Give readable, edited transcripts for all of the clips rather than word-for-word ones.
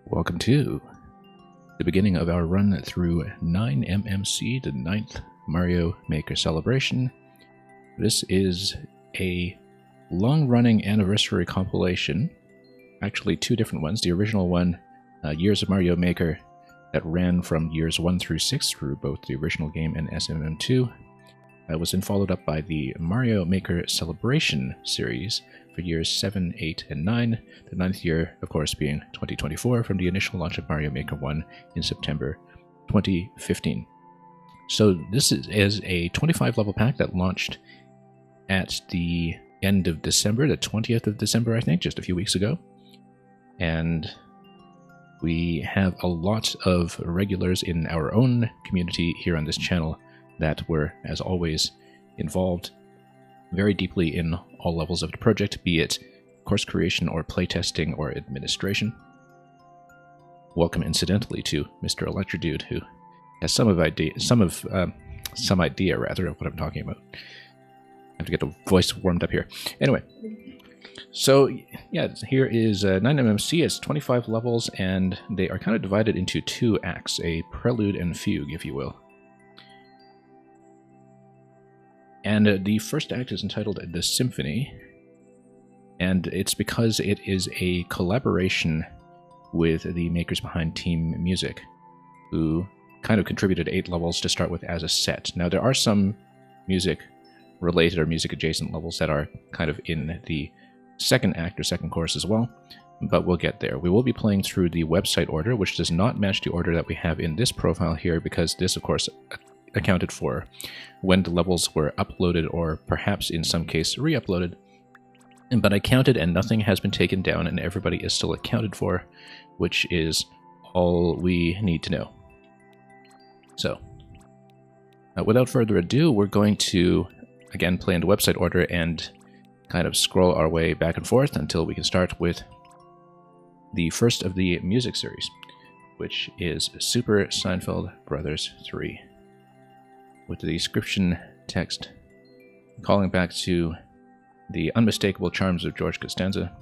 Welcome to the beginning of our run through 9MMC, the 9th Mario Maker celebration. This is a long-running anniversary compilation, actually two different ones. The original one, Years of Mario Maker, that ran from years 1 through 6 through both the original game and SMM2, was then followed up by the Mario Maker Celebration series for years 7, 8, and 9, the 9th year, of course, being 2024 from the initial launch of Mario Maker 1 in September 2015. So this is a 25-level pack that launched at the end of December, the 20th of December, I think, just a few weeks ago. And we have a lot of regulars in our own community here on this channel that were, as always, involved very deeply in all levels of the project, be it course creation or playtesting or administration. Welcome, incidentally, to Mr. Electrodude, who has some idea of what I'm talking about. I have to get the voice warmed up here. Anyway, so yeah, here is 9MMC. It's 25 levels, and they are kind of divided into two acts, a prelude and fugue, if you will. And the first act is entitled The Symphony, and it's because it is a collaboration with the makers behind Team Music, who kind of contributed 8 levels to start with as a set. Now, there are some music-related or music-adjacent levels that are kind of in the second act or second course as well, but we'll get there. We will be playing through the website order, which does not match the order that we have in this profile here, because this, of course, accounted for when the levels were uploaded or perhaps in some case re-uploaded. But I counted and nothing has been taken down and everybody is still accounted for, which is all we need to know. So, without further ado, we're going to again play in the website order and kind of scroll our way back and forth until we can start with the first of the music series, which is Super Seinfeld Brothers 3. With the description text calling back to the unmistakable charms of George Costanza.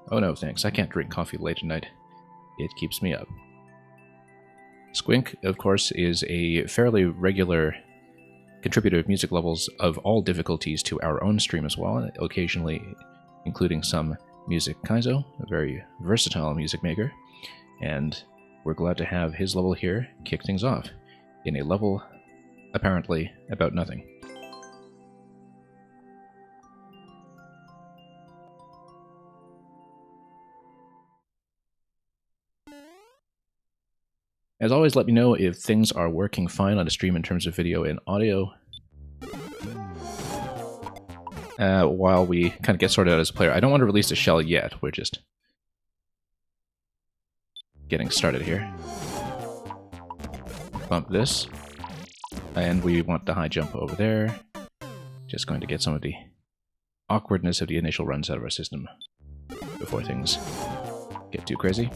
Oh no, thanks. I can't drink coffee late at night. It keeps me up. Squink, of course, is a fairly regular contributor of music levels of all difficulties to our own stream as well, occasionally including some Music Kaizo, a very versatile music maker. And we're glad to have his level here kick things off in a level apparently about nothing. As always, let me know if things are working fine on the stream in terms of video and audio. While we kind of get sorted out as a player. I don't want to release the shell yet, we're just getting started here. Bump this. And we want the high jump over there. Just going to get some of the awkwardness of the initial runs out of our system before things get too crazy.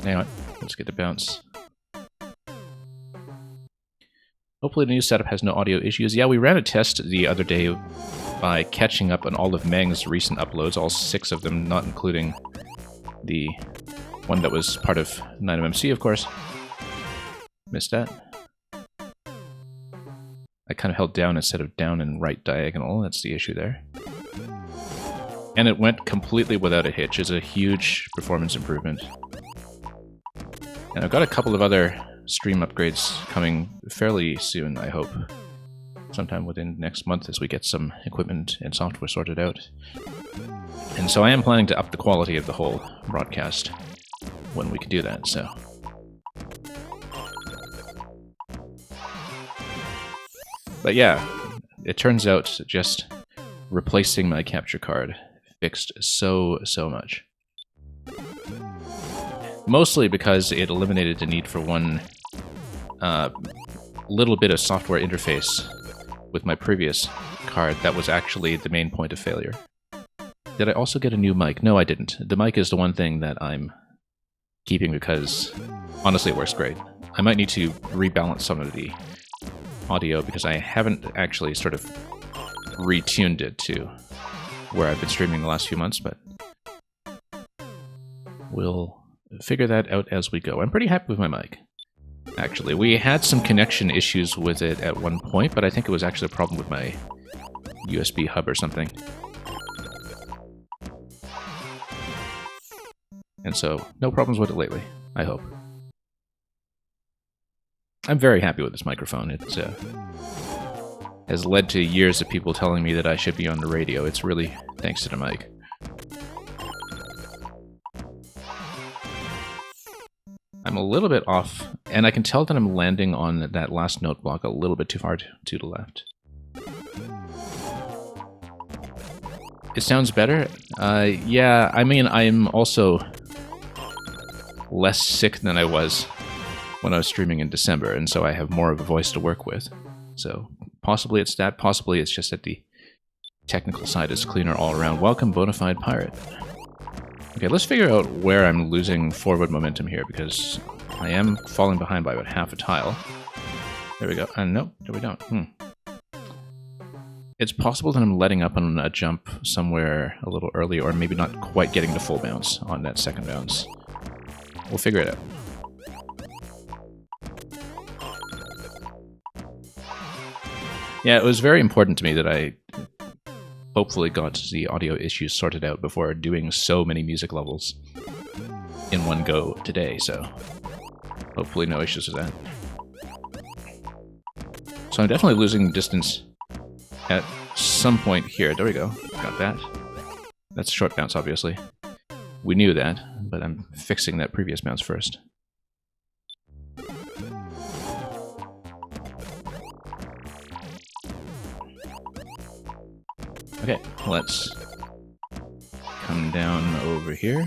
Hang on, let's get the bounce. Hopefully the new setup has no audio issues. Yeah, we ran a test the other day by catching up on all of Meng's recent uploads, all 6 of them, not including the one that was part of 9MMC, of course. Missed that. I kind of held down instead of down and right diagonal, that's the issue there. And it went completely without a hitch, it's a huge performance improvement. And I've got a couple of other stream upgrades coming fairly soon, I hope. Sometime within next month as we get some equipment and software sorted out. And so I am planning to up the quality of the whole broadcast when we can do that, so... But yeah, it turns out just replacing my capture card fixed so much. Mostly because it eliminated the need for one little bit of software interface with my previous card that was actually the main point of failure. Did I also get a new mic? No, I didn't. The mic is the one thing that I'm keeping because, honestly, it works great. I might need to rebalance some of the audio because I haven't actually sort of retuned it to where I've been streaming the last few months, but we'll figure that out as we go. I'm pretty happy with my mic, actually. We had some connection issues with it at one point, but I think it was actually a problem with my USB hub or something. And so, no problems with it lately, I hope. I'm very happy with this microphone. It has led to years of people telling me that I should be on the radio. It's really thanks to the mic. I'm a little bit off, and I can tell that I'm landing on that last note block a little bit too far to the left. It sounds better? Yeah, I mean, I'm also less sick than I was when I was streaming in December, and so I have more of a voice to work with. So possibly it's that, possibly it's just that the technical side is cleaner all around. Welcome, Bonafide Pirate. Okay, let's figure out where I'm losing forward momentum here, because I am falling behind by about half a tile. There we go. Nope, there we don't. It's possible that I'm letting up on a jump somewhere a little early, or maybe not quite getting the full bounce on that second bounce. We'll figure it out. Yeah, it was very important to me that I hopefully got the audio issues sorted out before doing so many music levels in one go today, so hopefully no issues with that. So I'm definitely losing distance at some point here. There we go. Got that. That's a short bounce, obviously. We knew that, but I'm fixing that previous bounce first. Okay, let's come down over here.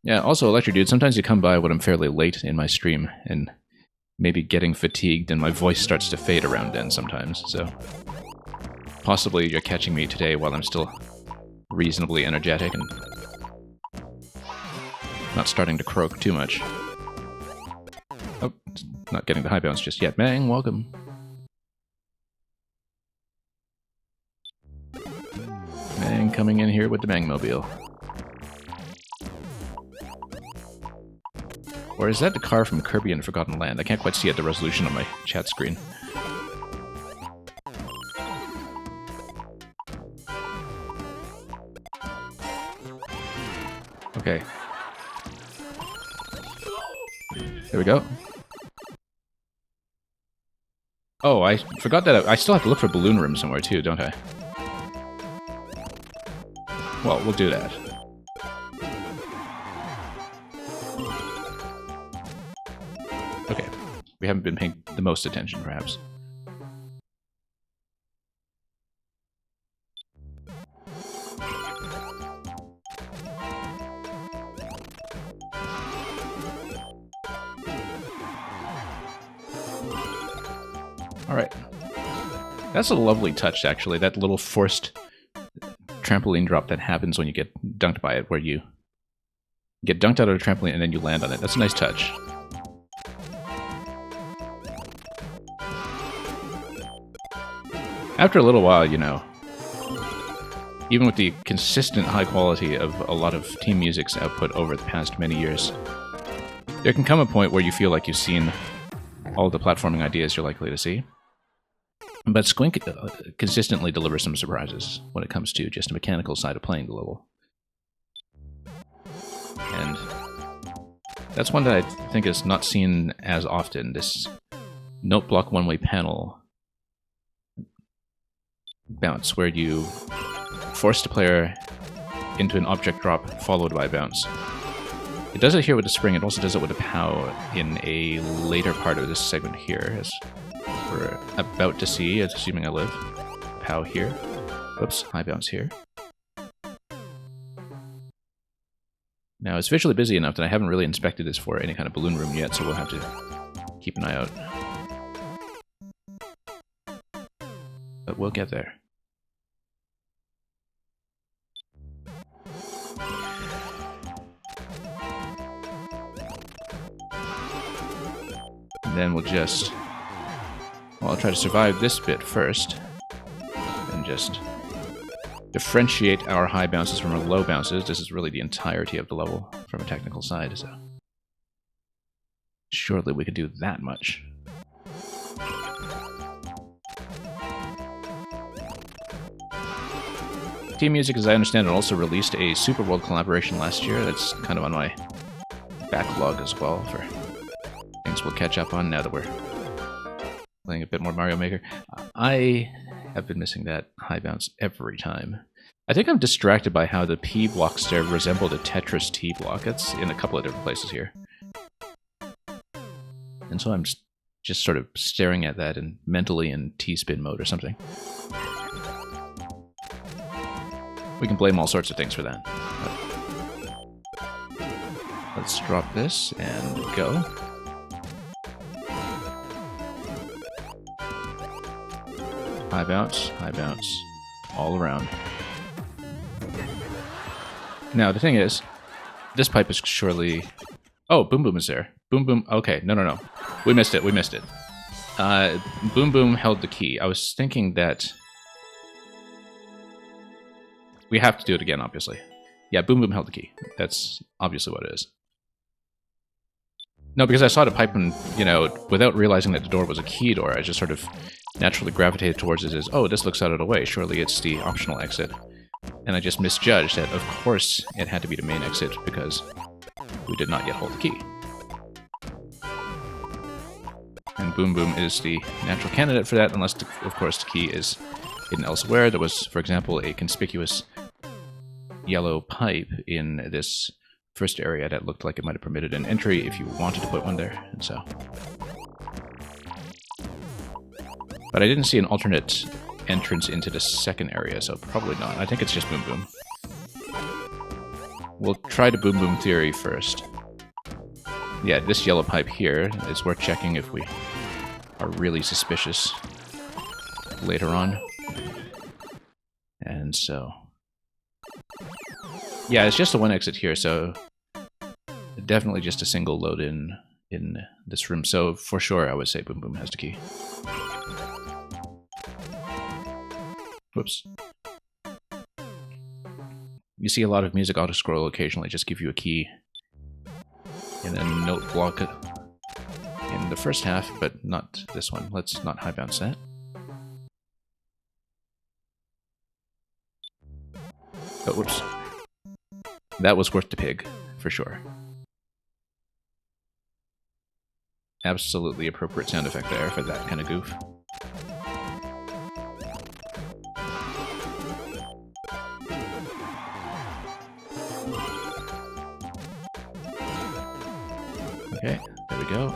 Yeah, also, Electric Dude, sometimes you come by when I'm fairly late in my stream, and maybe getting fatigued, and my voice starts to fade around then sometimes, so possibly you're catching me today while I'm still reasonably energetic and not starting to croak too much. Oh, not getting the high bounce just yet. Mang, welcome. Mang coming in here with the Mangmobile. Or is that the car from Kirby and Forgotten Land? I can't quite see at the resolution on my chat screen. Okay. There we go. Oh, I forgot that I still have to look for Balloon Room somewhere too, don't I? Well, we'll do that. Okay. We haven't been paying the most attention, perhaps. Alright. That's a lovely touch, actually. That little forced trampoline drop that happens when you get dunked by it, where you get dunked out of a trampoline and then you land on it. That's a nice touch. After a little while, you know, even with the consistent high quality of a lot of Team Music's output over the past many years, there can come a point where you feel like you've seen all the platforming ideas you're likely to see. But Squink consistently delivers some surprises when it comes to just the mechanical side of playing the level. And that's one that I think is not seen as often, this note block one-way panel bounce, where you force the player into an object drop followed by a bounce. It does it here with the spring, it also does it with a POW in a later part of this segment here, as we're about to see, assuming I live. POW here. Whoops, high bounce here. Now, it's visually busy enough that I haven't really inspected this for any kind of balloon room yet, so we'll have to keep an eye out. But we'll get there. And then we'll just... well, I'll try to survive this bit first, and just differentiate our high bounces from our low bounces. This is really the entirety of the level from a technical side, so surely we could do that much. Team Music, as I understand it, also released a Super World collaboration last year. That's kind of on my backlog as well for things we'll catch up on now that we're playing a bit more Mario Maker. I have been missing that high bounce every time. I think I'm distracted by how the P blocks there resemble the Tetris T block. That's in a couple of different places here. And so I'm just sort of staring at that and mentally in T-spin mode or something. We can blame all sorts of things for that. But let's drop this and go. High bounce, all around. Now, the thing is, this pipe is surely... Oh, Boom Boom is there. Boom Boom... Okay, no. We missed it. Boom Boom held the key. I was thinking that... We have to do it again, obviously. Yeah, Boom Boom held the key. That's obviously what it is. No, because I saw the pipe and, you know, without realizing that the door was a key door, I just sort of naturally gravitated towards it as, oh, this looks out of the way. Surely it's the optional exit. And I just misjudged that, of course, it had to be the main exit because we did not yet hold the key. And Boom Boom is the natural candidate for that, unless, of course, the key is hidden elsewhere. There was, for example, a conspicuous yellow pipe in this first area that looked like it might have permitted an entry if you wanted to put one there, and so. But I didn't see an alternate entrance into the second area, so probably not. I think it's just Boom Boom. We'll try the Boom Boom theory first. Yeah, this yellow pipe here is worth checking if we are really suspicious later on. And so... Yeah, it's just the one exit here, so definitely just a single load in this room. So for sure, I would say Boom Boom has the key. Whoops. You see a lot of music auto-scroll occasionally just give you a key in a note block in the first half, but not this one. Let's not high bounce that. Oh, whoops. That was worth the pig, for sure. Absolutely appropriate sound effect there for that kind of goof. Okay, there we go.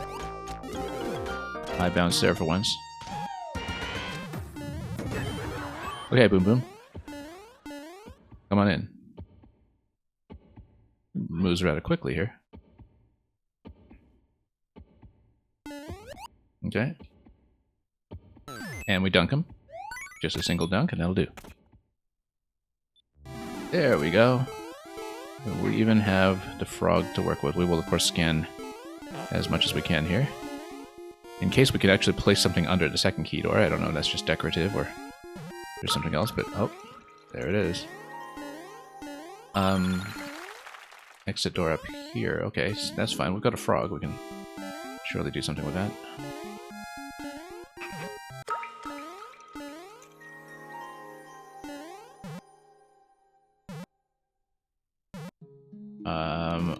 High bounce there for once. Okay, Boom Boom. Come on in. Moves rather quickly here. Okay. And we dunk him. Just a single dunk, and that'll do. There we go. We even have the frog to work with. We will, of course, scan as much as we can here. In case we could actually place something under the second key door. I don't know if that's just decorative or there's something else, but oh, there it is. Exit door up here. Okay, that's fine. We've got a frog. We can surely do something with that.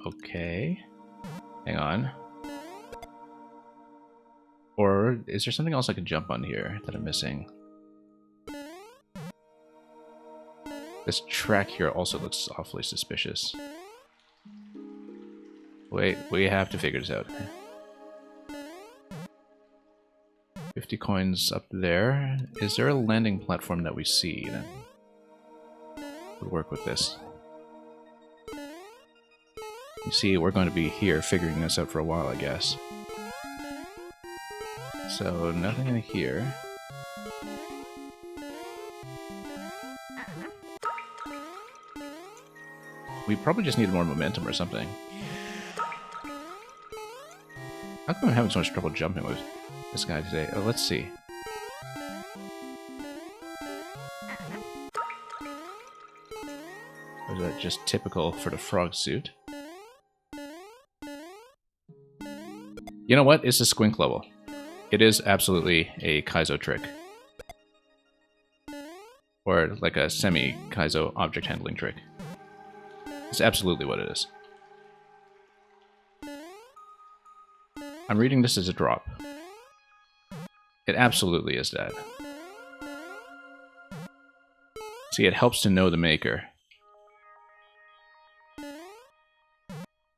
Okay. Hang on. Or is there something else I can jump on here that I'm missing? This track here also looks awfully suspicious. Wait, we have to figure this out. 50 coins up there. Is there a landing platform that we see that would work with this? You see, we're going to be here figuring this out for a while, I guess. So, nothing in here. We probably just need more momentum or something. How come I'm having so much trouble jumping with this guy today? Oh, let's see. Or is that just typical for the frog suit? You know what? It's a squink level. It is absolutely a Kaizo trick. Or like a semi-Kaizo object handling trick. It's absolutely what it is. I'm reading this as a drop. It absolutely is that. See, it helps to know the maker.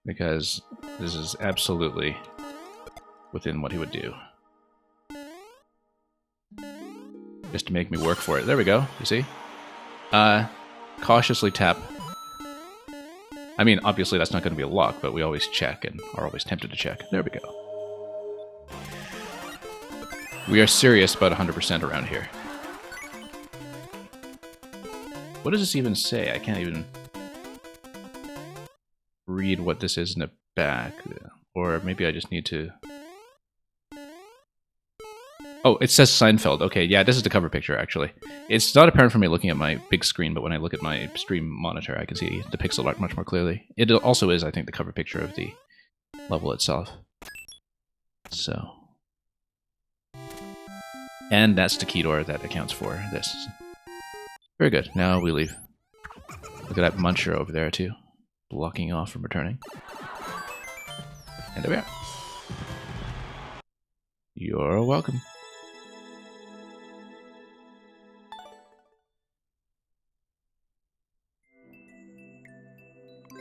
Because this is absolutely within what he would do. Just to make me work for it. There we go, you see? Cautiously tap. I mean, obviously that's not going to be a lock, but we always check and are always tempted to check. There we go. We are serious about 100% around here. What does this even say? I can't even read what this is in the back. Or maybe I just need to... Oh, it says Seinfeld. Okay, yeah, this is the cover picture, actually. It's not apparent for me looking at my big screen, but when I look at my stream monitor, I can see the pixel art much more clearly. It also is, I think, the cover picture of the level itself. So... And that's the key door that accounts for this. Very good. Now we leave. Look at that muncher over there, too. Blocking off from returning. And there we are. You're welcome.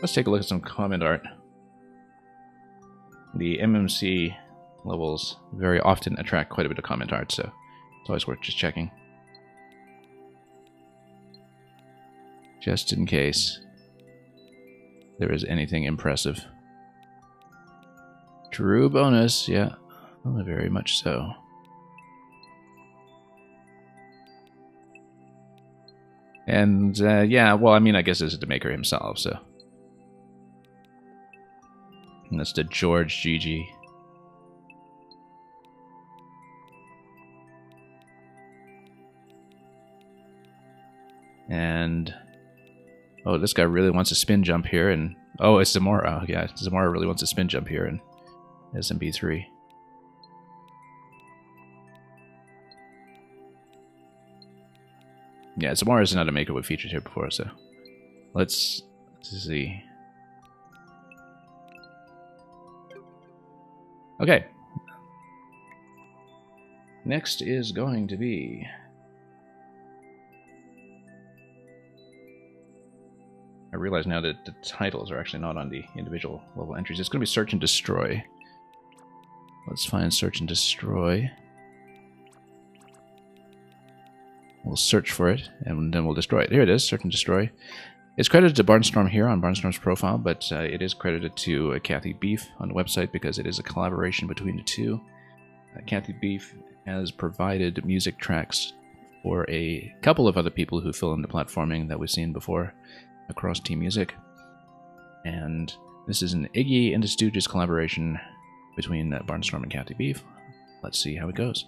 Let's take a look at some comment art. The MMC levels very often attract quite a bit of comment art, so it's always worth just checking. Just in case there is anything impressive. True bonus, yeah. Oh, very much so. And, yeah, well, I mean, I guess this is the maker himself, so... And that's the George GG. And... Oh, this guy really wants a spin jump here, and... Oh, it's Zamora. Yeah, Zamora really wants a spin jump here in SMB3. Yeah, Zamora is another maker we've featured here before, so... Let's see... Okay. Next is going to be... I realize now that the titles are actually not on the individual level entries. It's going to be Search and Destroy. Let's find Search and Destroy. We'll search for it, and then we'll destroy it. Here it is, Search and Destroy. It's credited to Barnstorm here on Barnstorm's profile, but it is credited to Kathy Beef on the website because it is a collaboration between the two. Kathy Beef has provided music tracks for a couple of other people who fill in the platforming that we've seen before across Team Music. And this is an Iggy and the Stooges collaboration between Barnstorm and Kathy Beef. Let's see how it goes.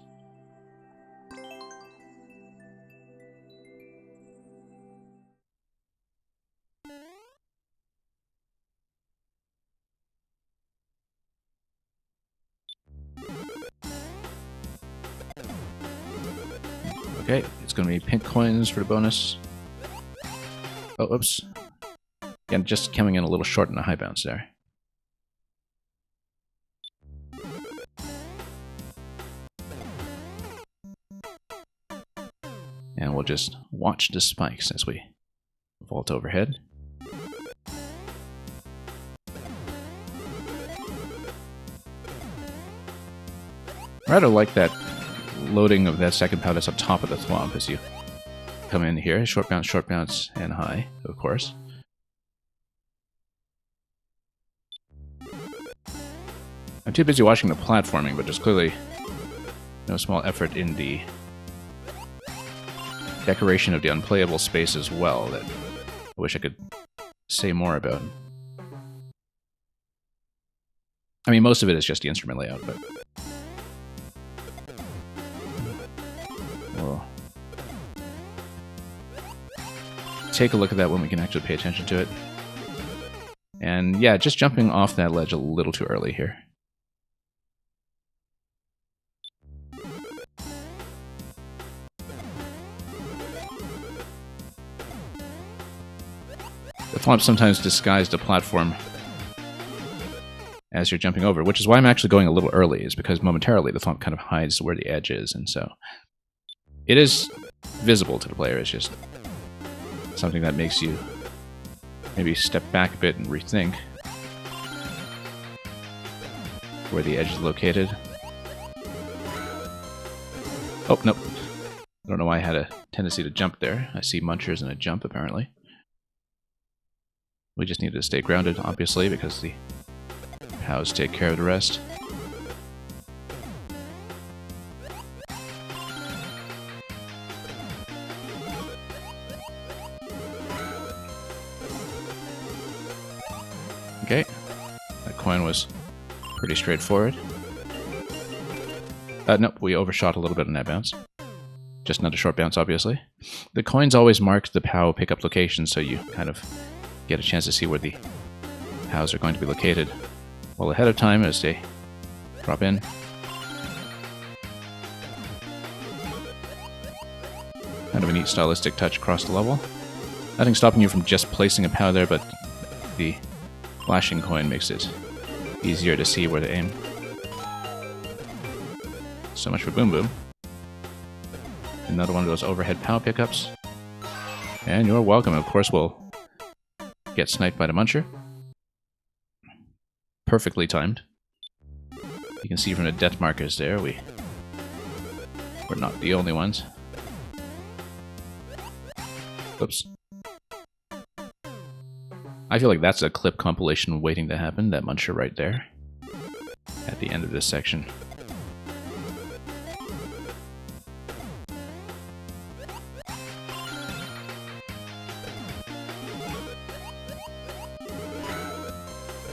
Okay, it's going to be pink coins for the bonus. Oh, oops. Again, just coming in a little short in the high bounce there. And we'll just watch the spikes as we vault overhead. I rather like that loading of that second pound that's on top of the thwomp as you come in here. Short bounce, and high, of course. I'm too busy watching the platforming, but there's clearly no small effort in the decoration of the unplayable space as well that I wish I could say more about. I mean, most of it is just the instrument layout, but... take a look at that when we can actually pay attention to it. And yeah, just jumping off that ledge a little too early here. The thwomp sometimes disguised a platform as you're jumping over, which is why I'm actually going a little early, is because momentarily the thwomp kind of hides where the edge is, and so it is visible to the player. It's just something that makes you maybe step back a bit and rethink where the edge is located. Oh, nope. I don't know why I had a tendency to jump there. I see munchers and a jump, apparently. We just need to stay grounded, obviously, because the cows take care of the rest. Okay, that coin was pretty straightforward. Nope, we overshot a little bit on that bounce. Just another short bounce, obviously. The coins always mark the POW pickup location, so you kind of get a chance to see where the POWs are going to be located well ahead of time as they drop in. Kind of a neat stylistic touch across the level. Nothing stopping you from just placing a POW there, but the flashing coin makes it easier to see where to aim. So much for Boom Boom. Another one of those overhead POW pickups. And you're welcome. Of course, we'll get sniped by the muncher. Perfectly timed. You can see from the death markers there, we're not the only ones. Oops. I feel like that's a clip compilation waiting to happen, that muncher right there, at the end of this section.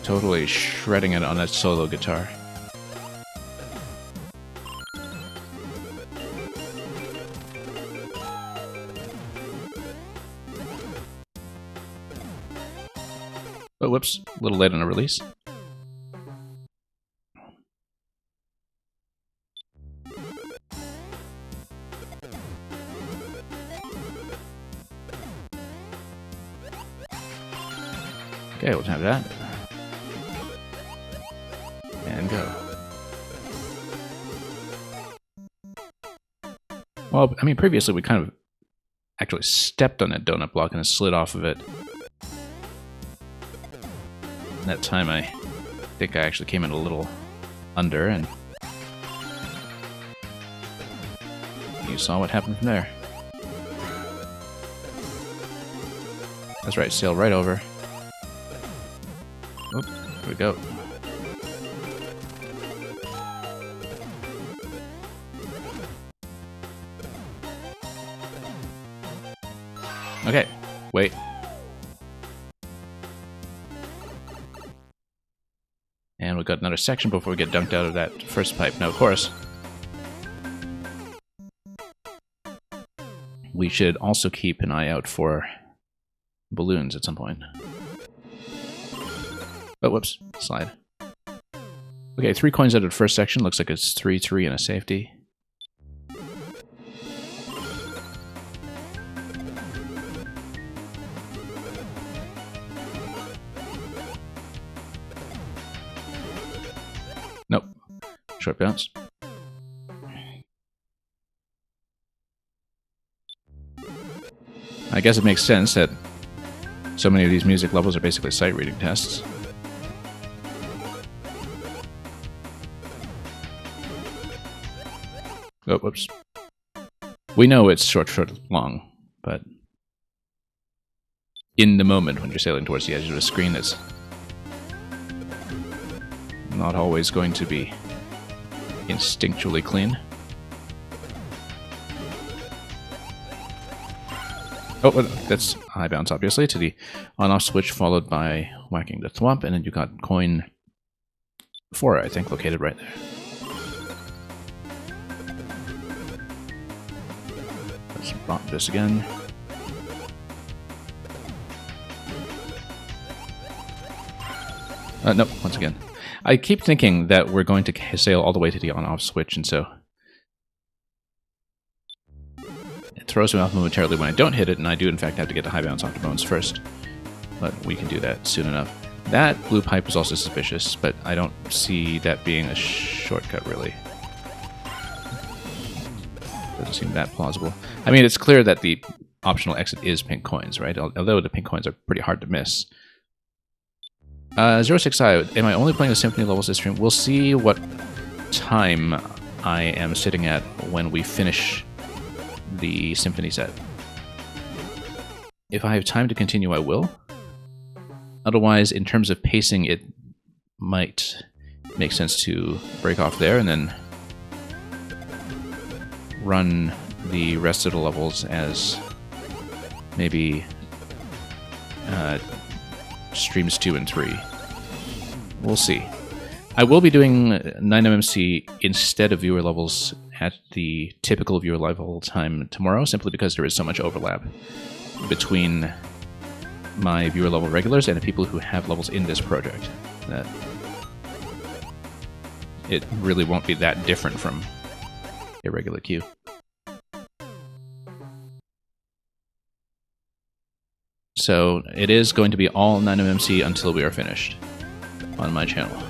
Totally shredding it on that solo guitar. Oh, whoops, a little late on a release. Okay, we'll have that. And go. Well, I mean, previously we kind of actually stepped on that donut block and it slid off of it. And that time I think I actually came in a little under, and you saw what happened from there. That's right, sail right over. Oh, here we go. Okay, wait. And we've got another section before we get dunked out of that first pipe. Now, of course, we should also keep an eye out for balloons at some point. Oh, whoops, slide. Okay, 3 coins out of the first section. Looks like it's 3-3 and a safety. Nope. Short bounce. I guess it makes sense that so many of these music levels are basically sight reading tests. Oh, whoops. We know it's short, long, but in the moment when you're sailing towards the edge of the screen, it's not always going to be instinctually clean. Oh, that's high bounce, obviously, to the on-off switch, followed by whacking the thwomp, and then you got coin 4, I think, located right there. Let's bop this again. No, once again. I keep thinking that we're going to sail all the way to the on-off switch, and so it throws me off momentarily when I don't hit it, and I do in fact have to get the high bounce onto bones first. But we can do that soon enough. That blue pipe is also suspicious, but I don't see that being a shortcut, really. Doesn't seem that plausible. I mean, it's clear that the optional exit is pink coins, right? Although the pink coins are pretty hard to miss. 06i, am I only playing the Symphony levels this stream? We'll see what time I am sitting at when we finish the Symphony set. If I have time to continue, I will. Otherwise, in terms of pacing, it might make sense to break off there and then run the rest of the levels as maybe streams 2 and 3. We'll see. I will be doing 9MMC instead of viewer levels at the typical viewer level time tomorrow, simply because there is so much overlap between my viewer level regulars and the people who have levels in this project that it really won't be that different from a regular queue. So it is going to be all 9MMC until we are finished on my channel.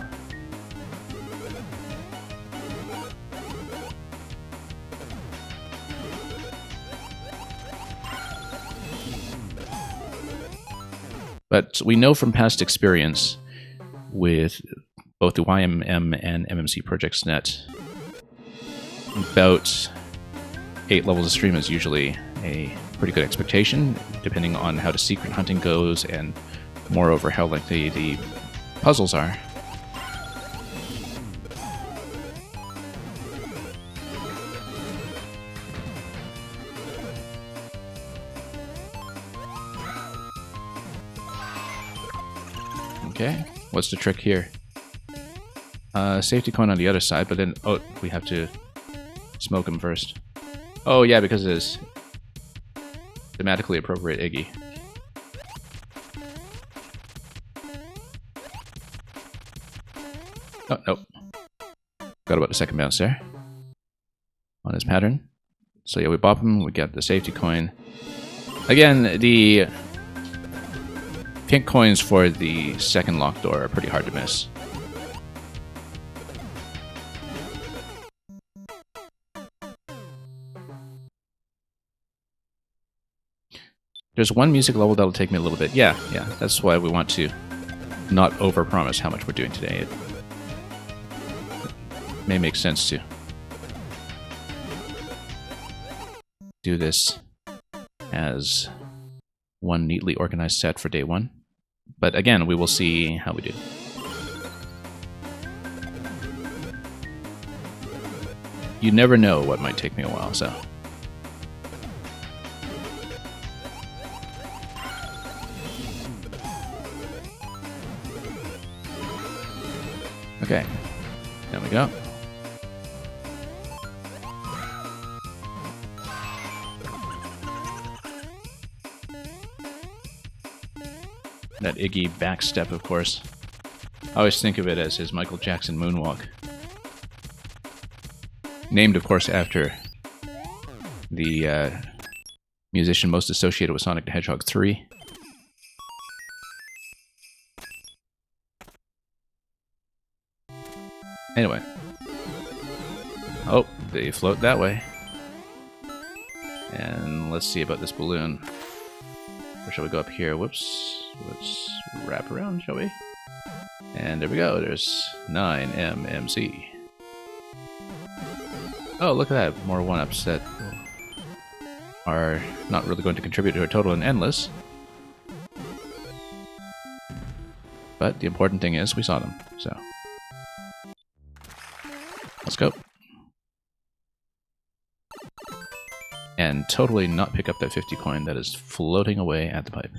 But we know from past experience with both the YMM and MMC projects that about 8 levels of stream is usually a pretty good expectation, depending on how the secret hunting goes and moreover how lengthy the puzzles are. Okay, what's the trick here? Safety coin on the other side, but then, oh, we have to smoke him first. Oh yeah, because it is thematically appropriate Iggy. Oh, nope. Got about the second bounce there on his pattern. So yeah, we bop him, we get the safety coin. Again, the pink coins for the second lock door are pretty hard to miss. There's one music level that'll take me a little bit. Yeah, that's why we want to not overpromise how much we're doing today. It may make sense to do this as one neatly organized set for day one. But again, we will see how we do. You never know what might take me a while, so... Okay, there we go. That Iggy backstep, of course. I always think of it as his Michael Jackson moonwalk. Named, of course, after the musician most associated with Sonic the Hedgehog 3. Anyway. Oh, they float that way. And let's see about this balloon. Or shall we go up here? Whoops. Let's wrap around, shall we? And there we go. There's 9MMC. Oh, look at that. More 1-ups that are not really going to contribute to a total in Endless. But the important thing is we saw them, so... Let's go. And totally not pick up that 50 coin that is floating away at the pipe.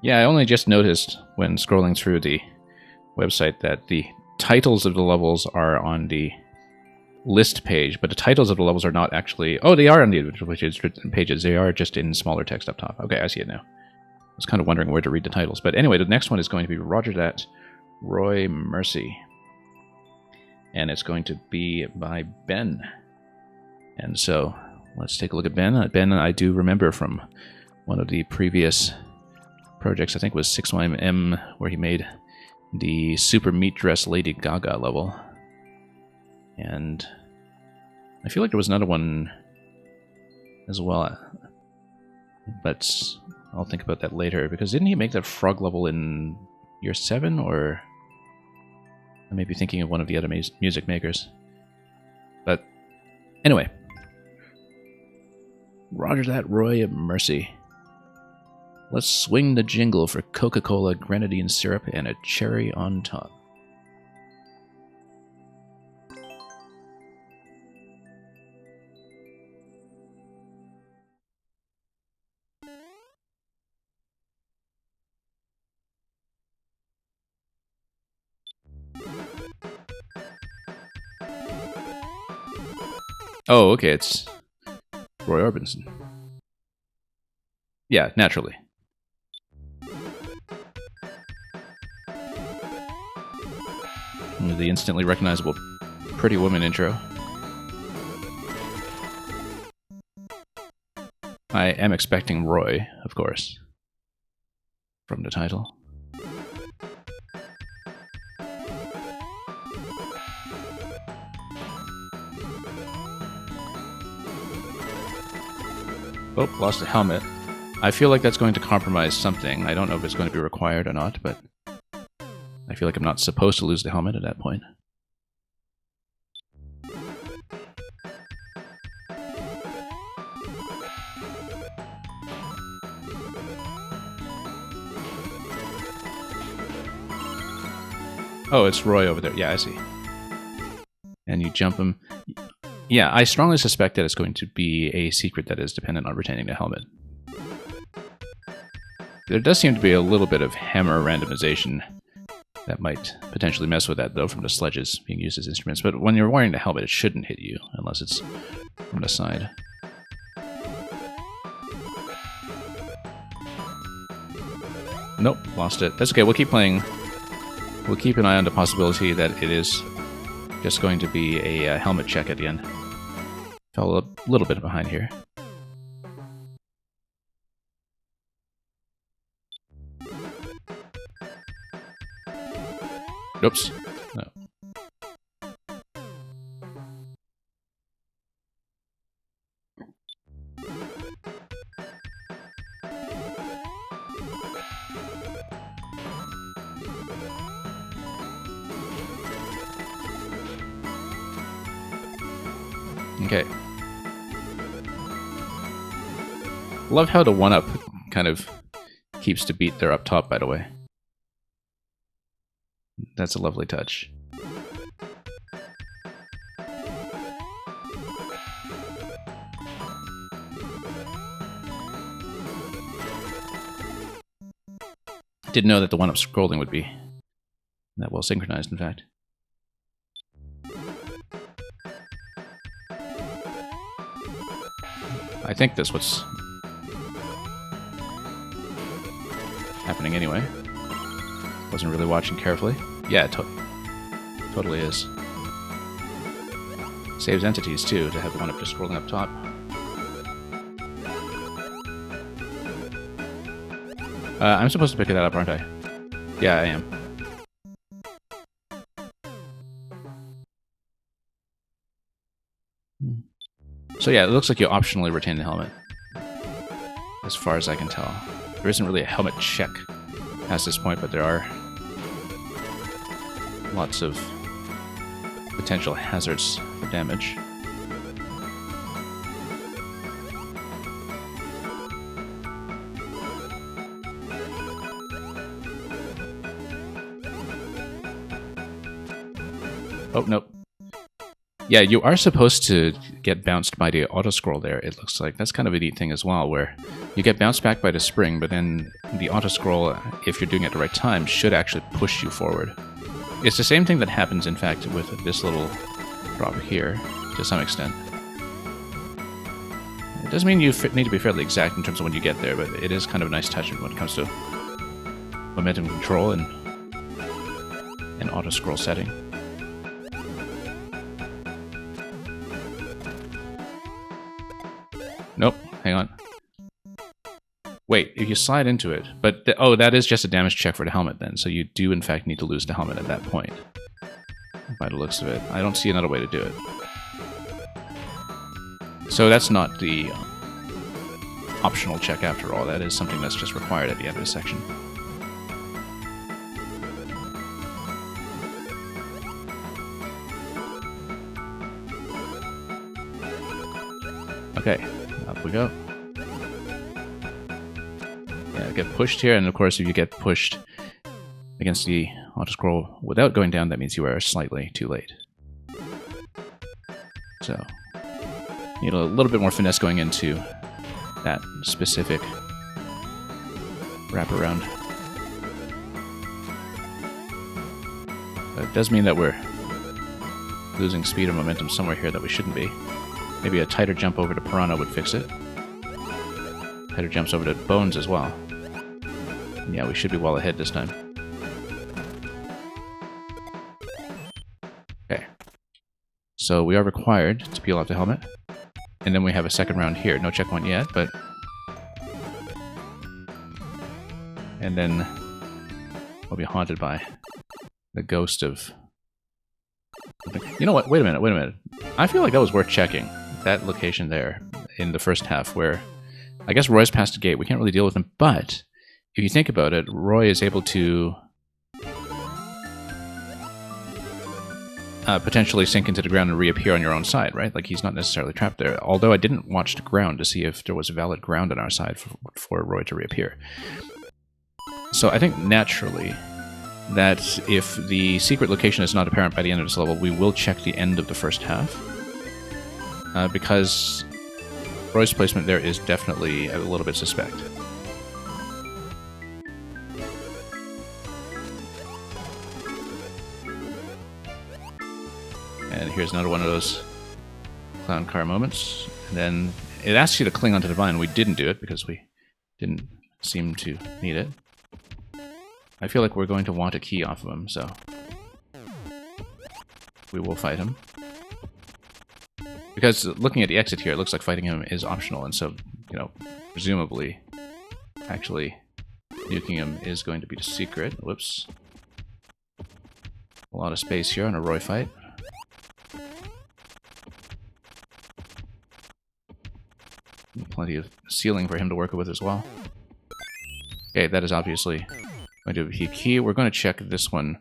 Yeah, I only just noticed when scrolling through the website that the titles of the levels are on the list page, but the titles of the levels are not actually... Oh, they are on the individual pages. They are just in smaller text up top. Okay, I see it now. I was kind of wondering where to read the titles. But anyway, the next one is going to be Roger That, Roy Mercy. And it's going to be by Ben. And so, let's take a look at Ben. Ben, I do remember from one of the previous projects, I think it was 6YM, where he made the Super Meat Dress Lady Gaga level. And I feel like there was another one as well, but I'll think about that later, because didn't he make that frog level in year 7, or I may be thinking of one of the other music makers. But anyway, Roger That, Roy Mercy. Let's swing the jingle for Coca-Cola grenadine syrup and a cherry on top. Oh, okay, it's Roy Orbison. Yeah, naturally. The instantly recognizable Pretty Woman intro. I am expecting Roy, of course, from the title. Oh, lost a helmet. I feel like that's going to compromise something. I don't know if it's going to be required or not, but I feel like I'm not supposed to lose the helmet at that point. Oh, it's Roy over there. Yeah, I see. And you jump him. Yeah, I strongly suspect that it's going to be a secret that is dependent on retaining the helmet. There does seem to be a little bit of hammer randomization that might potentially mess with that, though, from the sledges being used as instruments. But when you're wearing the helmet, it shouldn't hit you, unless it's from the side. Nope, lost it. That's okay, we'll keep playing. We'll keep an eye on the possibility that it is just going to be a helmet check at the end. Fell a little bit behind here. Oops. No. Okay. Love how the 1-up kind of keeps the beat there up top, by the way. That's a lovely touch. Didn't know that the 1-up scrolling would be that well synchronized, in fact. I think that's what's happening anyway. Wasn't really watching carefully. Yeah, totally is. Saves entities too, to have the 1-up just scrolling up top. I'm supposed to pick that up, aren't I? Yeah, I am. So yeah, it looks like you optionally retain the helmet, as far as I can tell. There isn't really a helmet check past this point, but there are lots of potential hazards for damage. Oh, nope. Yeah, you are supposed to get bounced by the auto-scroll there, it looks like. That's kind of a neat thing as well, where you get bounced back by the spring, but then the auto-scroll, if you're doing it at the right time, should actually push you forward. It's the same thing that happens, in fact, with this little drop here, to some extent. It doesn't mean you need to be fairly exact in terms of when you get there, but it is kind of a nice touch when it comes to momentum control and an auto-scroll setting. Nope, hang on. Wait, if you slide into it, but oh, that is just a damage check for the helmet then, so you do in fact need to lose the helmet at that point. By the looks of it. I don't see another way to do it. So that's not the optional check after all, that is something that's just required at the end of the section. Okay, up we go. Yeah, get pushed here, and of course if you get pushed against the auto-scroll without going down, that means you are slightly too late. So, need a little bit more finesse going into that specific wraparound. But it does mean that we're losing speed and momentum somewhere here that we shouldn't be. Maybe a tighter jump over to Piranha would fix it. Tighter jumps over to Bones as well. Yeah, we should be well ahead this time. Okay. So we are required to peel off the helmet. And then we have a second round here. No checkpoint yet, but... And then we'll be haunted by the ghost of... You know what? Wait a minute. I feel like that was worth checking. That location there in the first half where... I guess Roy's past the gate. We can't really deal with him, but if you think about it, Roy is able to potentially sink into the ground and reappear on your own side, right? Like, he's not necessarily trapped there. Although I didn't watch the ground to see if there was valid ground on our side for Roy to reappear. So I think naturally that if the secret location is not apparent by the end of this level, we will check the end of the first half. Because Roy's placement there is definitely a little bit suspect. And here's another one of those clown car moments. And then it asks you to cling onto the vine. We didn't do it because we didn't seem to need it. I feel like we're going to want a key off of him, so we will fight him. Because looking at the exit here, it looks like fighting him is optional, and so, you know, presumably, actually, nuking him is going to be the secret. Whoops. A lot of space here on a Roy fight. Plenty of ceiling for him to work with as well. Okay, that is obviously going to be key. We're going to check this one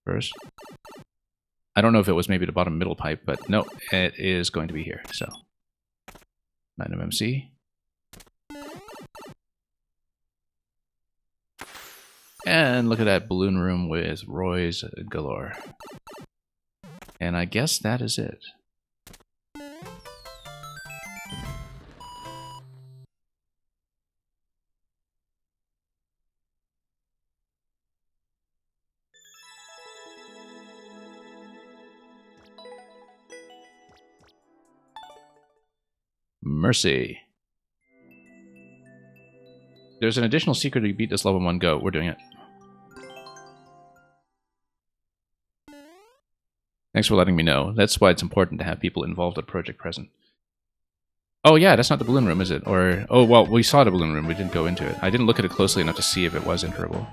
first. I don't know if it was maybe the bottom middle pipe, but no, it is going to be here. So, 9mm. And look at that balloon room with Roy's galore. And I guess that is it. Mercy. There's an additional secret to beat this level in one go. We're doing it. Thanks for letting me know. That's why it's important to have people involved at Project present. Oh yeah, that's not the balloon room, is it? Or, oh well, we saw the balloon room, we didn't go into it. I didn't look at it closely enough to see if it was enterable.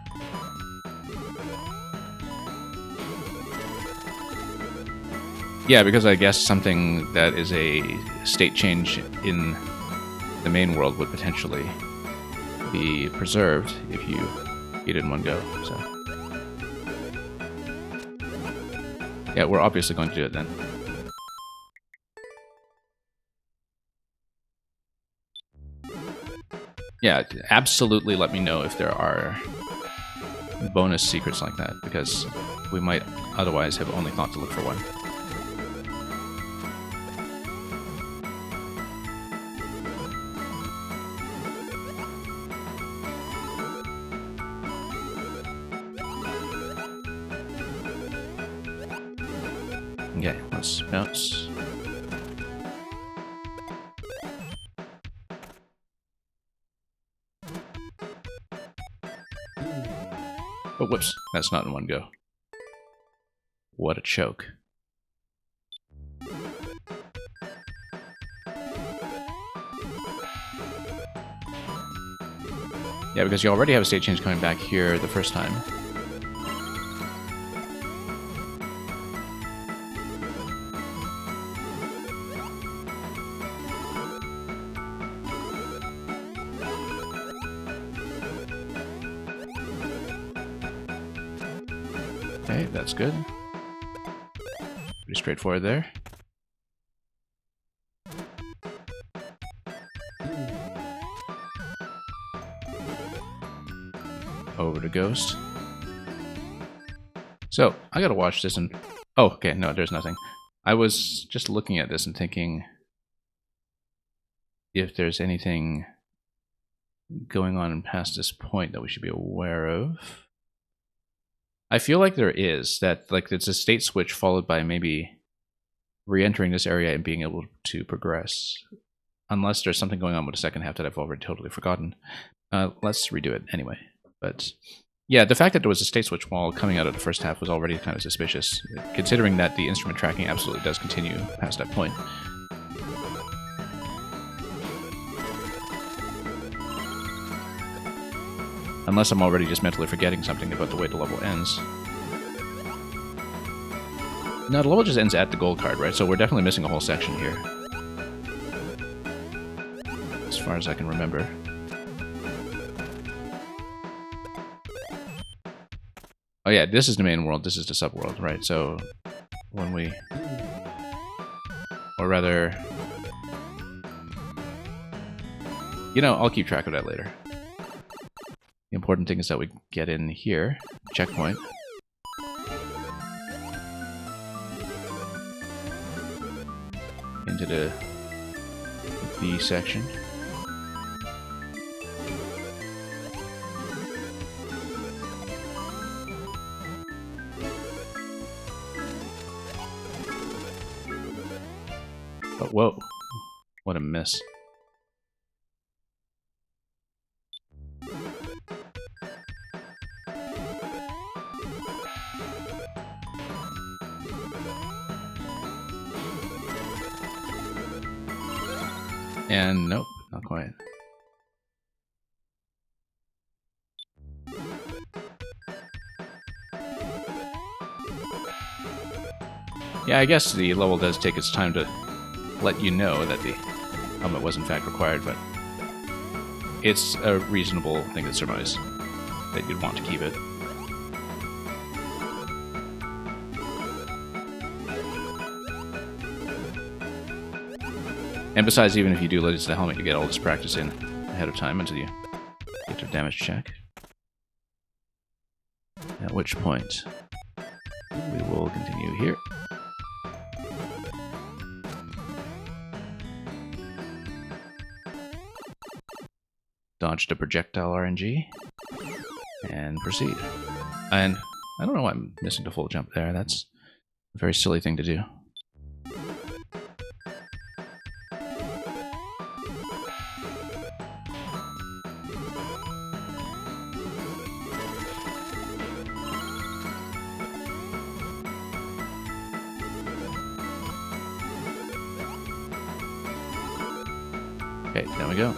Yeah, because I guess something that is a state change in the main world would potentially be preserved if you beat it in one go, so... Yeah, we're obviously going to do it then. Yeah, absolutely let me know if there are bonus secrets like that, because we might otherwise have only thought to look for one. Okay, let's bounce. Oh, whoops. That's not in one go. What a choke. Yeah, because you already have a state change coming back here the first time. Okay, that's good. Pretty straightforward there. Over to Ghost. So, I gotta watch this and... Oh, okay, no, there's nothing. I was just looking at this and thinking if there's anything going on past this point that we should be aware of. I feel like there is, that like it's a state switch followed by maybe re-entering this area and being able to progress. Unless there's something going on with the second half that I've already totally forgotten. Let's redo it anyway. But yeah, the fact that there was a state switch while coming out of the first half was already kind of suspicious, considering that the instrument tracking absolutely does continue past that point. Unless I'm already just mentally forgetting something about the way the level ends. No, the level just ends at the gold card, right? So we're definitely missing a whole section here. As far as I can remember. Oh yeah, this is the main world, this is the subworld, right? So when we... Or rather... You know, I'll keep track of that later. The important thing is that we get in here. Checkpoint. Into the B section. Oh, whoa. What a miss. And nope, not quite. Yeah, I guess the level does take its time to let you know that the helmet was in fact required, but it's a reasonable thing to surmise that you'd want to keep it. And besides, even if you do lose the helmet, you get all this practice in ahead of time until you get your damage check. At which point, we will continue here. Dodge the projectile RNG, and proceed. And I don't know why I'm missing the full jump there. That's a very silly thing to do. Okay, there we go.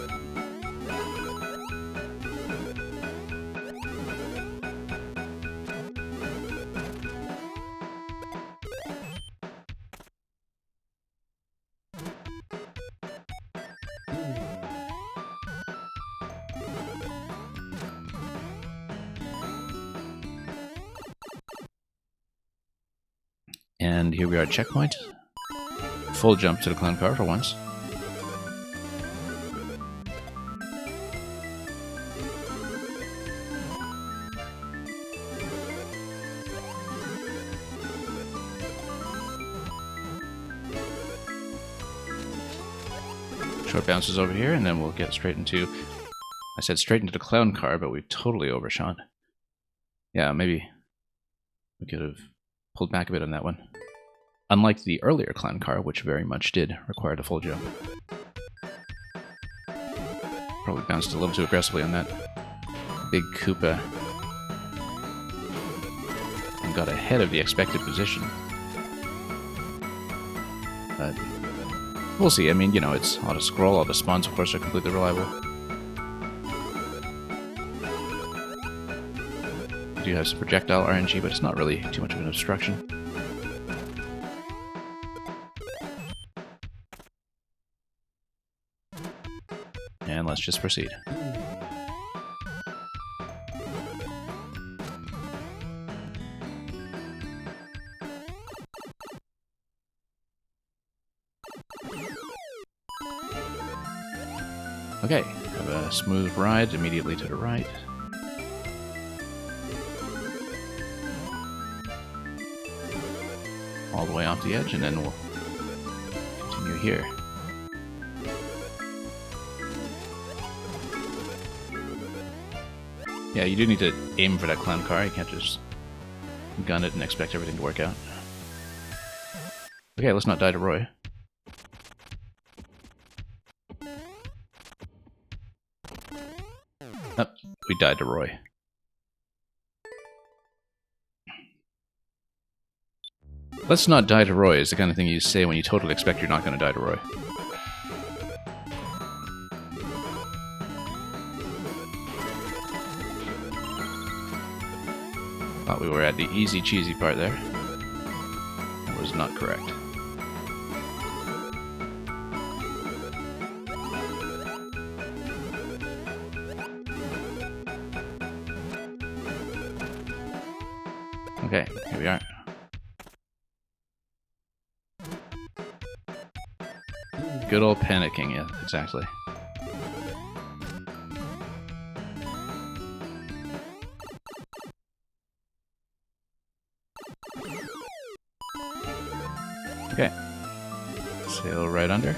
And here we are at checkpoint. Full jump to the clown car for once. Short bounces over here, and then we'll get straight into... I said straight into the clown car, but we totally overshot. Yeah, maybe we could have pulled back a bit on that one. Unlike the earlier clown car, which very much did require the full jump. Probably bounced a little too aggressively on that big Koopa. And got ahead of the expected position. But we'll see. I mean, you know, it's auto-scroll. All the spawns, of course, are completely reliable. We do have some projectile RNG, but it's not really too much of an obstruction. And let's just proceed. Okay, have a smooth ride immediately to the right. All the way off the edge, and then we'll continue here. Yeah, you do need to aim for that clown car. You can't just gun it and expect everything to work out. Okay, let's not die to Roy. Oh, we died to Roy. Let's not die to Roy is the kind of thing you say when you totally expect you're not going to die to Roy. Thought we were at the easy cheesy part there. That was not correct. Okay, here we are. Good old panicking, yeah, exactly. Okay. Sail right under.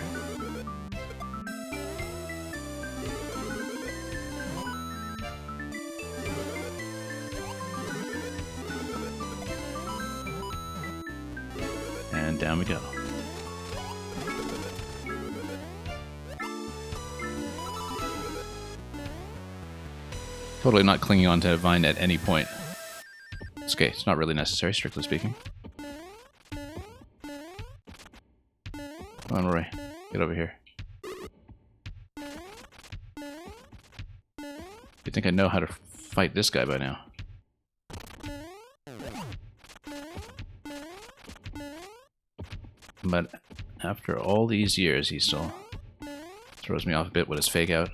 And down we go. Totally not clinging onto Vine at any point. It's okay, it's not really necessary, strictly speaking. Come on, Roy. Get over here. You'd think I know how to fight this guy by now. But after all these years, he still throws me off a bit with his fake out.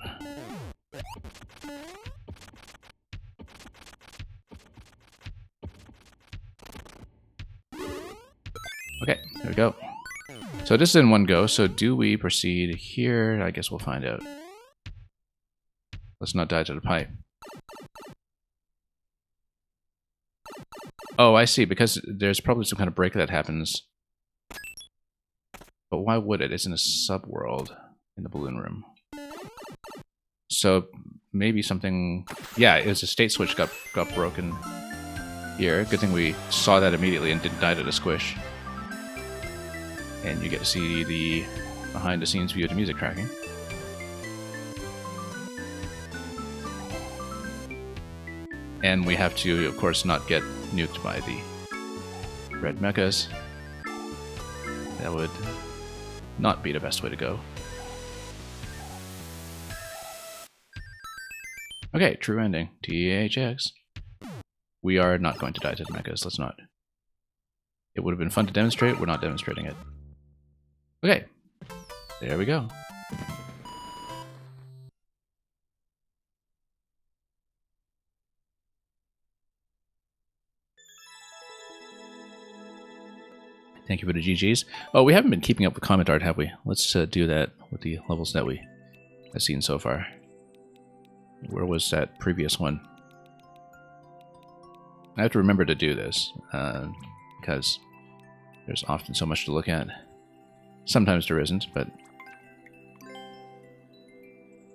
Okay, there we go. So this is in one go, so do we proceed here? I guess we'll find out. Let's not die to the pipe. Oh, I see, because there's probably some kind of break that happens. But why would it? It's in a sub-world in the balloon room. So maybe something... Yeah, it was a state switch got broken here. Good thing we saw that immediately and didn't die to the squish. And you get to see the behind-the-scenes view of the music tracking. And we have to, of course, not get nuked by the red mechas. That would not be the best way to go. Okay, true ending. THX. We are not going to die to the mechas. Let's not. It would have been fun to demonstrate. We're not demonstrating it. Okay. There we go. Thank you for the GGs. Oh, we haven't been keeping up with comment art, have we? Let's do that with the levels that we have seen so far. Where was that previous one? I have to remember to do this, because there's often so much to look at. Sometimes there isn't, but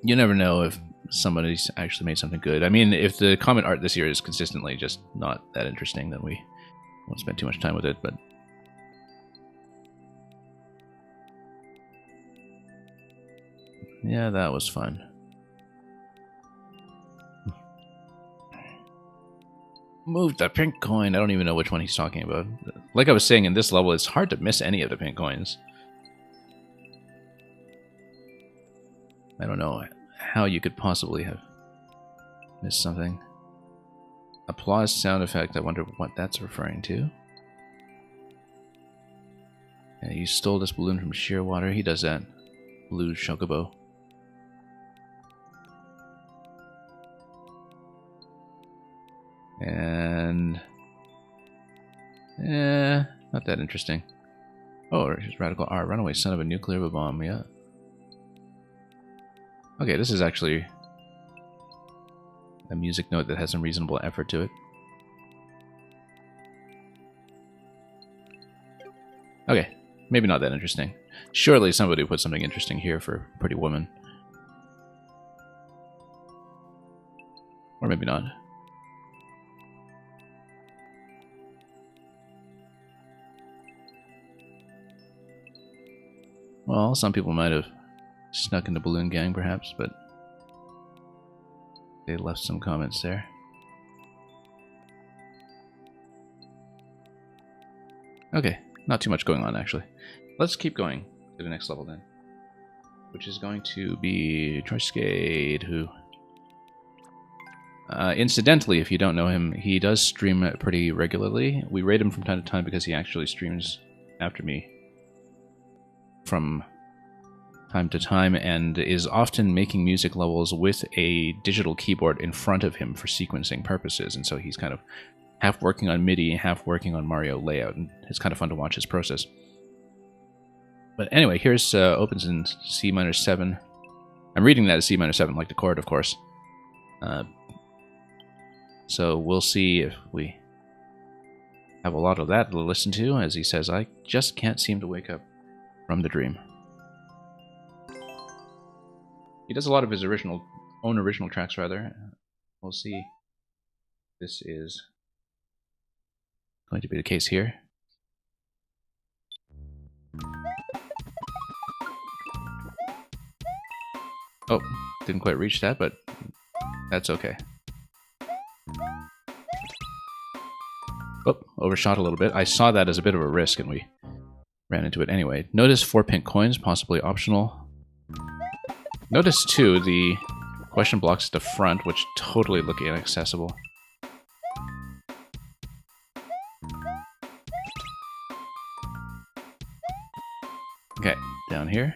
you never know if somebody's actually made something good. I mean, if the comment art this year is consistently just not that interesting, then we won't spend too much time with it, but Yeah, that was fun. Move the pink coin. I don't even know which one he's talking about. Like I was saying, in this level, it's hard to miss any of the pink coins. I don't know how you could possibly have missed something. Applause sound effect. I wonder what that's referring to. Yeah, you stole this balloon from Shearwater. He does that. Blue Chocobo. And... not that interesting. Oh, here's Radical R. Runaway son of a nuclear bomb, yeah. Okay, this is actually a music note that has some reasonable effort to it. Okay, maybe not that interesting. Surely somebody put something interesting here for Pretty Woman. Or maybe not. Well, some people might have snuck into Balloon Gang, perhaps, but they left some comments there. Okay, not too much going on, actually. Let's keep going to the next level, then. Which is going to be Troyskade, who... incidentally, if you don't know him, he does stream pretty regularly. We raid him from time to time because he actually streams after me from time to time and is often making music levels with a digital keyboard in front of him for sequencing purposes. And so he's kind of half working on MIDI, half working on Mario layout, and it's kind of fun to watch his process. But anyway, here's opens in C minor 7. I'm reading that as C minor 7, like the chord, of course. So we'll see if we have a lot of that to listen to. As he says, I just can't seem to wake up from the dream. He does a lot of his own original tracks, rather. We'll see. This is going to be the case here. Oh, didn't quite reach that, but that's okay. Oh, overshot a little bit. I saw that as a bit of a risk, and we ran into it anyway. Notice 4 pink coins, possibly optional. Notice, too, the question blocks at the front, which totally look inaccessible. Okay, down here.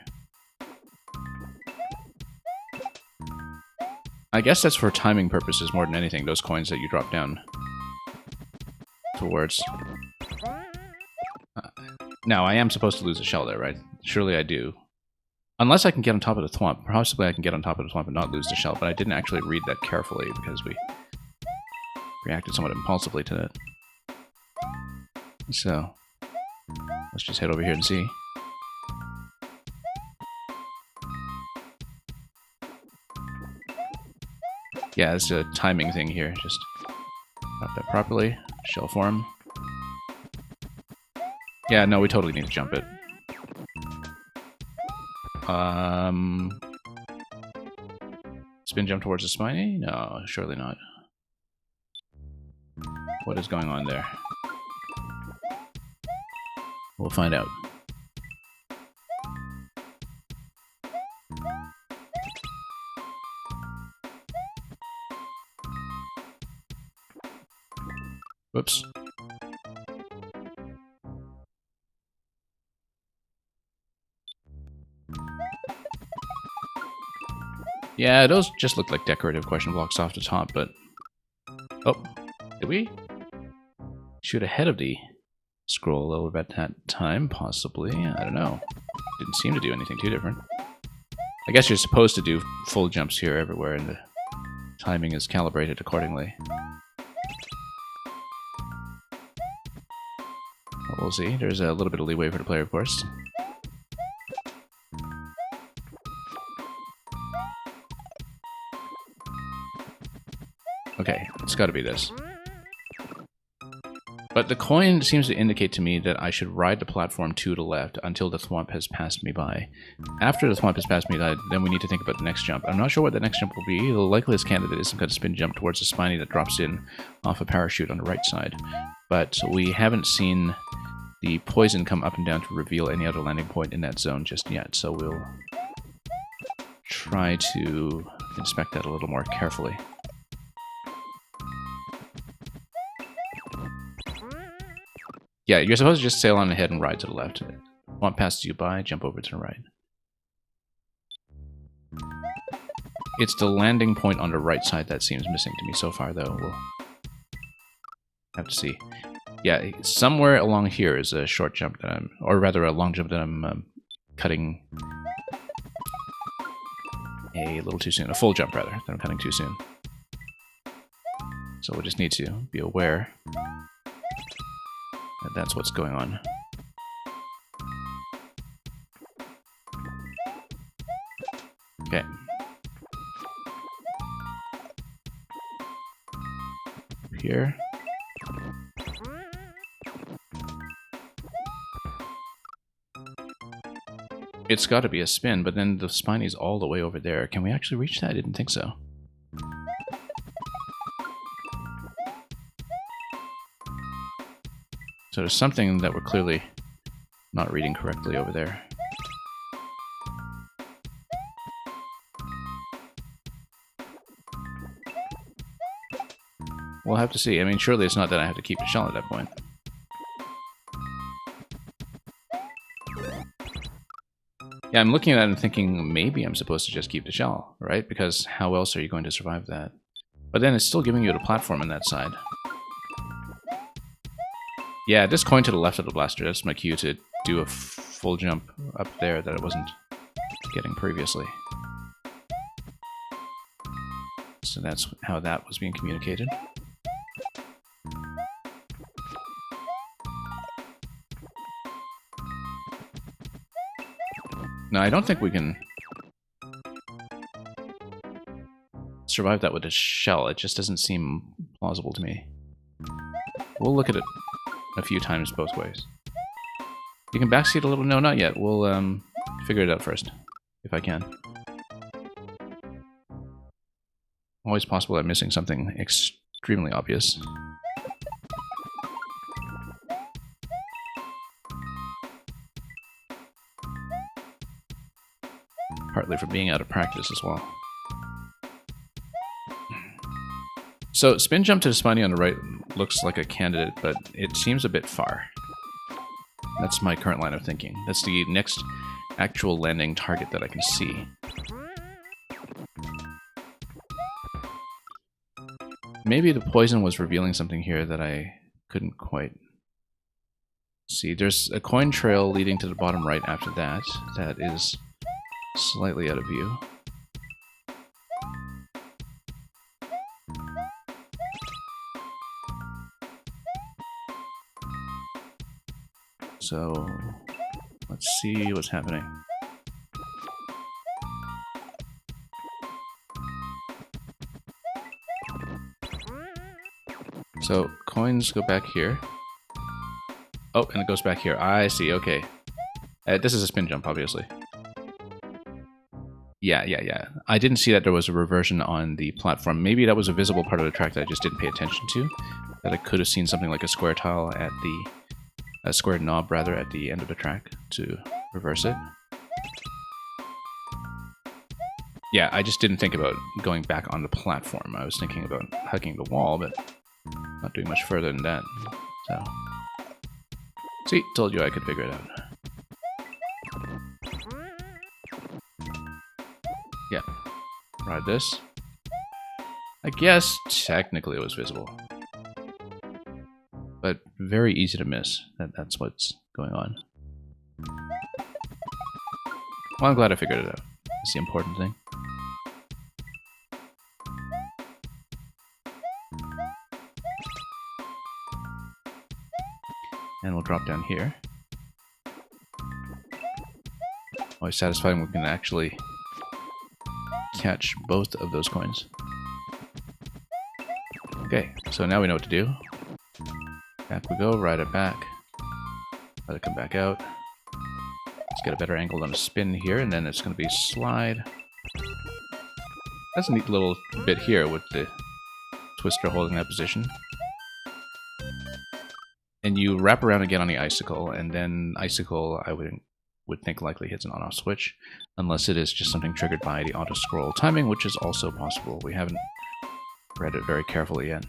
I guess that's for timing purposes more than anything, those coins that you drop down towards. Now, I am supposed to lose a shell there, right? Surely I do. Unless I can get on top of the thwomp. Possibly I can get on top of the thwomp and not lose the shell, but I didn't actually read that carefully because we reacted somewhat impulsively to that. So, let's just head over here and see. Yeah, it's a timing thing here. Just drop that properly. Shell form. Yeah, no, we totally need to jump it. Spin jump towards the spiny? No, surely not. What is going on there? We'll find out. Whoops. Yeah, those just look like decorative question blocks off the top, but... Oh, did we shoot ahead of the scroll over at that time? Possibly. I don't know. Didn't seem to do anything too different. I guess you're supposed to do full jumps here everywhere, and the timing is calibrated accordingly. Well, we'll see. There's a little bit of leeway for the player, of course. Okay, it's got to be this. But the coin seems to indicate to me that I should ride the platform to the left until the thwomp has passed me by. After the thwomp has passed me by, then we need to think about the next jump. I'm not sure what the next jump will be. The likeliest candidate is some kind of spin jump towards the spiny that drops in off a parachute on the right side. But we haven't seen the poison come up and down to reveal any other landing point in that zone just yet, so we'll try to inspect that a little more carefully. Yeah, you're supposed to just sail on ahead and ride to the left. Thwomp passes you by, jump over to the right. It's the landing point on the right side that seems missing to me so far, though. We'll have to see. Yeah, somewhere along here is a short jump that I'm... or rather, a long jump that I'm cutting a little too soon. A full jump, rather, that I'm cutting too soon. So we'll just need to be aware that that's what's going on. Okay. Here. It's got to be a spin, but then the spiny's all the way over there. Can we actually reach that? I didn't think so. So there's something that we're clearly not reading correctly over there. We'll have to see. I mean, surely it's not that I have to keep the shell at that point. Yeah, I'm looking at it and thinking maybe I'm supposed to just keep the shell, right? Because how else are you going to survive that? But then it's still giving you the platform on that side. Yeah, this coin to the left of the blaster, that's my cue to do a full jump up there that I wasn't getting previously. So that's how that was being communicated. No, I don't think we can survive that with a shell. It just doesn't seem plausible to me. We'll look at it a few times both ways. You can backseat a little? No, not yet. We'll figure it out first, if I can. Always possible I'm missing something extremely obvious. Partly for being out of practice as well. So, spin jump to the spiny on the right looks like a candidate, but it seems a bit far. That's my current line of thinking. That's the next actual landing target that I can see. Maybe the poison was revealing something here that I couldn't quite see. There's a coin trail leading to the bottom right after that. That is slightly out of view. So, let's see what's happening. So, coins go back here. Oh, and it goes back here. I see, okay. This is a spin jump, obviously. Yeah. I didn't see that there was a reversion on the platform. Maybe that was a visible part of the track that I just didn't pay attention to. That I could have seen something like a square tile at the... a square knob, rather, at the end of the track to reverse it. Yeah, I just didn't think about going back on the platform. I was thinking about hugging the wall, but not doing much further than that. So, see, told you I could figure it out. Yeah, ride this. I guess technically it was visible, but very easy to miss. That's what's going on. Well, I'm glad I figured it out. That's the important thing. And we'll drop down here. Always satisfying when we can actually catch both of those coins. Okay, so now we know what to do. Back we go, ride it back. Let it come back out. Let's get a better angle on a spin here, and then it's going to be slide. That's a neat little bit here with the twister holding that position. And you wrap around again on the icicle, and then icicle I would think likely hits an on-off switch, unless it is just something triggered by the auto-scroll timing, which is also possible. We haven't read it very carefully yet.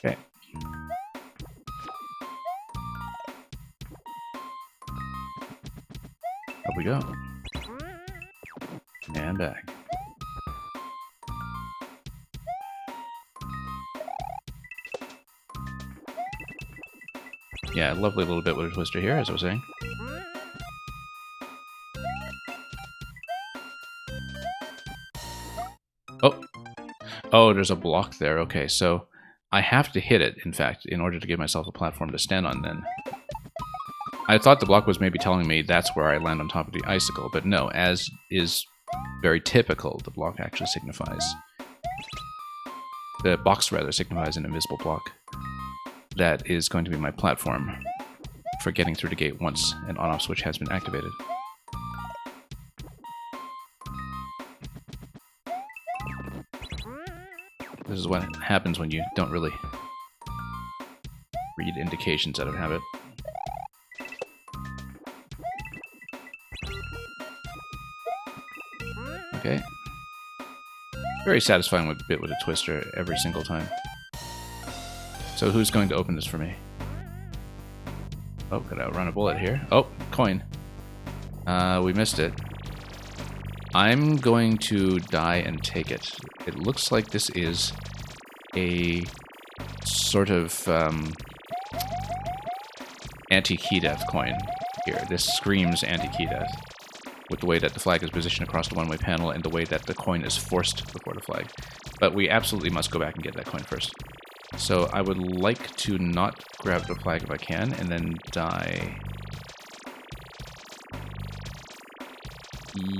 Okay. Up we go. And back. Yeah, lovely little bit with a twister here, as I was saying. Oh, there's a block there. Okay, so I have to hit it, in fact, in order to give myself a platform to stand on then. I thought the block was maybe telling me that's where I land on top of the icicle, but no, as is very typical, the block actually signifies... The box, rather, signifies an invisible block. That is going to be my platform for getting through the gate once an on-off switch has been activated. This is what happens when you don't really read indications out of habit. Okay. Very satisfying bit with a twister every single time. So who's going to open this for me? Oh, could I run a bullet here? Oh, coin. We missed it. I'm going to die and take it. It looks like this is a sort of anti-key death coin here. This screams anti-key death with the way that the flag is positioned across the one-way panel and the way that the coin is forced before the flag. But we absolutely must go back and get that coin first. So I would like to not grab the flag if I can, and then die.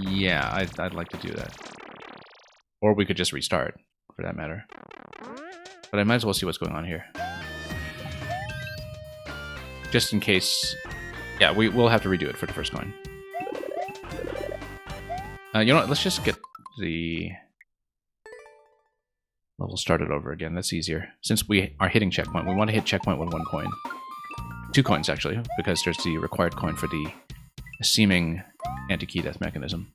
Yeah, I'd like to do that. Or we could just restart, for that matter. But I might as well see what's going on here. Just in case... Yeah, we'll have to redo it for the first coin. You know what, let's just get the... level started over again. That's easier. Since we are hitting checkpoint, we want to hit checkpoint with 1 coin. 2 coins, actually, because there's the required coin for the seeming anti-key death mechanism.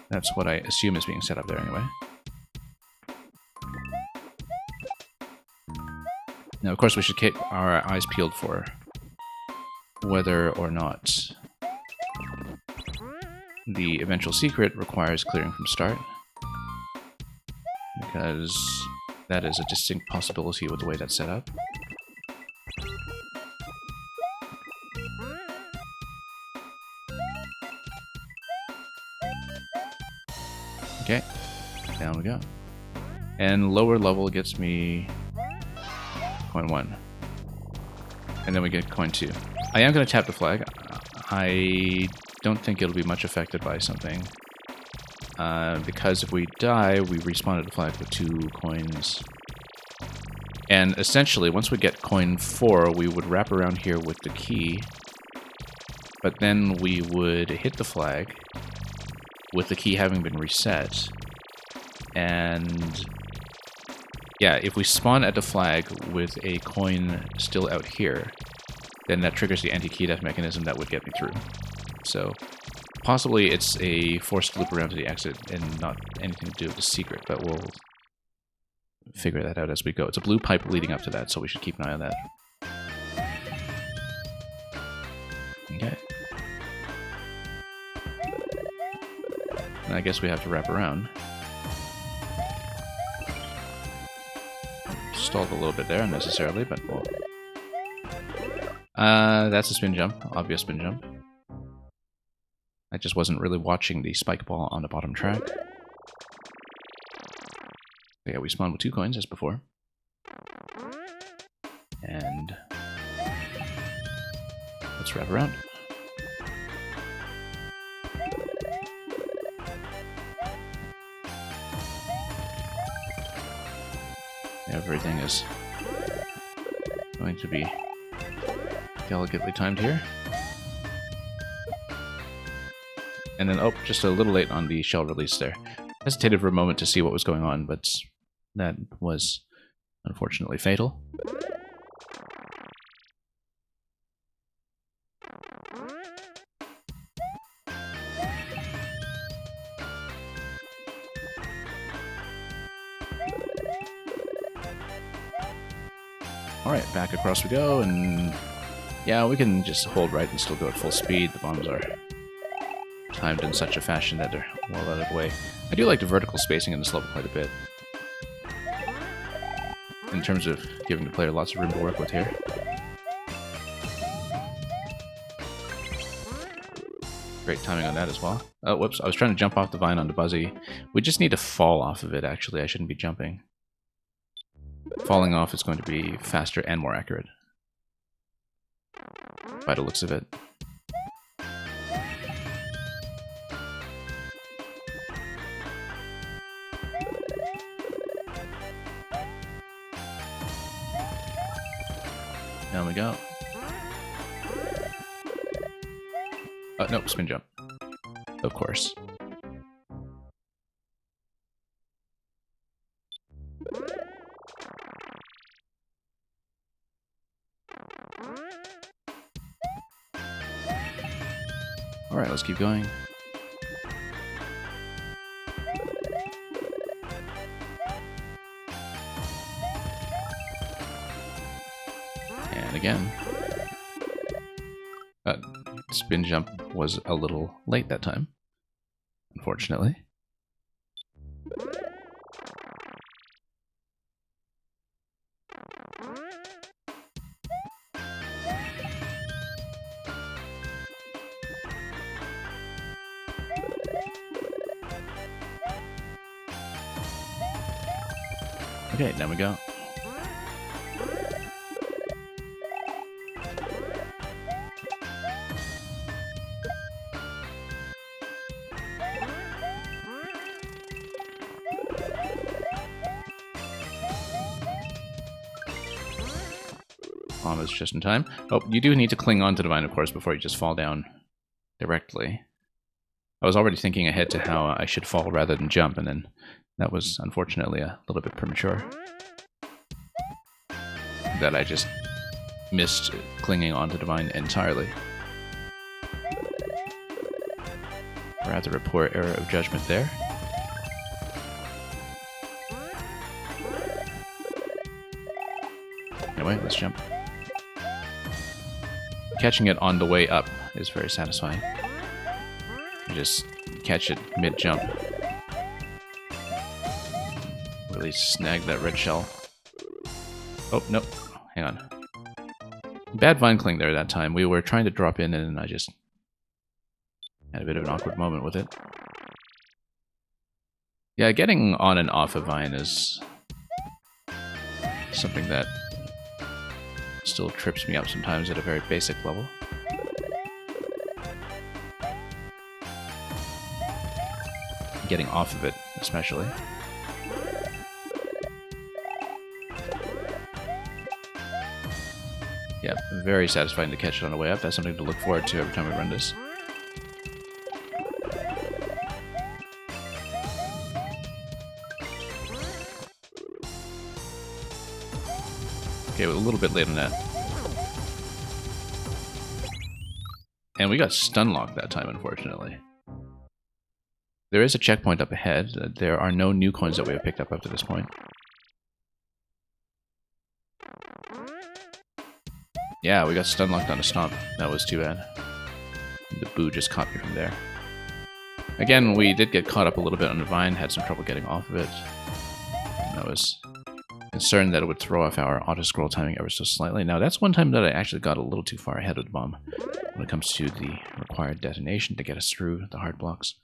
That's what I assume is being set up there anyway. Now, of course, we should keep our eyes peeled for whether or not the eventual secret requires clearing from start, because that is a distinct possibility with the way that's set up. Okay, down we go. And lower level gets me coin 1. And then we get coin 2. I am going to tap the flag. I don't think it'll be much affected by something. Because if we die, we respawn at the flag with 2 coins. And essentially, once we get coin 4, we would wrap around here with the key. But then we would hit the flag with the key having been reset. And yeah, if we spawn at the flag with a coin still out here, then that triggers the anti-key death mechanism that would get me through. So possibly it's a forced loop around to the exit and not anything to do with the secret, but we'll figure that out as we go. It's a blue pipe leading up to that, so we should keep an eye on that. Okay. And I guess we have to wrap around. Stalled a little bit there unnecessarily, but we'll... that's a spin jump. Obvious spin jump. I just wasn't really watching the spike ball on the bottom track. Yeah, we spawned with 2 coins as before. Let's wrap around. Everything is going to be delicately timed here. And then, oh, just a little late on the shell release there. Hesitated for a moment to see what was going on, but that was unfortunately fatal. Alright, back across we go, and yeah, we can just hold right and still go at full speed. The bombs are timed in such a fashion that they're well out of the way. I do like the vertical spacing in this level quite a bit, in terms of giving the player lots of room to work with here. Great timing on that as well. Oh, whoops, I was trying to jump off the vine onto Buzzy. We just need to fall off of it, actually. I shouldn't be jumping. Falling off is going to be faster and more accurate, by the looks of it. Down we go. Oh, nope, spin jump. Of course. Alright, let's keep going. And again. Spin jump was a little late that time, unfortunately. Okay, down we go. Almost just in time. Oh, you do need to cling on to the vine, of course, before you just fall down directly. I was already thinking ahead to how I should fall rather than jump, and then that was unfortunately a little bit premature. That I just missed clinging onto the vine entirely. Rather a poor error of judgment there. Anyway, let's jump. Catching it on the way up is very satisfying. You just catch it mid-jump. Really snag that red shell. Oh, nope. Hang on. Bad vine cling there that time. We were trying to drop in and I just had a bit of an awkward moment with it. Yeah, getting on and off a vine is something that still trips me up sometimes at a very basic level. Getting off of it, especially. Yeah, very satisfying to catch it on the way up. That's something to look forward to every time we run this. Okay, we're a little bit late on that. And we got stun locked that time, unfortunately. There is a checkpoint up ahead. There are no new coins that we have picked up to this point. Yeah, we got stun locked on a stomp. That was too bad. The boo just caught me from there. Again, we did get caught up a little bit on the vine, had some trouble getting off of it. And I was concerned that it would throw off our auto-scroll timing ever so slightly. Now, that's one time that I actually got a little too far ahead of the bomb when it comes to the required detonation to get us through the hard blocks.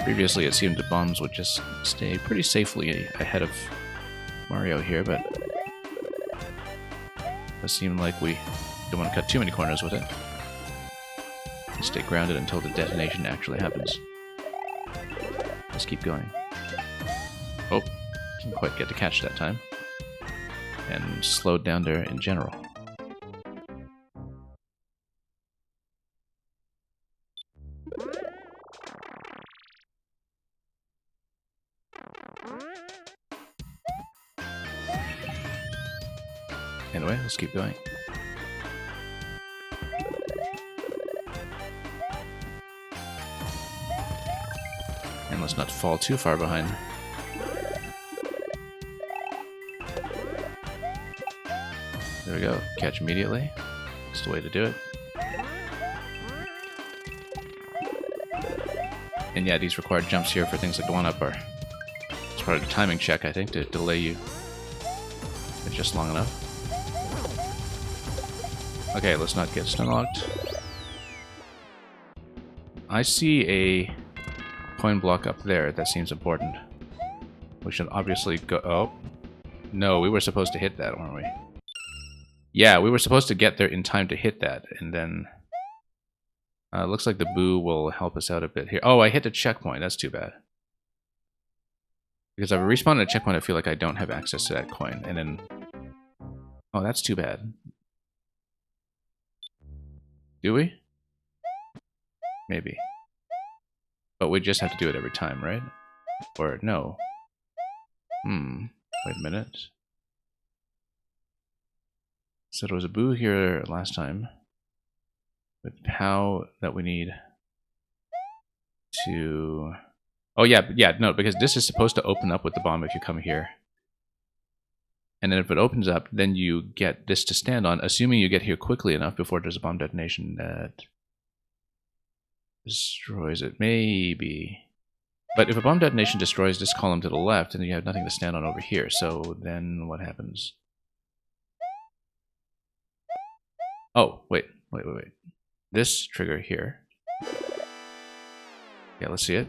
Previously, it seemed the bombs would just stay pretty safely ahead of Mario here, but Does seem like we don't want to cut too many corners with it. Stay grounded until the detonation actually happens. Let's keep going. Oh, didn't quite get to catch that time. And slowed down there in general. Anyway, let's keep going. And let's not fall too far behind. There we go. Catch immediately. That's the way to do it. And yeah, these required jumps here for things like the 1-up are... It's part of the timing check, I think, to delay you just long enough. Okay, let's not get stun locked. I see a coin block up there that seems important. We should obviously go... Oh. No, we were supposed to hit that, weren't we? Yeah, we were supposed to get there in time to hit that, and then... looks like the boo will help us out a bit here. Oh, I hit the checkpoint. That's too bad. Because I've respawned at a checkpoint, I feel like I don't have access to that coin, and then... Oh, that's too bad. Do we? Maybe. But we just have to do it every time, right? Or no. Wait a minute. So there was a boo here last time. With POW that we need to... Oh yeah, no, because this is supposed to open up with the bomb if you come here. And then if it opens up, then you get this to stand on, assuming you get here quickly enough before there's a bomb detonation that destroys it. Maybe. But if a bomb detonation destroys this column to the left, then you have nothing to stand on over here. So then what happens? Oh, wait. This trigger here. Yeah, let's see it.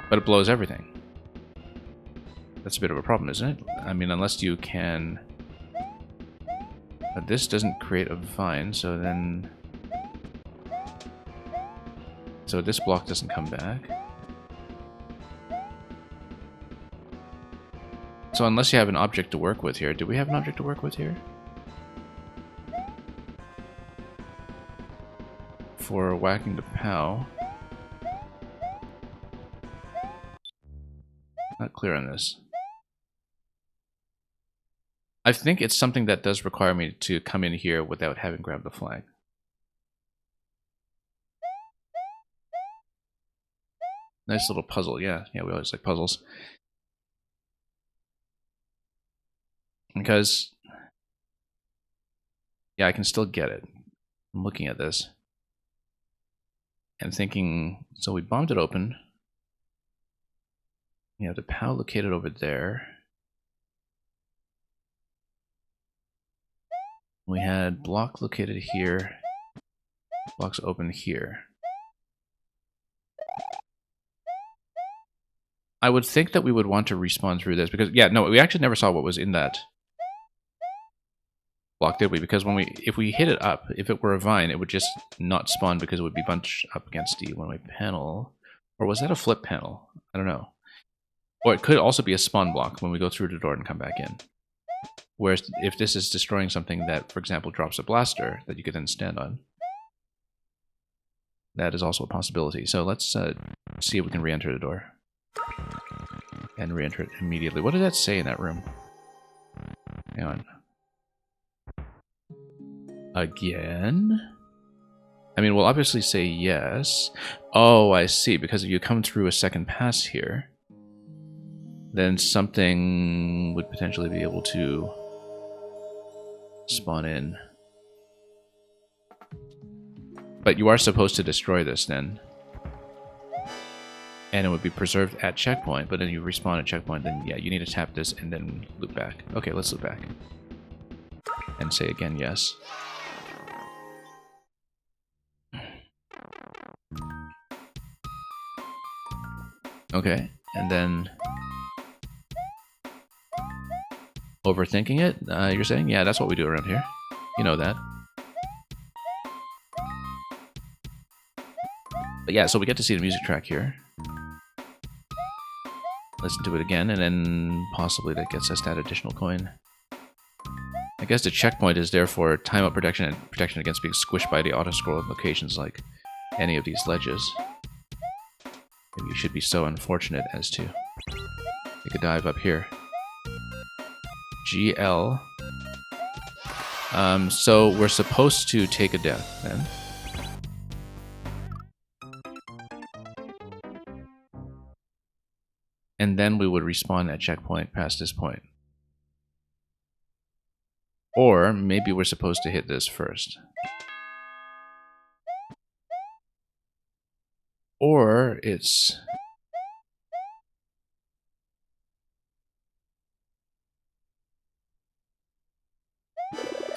But it blows everything. That's a bit of a problem, isn't it? I mean, unless you can... But this doesn't create a vine, so then... So this block doesn't come back. So unless you have an object to work with here... Do we have an object to work with here? For whacking the POW. Not clear on this. I think it's something that does require me to come in here without having grabbed the flag. Nice little puzzle, yeah. Yeah, we always like puzzles. Because... Yeah, I can still get it. I'm looking at this. And thinking, so we bombed it open. We have the POW located over there. We had block located here. Blocks open here. I would think that we would want to respawn through this because, yeah, no, we actually never saw what was in that block, did we? Because when if we hit it up, if it were a vine, it would just not spawn because it would be bunched up against the one-way panel. Or was that a flip panel? I don't know. Or it could also be a spawn block when we go through the door and come back in. Whereas if this is destroying something that, for example, drops a blaster that you could then stand on, that is also a possibility. So let's see if we can re-enter the door. And re-enter it immediately. What did that say in that room? Hang on. Again? I mean, we'll obviously say yes. Oh, I see. Because if you come through a second pass here, then something would potentially be able to spawn in. But you are supposed to destroy this then. And it would be preserved at checkpoint, but then you respawn at checkpoint, then yeah, you need to tap this and then loop back. Okay, let's loop back. And say again yes. Okay, and then... overthinking it, you're saying? Yeah, that's what we do around here. You know that. But yeah, so we get to see the music track here. Listen to it again, and then possibly that gets us that additional coin. I guess the checkpoint is there for timeout protection and protection against being squished by the auto-scroll locations like any of these ledges. Maybe you should be so unfortunate as to take a dive up here. GL. So we're supposed to take a death then. And then we would respawn at checkpoint past this point. Or maybe we're supposed to hit this first. Or it's...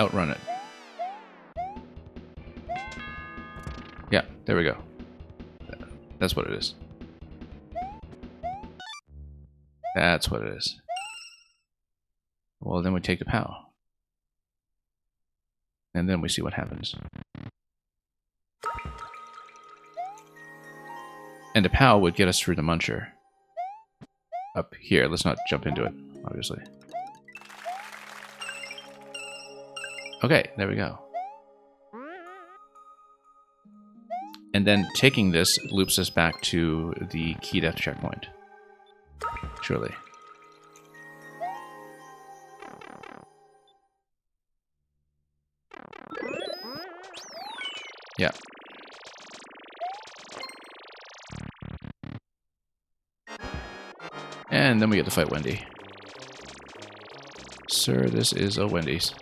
outrun it. Yeah, there we go. That's what it is. That's what it is. Well, then we take the POW. And then we see what happens. And the POW would get us through the Muncher. Up here. Let's not jump into it, obviously. Okay, there we go. And then taking this loops us back to the key death checkpoint. Surely. Yeah. And then we get to fight Wendy. Sir, this is a Wendy's.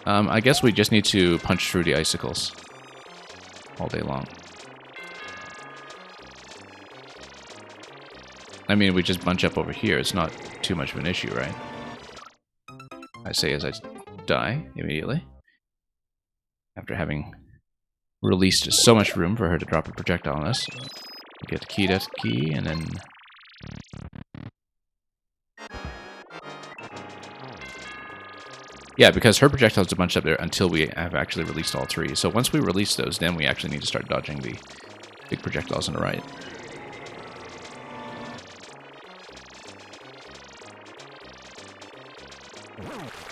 I guess we just need to punch through the icicles all day long. I mean, we just bunch up over here. It's not too much of an issue, right? I say as I die immediately. After having released so much room for her to drop a projectile on us. We get the key, death key, and then... Yeah, because her projectiles are bunched up there until we have actually released all three. So once we release those, then we actually need to start dodging the big projectiles on the right.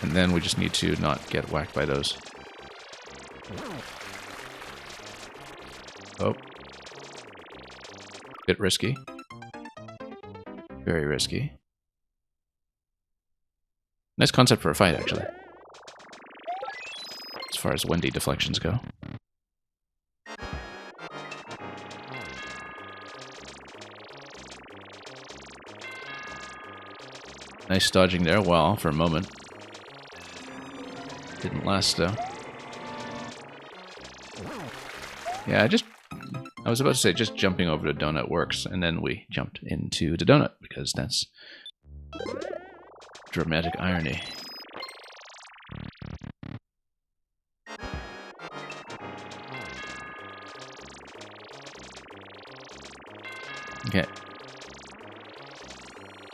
And then we just need to not get whacked by those. Oh. Bit risky. Very risky. Nice concept for a fight, actually. As far as Wendy deflections go. Nice dodging there, well, for a moment. Didn't last, though. Yeah, I was about to say just jumping over the donut works, and then we jumped into the donut, because that's dramatic irony. Okay.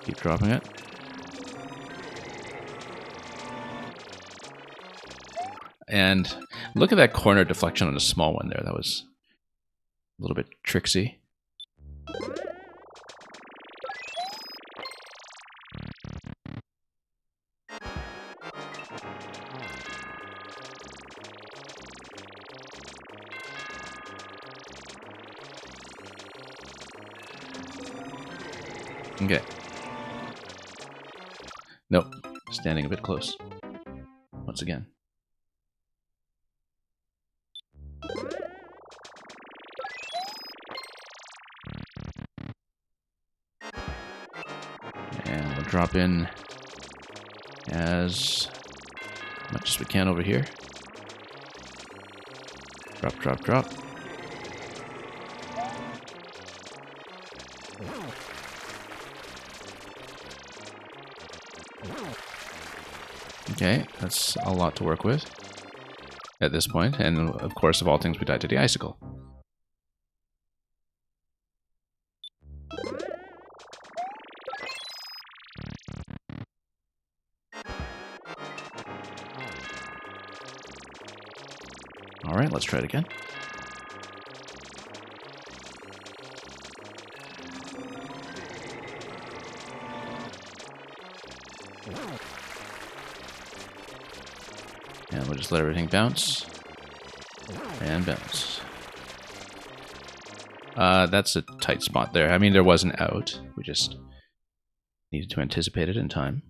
Keep dropping it. And look at that corner deflection on the small one there. That was a little bit tricksy. Okay. Nope. Standing a bit close. Once again. And we'll drop in as much as we can over here. Drop, drop, drop. Okay, that's a lot to work with at this point, and of course, of all things, we died to the icicle. Alright, let's try it again. And we'll just let everything bounce. And bounce. That's a tight spot there. I mean, there was an out. We just needed to anticipate it in time.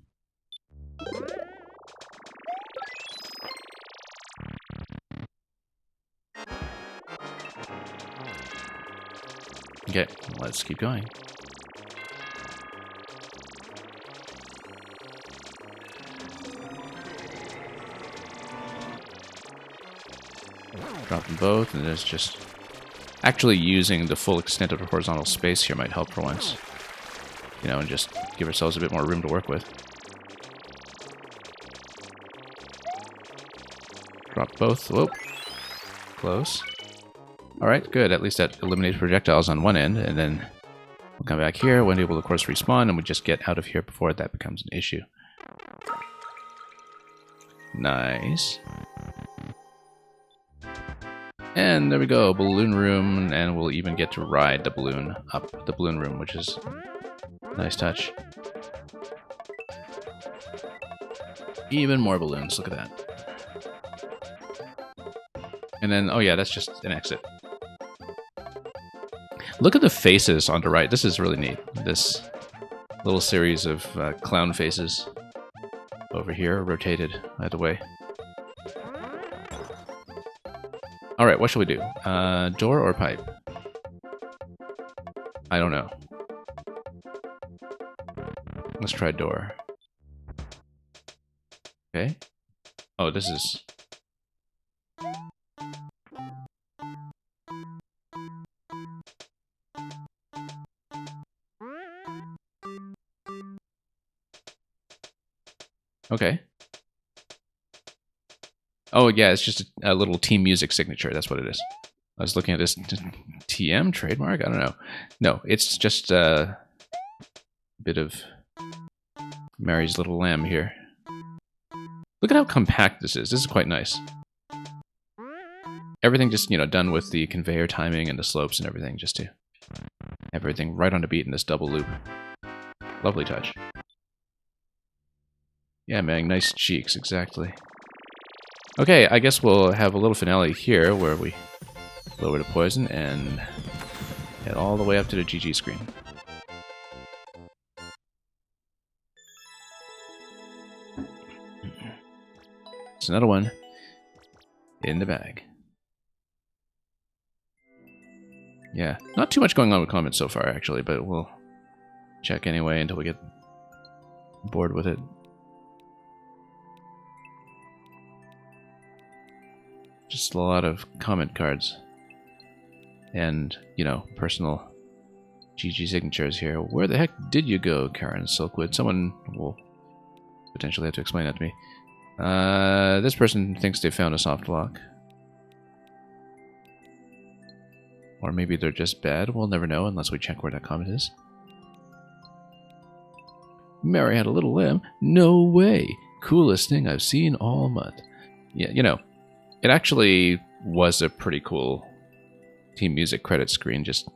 Okay, let's keep going. Drop them both, and there's just... Actually using the full extent of the horizontal space here might help for once. You know, and just give ourselves a bit more room to work with. Drop both. Whoa. Close. Alright, good. At least that eliminates projectiles on one end, and then we'll come back here. Wendy will, of course, respawn, and we just get out of here before that becomes an issue. Nice. And there we go, balloon room, and we'll even get to ride the balloon up the balloon room, which is a nice touch. Even more balloons, look at that. And then, oh yeah, that's just an exit. Look at the faces on the right. This is really neat. This little series of clown faces over here, rotated either way. Alright, what shall we do? Door or pipe? I don't know. Let's try door. Okay. Oh, this is... Okay. Oh, yeah, it's just a little Team Music signature. That's what it is. I was looking at this TM trademark? I don't know. No, it's just a bit of Mary's Little Lamb here. Look at how compact this is. This is quite nice. Everything just, you know, done with the conveyor timing and the slopes and everything, just to have everything right on the beat in this double loop. Lovely touch. Yeah, man, nice cheeks, exactly. Okay, I guess we'll have a little finale here where we lower the poison and head all the way up to the GG screen. It's another one in the bag. Yeah, not too much going on with comments so far, actually, but we'll check anyway until we get bored with it. Just a lot of comment cards. And, you know, personal GG signatures here. Where the heck did you go, Karen Silkwood? Someone will potentially have to explain that to me. This person thinks they found a soft lock. Or maybe they're just bad. We'll never know unless we check where that comment is. Mary had a little lamb? No way! Coolest thing I've seen all month. Yeah, you know, it actually was a pretty cool Team Music credit screen, just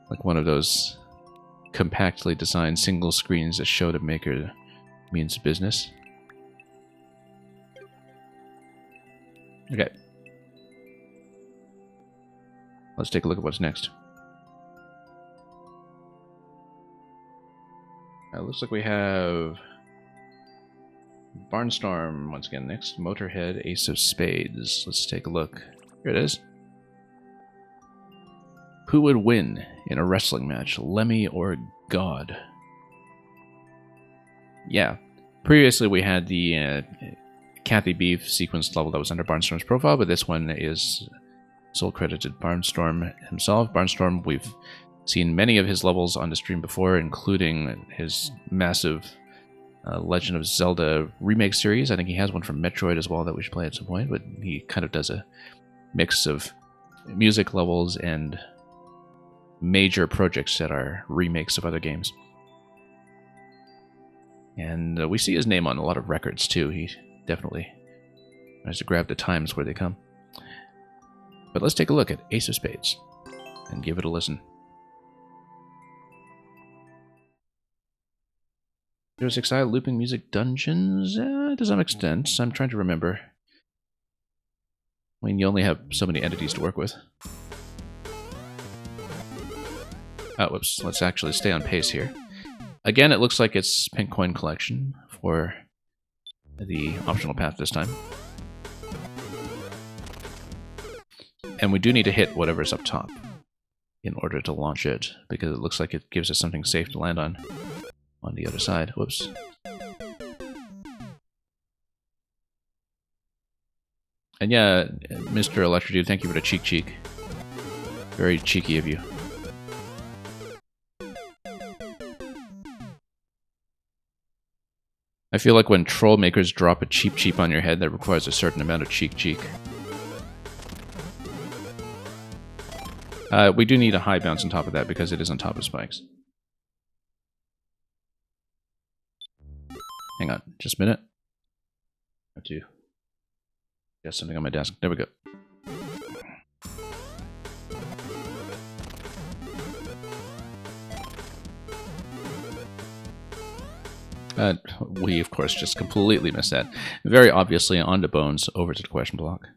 like one of those compactly designed single screens that show the maker means business. Okay. Let's take a look at what's next. It looks like we have Barnstorm once again next. Motorhead, Ace of Spades. Let's take a look. Here it is. Who would win in a wrestling match, Lemmy or God? Yeah. Previously we had the Kathy Beef sequence level that was under Barnstorm's profile, but this one is sole credited Barnstorm himself. Barnstorm, we've seen many of his levels on the stream before, including his massive Legend of Zelda remake series. I think he has one from Metroid as well that we should play at some point, but he kind of does a mix of music levels and major projects that are remakes of other games. And we see his name on a lot of records too. He definitely I have to grab the times where they come. But let's take a look at Ace of Spades and give it a listen. There's Exile Looping Music Dungeons to some extent. I'm trying to remember. I mean, you only have so many entities to work with. Oh, whoops. Let's actually stay on pace here. Again, it looks like it's Pink Coin Collection for the optional path this time. And we do need to hit whatever's up top in order to launch it, because it looks like it gives us something safe to land on the other side. Whoops. And yeah, Mr. Electrodude, thank you for the cheek. Very cheeky of you. I feel like when troll makers drop a cheap on your head, that requires a certain amount of cheek. We do need a high bounce on top of that because it is on top of spikes. Hang on, just a minute. I have to get something on my desk. There we go. We, of course, just completely missed that. Very obviously, onto bones, over to the question block.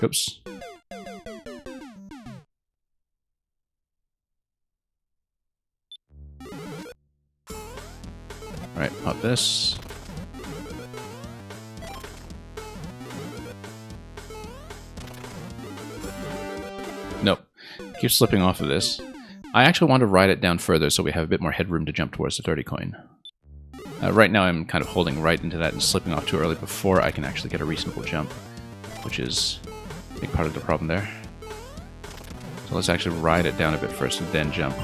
Oops. Alright, pop this. Nope. Keep slipping off of this. I actually want to ride it down further so we have a bit more headroom to jump towards the 30 coin. Right now I'm kind of holding right into that and slipping off too early before I can actually get a reasonable jump, which is a big part of the problem there. So let's actually ride it down a bit first and then jump.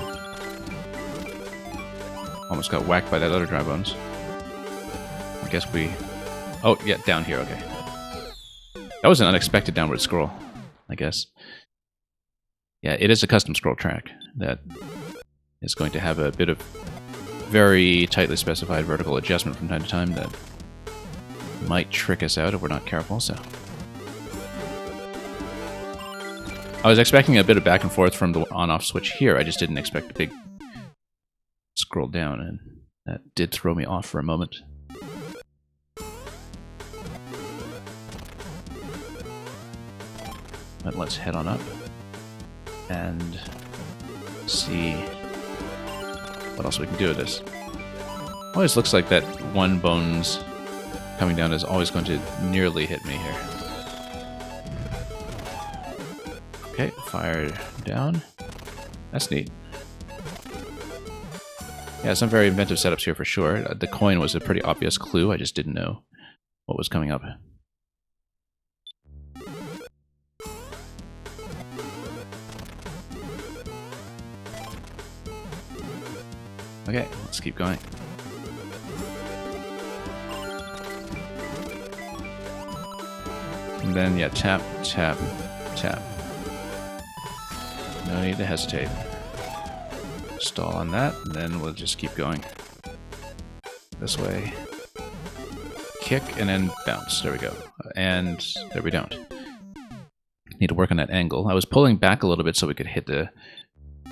Almost got whacked by that other dry bones. I guess we... Oh, yeah, down here, okay. That was an unexpected downward scroll, I guess. Yeah, it is a custom scroll track that is going to have a bit of very tightly specified vertical adjustment from time to time that might trick us out if we're not careful, so... I was expecting a bit of back and forth from the on-off switch here, I just didn't expect a big scroll down, and that did throw me off for a moment. But let's head on up and see what else we can do with this. Always looks like that one bones coming down is always going to nearly hit me here. Okay, fire down. That's neat. Yeah, some very inventive setups here for sure. The coin was a pretty obvious clue, I just didn't know what was coming up. Okay, let's keep going. And then, yeah, tap, tap, tap. No need to hesitate. Stall on that, and then we'll just keep going. This way. Kick, and then bounce. There we go. And there we don't. Need to work on that angle. I was pulling back a little bit so we could hit the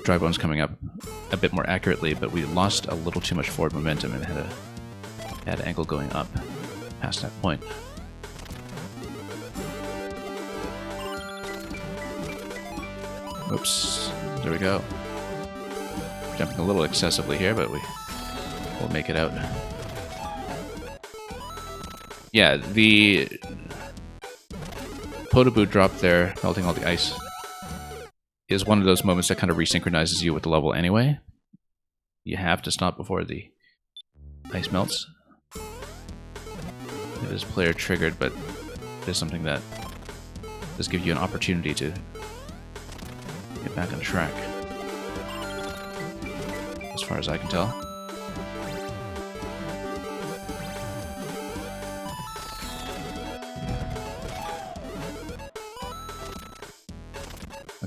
dry bones coming up a bit more accurately, but we lost a little too much forward momentum and had a bad angle going up past that point. Oops. There we go. Jumping a little excessively here, but we'll make it out. Yeah, the Podoboo drop there, melting all the ice, is one of those moments that kind of resynchronizes you with the level anyway. You have to stop before the ice melts. It is player triggered, but it is something that does give you an opportunity to get back on track, as far as I can tell.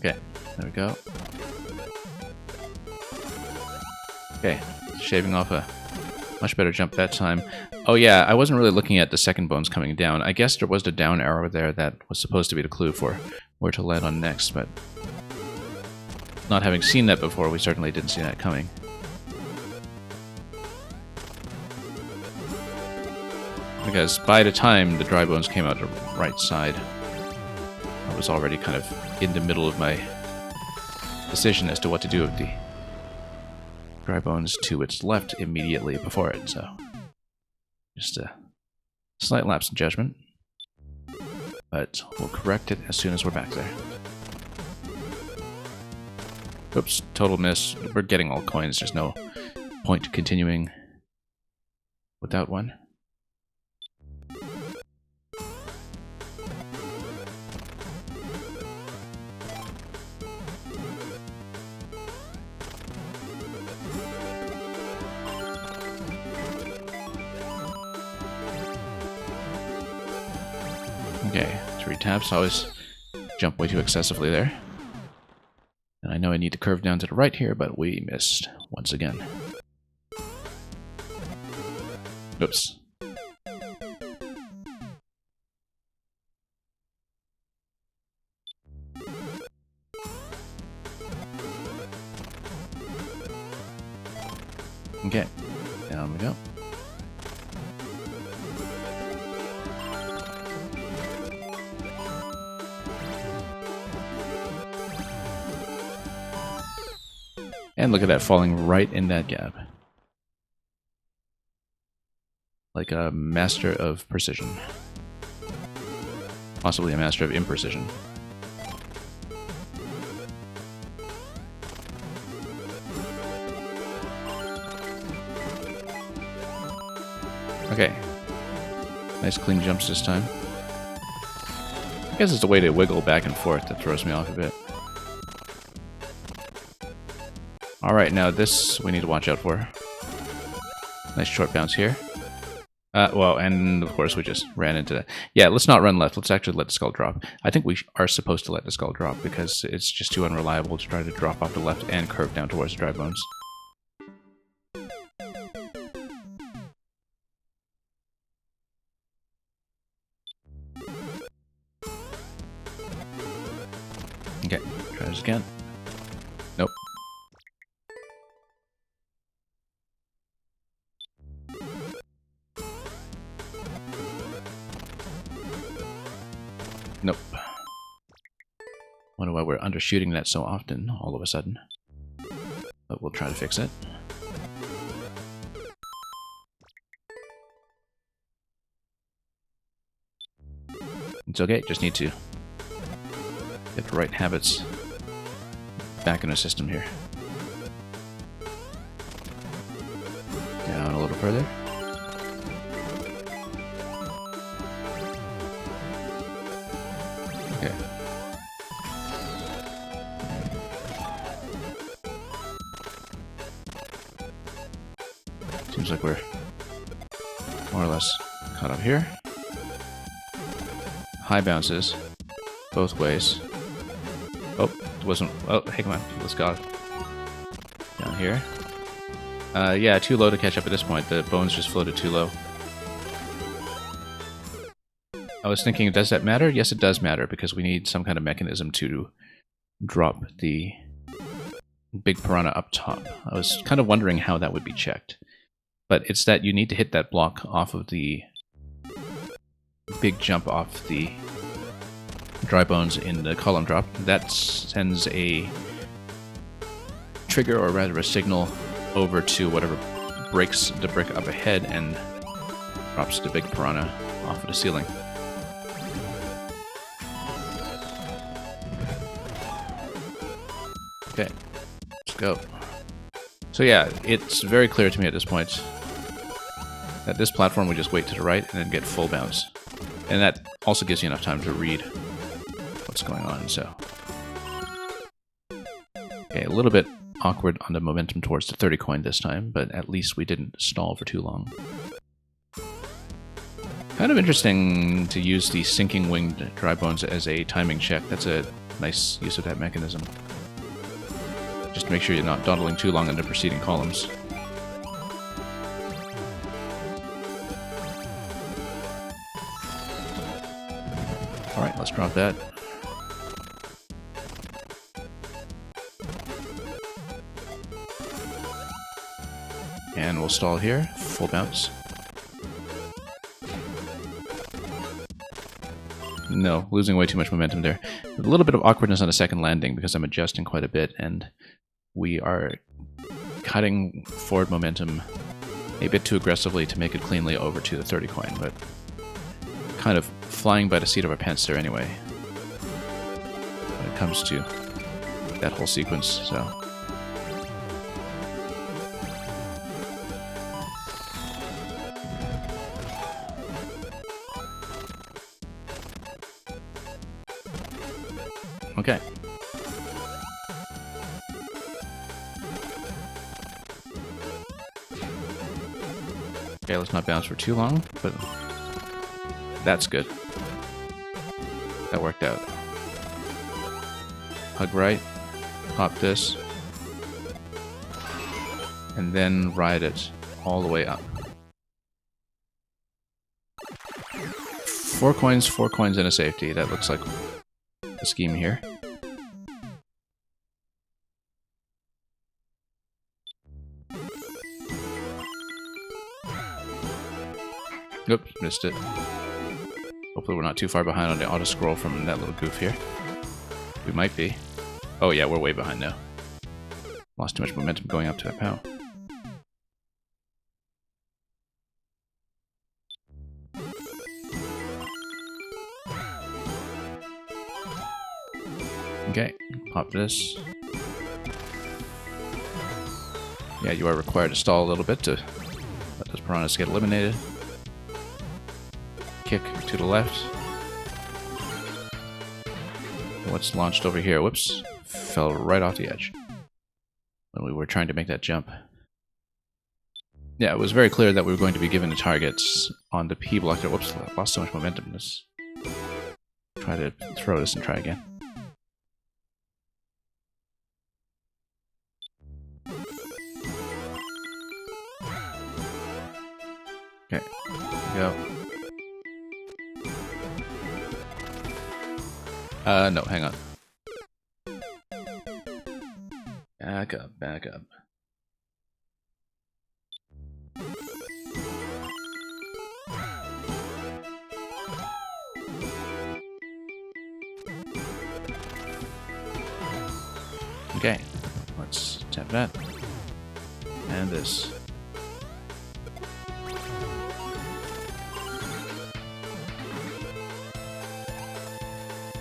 Okay, there we go. Okay, shaving off a much better jump that time. Oh yeah, I wasn't really looking at the second bones coming down. I guess there was the down arrow there that was supposed to be the clue for where to land on next, but not having seen that before, we certainly didn't see that coming. Because by the time the dry bones came out the right side, I was already kind of in the middle of my decision as to what to do with the dry bones to its left immediately before it, so just a slight lapse in judgment, but we'll correct it as soon as we're back there. Oops, total miss. We're getting all coins, there's no point continuing without one. Okay, 3 taps. I always jump way too excessively there. And I know I need to curve down to the right here, but we missed once again. Oops. Okay, down we go. And look at that, falling right in that gap. Like a master of precision. Possibly a master of imprecision. Okay. Nice clean jumps this time. I guess it's the way to wiggle back and forth that throws me off a bit. Alright, now this we need to watch out for. Nice short bounce here. Well, and of course we just ran into that. Yeah, let's not run left. Let's actually let the skull drop. I think we are supposed to let the skull drop because it's just too unreliable to try to drop off the left and curve down towards the dry bones. Okay, try this again. Nope. Nope. Wonder why we're undershooting that so often, all of a sudden. But we'll try to fix it. It's okay, just need to get the right habits back in the system here. Down a little further. Okay. Seems like we're more or less caught up here. High bounces, both ways. Oh, it wasn't. Oh, hey, come on, let's go. Down here. Yeah, too low to catch up at this point. The bones just floated too low. I was thinking, does that matter? Yes, it does matter, because we need some kind of mechanism to drop the big piranha up top. I was kind of wondering how that would be checked. But it's that you need to hit that block off of the big jump off the dry bones in the column drop. That sends a trigger, or rather a signal, over to whatever breaks the brick up ahead and drops the big piranha off of the ceiling. Okay, let's go. So yeah, it's very clear to me at this point that this platform would just wait to the right and then get full bounce. And that also gives you enough time to read what's going on, so. Okay, a little bit awkward on the momentum towards the 30 coin this time, but at least we didn't stall for too long. Kind of interesting to use the sinking winged dry bones as a timing check. That's a Nice use of that mechanism. Just to make sure you're not dawdling too long into preceding columns. Alright, let's drop that. And we'll stall here. Full bounce. No, losing way too much momentum there. A little bit of awkwardness on a second landing because I'm adjusting quite a bit, and we are cutting forward momentum a bit too aggressively to make it cleanly over to the 30 coin, but kind of flying by the seat of our pants there anyway when it comes to that whole sequence, so... Okay. Okay, let's not bounce for too long, but that's good. That worked out. Hug right, pop this, and then ride it all the way up. 4 coins, and a safety. That looks like the scheme here. Oops, missed it. Hopefully we're not too far behind on the auto-scroll from that little goof here. We might be. Oh yeah, we're way behind now. Lost too much momentum going up to that POW. Okay, pop this. Yeah, you are required to stall a little bit to let those piranhas get eliminated. Kick to the left. What's launched over here? Whoops. Fell right off the edge when we were trying to make that jump. Yeah, it was very clear that we were going to be given the targets on the P block there. Whoops, I lost so much momentum. Let's try to throw this and try again. Okay, here we go. No, hang on. Back up, back up. Okay, let's tap that. And this.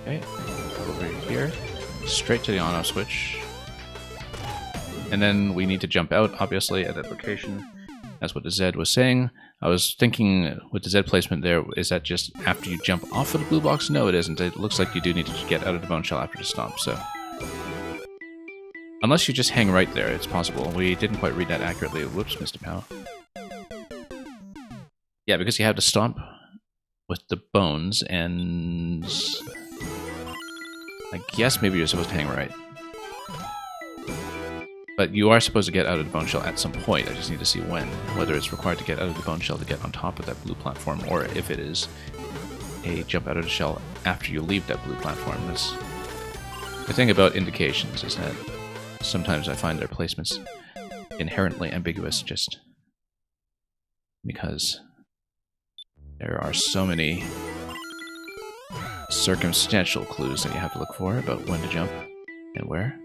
Okay, over here, straight to the on-off switch. And then we need to jump out, obviously, at that location. That's what the Z was saying. I was thinking with the Z placement there, is that just after you jump off of the blue box? No, it isn't. It looks like you do need to get out of the bone shell after the stomp, so... Unless you just hang right there, it's possible. We didn't quite read that accurately. Whoops, Mr. POW. Yeah, because you have to stomp with the bones, and... I guess maybe you're supposed to hang right. But you are supposed to get out of the bone shell at some point. I just need to see when. Whether it's required to get out of the bone shell to get on top of that blue platform, or if it is a jump out of the shell after you leave that blue platform. That's the thing about indications, is that sometimes I find their placements inherently ambiguous just because there are so many circumstantial clues that you have to look for about when to jump and where.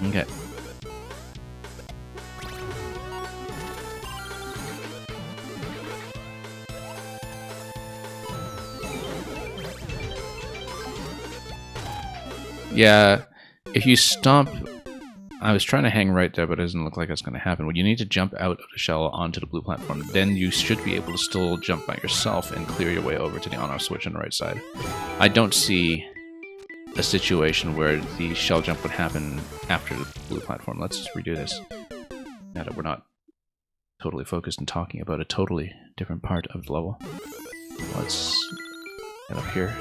Okay. Yeah, if you stomp... I was trying to hang right there, but it doesn't look like it's going to happen. When you need to jump out of the shell onto the blue platform, then you should be able to still jump by yourself and clear your way over to the on-off switch on the right side. I don't see a situation where the shell jump would happen after the blue platform. Let's just redo this, now that we're not totally focused and talking about a totally different part of the level. Let's get up here.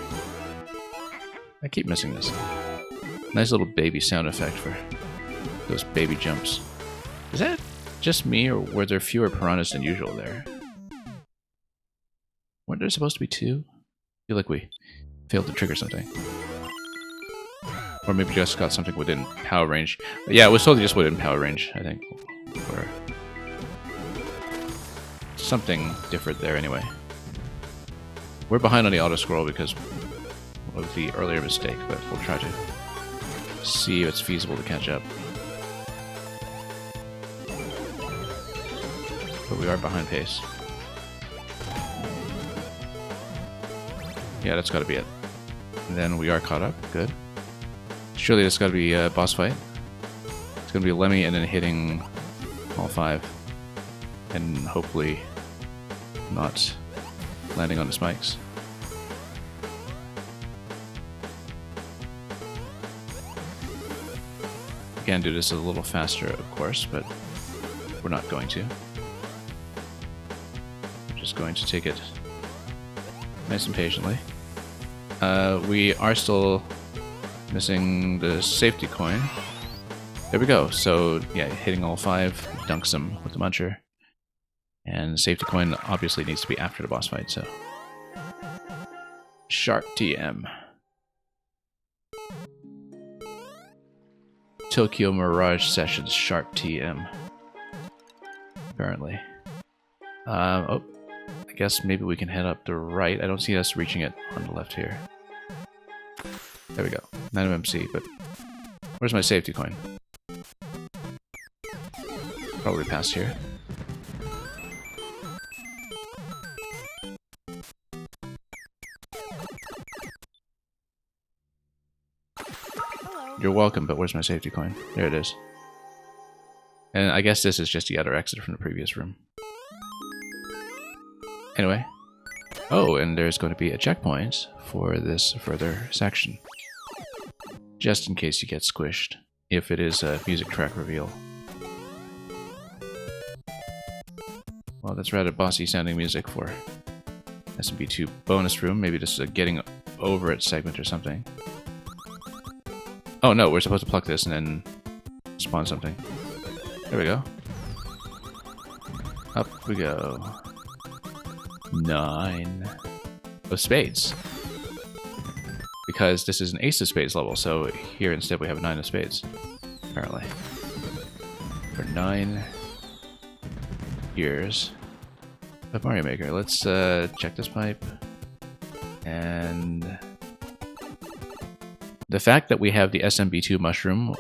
I keep missing this. Nice little baby sound effect for those baby jumps. Is that just me, or were there fewer piranhas than usual there? Weren't there supposed to be 2? I feel like we failed to trigger something. Or maybe just got something within power range. Yeah, it was totally just within power range, I think. Or something different there anyway. We're behind on the auto-scroll because of the earlier mistake, but we'll try to see if it's feasible to catch up. But we are behind pace. Yeah, that's got to be it. And then we are caught up. Good. Surely that's got to be a boss fight. It's going to be Lemmy and then hitting all 5. And hopefully not landing on the spikes. We can do this a little faster, of course, but we're not going to. We're just going to take it nice and patiently. We are still missing the safety coin. There we go. So, yeah, hitting all 5 dunks them with the muncher. And the safety coin obviously needs to be after the boss fight, so. Sharp TM. Tokyo Mirage Sessions Sharp TM. Apparently. Oh, I guess maybe we can head up the right. I don't see us reaching it on the left here. There we go. 9MC, but where's my safety coin? Probably past here. You're welcome, but where's my safety coin? There it is. And I guess this is just the other exit from the previous room. Anyway. Oh, and there's going to be a checkpoint for this further section. Just in case you get squished, if it is a music track reveal. Well, that's rather bossy sounding music for SMB2 bonus room. Maybe this is a getting over it segment or something. Oh no, we're supposed to pluck this and then spawn something. There we go. Up we go. 9 of spades. Because this is an ace of spades level, so here instead we have a 9 of spades. Apparently. For 9 years of Mario Maker. Let's check this pipe. And the fact that we have the SMB2 mushroom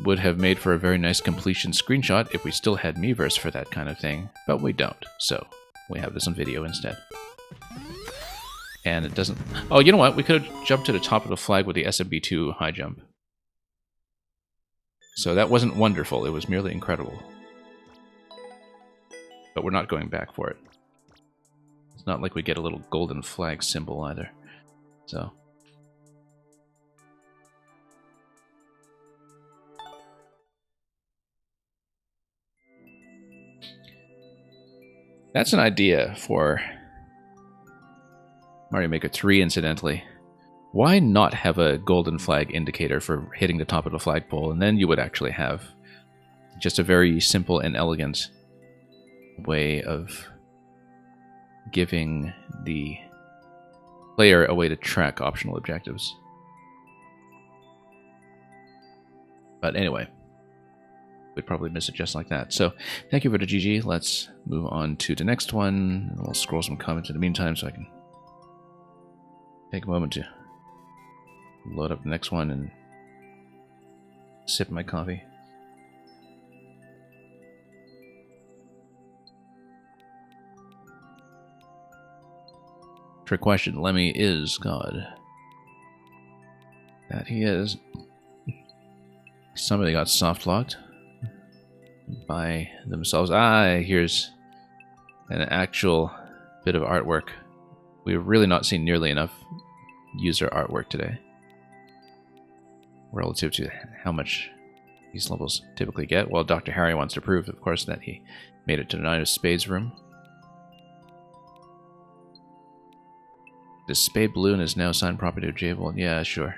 would have made for a very nice completion screenshot if we still had Miiverse for that kind of thing, but we don't, so we have this on video instead. And it doesn't... Oh, you know what? We could have jumped to the top of the flag with the SMB2 high jump. So that wasn't wonderful, it was merely incredible. But we're not going back for it. It's not like we get a little golden flag symbol either. So... that's an idea for Mario Maker 3, incidentally. Why not have a golden flag indicator for hitting the top of the flagpole, and then you would actually have just a very simple and elegant way of giving the player a way to track optional objectives. But anyway, we'd probably miss it just like that. So, thank you for the GG. Let's move on to the next one. I'll scroll some comments in the meantime so I can take a moment to load up the next one and sip my coffee. Trick question, Lemmy is God. That he is. Somebody got soft locked by themselves. Ah, here's an actual bit of artwork. We've really not seen nearly enough user artwork today relative to how much these levels typically get. Well, Dr. Harry wants to prove, of course, that he Made it to the Nine of Spades room. The Spade Balloon is now assigned property to Jable. Yeah, sure.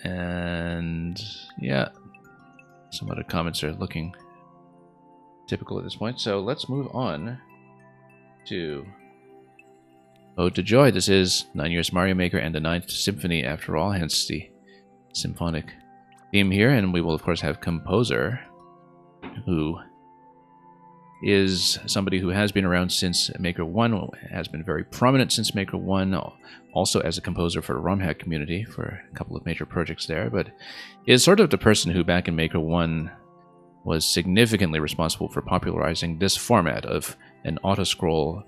And yeah, some other comments are looking typical at this point. So let's move on to Ode to Joy. This is 9 Years Mario Maker and the Ninth Symphony after all, hence the symphonic theme here. And we will of course have composer, who is somebody who has been around since Maker 1, has been very prominent since Maker 1, also as a composer for the ROM hack community for a couple of major projects there, but is sort of the person who back in Maker 1 was significantly responsible for popularizing this format of an auto-scroll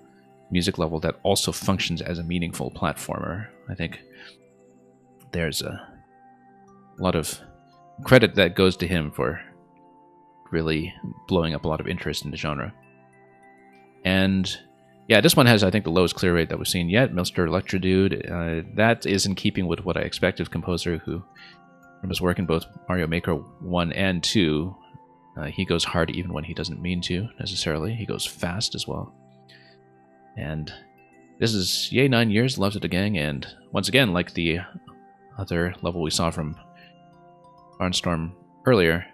music level that also functions as a meaningful platformer. I think there's a lot of credit that goes to him for really blowing up a lot of interest in the genre. And yeah, this one has, I think, the lowest clear rate that we've seen yet. Mr. Electrodude, that is in keeping with what I expected of composer who, from his work in both Mario Maker 1 and 2, he goes hard even when he doesn't mean to, necessarily. He goes fast as well. And this is Yay 9 Years, Loves It a Gang, and once again, like the other level we saw from Barnstorm earlier,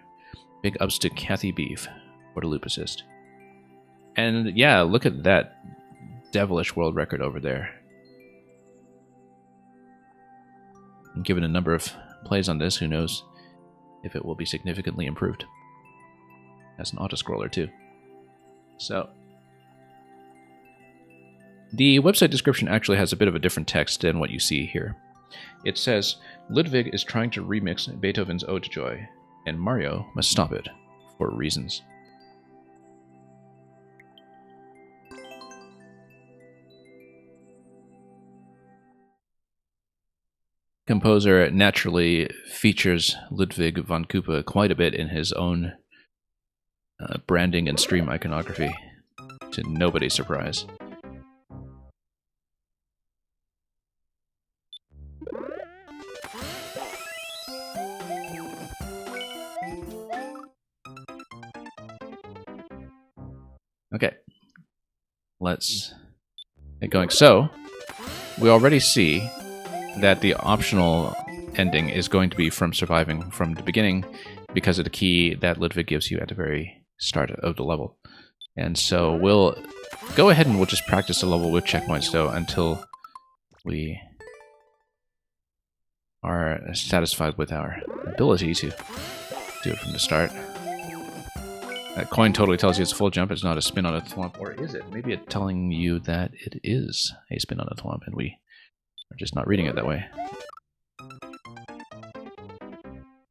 big ups to Kathy Beef for the loop assist. And yeah, look at that devilish world record over there. And given a number of plays on this, who knows if it will be significantly improved as an auto-scroller too. So the website description actually has a bit of a different text than what you see here. It says, Ludwig is trying to remix Beethoven's Ode to Joy, and Mario must stop it, for reasons. Composer naturally features Ludwig von Koopa quite a bit in his own branding and stream iconography, to nobody's surprise. Okay, let's get going. So, we already see that the optional ending is going to be from surviving from the beginning because of the key that Ludwig gives you at the very start of the level. And so we'll go ahead and we'll just practice the level with checkpoints though until we are satisfied with our ability to do it from the start. That coin totally tells you it's a full jump, it's not a spin on a thwomp, or is it? Maybe it's telling you that it is a spin on a thwomp and we are just not reading it that way.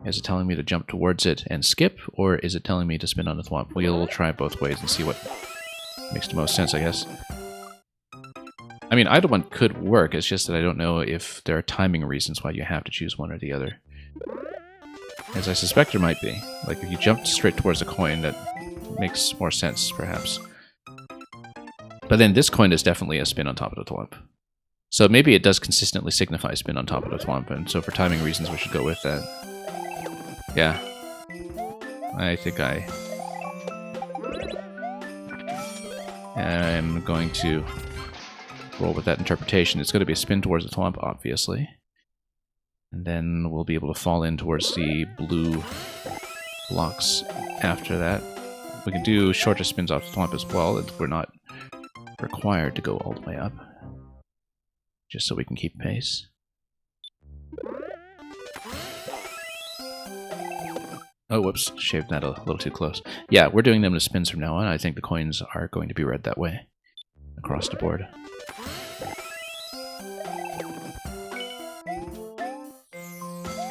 Is it telling me to jump towards it and skip, or is it telling me to spin on a thwomp? We'll try both ways and see what makes the most sense, I guess. I mean, either one could work, it's just that I don't know if there are timing reasons why you have to choose one or the other. As I suspect there might be. Like, if you jumped straight towards a coin, that makes more sense, perhaps. But then this coin is definitely a spin on top of the thwomp. So maybe it does consistently signify spin on top of the thwomp, and so for timing reasons we should go with that. Yeah. I think I am going to roll with that interpretation. It's going to be a spin towards the thwomp, obviously. And then we'll be able to fall in towards the blue blocks after that. We can do shorter spins off the thwomp as well, if we're not required to go all the way up. Just so we can keep pace. Oh, whoops. Shaved that a little too close. Yeah, we're doing them to spins from now on. I think the coins are going to be read that way. Across the board.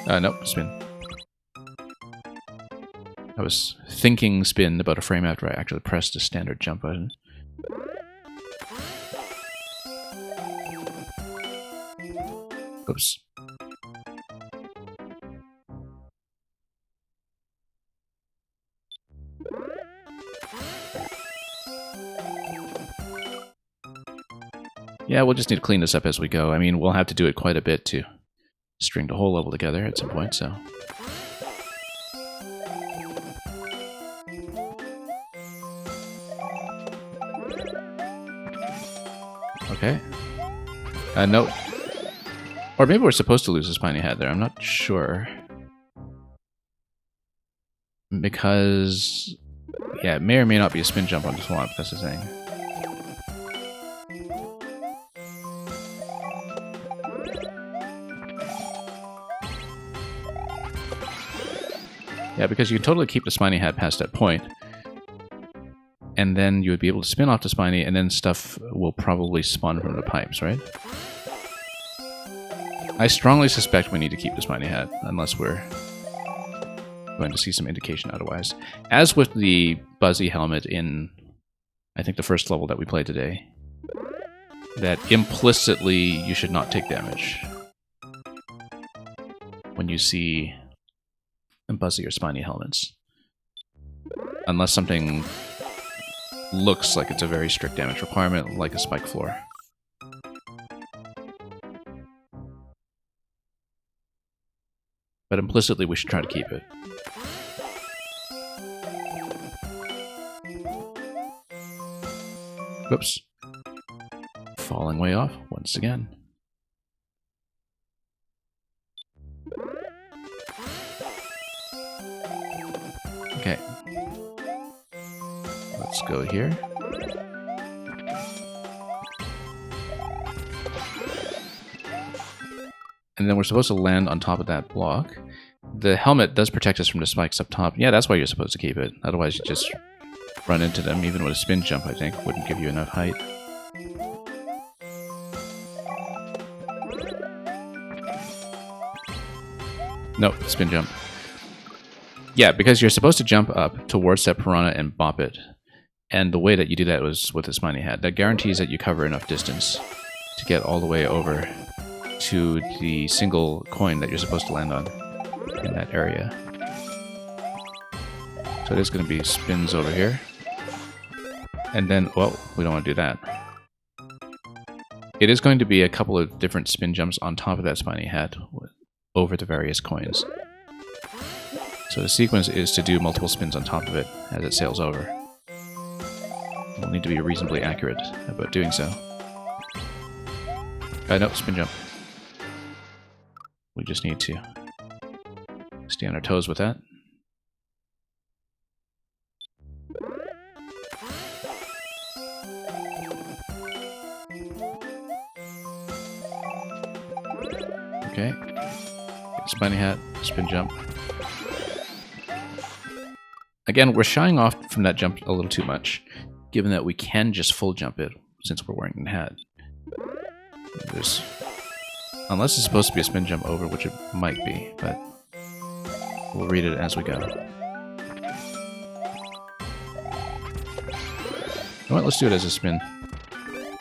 Nope, spin. I was thinking spin about a frame after I actually pressed the standard jump button. Oops. Yeah, we'll just need to clean this up as we go. I mean, we'll have to do it quite a bit to string the whole level together at some point, so... Okay. No. Or maybe we're supposed to lose a spiny head there. I'm not sure. Because... yeah, it may or may not be a spin jump on the swamp. That's the thing. Yeah, because you can totally keep the spiny hat past that point. And then you would be able to spin off the spiny, and then stuff will probably spawn from the pipes, right? I strongly suspect we need to keep the spiny hat, unless we're going to see some indication otherwise. As with the Buzzy helmet in, I think, the first level that we played today, that implicitly you should not take damage when you see Buzzy or spiny helmets. Unless something looks like it's a very strict damage requirement, like a spike floor. But implicitly we should try to keep it. Whoops. Falling way off once again. Okay. Let's go here. And then we're supposed to land on top of that block. The helmet does protect us from the spikes up top. Yeah, that's why you're supposed to keep it. Otherwise you just run into them. Even with a spin jump, I think, wouldn't give you enough height. Nope, spin jump. Yeah, because you're supposed to jump up towards that piranha and bop it. And the way that you do that was with a spiny hat. That guarantees that you cover enough distance to get all the way over to the single coin that you're supposed to land on in that area. So there's going to be spins over here. And then, well, we don't want to do that. It is going to be a couple of different spin jumps on top of that spiny hat over the various coins. So the sequence is to do multiple spins on top of it as it sails over. We'll need to be reasonably accurate about doing so. Nope, spin jump. We just need to stay on our toes with that. Okay. Spiny hat, spin jump. Again, we're shying off from that jump a little too much, given that we can just full jump it since we're wearing the hat. There's, unless it's supposed to be a spin jump over, which it might be, but we'll read it as we go. You know what, let's do it as a spin.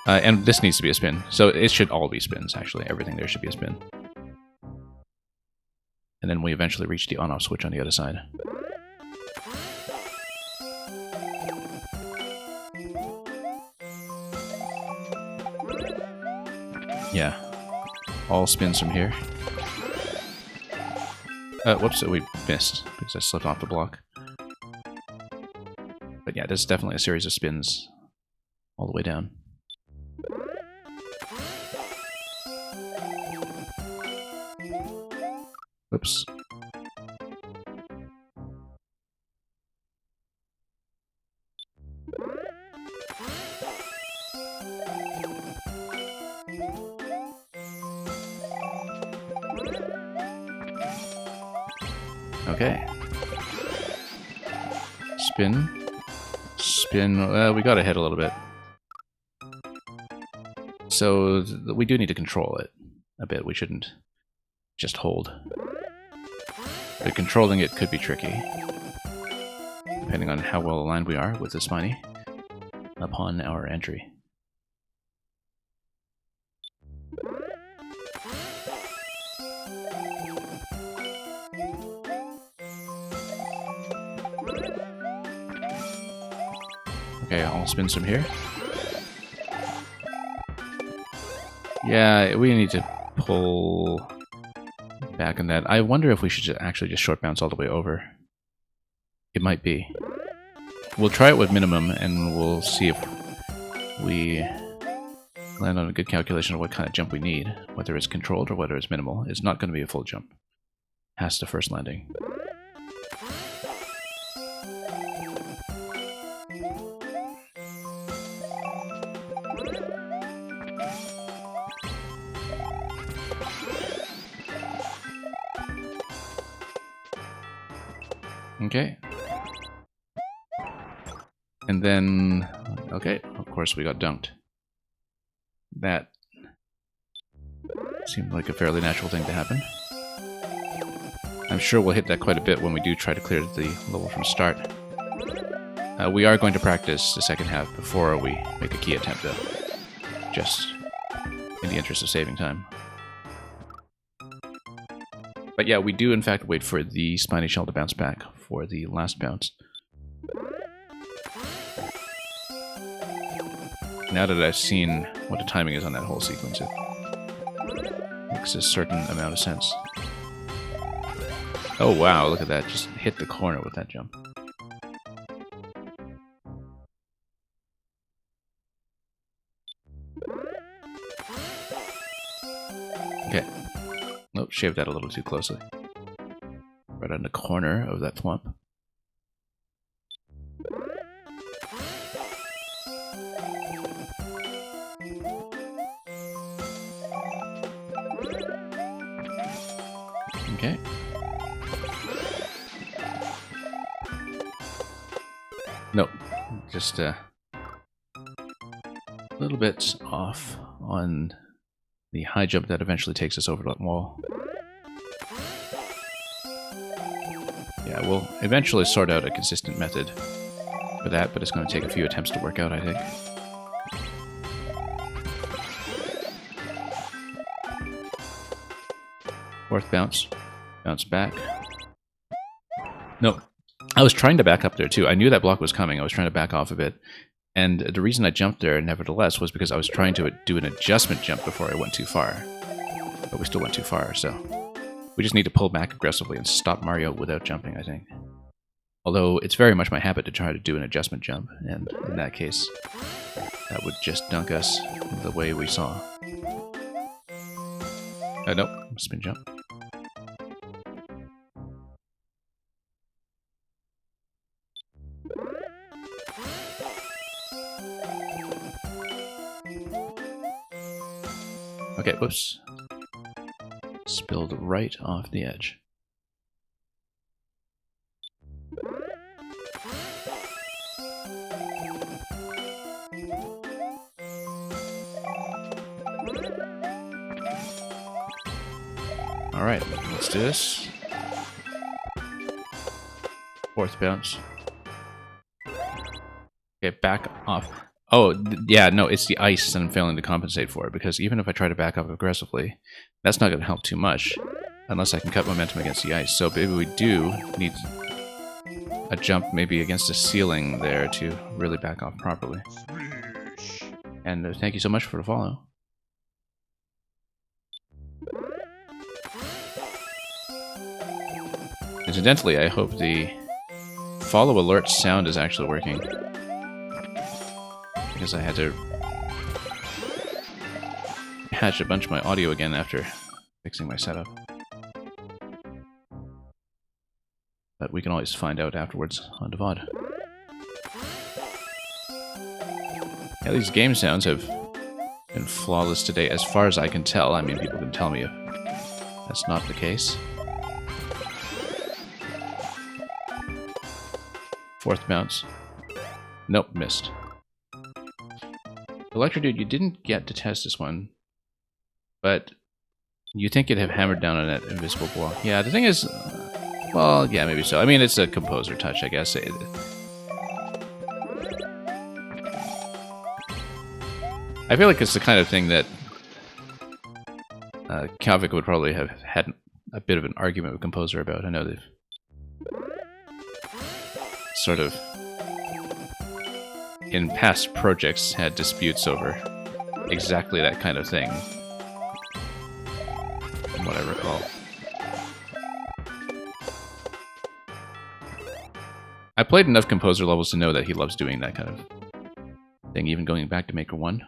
And this needs to be a spin, so it should all be spins, actually. Everything there should be a spin. And then we eventually reach the on-off switch on the other side. Yeah, all spins from here. Whoops, we missed because I slipped off the block. But yeah, there's definitely a series of spins all the way down. Whoops. Okay. Spin. Spin. We got ahead a little bit. So we do need to control it a bit. We shouldn't just hold. But controlling it could be tricky, depending on how well aligned we are with the spiny upon our entry. Okay, all spins from here. Yeah, we need to pull back on that. I wonder if we should actually just short bounce all the way over. It might be. We'll try it with minimum, and we'll see if we land on a good calculation of what kind of jump we need, whether it's controlled or whether it's minimal. It's not going to be a full jump past the first landing. Okay. And then, okay, of course we got dunked. That seemed like a fairly natural thing to happen. I'm sure we'll hit that quite a bit when we do try to clear the level from start. We are going to practice the second half before we make a key attempt, though. Just in the interest of saving time. But yeah, we do in fact wait for the spiny shell to bounce back for the last bounce. Now that I've seen what the timing is on that whole sequence, it makes a certain amount of sense. Oh wow, look at that. Just hit the corner with that jump. Okay. Nope, shaved that a little too closely. Right on the corner of that thwomp. Okay. Nope. Just a little bit off on the high jump that eventually takes us over that wall. Yeah, we'll eventually sort out a consistent method for that, but it's going to take a few attempts to work out, I think. Fourth bounce. Bounce back. Nope. I was trying to back up there too. I knew that block was coming. I was trying to back off a bit. And the reason I jumped there, nevertheless, was because I was trying to do an adjustment jump before I went too far. But we still went too far, so... we just need to pull back aggressively and stop Mario without jumping, I think. Although, it's very much my habit to try to do an adjustment jump, and in that case, that would just dunk us the way we saw. Nope. Spin jump. Okay, whoops. Spilled right off the edge. Alright, let's do this. Fourth bounce. Okay, back off. Oh, yeah, no, it's the ice that I'm failing to compensate for, because even if I try to back up aggressively, that's not going to help too much, unless I can cut momentum against the ice. So maybe we do need a jump maybe against the ceiling there to really back off properly. And thank you so much for the follow. Incidentally, I hope the follow alert sound is actually working. Because I had to patch a bunch of my audio again after fixing my setup. But we can always find out afterwards on the VOD. Yeah, these game sounds have been flawless today as far as I can tell. I mean, people can tell me if that's not the case. Fourth bounce. Nope, missed. Electrodude, you didn't get to test this one, but you think you'd have hammered down on that invisible wall. Yeah, the thing is, well, yeah, maybe so. I mean, it's a composer touch, I guess. I feel like it's the kind of thing that Kalvik would probably have had a bit of an argument with Composer about. I know they've sort of, in past projects, had disputes over exactly that kind of thing, from what I recall. I played enough Composer levels to know that he loves doing that kind of thing, even going back to Maker 1.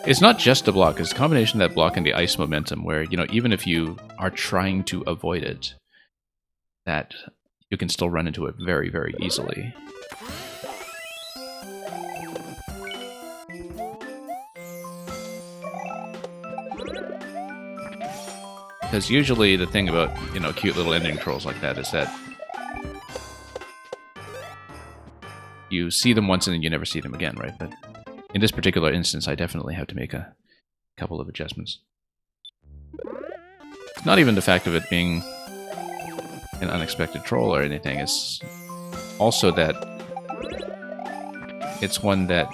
It's not just the block, it's a combination of that block and the ice momentum where, you know, even if you are trying to avoid it, that you can still run into it very, very easily. Because usually the thing about, you know, cute little ending trolls like that is that you see them once and then you never see them again, right? But in this particular instance, I definitely have to make a couple of adjustments. It's not even the fact of it being an unexpected troll or anything, it's also that it's one that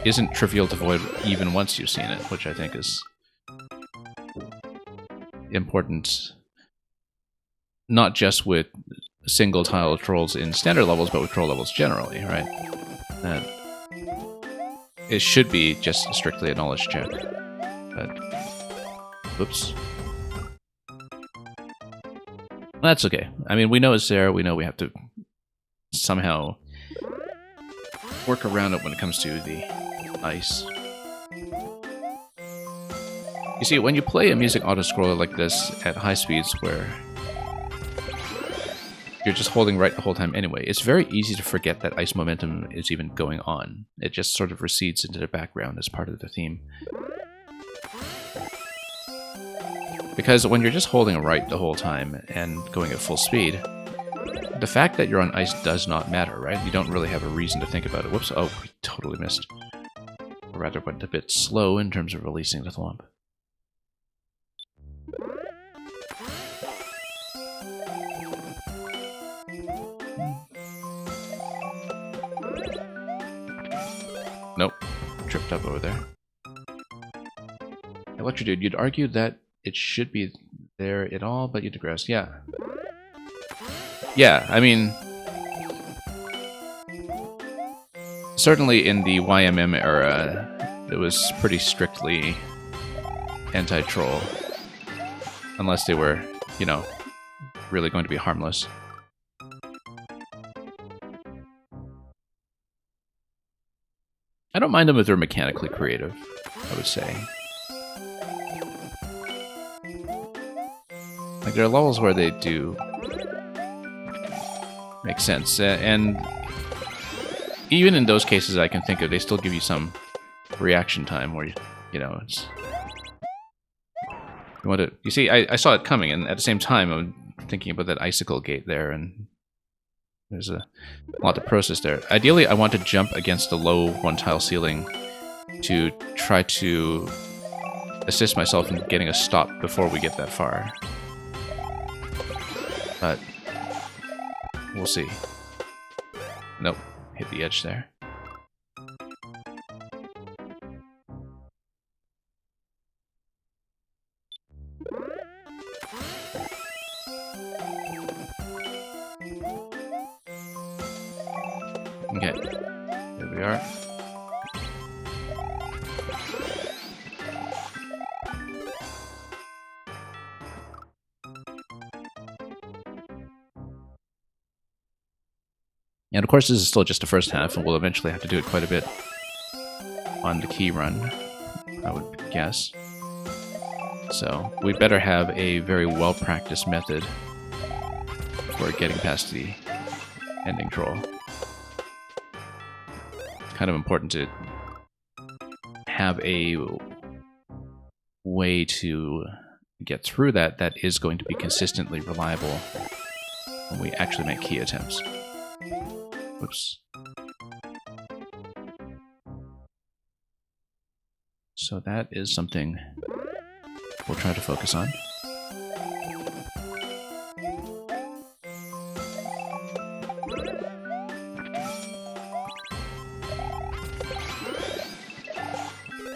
isn't trivial to avoid even once you've seen it, which I think is important, not just with single tile trolls in standard levels, but with troll levels generally, right? That it should be just strictly a knowledge check. But, whoops. That's okay. I mean, we know it's there, we know we have to somehow work around it when it comes to the ice. You see, when you play a music auto-scroller like this at high speeds where you're just holding right the whole time anyway, it's very easy to forget that ice momentum is even going on. It just sort of recedes into the background as part of the theme. Because when you're just holding right the whole time and going at full speed, the fact that you're on ice does not matter, right? You don't really have a reason to think about it. Whoops, oh, we totally missed. Or rather went a bit slow in terms of releasing the thwomp. Nope. Tripped up over there. Electrodude, you'd argue that it should be there at all, but you digress. Yeah. Yeah, I mean... certainly in the YMM era, it was pretty strictly anti-troll. Unless they were, you know, really going to be harmless. I don't mind them if they're mechanically creative, I would say. Like, there are levels where they do make sense, and even in those cases I can think of, they still give you some reaction time where, you know, it's... You want to... You see, I saw it coming, and at the same time I'm thinking about that icicle gate there, and there's a lot to process there. Ideally, I want to jump against the low one-tile ceiling to try to assist myself in getting a stop before we get that far. But we'll see. Nope, hit the edge there. Okay, there we are. And of course this is still just the first half, and we'll eventually have to do it quite a bit on the key run, I would guess. So we better have a very well-practiced method for getting past the ending troll. It's kind of important to have a way to get through that is going to be consistently reliable when we actually make key attempts. Whoops. So that is something we'll try to focus on.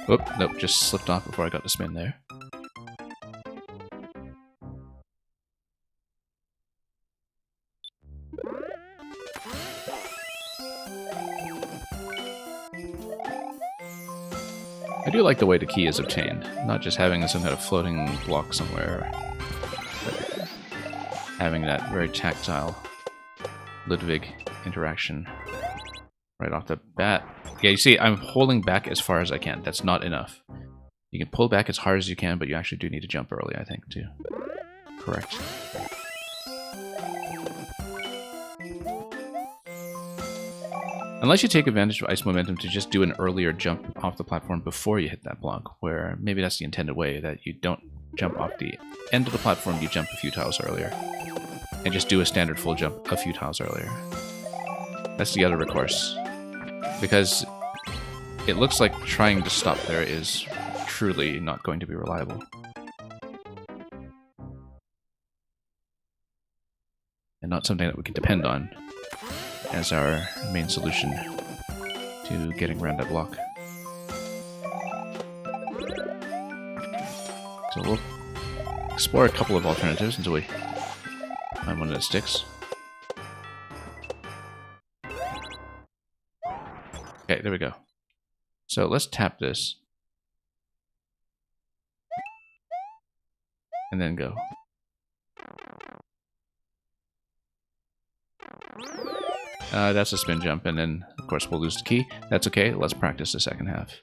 Oop, nope, just slipped off before I got the spin there. I do like the way the key is obtained, not just having some kind of floating block somewhere, but having that very tactile Ludwig interaction right off the bat. Yeah, you see, I'm holding back as far as I can. That's not enough. You can pull back as hard as you can, but you actually do need to jump early, I think, too. Correct. Unless you take advantage of ice momentum to just do an earlier jump off the platform before you hit that block, where maybe that's the intended way, that you don't jump off the end of the platform, you jump a few tiles earlier. And just do a standard full jump a few tiles earlier. That's the other recourse. Because it looks like trying to stop there is truly not going to be reliable. And not something that we can depend on as our main solution to getting around that block. So we'll explore a couple of alternatives until we find one that sticks. Okay, there we go. So let's tap this. And then go. That's a spin jump, and then, of course, we'll lose the key. That's okay, let's practice the second half.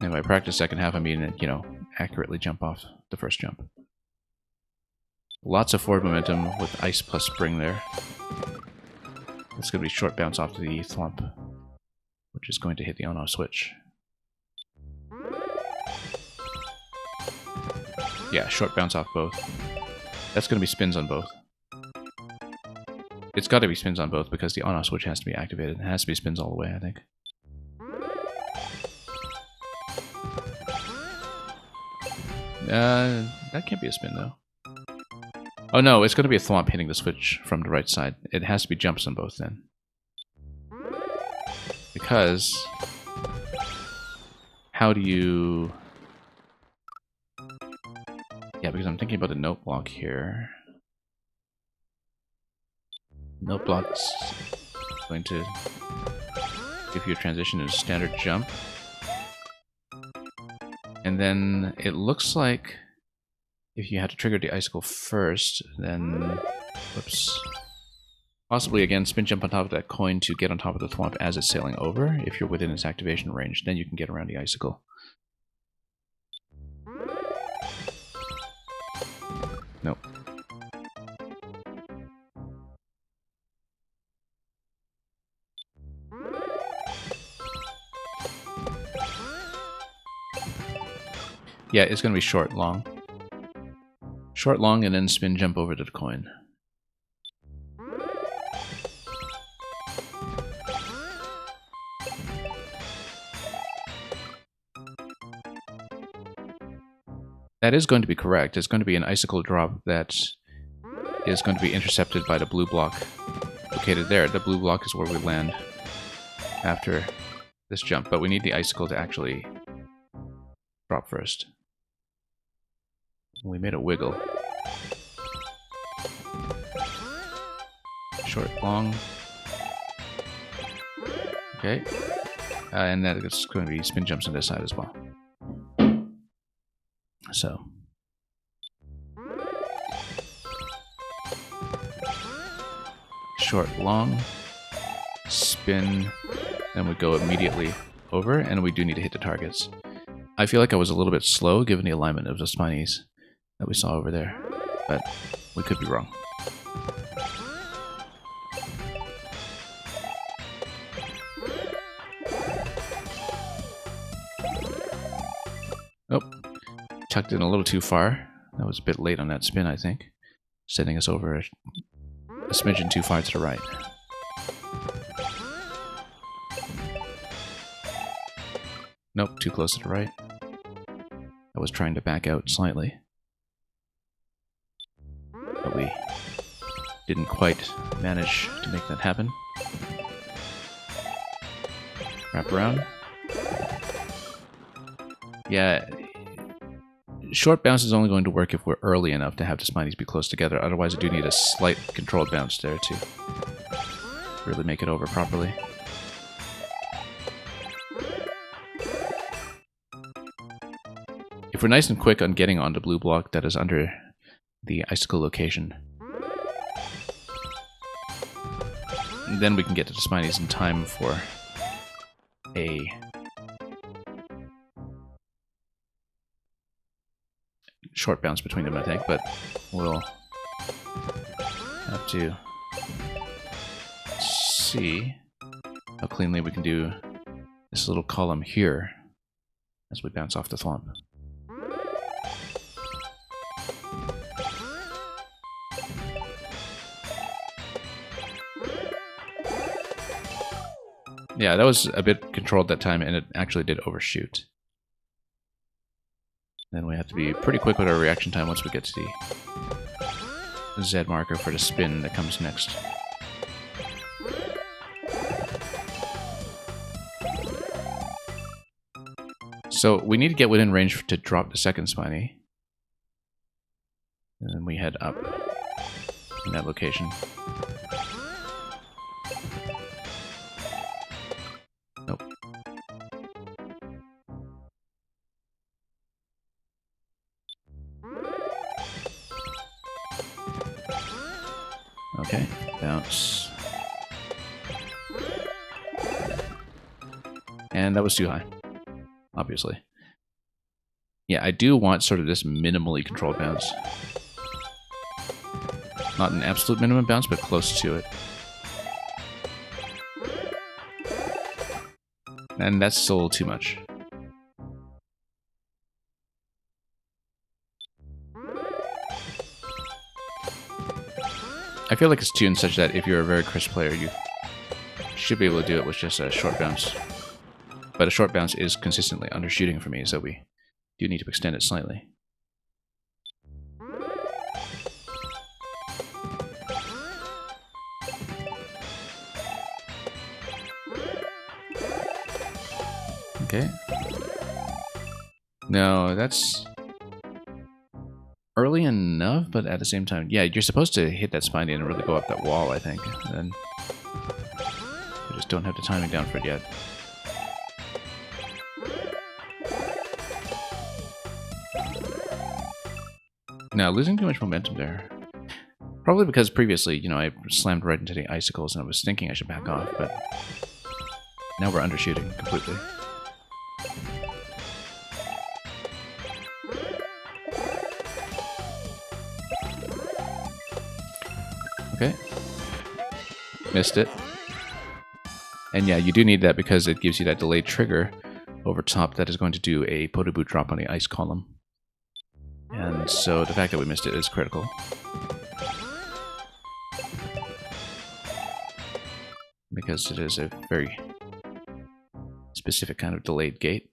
And by practice second half, I mean, you know, accurately jump off the first jump. Lots of forward momentum with ice plus spring there. It's going to be short bounce off to the thwomp, which is going to hit the on-off switch. Yeah, short bounce off both. That's going to be spins on both. It's got to be spins on both because the on-off switch has to be activated. It has to be spins all the way, I think. That can't be a spin, though. Oh no, it's going to be a thwomp hitting the switch from the right side. It has to be jumps on both then. Because... how do you... Yeah, because I'm thinking about the note block here. Note block's going to give you a transition to a standard jump. And then it looks like if you had to trigger the icicle first, then... Whoops. Possibly, again, spin jump on top of that coin to get on top of the thwomp as it's sailing over. If you're within its activation range, then you can get around the icicle. Nope. Yeah, it's going to be short, long. Short, long, and then spin jump over to the coin. That is going to be correct. It's going to be an icicle drop that is going to be intercepted by the blue block located there. The blue block is where we land after this jump, but we need the icicle to actually drop first. We made a wiggle. Short, long. Okay. And then it's going to be spin jumps on this side as well. So. Short, long. Spin. Then we go immediately over, and we do need to hit the targets. I feel like I was a little bit slow given the alignment of the spinies that we saw over there, but we could be wrong. Oh, tucked in a little too far. That was a bit late on that spin, I think. Sending us over a smidgen too far to the right. Nope, too close to the right. I was trying to back out slightly, but we didn't quite manage to make that happen. Wrap around. Yeah, short bounce is only going to work if we're early enough to have the spinies be close together. Otherwise, I do need a slight controlled bounce there to really make it over properly. If we're nice and quick on getting on the blue block that is under the icicle location, then we can get to the Spinies in time for a short bounce between them, I think, but we'll have to see how cleanly we can do this little column here as we bounce off the thwomp. Yeah, that was a bit controlled that time, and it actually did overshoot. Then we have to be pretty quick with our reaction time once we get to the Z marker for the spin that comes next. So we need to get within range to drop the second Spiny. And then we head up in that location. Nope. Okay, bounce. And that was too high, obviously. Yeah, I do want sort of this minimally controlled bounce. Not an absolute minimum bounce, but close to it. And that's still too much. I feel like it's tuned such that if you're a very crisp player, you should be able to do it with just a short bounce. But a short bounce is consistently undershooting for me, so we do need to extend it slightly. Okay. No, that's early enough, but at the same time, yeah, you're supposed to hit that Spiny and really go up that wall, I think. And then we just don't have the timing down for it yet. Now, losing too much momentum there. Probably because previously, you know, I slammed right into the icicles and I was thinking I should back off, but now we're undershooting completely. Okay. Missed it. And yeah, you do need that because it gives you that delayed trigger over top that is going to do a Podoboo drop on the ice column. And so the fact that we missed it is critical. Because it is a very specific kind of delayed gate.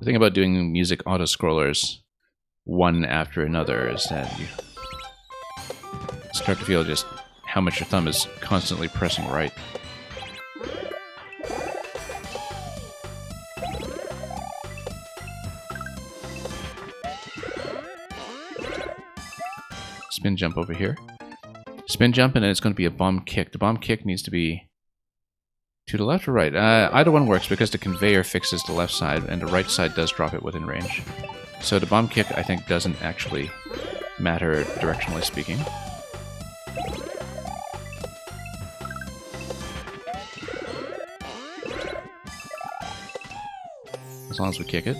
The thing about doing music auto-scrollers one after another is that you start to feel just how much your thumb is constantly pressing right. Spin jump over here. Spin jump, and then it's going to be a bomb kick. The bomb kick needs to be to the left or right? Either one works because the conveyor fixes the left side and the right side does drop it within range. So the bomb kick, I think, doesn't actually matter directionally speaking. As long as we kick it.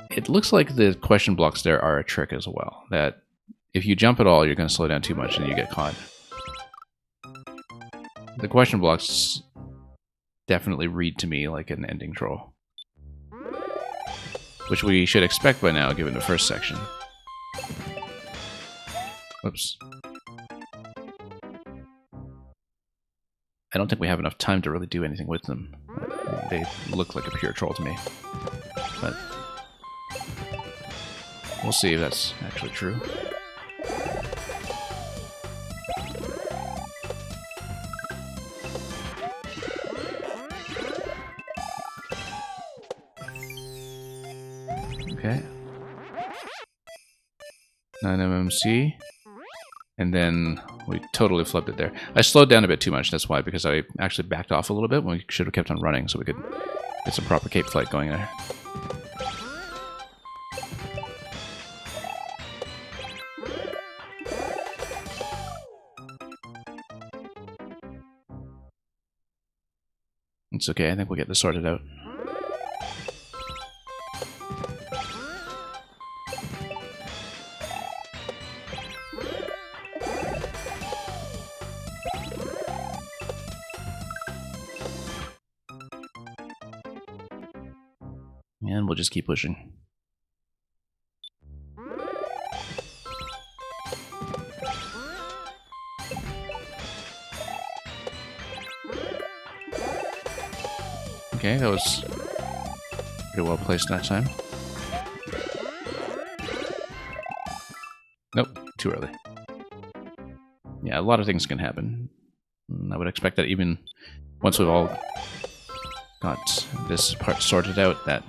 It looks like the question blocks there are a trick as well. That if you jump at all, you're going to slow down too much and you get caught. The question blocks definitely read to me like an ending troll. Which we should expect by now, given the first section. Whoops. I don't think we have enough time to really do anything with them. They look like a pure troll to me. But we'll see if that's actually true. Okay. 9 MMC. And then we totally flipped it there. I slowed down a bit too much, that's why, because I actually backed off a little bit when we should have kept on running so we could get some proper cape flight going there. It's okay, I think we'll get this sorted out. And we'll just keep pushing. Okay, that was pretty well placed that time. Nope, too early. Yeah, a lot of things can happen. I would expect that even once we've all got this part sorted out, that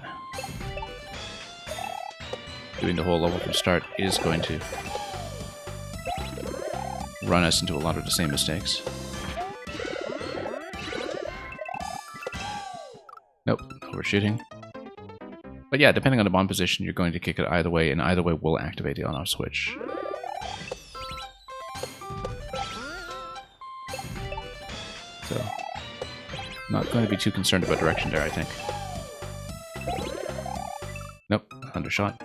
doing the whole level from start is going to run us into a lot of the same mistakes. Nope, overshooting. But yeah, depending on the bomb position, you're going to kick it either way, and either way will activate the on-off switch. So, not going to be too concerned about direction there, I think. Nope, undershot.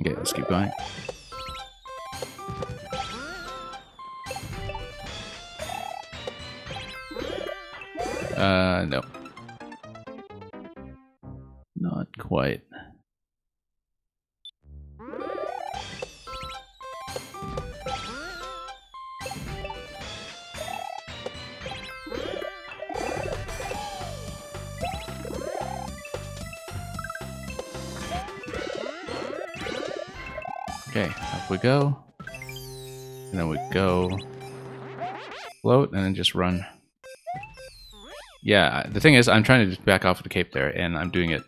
Okay, let's keep going. No. Not quite. Okay, up we go. And then we go float and then just run. Yeah, the thing is, I'm trying to just back off of the cape there, and I'm doing it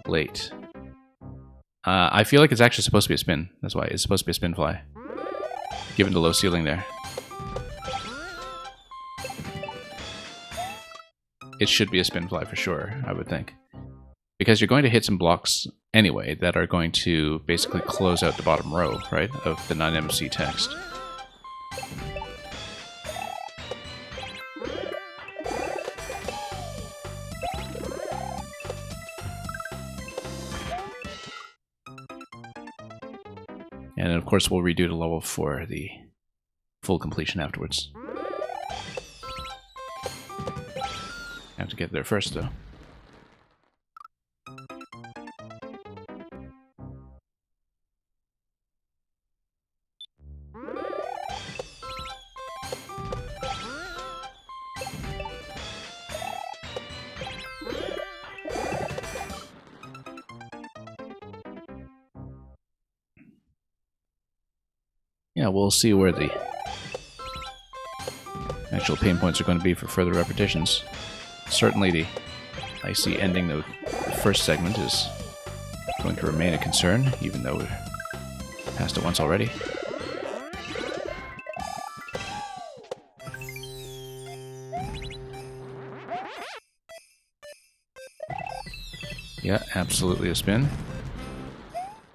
late. I feel like it's actually supposed to be a spin. That's why it's supposed to be a spin fly, given the low ceiling there. It should be a spin fly for sure, I would think. Because you're going to hit some blocks anyway that are going to basically close out the bottom row, right, of the non-MC text. And of course we'll redo the level for the full completion afterwards. Have to get there first though. Yeah, we'll see where the actual pain points are going to be for further repetitions. Certainly the icy ending of the first segment is going to remain a concern, even though we've passed it once already. Yeah, absolutely a spin.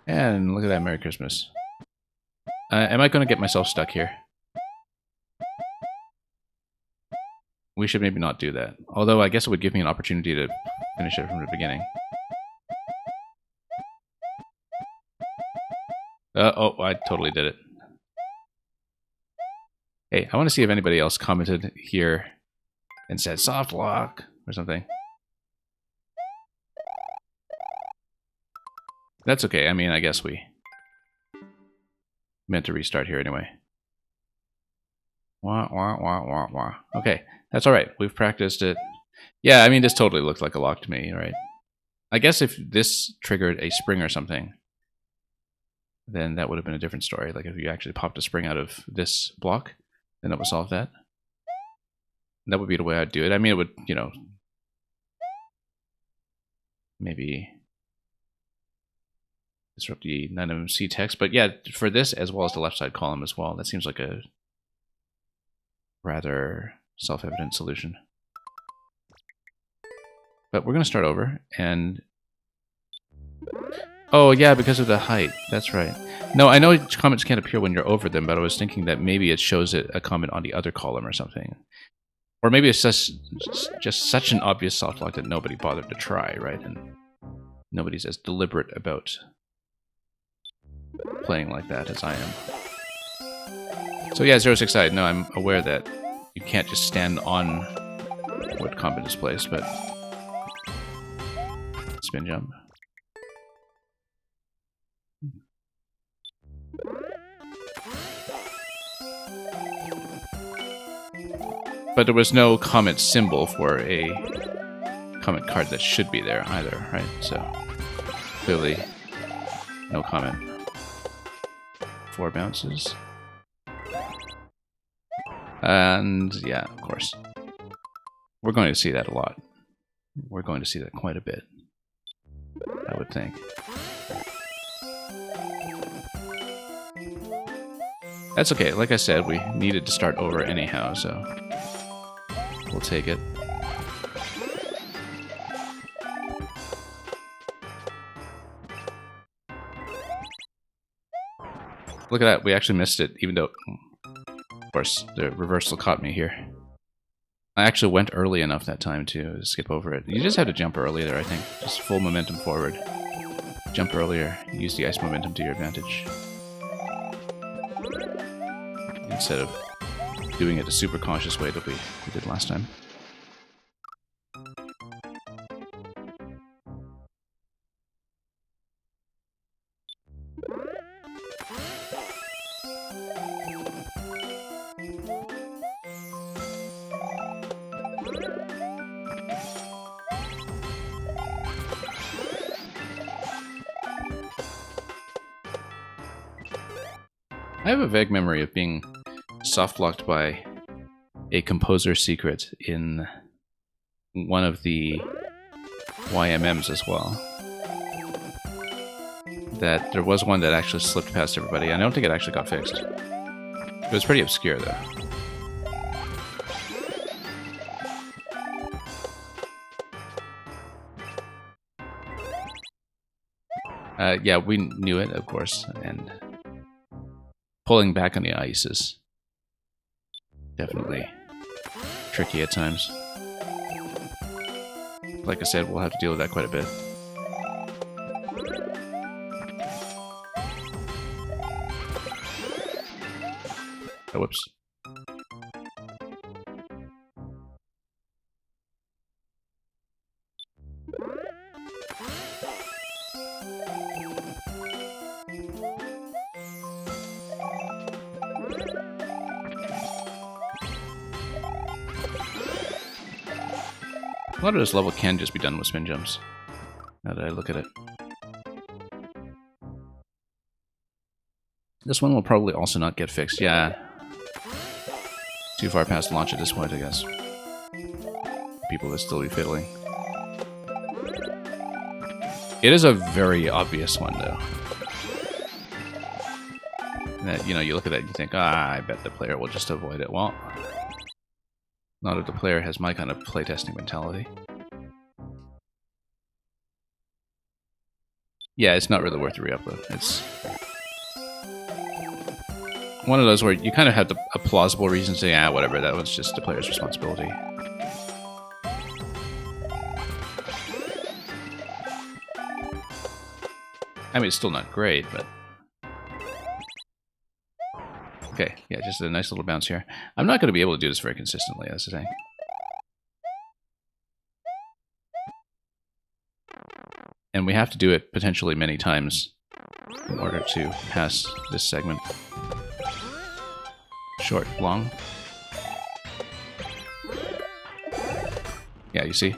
And look at that, Merry Christmas. Am I going to get myself stuck here? We should maybe not do that. Although I guess it would give me an opportunity to finish it from the beginning. Oh, I totally did it. Hey, I want to see if anybody else commented here and said soft lock or something. That's okay. I mean, I guess we meant to restart here anyway. Wah, wah, wah, wah, wah. Okay, that's alright. We've practiced it. Yeah, I mean, this totally looked like a lock to me, right? I guess if this triggered a spring or something, then that would have been a different story. Like if you actually popped a spring out of this block, then it would solve that. That would be the way I'd do it. I mean, it would, you know, maybe disrupt the NumC text. But yeah, for this as well as the left side column as well, that seems like a rather self-evident solution. But we're going to start over and... Oh yeah, because of the height. That's right. No, I know comments can't appear when you're over them, but I was thinking that maybe it shows it a comment on the other column or something. Or maybe it's just such an obvious soft lock that nobody bothered to try, right? And nobody's as deliberate about playing like that as I am. So yeah, 069. No, I'm aware that you can't just stand on what comment is placed, but spin jump. But there was no comment symbol for a comment card that should be there either, right? So clearly no comment. 4 bounces. And yeah, of course. We're going to see that a lot. We're going to see that quite a bit, I would think. That's okay. Like I said, we needed to start over anyhow, so we'll take it. Look at that. We actually missed it, even though, of course, the reversal caught me here. I actually went early enough that time to skip over it. You just have to jump early there, I think. Just full momentum forward. Jump earlier. Use the ice momentum to your advantage. Instead of doing it the super cautious way that we did last time. I have a vague memory of being soft-locked by a composer secret in one of the YMMs as well. That there was one that actually slipped past everybody. I don't think it actually got fixed. It was pretty obscure, though. Yeah, we knew it, of course, and pulling back on the ice is definitely tricky at times. Like I said, we'll have to deal with that quite a bit. Oh, whoops. A lot of this level can just be done with spin jumps, now that I look at it. This one will probably also not get fixed. Yeah. Too far past launch at this point, I guess. People will still be fiddling. It is a very obvious one, though. That, you know, you look at it and you think, ah, I bet the player will just avoid it. Well, not if the player has my kind of playtesting mentality. Yeah, it's not really worth the re-upload. It's one of those where you kind of have a plausible reason to say, ah, whatever, that was just the player's responsibility. I mean, it's still not great, but... Okay, yeah, just a nice little bounce here. I'm not going to be able to do this very consistently, that's the thing. And we have to do it potentially many times in order to pass this segment. Short, long. Yeah, you see?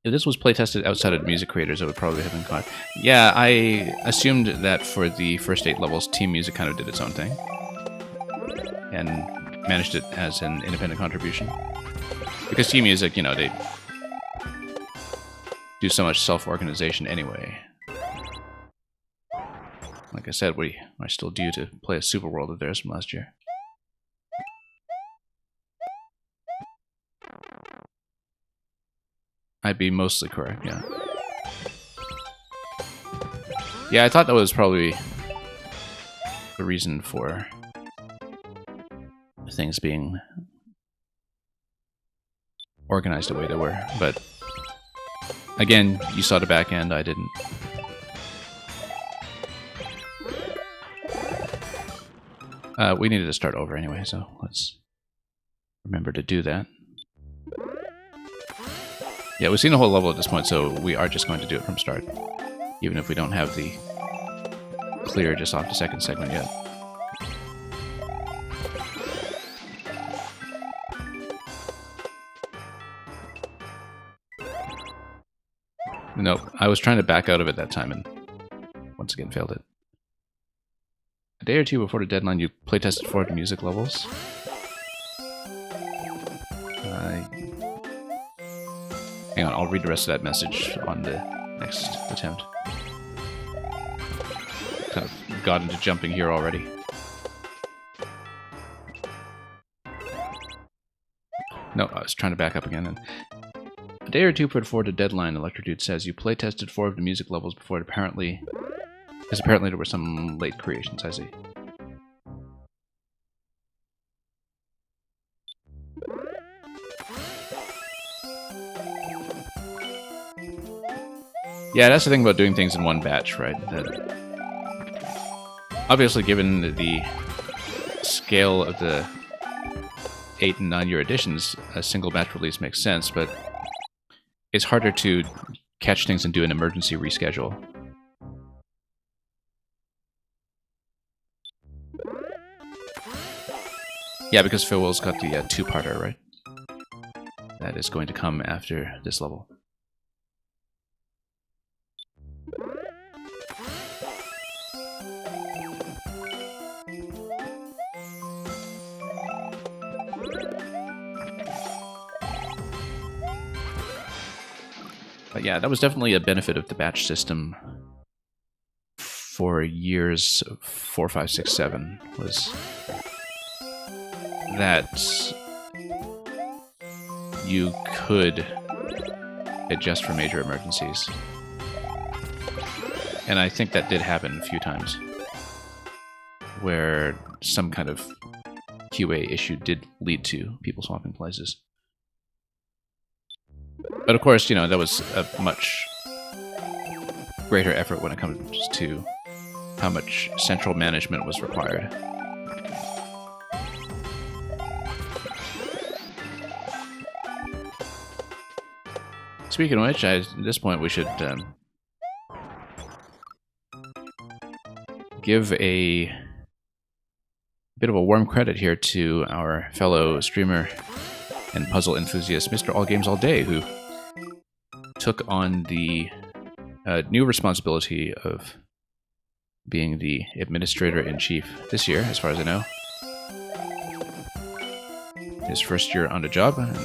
It, If this was playtested outside of music creators, it would probably have been caught. Yeah, I assumed that for the first 8 levels, Team Music kind of did its own thing. And managed it as an independent contribution. Because Team Music, you know, they do so much self-organization anyway. Like I said, we are still due to play a Super World of theirs from last year. I'd be mostly correct, yeah. Yeah, I thought that was probably the reason for things being organized the way they were, but again, you saw the back end, I didn't. We needed to start over anyway, so let's remember to do that. Yeah, we've seen the whole level at this point, so we are just going to do it from start, even if we don't have the clear just off the second segment yet. Nope, I was trying to back out of it that time and once again failed it. A day or two before the deadline, you playtested 4 of the music levels. Hang on, I'll read the rest of that message on the next attempt. Kind of got into jumping here already. No, I was trying to back up again. And a day or two before the deadline, Electrodude says you playtested 4 of the music levels before it apparently... Because apparently there were some late creations, I see. Yeah, that's the thing about doing things in one batch, right? That obviously, given the scale of the 8 and 9 year editions, a single batch release makes sense, but it's harder to catch things and do an emergency reschedule. Yeah, because Phil Will's got the 2-parter, right? That is going to come after this level. But yeah, that was definitely a benefit of the batch system for years 4, 5, 6, 7, was that you could adjust for major emergencies. And I think that did happen a few times, where some kind of QA issue did lead to people swapping places. But of course, you know, that was a much greater effort when it comes to how much central management was required. Speaking of which, at this point we should give a bit of a warm credit here to our fellow streamer and puzzle enthusiast, Mr. All Games All Day, who took on the new responsibility of being the administrator-in-chief this year, as far as I know. His first year on the job, and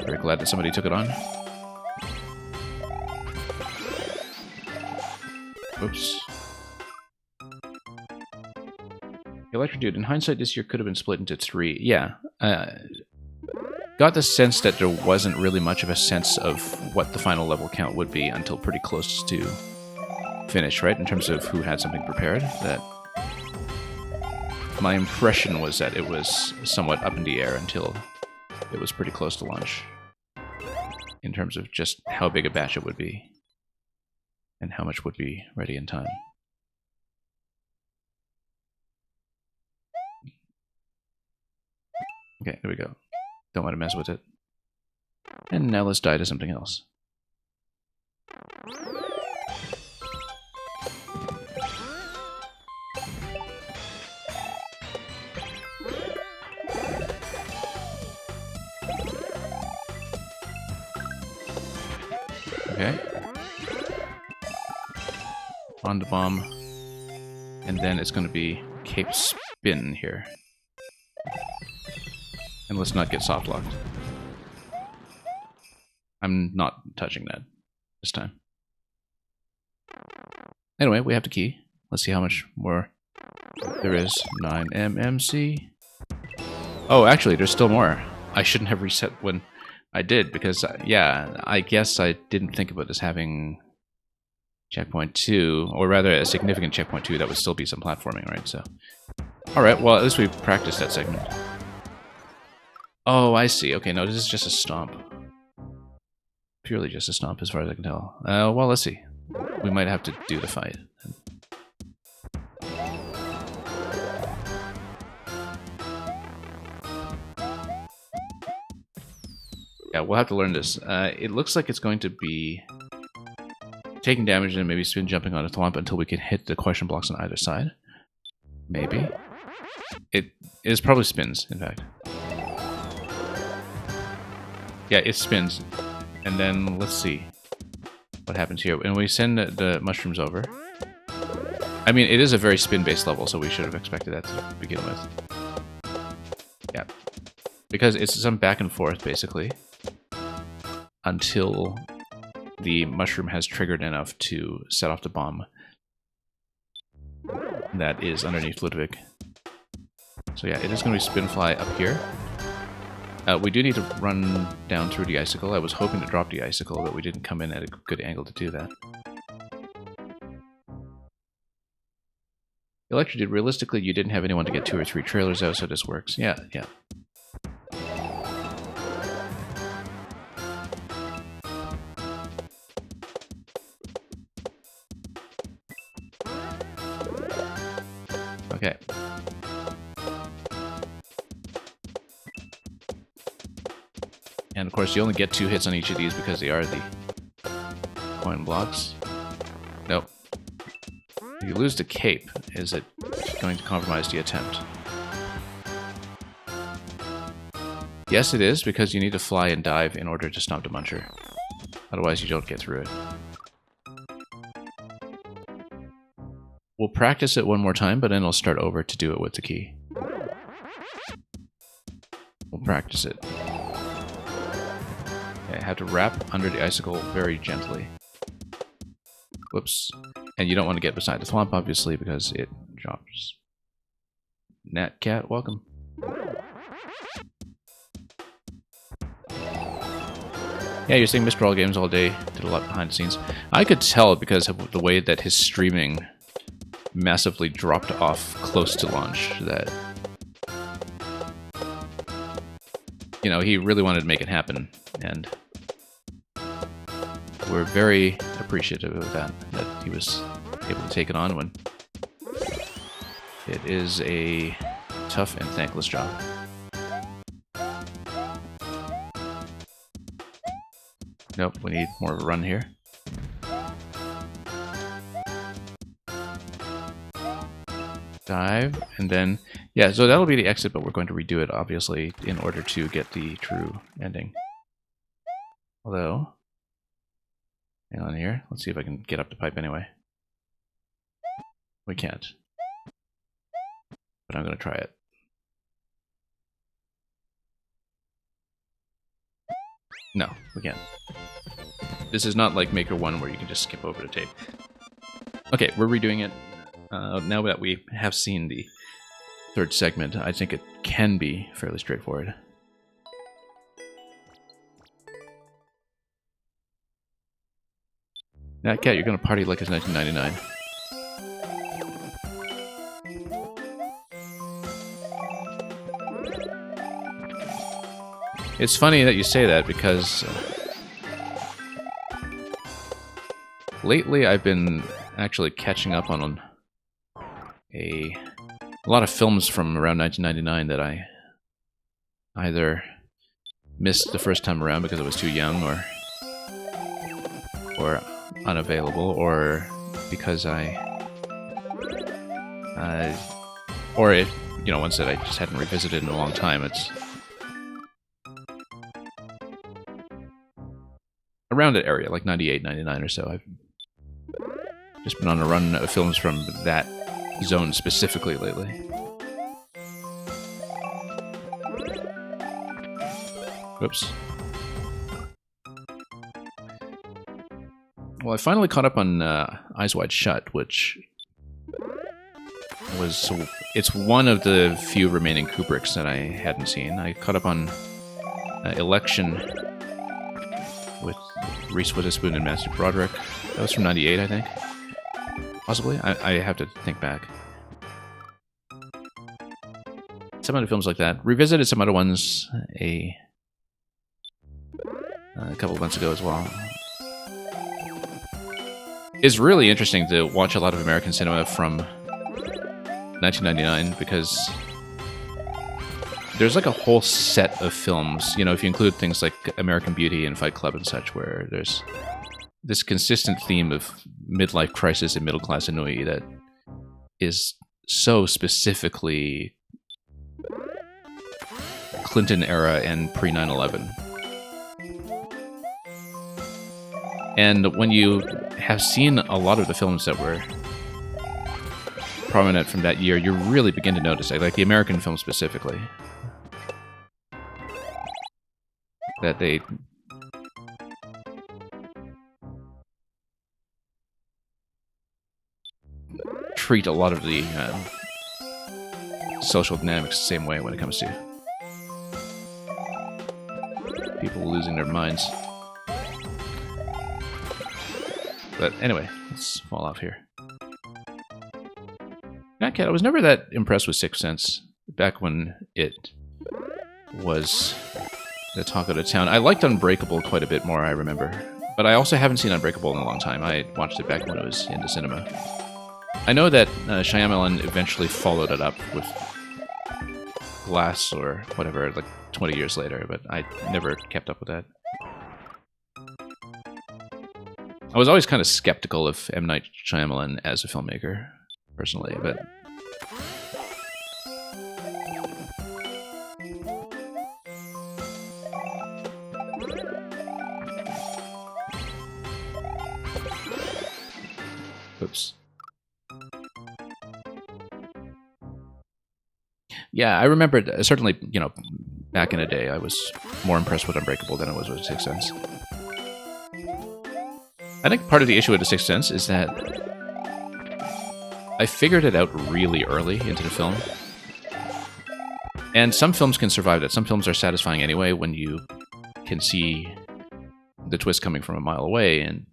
very glad that somebody took it on. Oops. Electrodude, in hindsight, this year could have been split into 3. Yeah. Got the sense that there wasn't really much of a sense of what the final level count would be until pretty close to finish, right? In terms of who had something prepared. That my impression was that it was somewhat up in the air until it was pretty close to launch, in terms of just how big a batch it would be and how much would be ready in time. Okay, there we go. Don't want to mess with it. And now let's die to something else. Okay. On the bomb. And then it's going to be cape spin here. And let's not get soft locked. I'm not touching that this time. Anyway, we have the key. Let's see how much more there is. 9MMC. Oh, actually, there's still more. I shouldn't have reset when I did, because, yeah, I guess I didn't think about this having checkpoint 2, or rather a significant checkpoint 2. That would still be some platforming, right? So, alright, well, at least we practiced that segment. Oh, I see. Okay, no, this is just a stomp. Purely just a stomp, as far as I can tell. Well, let's see. We might have to do the fight. Yeah, we'll have to learn this. It looks like it's going to be taking damage and maybe spin jumping on a thwomp until we can hit the question blocks on either side. Maybe. It is probably spins, in fact. Yeah, it spins. And then, let's see what happens here. And we send the mushrooms over. I mean, it is a very spin-based level, so we should have expected that to begin with. Yeah. Because it's some back and forth, basically, until the mushroom has triggered enough to set off the bomb that is underneath Ludwig. So yeah, it is going to be spin fly up here. We do need to run down through the icicle. I was hoping to drop the icicle, but we didn't come in at a good angle to do that. Electro Dude, realistically, you didn't have anyone to get 2 or 3 trailers out, so this works. Yeah, yeah. Okay. And of course, you only get 2 hits on each of these because they are the coin blocks. Nope. If you lose the cape, is it going to compromise the attempt? Yes, it is, because you need to fly and dive in order to stop the muncher. Otherwise, you don't get through it. We'll practice it one more time, but then I'll start over to do it with the key. We'll practice it. Okay, I have to wrap under the icicle very gently. Whoops. And you don't want to get beside the thwomp, obviously, because it drops. Nat Cat, welcome. Yeah, you're seeing Mr. All Games all day. Did a lot behind the scenes. I could tell because of the way that his streaming massively dropped off close to launch that, you know, he really wanted to make it happen, and we're very appreciative of that he was able to take it on when it is a tough and thankless job. Nope, we need more of a run here. Dive, and then, yeah, so that'll be the exit, but we're going to redo it, obviously, in order to get the true ending. Although, hang on here, let's see if I can get up the pipe anyway. We can't. But I'm going to try it. No, we can't. This is not like Maker 1 where you can just skip over the tape. Okay, we're redoing it. Now that we have seen the third segment, I think it can be fairly straightforward. Nat Cat, you're going to party like it's 1999. It's funny that you say that because lately I've been actually catching up on a lot of films from around 1999 that I either missed the first time around because I was too young or unavailable, or because or if, you know, ones that I just hadn't revisited in a long time. It's around that area, like 98, 99 or so. I've just been on a run of films from that zone specifically lately. Whoops. Well, I finally caught up on Eyes Wide Shut, which was... It's one of the few remaining Kubricks that I hadn't seen. I caught up on Election with Reese Witherspoon and Matthew Broderick. That was from 98, I think. Possibly? I have to think back. Some other films like that. Revisited some other ones a couple of months ago as well. It's really interesting to watch a lot of American cinema from 1999 because there's like a whole set of films, you know, if you include things like American Beauty and Fight Club and such, where there's this consistent theme of midlife crisis and middle-class ennui that is so specifically Clinton era and pre-9/11. And when you have seen a lot of the films that were prominent from that year, you really begin to notice, like the American film specifically, that they treat a lot of the social dynamics the same way when it comes to people losing their minds. But anyway, let's fall off here. Nat Cat, I was never that impressed with Sixth Sense back when it was the talk of the town. I liked Unbreakable quite a bit more, I remember. But I also haven't seen Unbreakable in a long time. I watched it back when it was in the cinema. I know that Shyamalan eventually followed it up with Glass or whatever, like 20 years later, but I never kept up with that. I was always kind of skeptical of M. Night Shyamalan as a filmmaker, personally, but... Oops. Yeah, I remember, certainly, you know, back in the day, I was more impressed with Unbreakable than I was with Sixth Sense. I think part of the issue with The Sixth Sense is that I figured it out really early into the film. And some films can survive that. Some films are satisfying anyway when you can see the twist coming from a mile away, and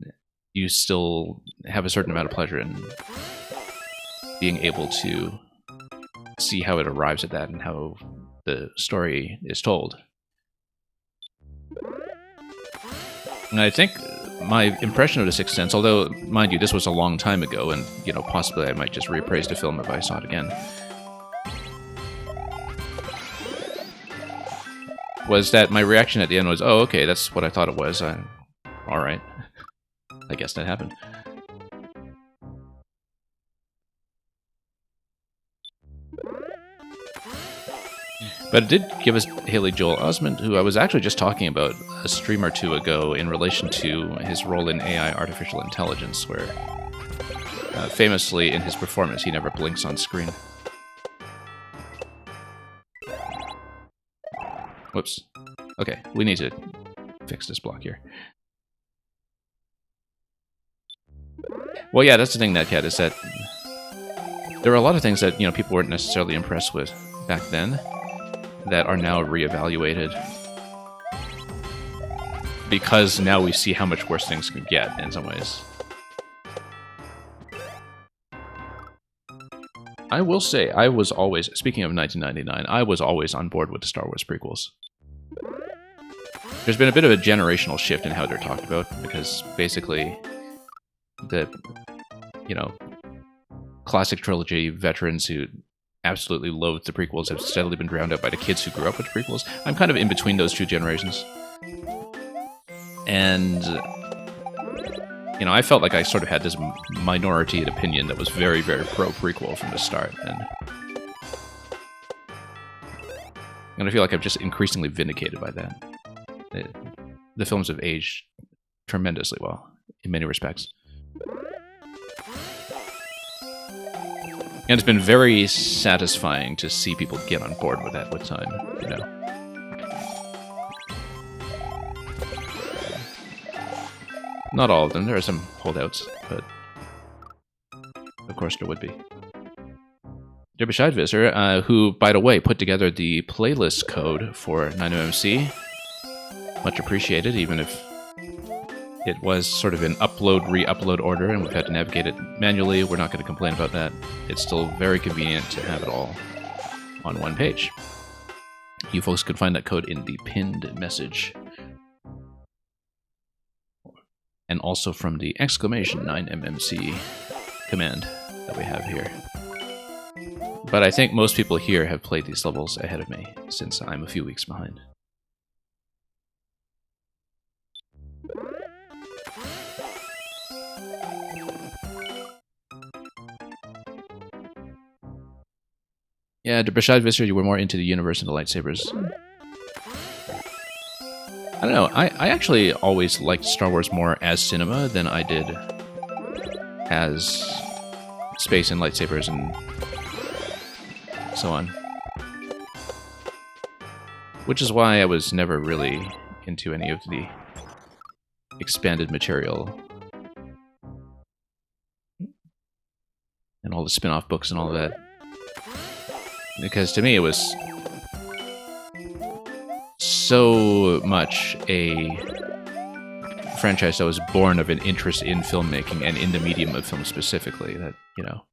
you still have a certain amount of pleasure in being able to see how it arrives at that and how the story is told. And I think my impression of The Sixth Sense, although, mind you, this was a long time ago, and, you know, possibly I might just reappraise the film if I saw it again, was that my reaction at the end was, oh, okay, that's what I thought it was. Alright. I guess that happened. But it did give us Haley Joel Osment, who I was actually just talking about a stream or two ago in relation to his role in AI Artificial Intelligence, where famously in his performance he never blinks on screen. Whoops. Okay, we need to fix this block here. Well, yeah, that's the thing, Netcat, is that there are a lot of things that, you know, people weren't necessarily impressed with back then that are now reevaluated because now we see how much worse things can get in some ways. I will say, I was always, speaking of 1999, I was always on board with the Star Wars prequels. There's been a bit of a generational shift in how they're talked about, because basically the, you know, classic trilogy veterans who absolutely loathe the prequels have steadily been drowned out by the kids who grew up with the prequels. I'm kind of in between those two generations. And, you know, I felt like I sort of had this minority opinion that was very, very pro-prequel from the start. And I feel like I'm just increasingly vindicated by that. The films have aged tremendously well in many respects. And it's been very satisfying to see people get on board with that with time, you know. Not all of them. There are some holdouts, but of course there would be. Derbyshire Visor, who, by the way, put together the playlist code for 9MMC. Much appreciated, even if it was sort of in upload, re-upload order, and we've had to navigate it manually. We're not going to complain about that. It's still very convenient to have it all on one page. You folks can find that code in the pinned message. And also from the exclamation 9MMC command that we have here. But I think most people here have played these levels ahead of me, since I'm a few weeks behind. Yeah, Derbyshire Visor, you were more into the universe and the lightsabers. I don't know, I actually always liked Star Wars more as cinema than I did as space and lightsabers and so on. Which is why I was never really into any of the expanded material and all the spin-off books and all of that. Because to me it was so much a franchise that was born of an interest in filmmaking and in the medium of film specifically that, you know.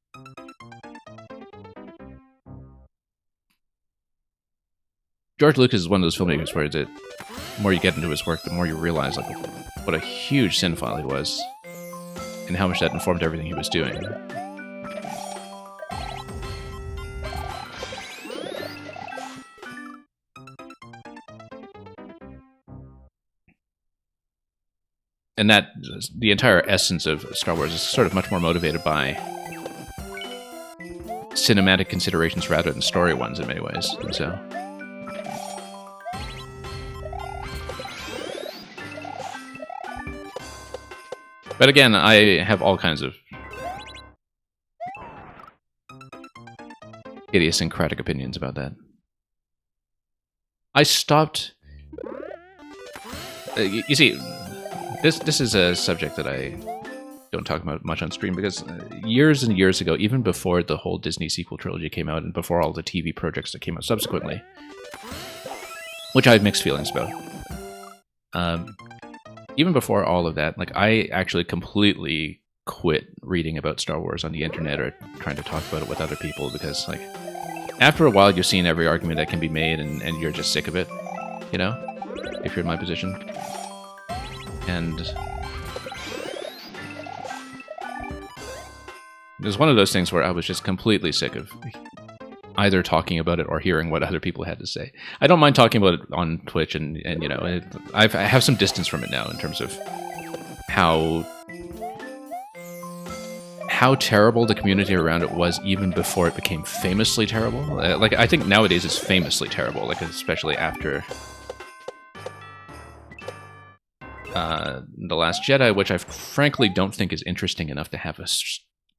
George Lucas is one of those filmmakers where the more you get into his work, the more you realize like what a huge cinephile he was and how much that informed everything he was doing. And that, the entire essence of Star Wars is sort of much more motivated by cinematic considerations rather than story ones in many ways. And so, but again, I have all kinds of idiosyncratic opinions about that. I stopped. You see. This is a subject that I don't talk about much on stream because years and years ago, even before the whole Disney sequel trilogy came out and before all the TV projects that came out subsequently, which I have mixed feelings about, even before all of that, like I actually completely quit reading about Star Wars on the internet or trying to talk about it with other people because, like, after a while you've seen every argument that can be made and you're just sick of it, you know, if you're in my position. And it was one of those things where I was just completely sick of either talking about it or hearing what other people had to say. I don't mind talking about it on Twitch, and you know, I have some distance from it now in terms of how terrible the community around it was even before it became famously terrible. Like, I think nowadays it's famously terrible, like especially after The Last Jedi, which I frankly don't think is interesting enough to have a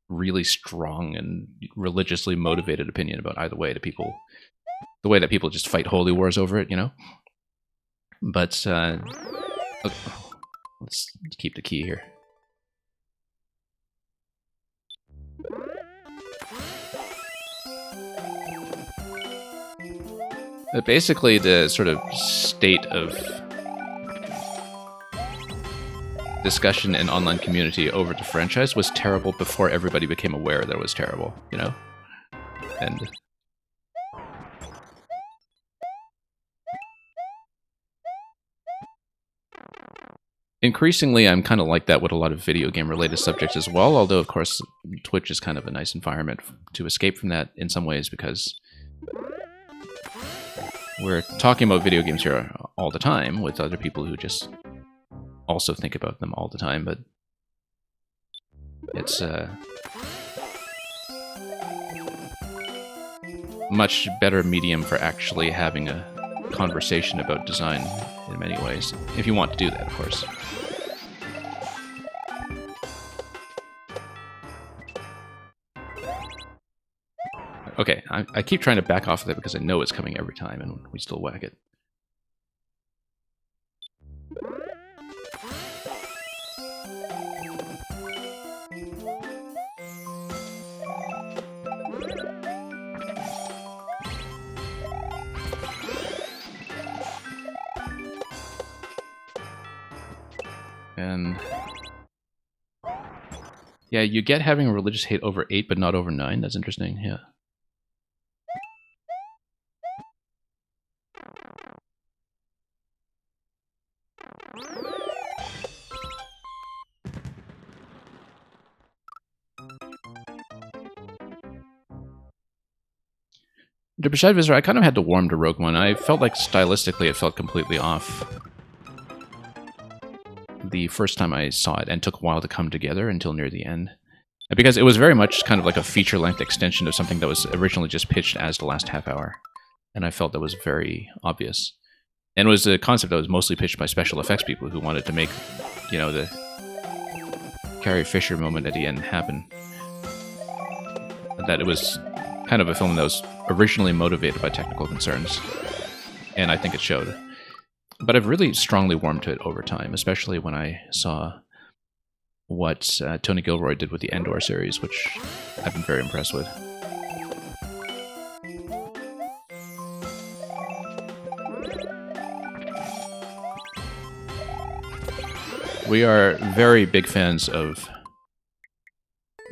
really strong and religiously motivated opinion about either way to people. The way that people just fight holy wars over it, you know? But, let's keep the key here. But basically, the sort of state of discussion and online community over the franchise was terrible before everybody became aware that it was terrible, you know? And increasingly, I'm kind of like that with a lot of video game related subjects as well, although of course Twitch is kind of a nice environment to escape from that in some ways because we're talking about video games here all the time with other people who just also think about them all the time, but it's a much better medium for actually having a conversation about design in many ways, if you want to do that, of course. Okay, I keep trying to back off of it because I know it's coming every time, and we still whack it. And yeah, you get having a religious hate over 8 but not over 9. That's interesting, yeah. To Beshad Visitor, I kind of had to warm to Rogue One. I felt like stylistically it felt completely off the first time I saw it, and took a while to come together until near the end. Because it was very much kind of like a feature-length extension of something that was originally just pitched as the last half hour. And I felt that was very obvious. And it was a concept that was mostly pitched by special effects people who wanted to make, you know, the Carrie Fisher moment at the end happen. That it was kind of a film that was originally motivated by technical concerns. And I think it showed. But I've really strongly warmed to it over time, especially when I saw what Tony Gilroy did with the Endor series, which I've been very impressed with. We are very big fans of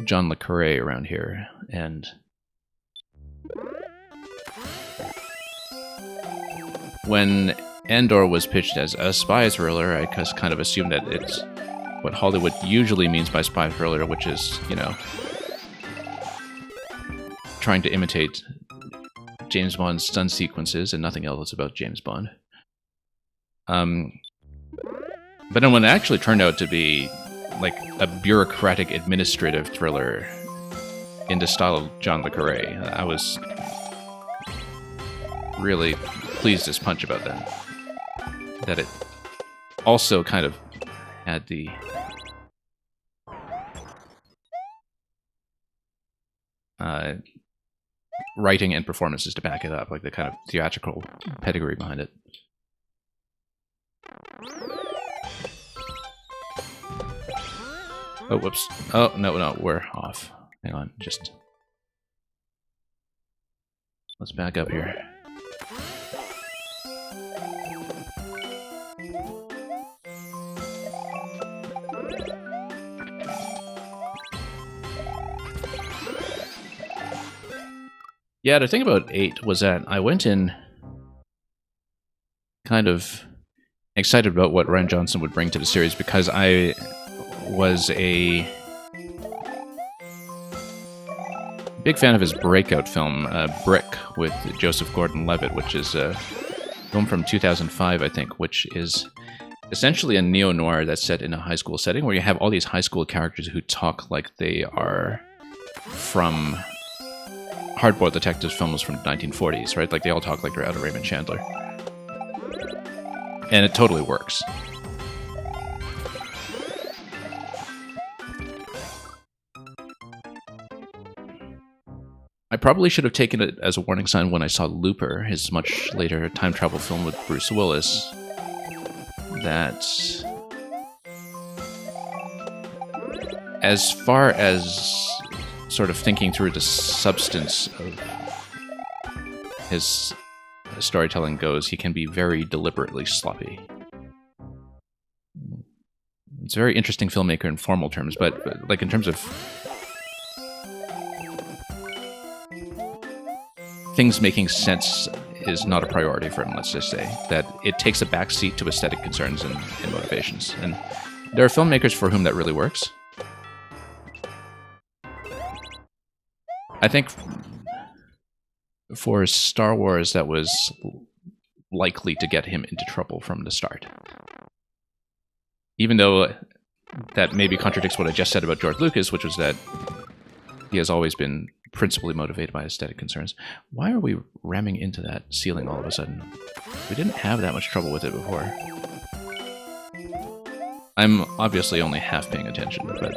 John le Carré around here, and when Endor was pitched as a spy thriller, I just kind of assumed that it's what Hollywood usually means by spy thriller, which is, you know, trying to imitate James Bond's stunt sequences and nothing else about James Bond. But then when it actually turned out to be like a bureaucratic administrative thriller in the style of John le Carré, I was really pleased as punch about that. That it also kind of had the writing and performances to back it up, like the kind of theatrical pedigree behind it. Oh, whoops. Oh, no, we're off. Hang on, just... let's back up here. Yeah, the thing about 8 was that I went in kind of excited about what Rian Johnson would bring to the series because I was a big fan of his breakout film, Brick, with Joseph Gordon-Levitt, which is a film from 2005, I think, which is essentially a neo-noir that's set in a high school setting where you have all these high school characters who talk like they are from hardboiled detectives films from the 1940s, right? Like, they all talk like they're out of Raymond Chandler. And it totally works. I probably should have taken it as a warning sign when I saw Looper, his much later time travel film with Bruce Willis, that as far as sort of thinking through the substance of his storytelling goes, he can be very deliberately sloppy. It's a very interesting filmmaker in formal terms, but like in terms of things making sense is not a priority for him, let's just say. That it takes a backseat to aesthetic concerns and motivations. And there are filmmakers for whom that really works. I think for Star Wars, that was likely to get him into trouble from the start. Even though that maybe contradicts what I just said about George Lucas, which was that he has always been principally motivated by aesthetic concerns. Why are we ramming into that ceiling all of a sudden? We didn't have that much trouble with it before. I'm obviously only half paying attention, but...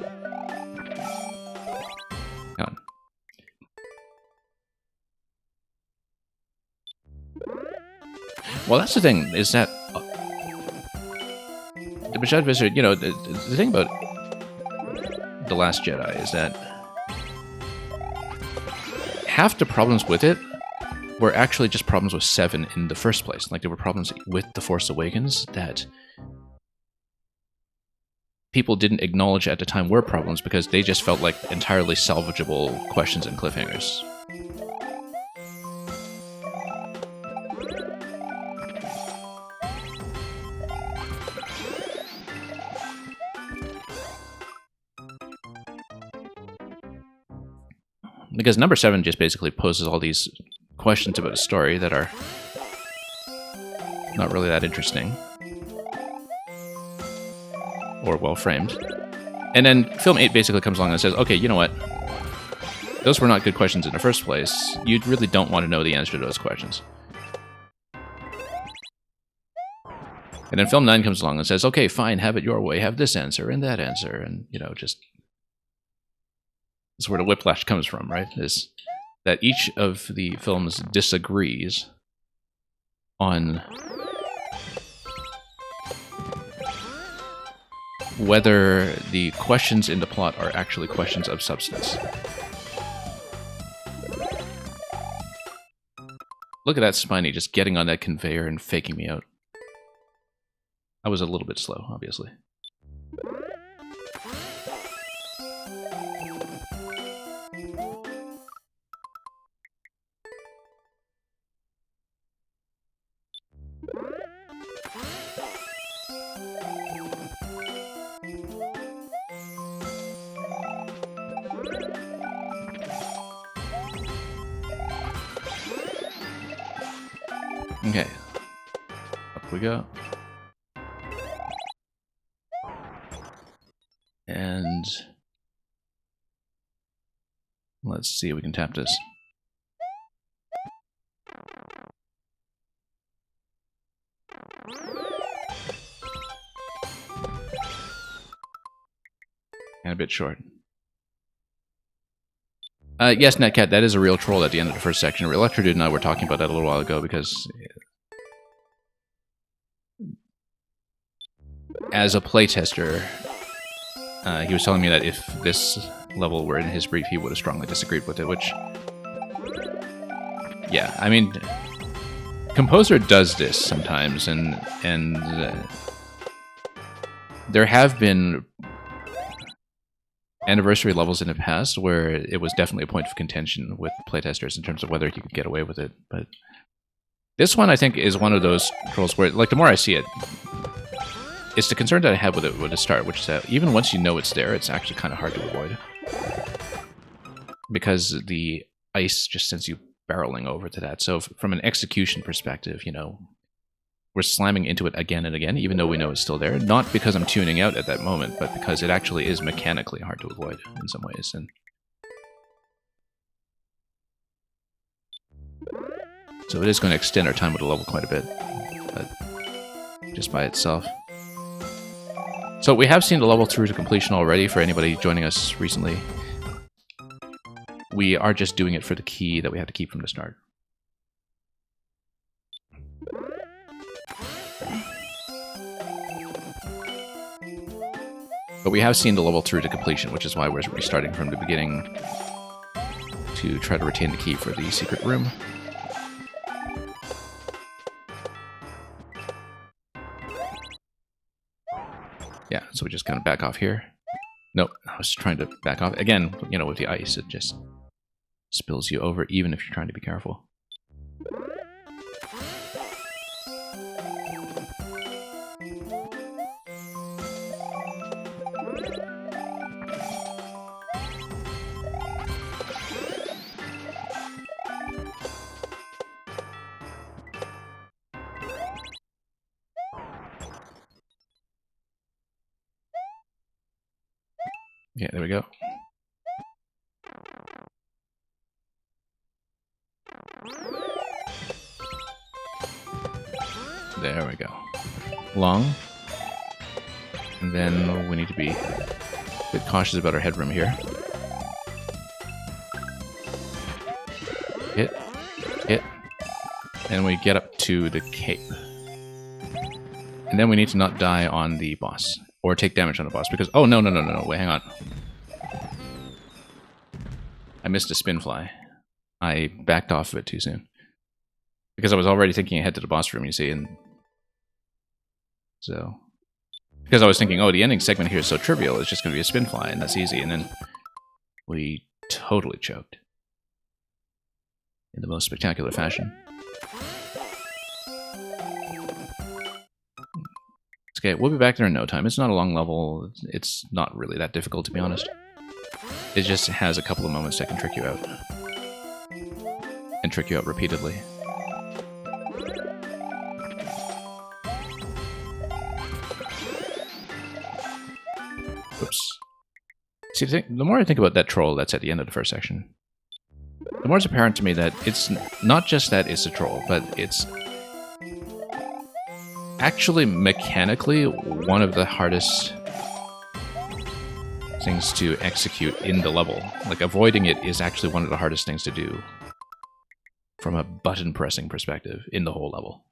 Hang on. Well, that's the thing, is that the Machete Visitor, you know, the thing about The Last Jedi is that half the problems with it were actually just problems with 7 in the first place. Like, there were problems with The Force Awakens that people didn't acknowledge at the time were problems because they just felt like entirely salvageable questions and cliffhangers. Because number 7 just basically poses all these questions about a story that are not really that interesting or well framed. And then film 8 basically comes along and says, okay, you know what? Those were not good questions in the first place. You really don't want to know the answer to those questions. And then film 9 comes along and says, okay, fine, have it your way. Have this answer and that answer. And, you know, just... That's where the whiplash comes from, right? Is that each of the films disagrees on whether the questions in the plot are actually questions of substance. Look at that Spiny just getting on that conveyor and faking me out. I was a little bit slow, obviously. Okay, up we go. And let's see if we can tap this. And a bit short. Yes, Netcat, that is a real troll at the end of the first section. Electrodude and I were talking about that a little while ago because as a playtester, he was telling me that if this level were in his brief, he would have strongly disagreed with it, which... Yeah, I mean... Composer does this sometimes, and there have been anniversary levels in the past where it was definitely a point of contention with playtesters in terms of whether you could get away with it, but this one I think is one of those trolls where, like, the more I see it, it's the concern that I had with it at the start, which is that even once you know it's there, it's actually kind of hard to avoid. Because the ice just sends you barreling over to that. So from an execution perspective, you know, we're slamming into it again and again, even though we know it's still there. Not because I'm tuning out at that moment, but because it actually is mechanically hard to avoid in some ways. And so it is going to extend our time with the level quite a bit, but just by itself. So we have seen the level through to completion already for anybody joining us recently. We are just doing it for the key that we have to keep from the start. But we have seen the level through to completion, which is why we're restarting from the beginning to try to retain the key for the secret room. Yeah, so we just kind of back off here. Nope, I was trying to back off. Again, you know, with the ice, it just spills you over, even if you're trying to be careful. Yeah, there we go. There we go. Long. And then we need to be a bit cautious about our headroom here. Hit. Hit. And we get up to the cape. And then we need to not die on the boss. Or take damage on the boss. Because... Oh, no. Wait, hang on. I missed a spin fly. I backed off of it too soon. Because I was already thinking ahead to the boss room, you see, and... So... Because I was thinking, oh, the ending segment here is so trivial, it's just going to be a spin fly, and that's easy, and then... We totally choked. In the most spectacular fashion. Okay, we'll be back there in no time. It's not a long level. It's not really that difficult, to be honest. It just has a couple of moments that can trick you out. And trick you out repeatedly. Oops. See, the more I think about that troll that's at the end of the first section, the more it's apparent to me that it's not just that it's a troll, but it's actually mechanically one of the hardest things to execute in the level. Like, avoiding it is actually one of the hardest things to do from a button pressing perspective in the whole level.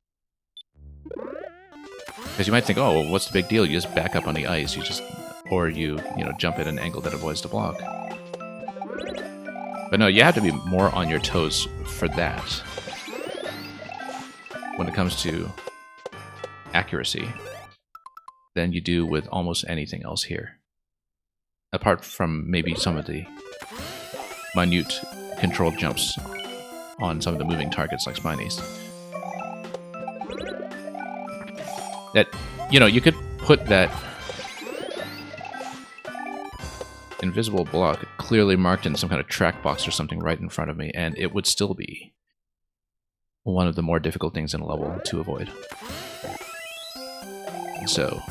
Because you might think, oh, well, what's the big deal? You just back up on the ice, or you jump at an angle that avoids the block. But no, you have to be more on your toes for that when it comes to accuracy than you do with almost anything else here. Apart from maybe some of the minute controlled jumps on some of the moving targets like Spinies. That, you could put that invisible block clearly marked in some kind of track box or something right in front of me, and it would still be one of the more difficult things in a level to avoid. So,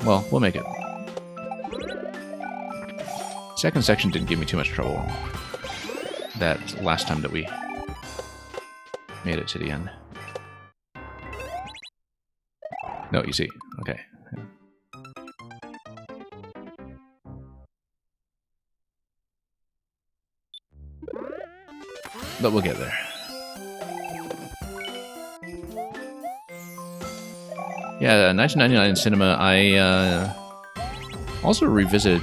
well, we'll make it. Second section didn't give me too much trouble that last time that we made it to the end. No, you see. Okay. But we'll get there. Yeah, 1999 cinema. I also revisited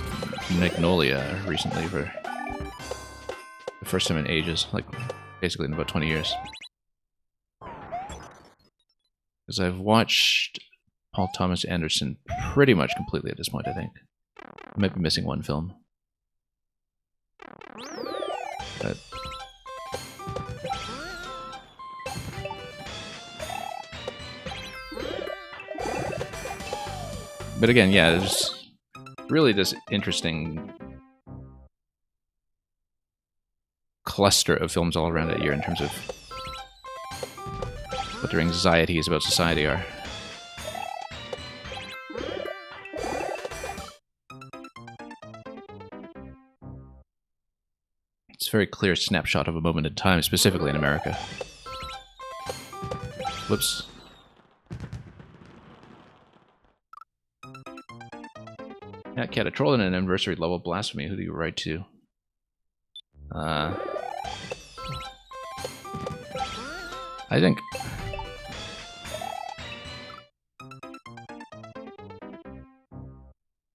Magnolia recently for the first time in ages, like basically in about 20 years. Because I've watched Paul Thomas Anderson pretty much completely at this point, I think. I might be missing one film. But again, yeah, there's really this interesting cluster of films all around that year in terms of what their anxieties about society are. It's a very clear snapshot of a moment in time, specifically in America. Whoops. That cat, a troll in an anniversary level blasphemy. Who do you write to? I think...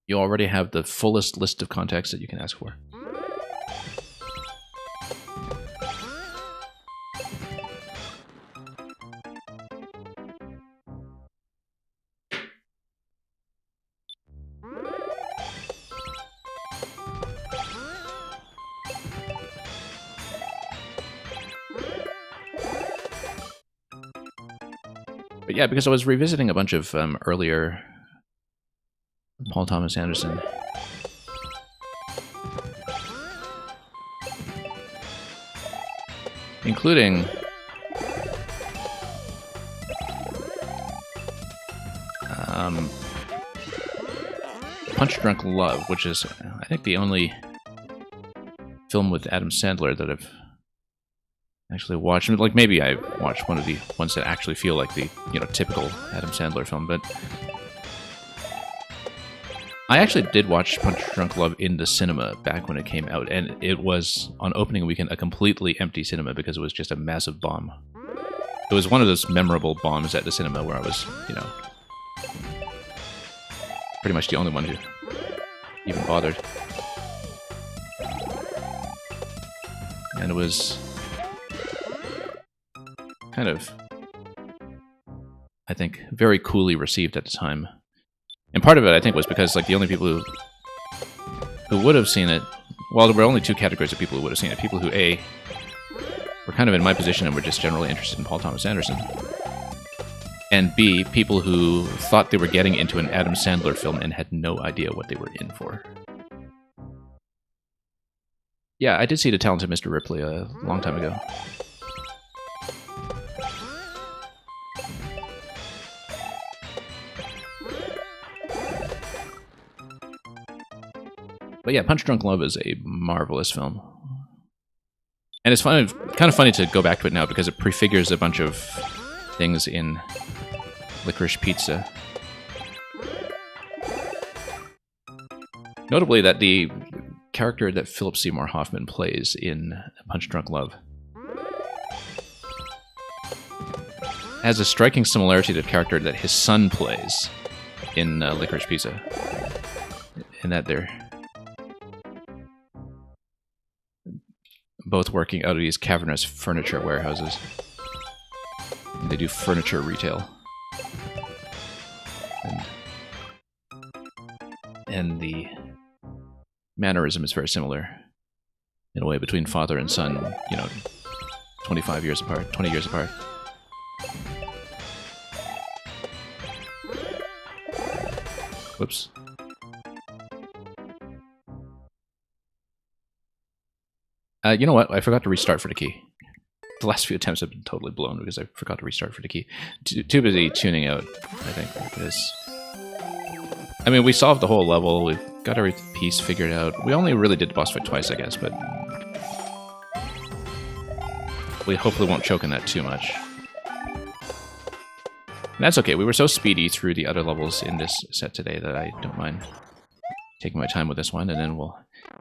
you already have the fullest list of contacts that you can ask for. But yeah, because I was revisiting a bunch of earlier Paul Thomas Anderson. Including Punch Drunk Love, which is, I think, the only film with Adam Sandler that I've actually watched. Like, maybe I watched one of the ones that actually feel like the, typical Adam Sandler film, but I actually did watch Punch Drunk Love in the cinema back when it came out, and it was, on opening weekend, a completely empty cinema because it was just a massive bomb. It was one of those memorable bombs at the cinema where I was, you know, pretty much the only one who even bothered. And it was kind of, I think, very coolly received at the time. And part of it, I think, was because like the only people who would have seen it, well, there were only two categories of people who would have seen it. People who, A, were kind of in my position and were just generally interested in Paul Thomas Anderson. And B, people who thought they were getting into an Adam Sandler film and had no idea what they were in for. Yeah, I did see The Talented Mr. Ripley a long time ago. But yeah, Punch Drunk Love is a marvelous film. And it's kind of funny to go back to it now because it prefigures a bunch of things in Licorice Pizza. Notably that the character that Philip Seymour Hoffman plays in Punch Drunk Love has a striking similarity to the character that his son plays in Licorice Pizza. In that they're both working out of these cavernous furniture warehouses. They do furniture retail. And the mannerism is very similar in a way between father and son, you know, 25 years apart, 20 years apart. Whoops. You know what? I forgot to restart for the key. The last few attempts have been totally blown because I forgot to restart for the key. Too busy tuning out, I think, because... I mean, we solved the whole level, we've got every piece figured out. We only really did the boss fight twice, I guess, but... we hopefully won't choke on that too much. And that's okay, we were so speedy through the other levels in this set today that I don't mind taking my time with this one, and then we'll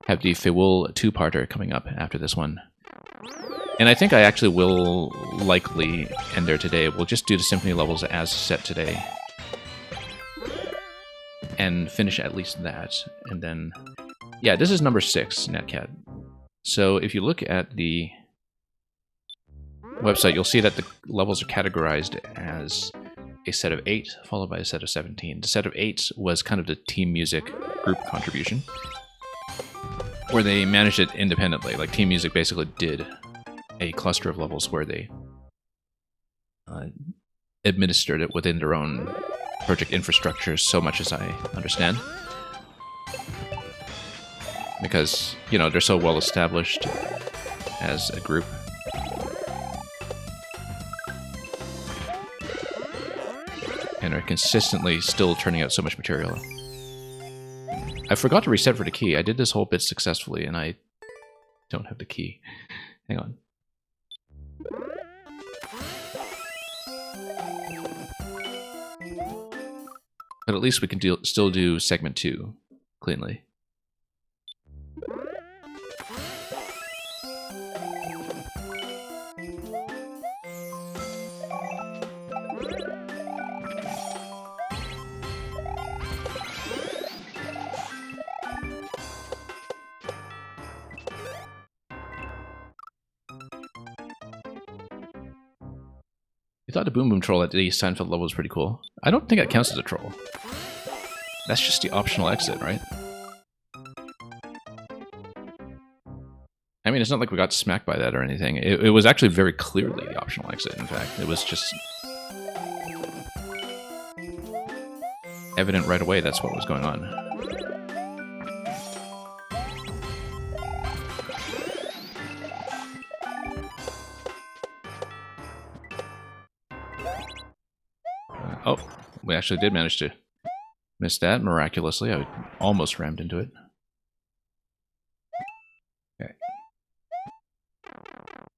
have the Fewool two-parter coming up after this one. And I think I actually will likely end there today. We'll just do the Symphony levels as set today. And finish at least that. And then... yeah, this is number 6, Netcat. So if you look at the website, you'll see that the levels are categorized as a set of 8, followed by a set of 17. The set of 8 was kind of the Team Music group contribution, where they managed it independently. Like, Team Music basically did a cluster of levels where they administered it within their own project infrastructure, so much as I understand. Because, you know, they're so well established as a group. And are consistently still turning out so much material. I forgot to reset for the key. I did this whole bit successfully, and I don't have the key. Hang on. But at least we can still do segment 2 cleanly. I thought the Boom Boom Troll at the Seinfeld level was pretty cool. I don't think that counts as a troll. That's just the optional exit, right? I mean, it's not like we got smacked by that or anything. It was actually very clearly the optional exit, in fact. It was just evident right away that's what was going on. Oh, we actually did manage to miss that miraculously. I almost rammed into it. Okay. I've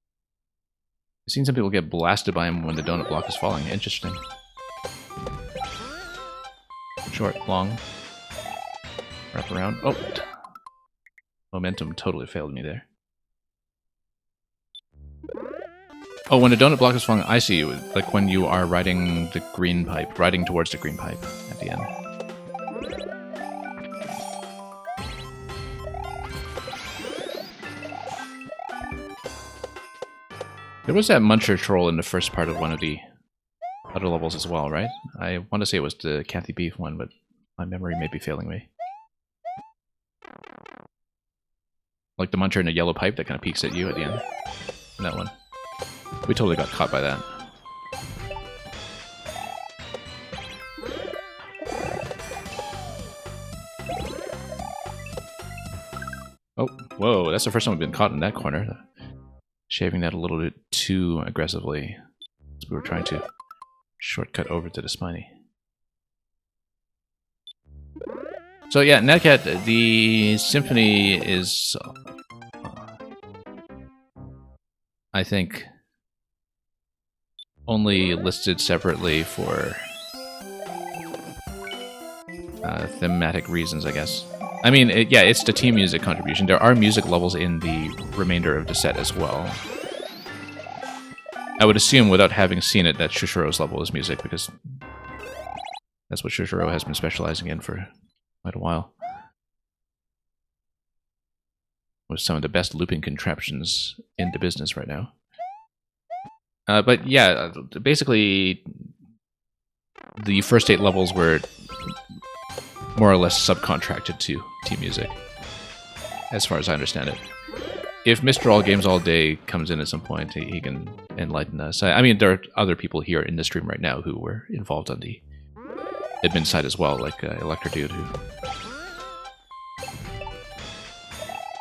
seen some people get blasted by him when the donut block is falling. Interesting. Short, long. Wrap around. Oh! Momentum totally failed me there. Oh, when a donut block is falling, I see you. Like when you are riding the green pipe, riding towards the green pipe at the end. There was that Muncher troll in the first part of one of the other levels as well, right? I want to say it was the Kathy Beef one, but my memory may be failing me. Like the Muncher in a yellow pipe that kind of peeks at you at the end. That one. We totally got caught by that. Oh, whoa, that's the first time we've been caught in that corner. Shaving that a little bit too aggressively. We were trying to shortcut over to the Spiny. So yeah, Netcat, the Symphony is, I think, only listed separately for thematic reasons, I guess. I mean, yeah, it's the team music contribution. There are music levels in the remainder of the set as well. I would assume, without having seen it, that Shushiro's level is music, because that's what Shushiro has been specializing in for quite a while. With some of the best looping contraptions in the business right now. But yeah, basically, the first 8 levels were more or less subcontracted to Team Music, as far as I understand it. If Mr. All Games All Day comes in at some point, he can enlighten us. I mean, there are other people here in the stream right now who were involved on the admin side as well, like Electrodude, who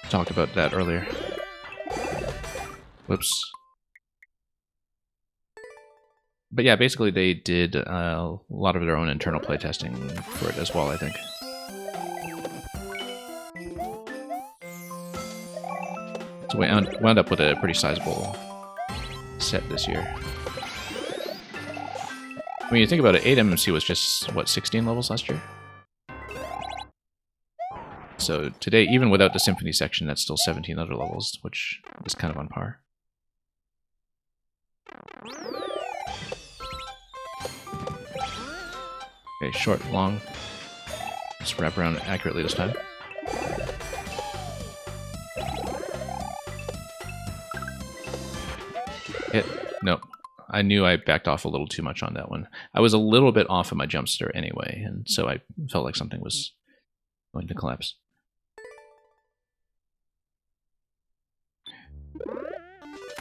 talked about that earlier. Whoops. But yeah, basically they did a lot of their own internal playtesting for it as well, I think. So we wound up with a pretty sizable set this year. When you think about it, 8MMC was just, what, 16 levels last year? So today, even without the Symphony section, that's still 17 other levels, which is kind of on par. Okay, short, long. Just wrap around accurately this time. Hit. Nope. I knew I backed off a little too much on that one. I was a little bit off of my jumpster anyway, and so I felt like something was going to collapse.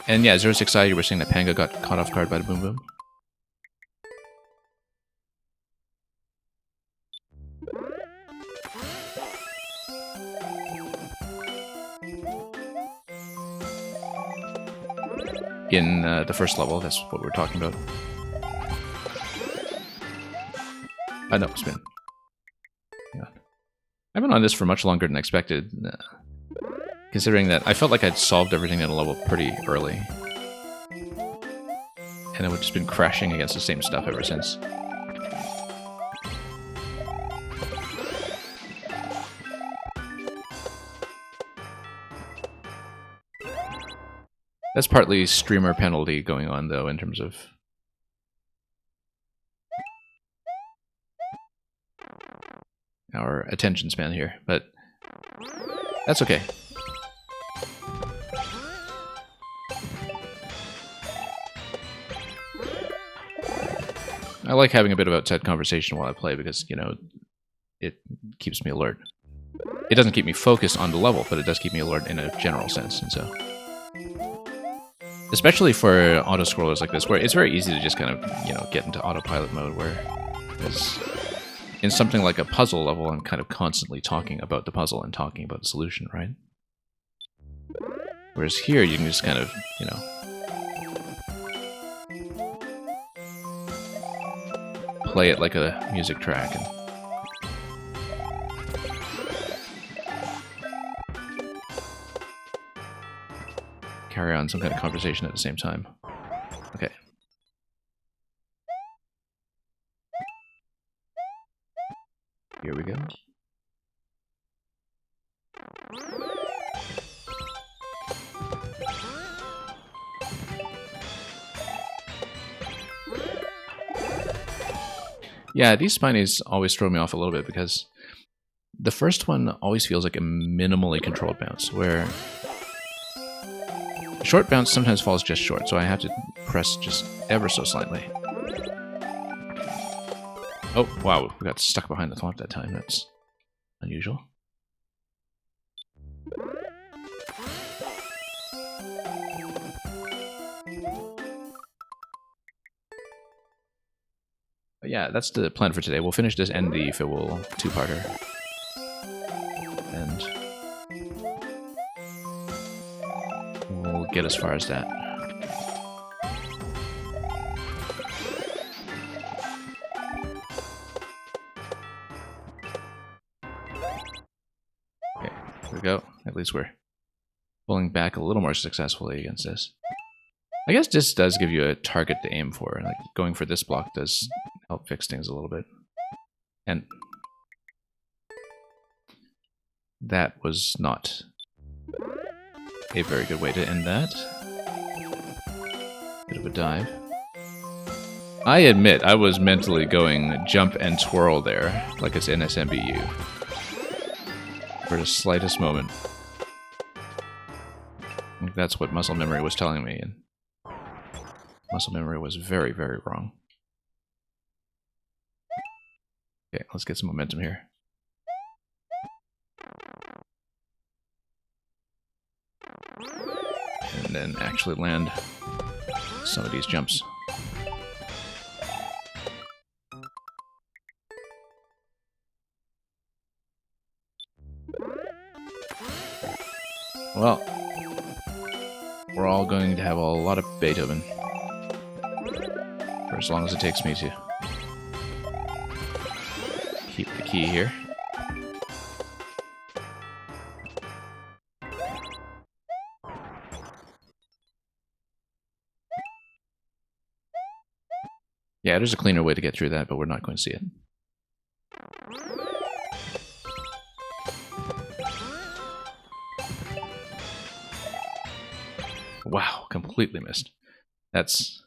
And yeah, 06i, you were saying that Panga got caught off guard by the Boom Boom? In the first level, that's what we're talking about. No, spin. Yeah. I've been on this for much longer than expected, considering that I felt like I'd solved everything at a level pretty early. And I've just been crashing against the same stuff ever since. That's partly streamer penalty going on, though, in terms of our attention span here, but that's okay. I like having a bit of outside conversation while I play because, you know, it keeps me alert. It doesn't keep me focused on the level, but it does keep me alert in a general sense, and so... Especially for auto-scrollers like this, where it's very easy to just kind of, you know, get into autopilot mode, where in something like a puzzle level, I'm kind of constantly talking about the puzzle and talking about the solution, right? Whereas here, you can just kind of, you know... play it like a music track and... carry on some kind of conversation at the same time. Okay. Here we go. Yeah, these Spinies always throw me off a little bit because the first one always feels like a minimally controlled bounce, where short bounce sometimes falls just short, so I have to press just ever so slightly. Oh, wow, we got stuck behind the thwomp that time. That's unusual. But yeah, that's the plan for today. We'll finish this and the Fiwol two-parter. And we'll get as far as that. Okay, here we go. At least we're pulling back a little more successfully against this. I guess this does give you a target to aim for. Like going for this block does help fix things a little bit. And that was not a very good way to end that. Bit of a dive. I admit, I was mentally going jump and twirl there, like it's NSMBU. For the slightest moment. I think that's what muscle memory was telling me, and muscle memory was very, very wrong. Okay, let's get some momentum here. And then actually land some of these jumps. Well, we're all going to have a lot of Beethoven. For as long as it takes me to keep the key here. Yeah, there's a cleaner way to get through that, but we're not going to see it. Wow, completely missed. That's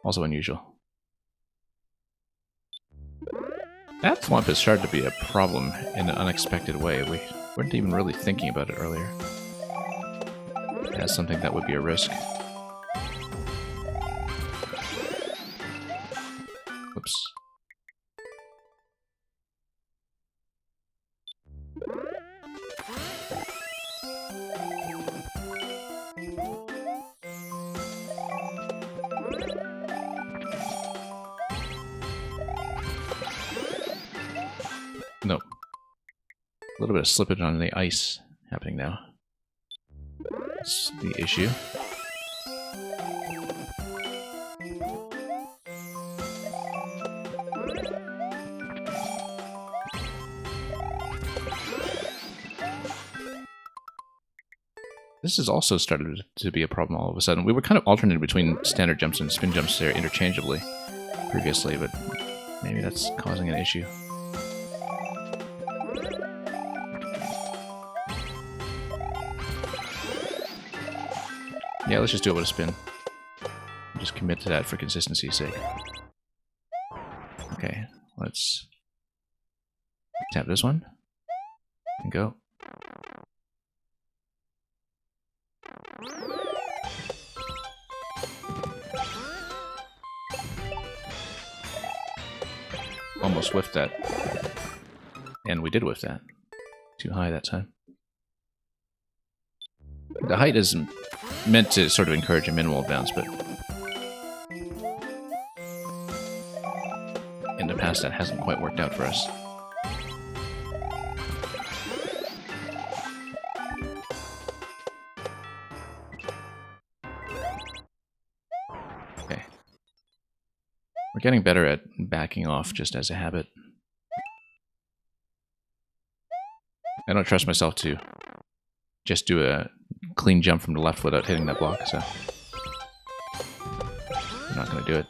also unusual. That thwomp has started to be a problem in an unexpected way. We weren't even really thinking about it earlier. As something that would be a risk. Whoops. No. A little bit of slippage on the ice happening now. That's the issue. This has also started to be a problem all of a sudden. We were kind of alternating between standard jumps and spin jumps there interchangeably previously, but maybe that's causing an issue. Yeah, let's just do it with a spin. Just commit to that for consistency's sake. Okay, let's tap this one and go. Almost whiffed that. And we did whiff that. Too high that time. The height is meant to sort of encourage a minimal bounce, but in the past that hasn't quite worked out for us. Okay. We're getting better at backing off just as a habit. I don't trust myself to just do a clean jump from the left without hitting that block, so I'm not going to do it.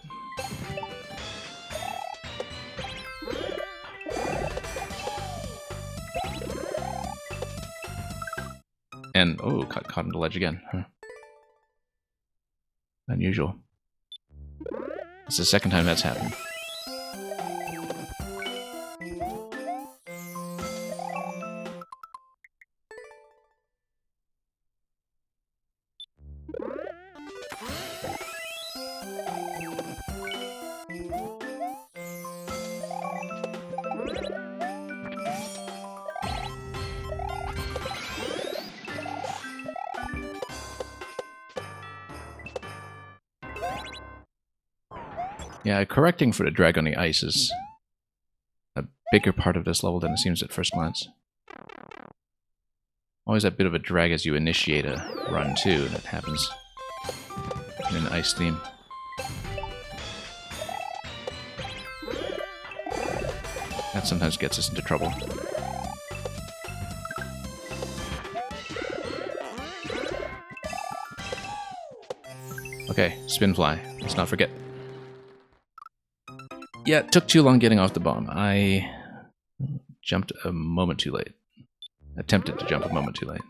And, oh, caught on the ledge again. Huh. Unusual. It's the second time that's happened. Yeah, correcting for the drag on the ice is a bigger part of this level than it seems at first glance. Always a bit of a drag as you initiate a run, too, that happens in an ice theme. That sometimes gets us into trouble. Okay, spin fly. Let's not forget. Yeah, it took too long getting off the bomb. I jumped a moment too late. Attempted to jump a moment too late.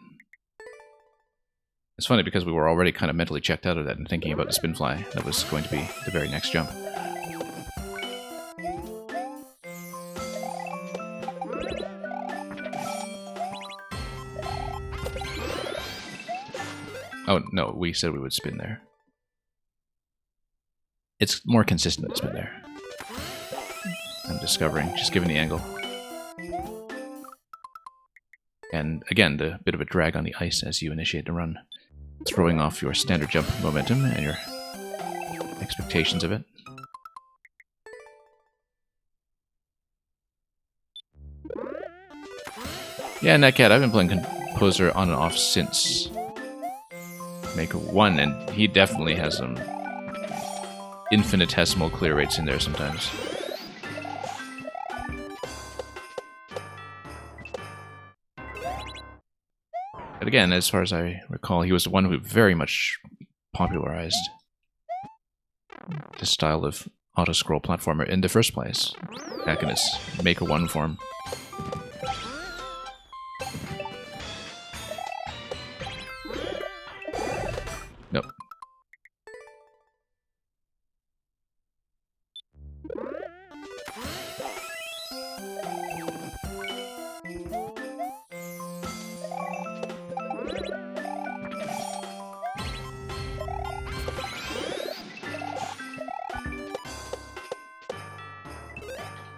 It's funny because we were already kind of mentally checked out of that and thinking about the spin fly. That was going to be the very next jump. Oh, no, we said we would spin there. It's more consistent to spin there. I'm discovering, just given the angle. And again, the bit of a drag on the ice as you initiate the run, throwing off your standard jump momentum and your expectations of it. Yeah, Netcat, I've been playing Composer on and off since Maker 1, and he definitely has some infinitesimal clear rates in there sometimes. But again, as far as I recall, he was the one who very much popularized this style of auto-scroll platformer in the first place, back in its Maker 1 form. Nope.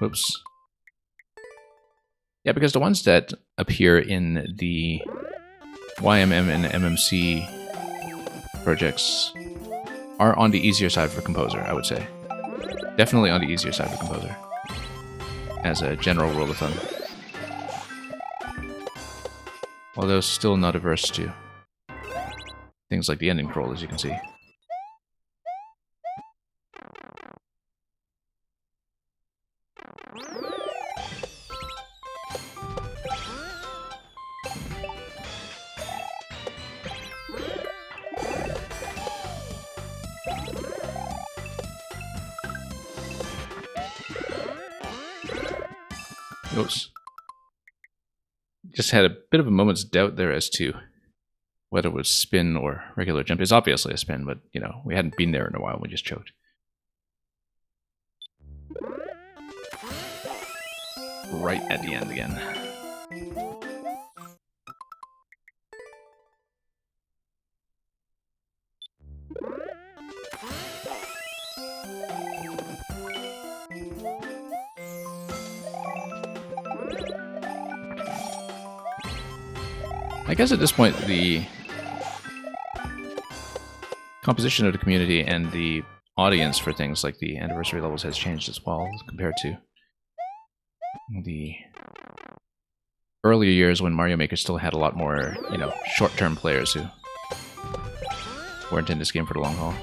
Whoops. Yeah, because the ones that appear in the YMM and MMC projects are on the easier side for Composer, I would say. Definitely on the easier side for Composer, as a general rule of thumb. Although still not averse to things like the ending scroll, as you can see. Oops. Just had a bit of a moment's doubt there as to whether it was spin or regular jump. It's obviously a spin, but, you know, we hadn't been there in a while. We just choked. Right at the end again. I guess at this point, the composition of the community and the audience for things like the anniversary levels has changed as well compared to the earlier years when Mario Maker still had a lot more, you know, short-term players who weren't in this game for the long haul.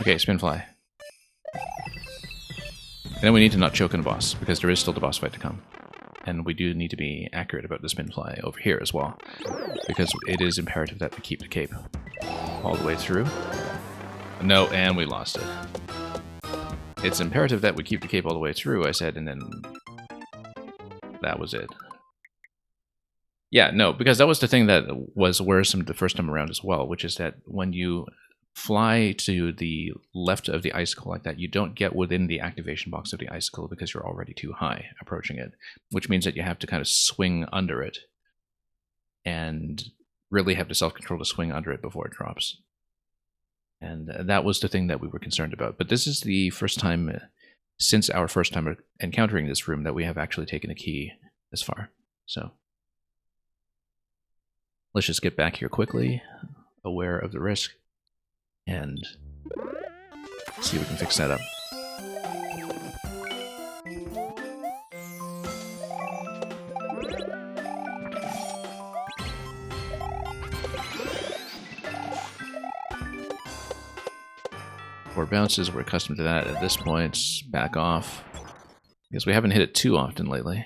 Okay, spin fly. And then we need to not choke on the boss, because there is still the boss fight to come. And we do need to be accurate about the spin fly over here as well, because it is imperative that we keep the cape all the way through. No, and we lost it. It's imperative that we keep the cape all the way through, I said, and then that was it. Yeah, no, because that was the thing that was worrisome the first time around as well, which is that when you fly to the left of the icicle like that, you don't get within the activation box of the icicle because you're already too high approaching it, which means that you have to kind of swing under it and really have the self-control to swing under it before it drops. And that was the thing that we were concerned about. But this is the first time since our first time encountering this room that we have actually taken a key this far. So let's just get back here quickly, aware of the risk, and see if we can fix that up. Four bounces, we're accustomed to that at this point. Back off, because we haven't hit it too often lately.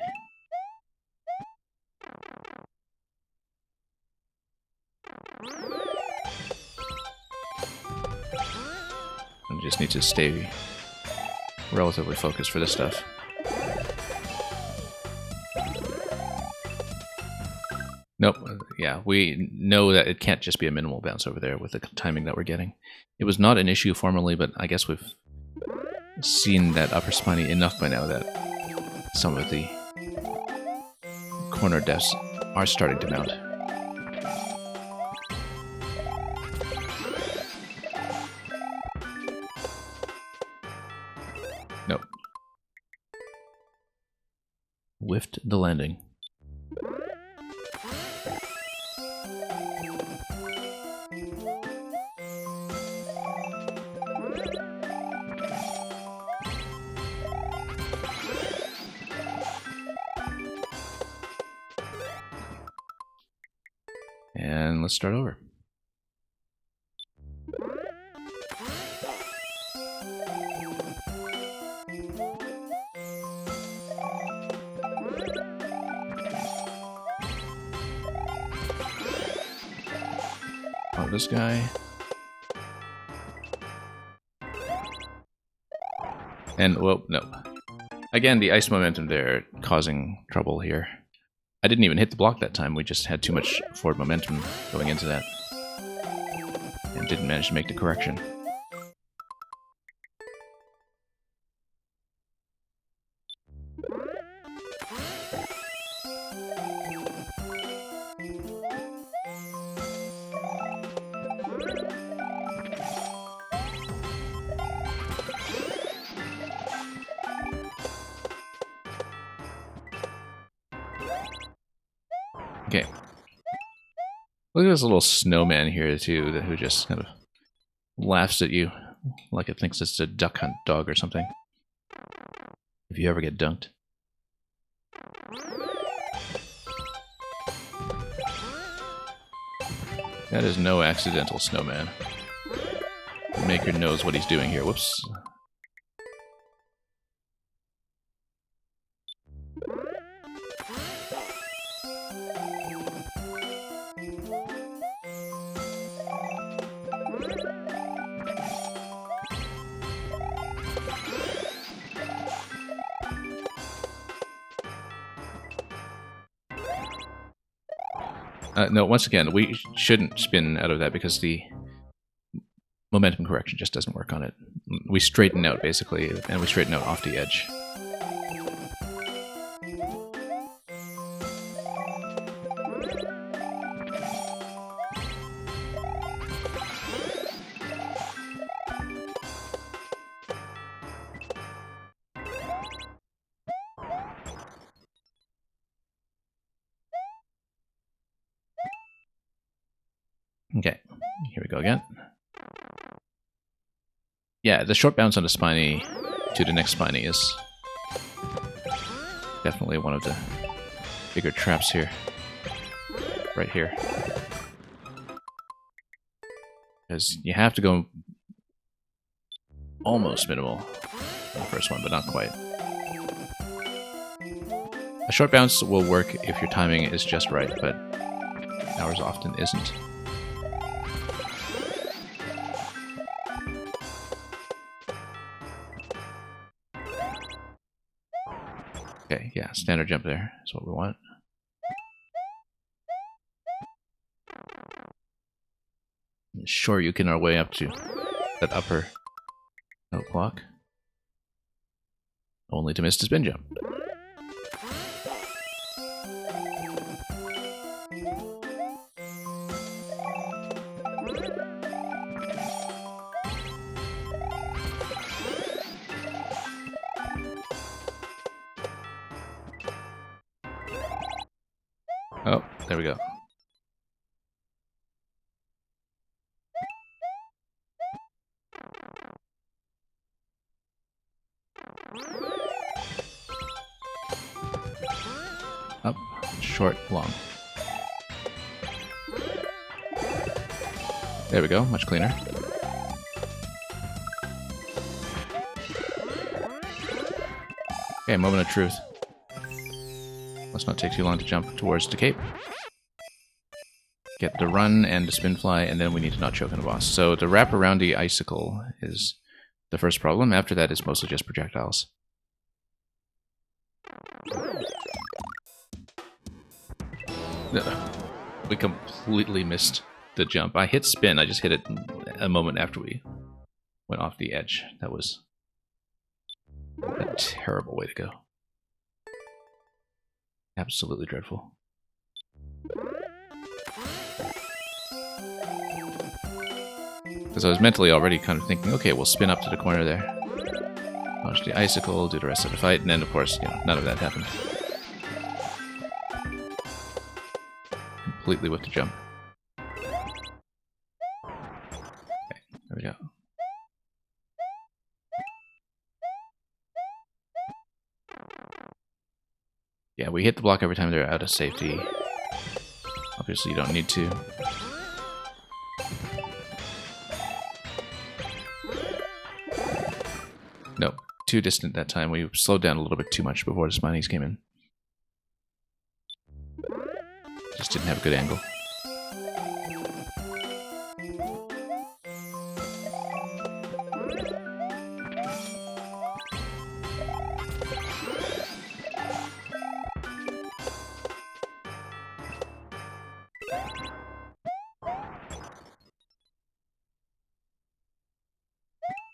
We just need to stay relatively focused for this stuff. Nope. Yeah, we know that it can't just be a minimal bounce over there with the timing that we're getting. It was not an issue formerly, but I guess we've seen that upper spiny enough by now that some of the corner deaths are starting to mount. Nope. Whiffed the landing. And let's start over. Oh, this guy. And, well, no. Again, the ice momentum there causing trouble here. I didn't even hit the block that time, we just had too much forward momentum going into that. And didn't manage to make the correction. Okay. Look at this little snowman here, too, who just kind of laughs at you like it thinks it's a duck hunt dog or something. If you ever get dunked. That is no accidental snowman. The maker knows what he's doing here. Whoops. No, once again, we shouldn't spin out of that because the momentum correction just doesn't work on it. We straighten out, basically, and we straighten out off the edge. Okay, here we go again. Yeah, the short bounce on the spiny to the next spiny is definitely one of the bigger traps here. Right here. Because you have to go almost minimal on the first one, but not quite. A short bounce will work if your timing is just right, but ours often isn't. Okay, yeah, standard jump there is what we want. Sure, you can our way up to that upper note block. Only to miss the spin jump. Oh, there we go. Up, short, long. There we go, much cleaner. Okay, moment of truth. Let's not take too long to jump towards the cape. Get the run and the spin fly, and then we need to not choke on the boss. So the wrap around the icicle is the first problem. After that, it's mostly just projectiles. We completely missed the jump. I hit spin, I just hit it a moment after we went off the edge. That was a terrible way to go. Absolutely dreadful. Because I was mentally already kind of thinking, okay, we'll spin up to the corner there. Launch the icicle, do the rest of the fight, and then of course, you know, none of that happened. Completely with the jump. Okay, there we go. Yeah, we hit the block every time they're out of safety. Obviously, you don't need to. Nope, too distant that time. We slowed down a little bit too much before the Spinies came in. Just didn't have a good angle.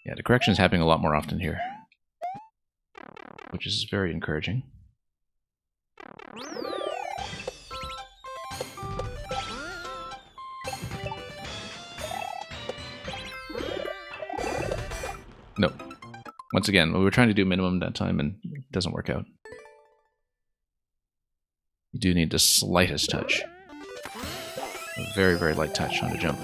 Yeah, the correction is happening a lot more often here, which is very encouraging. Nope. Once again, we were trying to do minimum that time and it doesn't work out. You do need the slightest touch. A very, very light touch on the jump.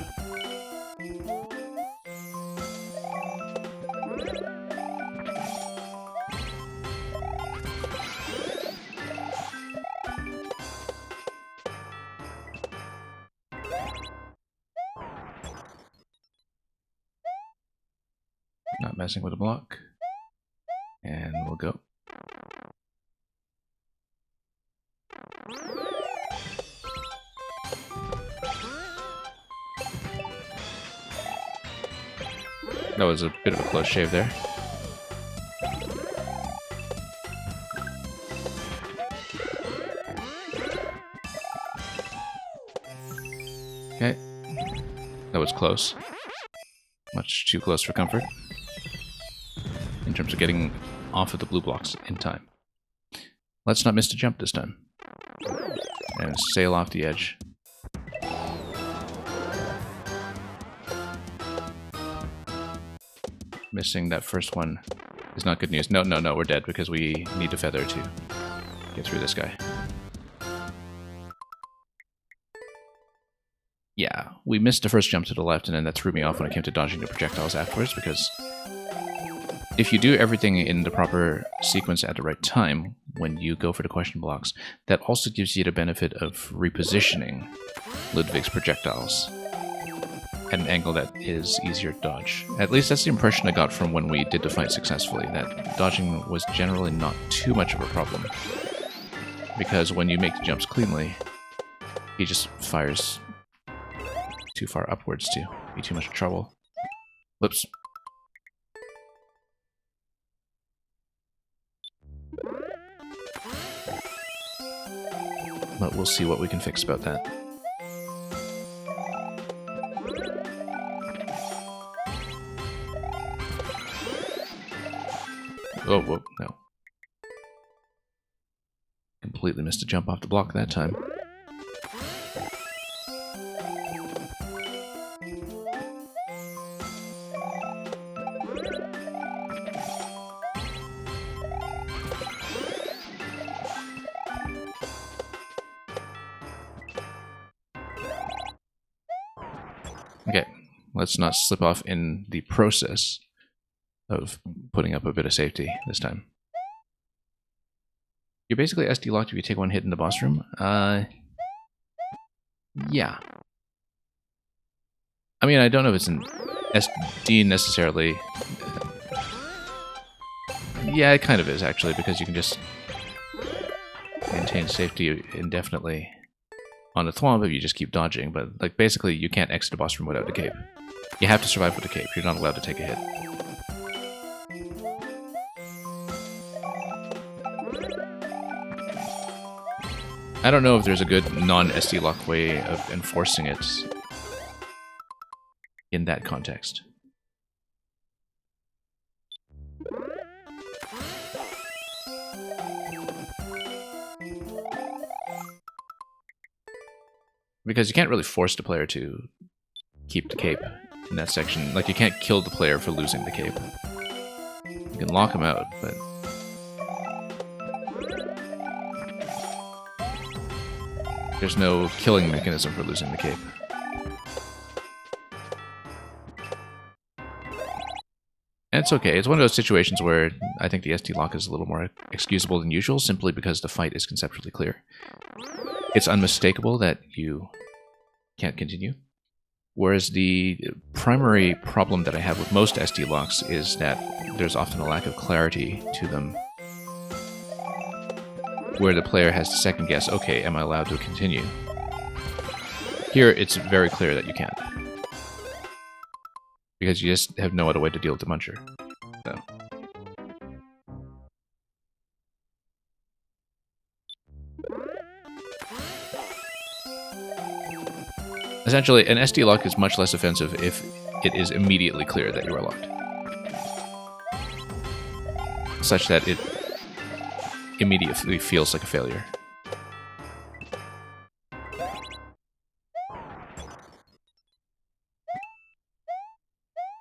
Not messing with the block. And we'll go. That was a bit of a close shave there. Okay. That was close. Much too close for comfort. In terms of getting off of the blue blocks in time. Let's not miss the jump this time. And sail off the edge. Missing that first one is not good news. No, no, no, we're dead because we need a feather to get through this guy. Yeah, we missed the first jump to the left, and then that threw me off when it came to dodging the projectiles afterwards, because if you do everything in the proper sequence at the right time, when you go for the question blocks, that also gives you the benefit of repositioning Ludwig's projectiles at an angle that is easier to dodge. At least that's the impression I got from when we did the fight successfully, that dodging was generally not too much of a problem. because when you make the jumps cleanly, he just fires too far upwards to be too much trouble. Whoops. But we'll see what we can fix about that. Oh, whoa, no. Completely missed a jump off the block that time. Okay, let's not slip off in the process of putting up a bit of safety this time. You're basically SD locked if you take one hit in the boss room. Yeah. I mean, I don't know if it's an SD necessarily. Yeah, it kind of is actually, because you can just maintain safety indefinitely on a thwomp if you just keep dodging, but like basically you can't exit a boss room without a cape. You have to survive with a cape. You're not allowed to take a hit. I don't know if there's a good non-SD lock way of enforcing it in that context. Because you can't really force the player to keep the cape in that section. Like, you can't kill the player for losing the cape. You can lock him out, but... there's no killing mechanism for losing the cape. And it's okay. It's one of those situations where I think the SD lock is a little more excusable than usual, simply because the fight is conceptually clear. It's unmistakable that you can't continue. Whereas the primary problem that I have with most SD locks is that there's often a lack of clarity to them, where the player has to second guess, okay, am I allowed to continue? Here, it's very clear that you can't. Because you just have no other way to deal with the muncher. So. Essentially, an SD lock is much less offensive if it is immediately clear that you are locked. Such that it immediately feels like a failure.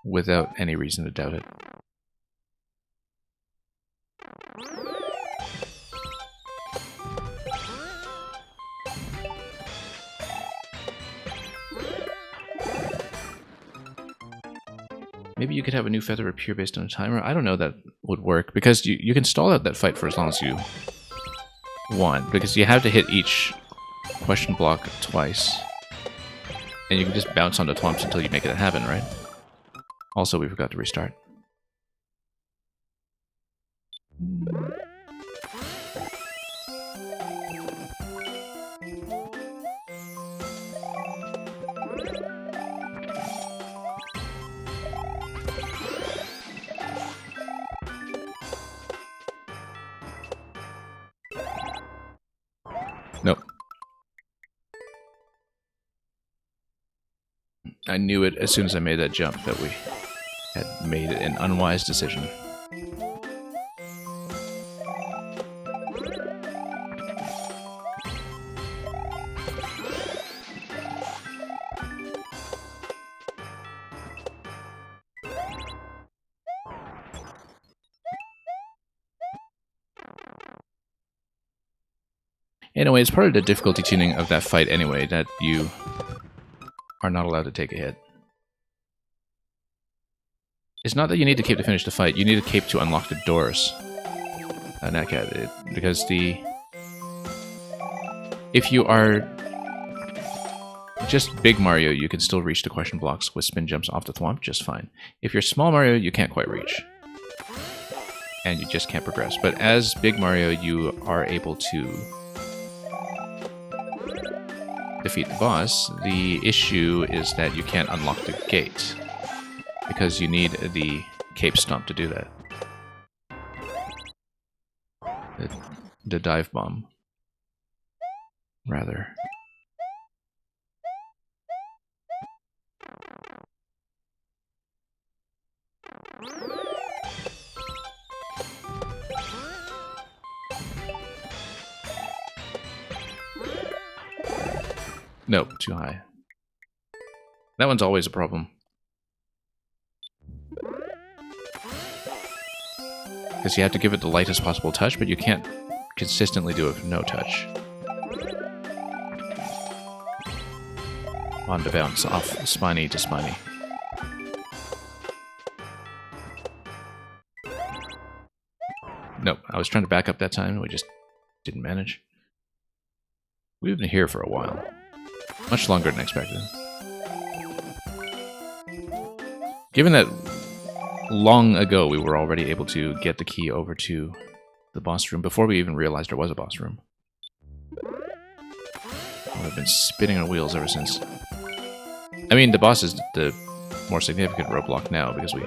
Without any reason to doubt it. Maybe you could have a new feather appear based on a timer. I don't know that would work, because you can stall out that fight for as long as you want, because you have to hit each question block twice. And you can just bounce on the twomps until you make it happen, right? Also, we forgot to restart. Nope. I knew it as soon as I made that jump that we had made an unwise decision. Anyway, it's part of the difficulty tuning of that fight anyway, that you are not allowed to take a hit. It's not that you need to cape to finish the fight, you need a cape to unlock the doors. Because if you are just Big Mario, you can still reach the question blocks with spin jumps off the thwomp just fine. If you're Small Mario, you can't quite reach. And you just can't progress. But as Big Mario, you are able to defeat the boss. The issue is that you can't unlock the gate because you need the cape stomp to do that. The dive bomb, rather. Nope, too high. That one's always a problem. Because you have to give it the lightest possible touch, but you can't consistently do it with no touch. On to bounce off spiny to spiny. Nope, I was trying to back up that time, and we just didn't manage. We've been here for a while. Much longer than expected. Given that long ago we were already able to get the key over to the boss room before we even realized there was a boss room. We've been spinning on wheels ever since. I mean, the boss is the more significant roadblock now because we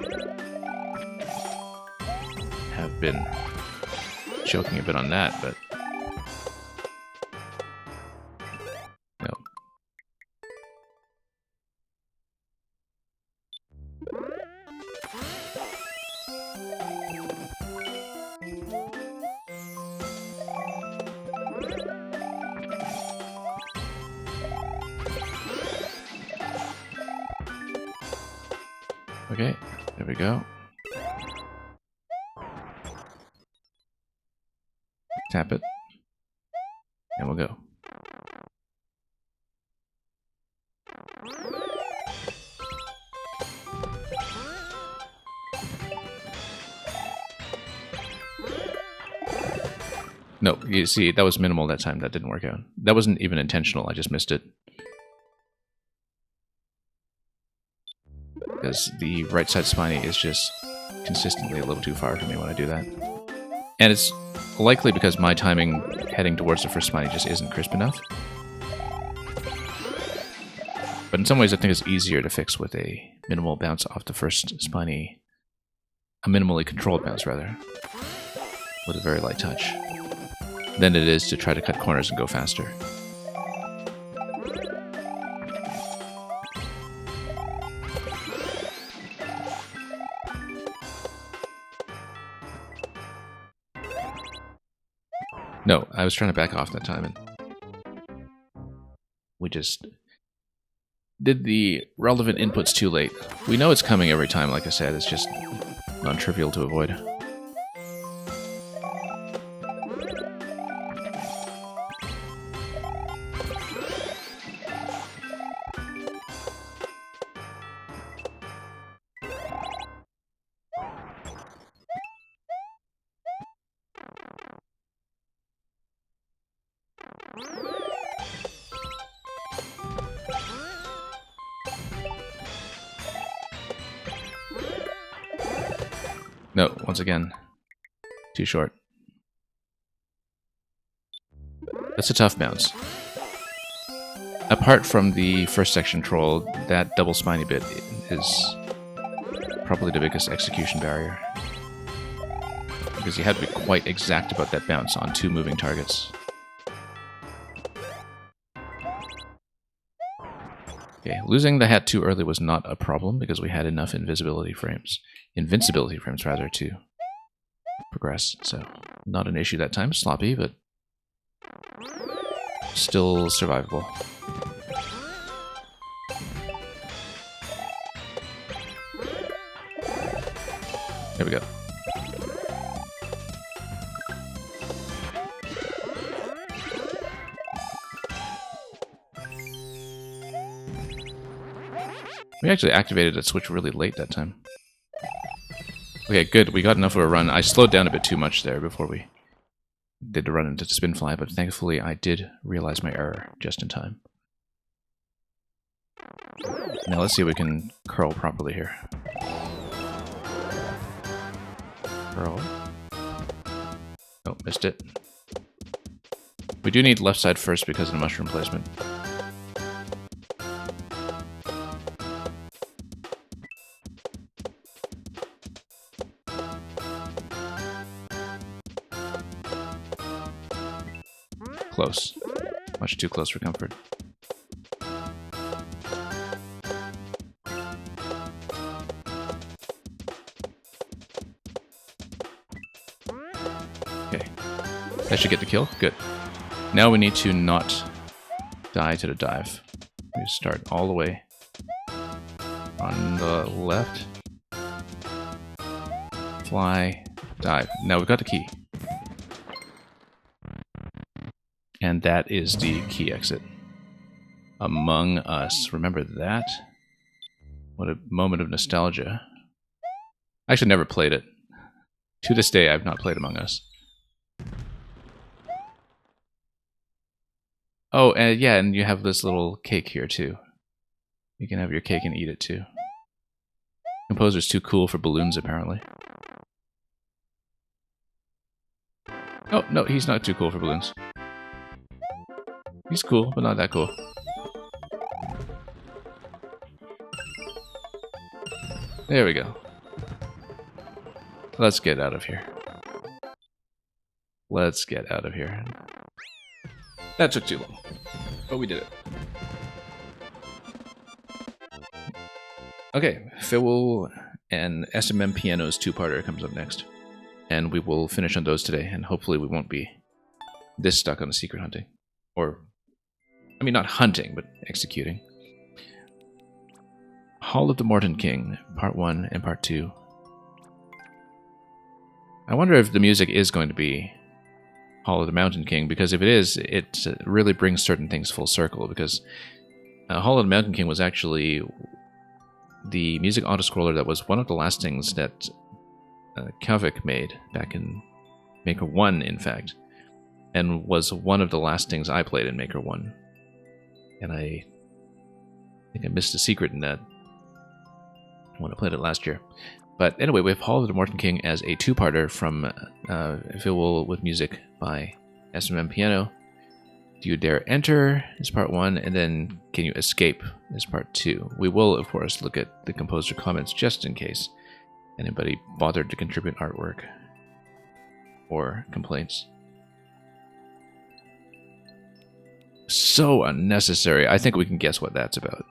have been choking a bit on that, but no. Okay, there we go. Tap it, and we'll go. No, you see, that was minimal that time. That didn't work out. That wasn't even intentional. I just missed it. Because the right side spiny is just consistently a little too far for me when I do that. And it's likely because my timing heading towards the first spiny just isn't crisp enough. But in some ways I think it's easier to fix with a minimal bounce off the first spiny. A minimally controlled bounce, rather. With a very light touch. Than it is to try to cut corners and go faster. No, I was trying to back off that time, and we just did the relevant inputs too late. We know it's coming every time, like I said, it's just non-trivial to avoid. No, once again, too short. That's a tough bounce. Apart from the first section troll, that double spiny bit is probably the biggest execution barrier. Because you had to be quite exact about that bounce on two moving targets. Okay, losing the hat too early was not a problem because we had enough invincibility frames rather, to progress. So, not an issue that time. Sloppy, but still survivable. There we go. We actually activated that switch really late that time. Okay, good. We got enough of a run. I slowed down a bit too much there before we did the run into the Spinfly, but thankfully I did realize my error just in time. Now let's see if we can curl properly here. Curl. Oh, missed it. We do need left side first because of the mushroom placement. close. Much too close for comfort. Okay. That should get the kill. Good. Now we need to not die to the dive. We start all the way on the left. Fly, dive. Now we've got the key. And that is the key exit. Among Us. Remember that? What a moment of nostalgia. I actually never played it. To this day, I've not played Among Us. Oh, and yeah, and you have this little cake here, too. You can have your cake and eat it, too. Composer's too cool for balloons, apparently. Oh, no, he's not too cool for balloons. He's cool, but not that cool. There we go. Let's get out of here. Let's get out of here. That took too long, but we did it. Okay, Fiddle and SMM Piano's two-parter comes up next. And we will finish on those today, and hopefully we won't be this stuck on the secret hunting. Or, I mean, not hunting, but executing. Hall of the Morton King, Part 1 and Part 2. I wonder if the music is going to be Hall of the Mountain King, because if it is, it really brings certain things full circle, because Hall of the Mountain King was actually the music autoscroller that was one of the last things that Kavik made back in Maker 1, in fact, and was one of the last things I played in Maker 1. And I think I missed a secret in that when I played it last year. But anyway, we have Hall of the Morton King as a two-parter from Fiddle with music by SMM Piano. Do You Dare Enter is Part 1, and then Can You Escape is Part 2. We will, of course, look at the composer comments just in case anybody bothered to contribute artwork or complaints. So unnecessary. I think we can guess what that's about.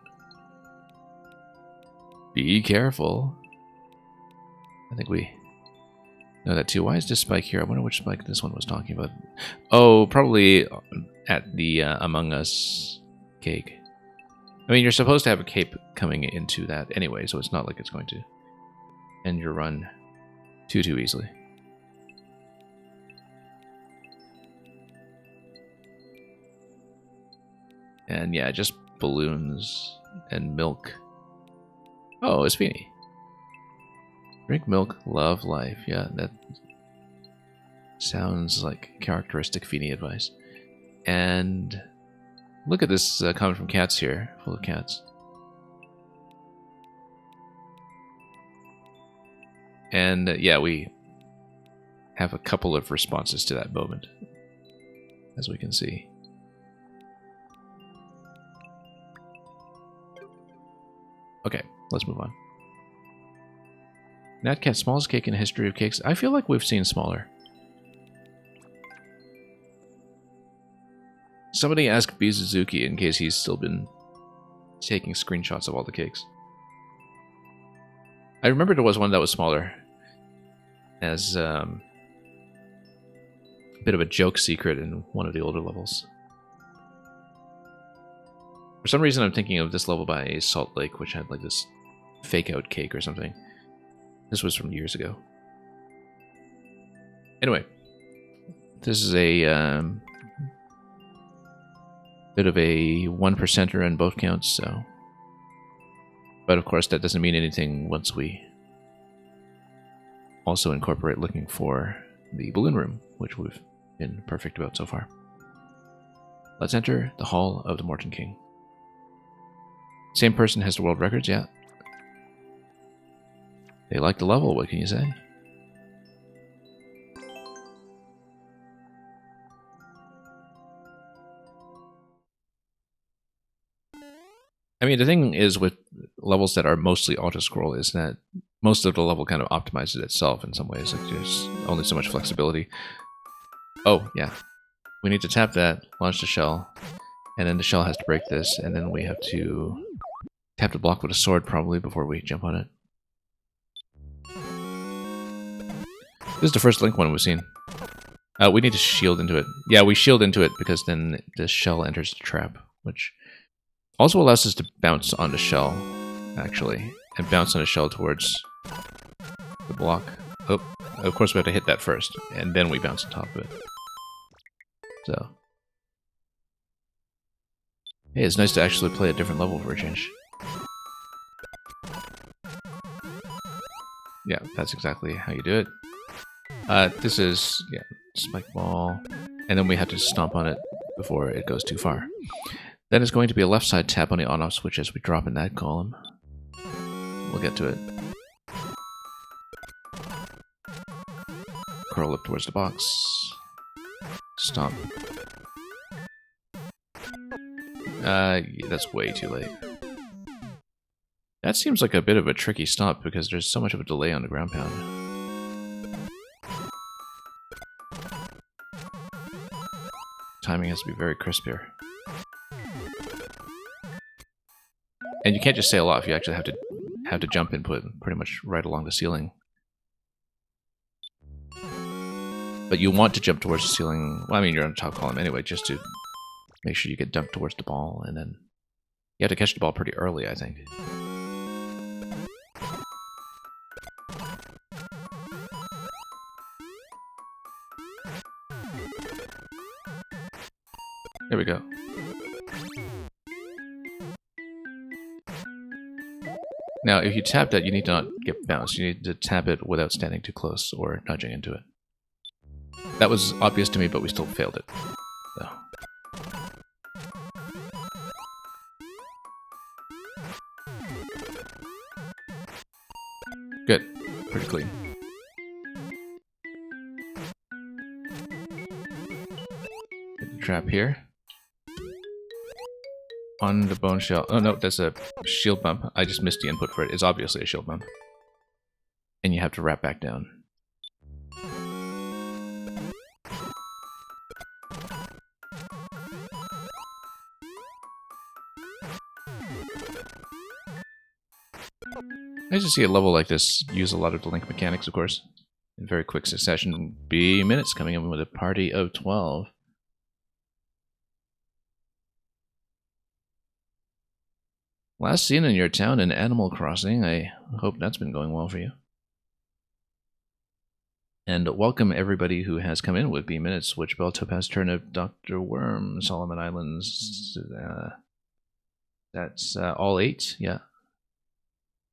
Be careful. I think we know that too. Why is this spike here? I wonder which spike this one was talking about. Oh, probably at the Among Us cake. I mean, you're supposed to have a cape coming into that anyway, so it's not like it's going to end your run too easily. And yeah, just balloons and milk. Oh, it's Feeny. Drink milk, love life. Yeah, that sounds like characteristic Feeny advice. And look at this comment from Cats here, full of cats. And yeah, we have a couple of responses to that moment, as we can see. Okay, let's move on. Nat Cat, smallest cake in the history of cakes. I feel like we've seen smaller. Somebody ask B. Suzuki in case he's still been taking screenshots of all the cakes. I remember there was one that was smaller as a bit of a joke secret in one of the older levels. For some reason I'm thinking of this level by Salt Lake, which had like this fake out cake or something. This was from years ago. Anyway, this is a bit of a 1%er on both counts, so. But of course, that doesn't mean anything once we also incorporate looking for the balloon room, which we've been perfect about so far. Let's enter the Hall of the Morton King. Same person has the world records, yeah. They like the level, what can you say? I mean, the thing is with levels that are mostly auto-scroll is that most of the level kind of optimizes itself in some ways. Like there's only so much flexibility. Oh, yeah. we need to tap that, launch the shell, and then the shell has to break this, and then we have to tap the block with a sword probably before we jump on it. This is the first Link one we've seen. We need to shield into it. Yeah, we shield into it because then the shell enters the trap, which also allows us to bounce on the shell, actually, and bounce on the shell towards the block. Oh, of course we have to hit that first, and then we bounce on top of it. So, hey, it's nice to actually play a different level for a change. Yeah, that's exactly how you do it. This is, yeah, spike ball, and then we have to stomp on it before it goes too far. Then it's going to be a left side tap on the on-off switch as we drop in that column. We'll get to it. Curl up towards the box. Stomp. Yeah, that's way too late. That seems like a bit of a tricky stomp because there's so much of a delay on the ground pound. Timing has to be very crisp here. And you can't just sail off, you actually have to jump input pretty much right along the ceiling. But you want to jump towards the ceiling, well, I mean, you're on the top column anyway, just to make sure you get dumped towards the ball, and then you have to catch the ball pretty early, I think. There we go. Now, if you tap that, you need to not get bounced. You need to tap it without standing too close or nudging into it. That was obvious to me, but we still failed it. So. Good. Pretty clean. Get the trap here. On the bone shell. Oh no, that's a shield bump. I just missed the input for it. It's obviously a shield bump. And you have to wrap back down. Nice to see a level like this use a lot of the Link mechanics, of course. In very quick succession. B minutes coming in with a party of 12. Last seen in your town in Animal Crossing. I hope that's been going well for you. And welcome everybody who has come in with B Minutes, Witchbell, Topaz, Turnip, Dr. Worm, Solomon Islands. That's all 8, yeah.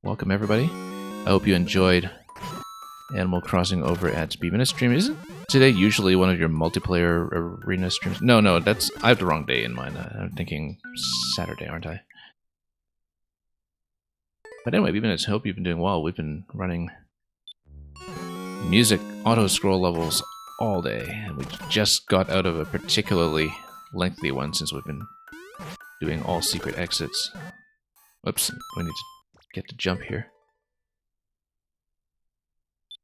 Welcome everybody. I hope you enjoyed Animal Crossing over at B Minute stream. Isn't today usually one of your multiplayer arena streams? No, that's I have the wrong day in mind. I'm thinking Saturday, aren't I? But anyway, B Minutes, hope you've been doing well. We've been running music auto-scroll levels all day, and we just got out of a particularly lengthy one since we've been doing all secret exits. Whoops, we need to get to jump here.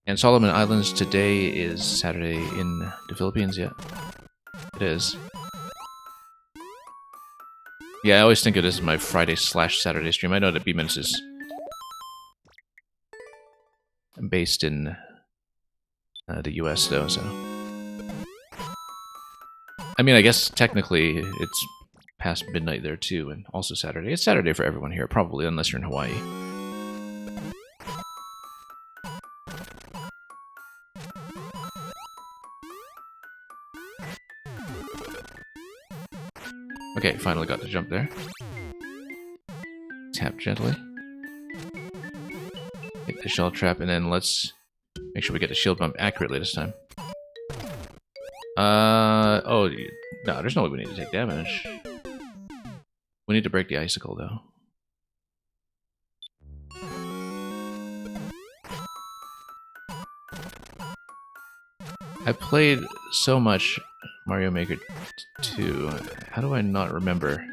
And Solomon Islands today is Saturday in the Philippines, yeah? It is. Yeah, I always think of this as my Friday/Saturday stream. I know that B-Minutes is based in the US, though, so... I mean, I guess technically it's past midnight there, too, and also Saturday. It's Saturday for everyone here, probably, unless you're in Hawaii. Okay, finally got the jump there. Tap gently. Hit the shell trap, and then let's make sure we get the shield bump accurately this time. Oh, no, there's no way we need to take damage. We need to break the icicle, though. I played so much Mario Maker 2. How do I not remember?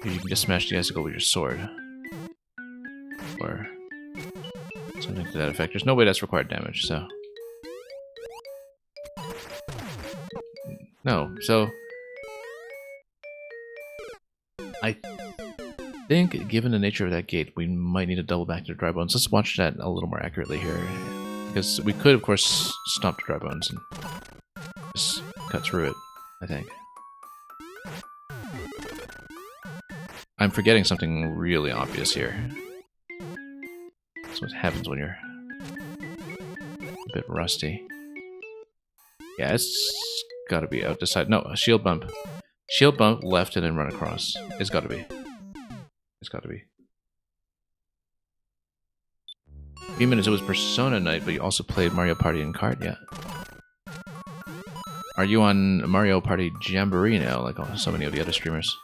You can just smash the icicle with your sword. Or something to that effect. There's no way that's required damage, so... No, so I think, given the nature of that gate, we might need to double back to Dry Bones. Let's watch that a little more accurately here. Because we could, of course, stop to Dry Bones and just cut through it, I think. I'm forgetting something really obvious here. That's what happens when you're a bit rusty. Yeah, it's gotta be out this side. No, a shield bump. Shield bump left and then run across. It's gotta be. It's gotta be. A few minutes it was Persona Night, but you also played Mario Party and Kart? Yeah. Are you on Mario Party Jamboree now, like so many of the other streamers?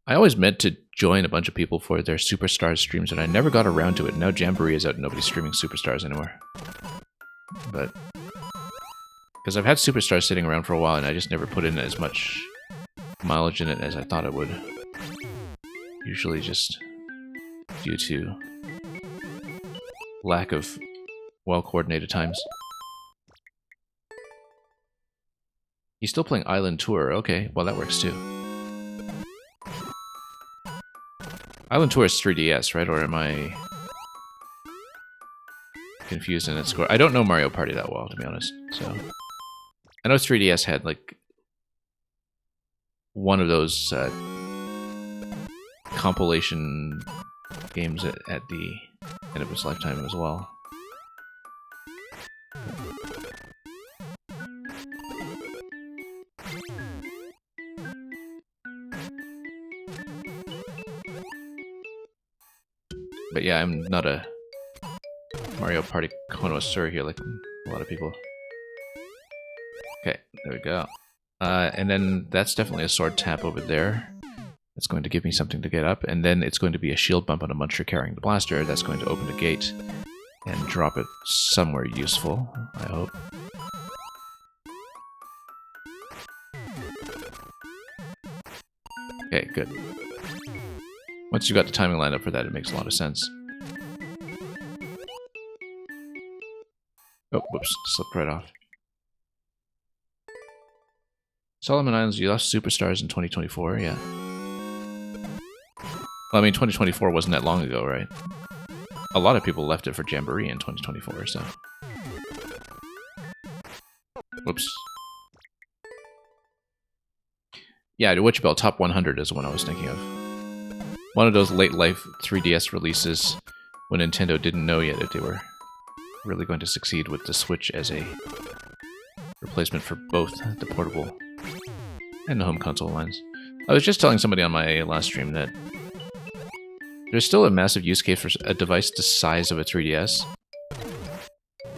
I always meant to join a bunch of people for their Superstars streams, and I never got around to it. Now Jamboree is out and nobody's streaming Superstars anymore. But... because I've had Superstars sitting around for a while, and I just never put in as much mileage in it as I thought it would. Usually just due to lack of well-coordinated times. He's still playing Island Tour. Okay, well that works too. Island Tour is 3DS, right? Or am I confused in its score? I don't know Mario Party that well, to be honest. So I know 3DS had like one of those compilation games at the end of its lifetime as well. But yeah, I'm not a Mario Party connoisseur here like a lot of people. Okay, there we go. And then that's definitely a sword tap over there. That's going to give me something to get up. And then it's going to be a shield bump on a Muncher carrying the blaster. That's going to open the gate and drop it somewhere useful, I hope. Okay, good. Once you've got the timing lined up for that, it makes a lot of sense. Oh, whoops, slipped right off. Solomon Islands, you lost Superstars in 2024, yeah. Well, I mean, 2024 wasn't that long ago, right? A lot of people left it for Jamboree in 2024, so... Whoops. Yeah, Witch Bell Top 100 is the one I was thinking of. One of those late-life 3DS releases when Nintendo didn't know yet if they were really going to succeed with the Switch as a replacement for both the portable and the home console lines. I was just telling somebody on my last stream that there's still a massive use case for a device the size of a 3DS.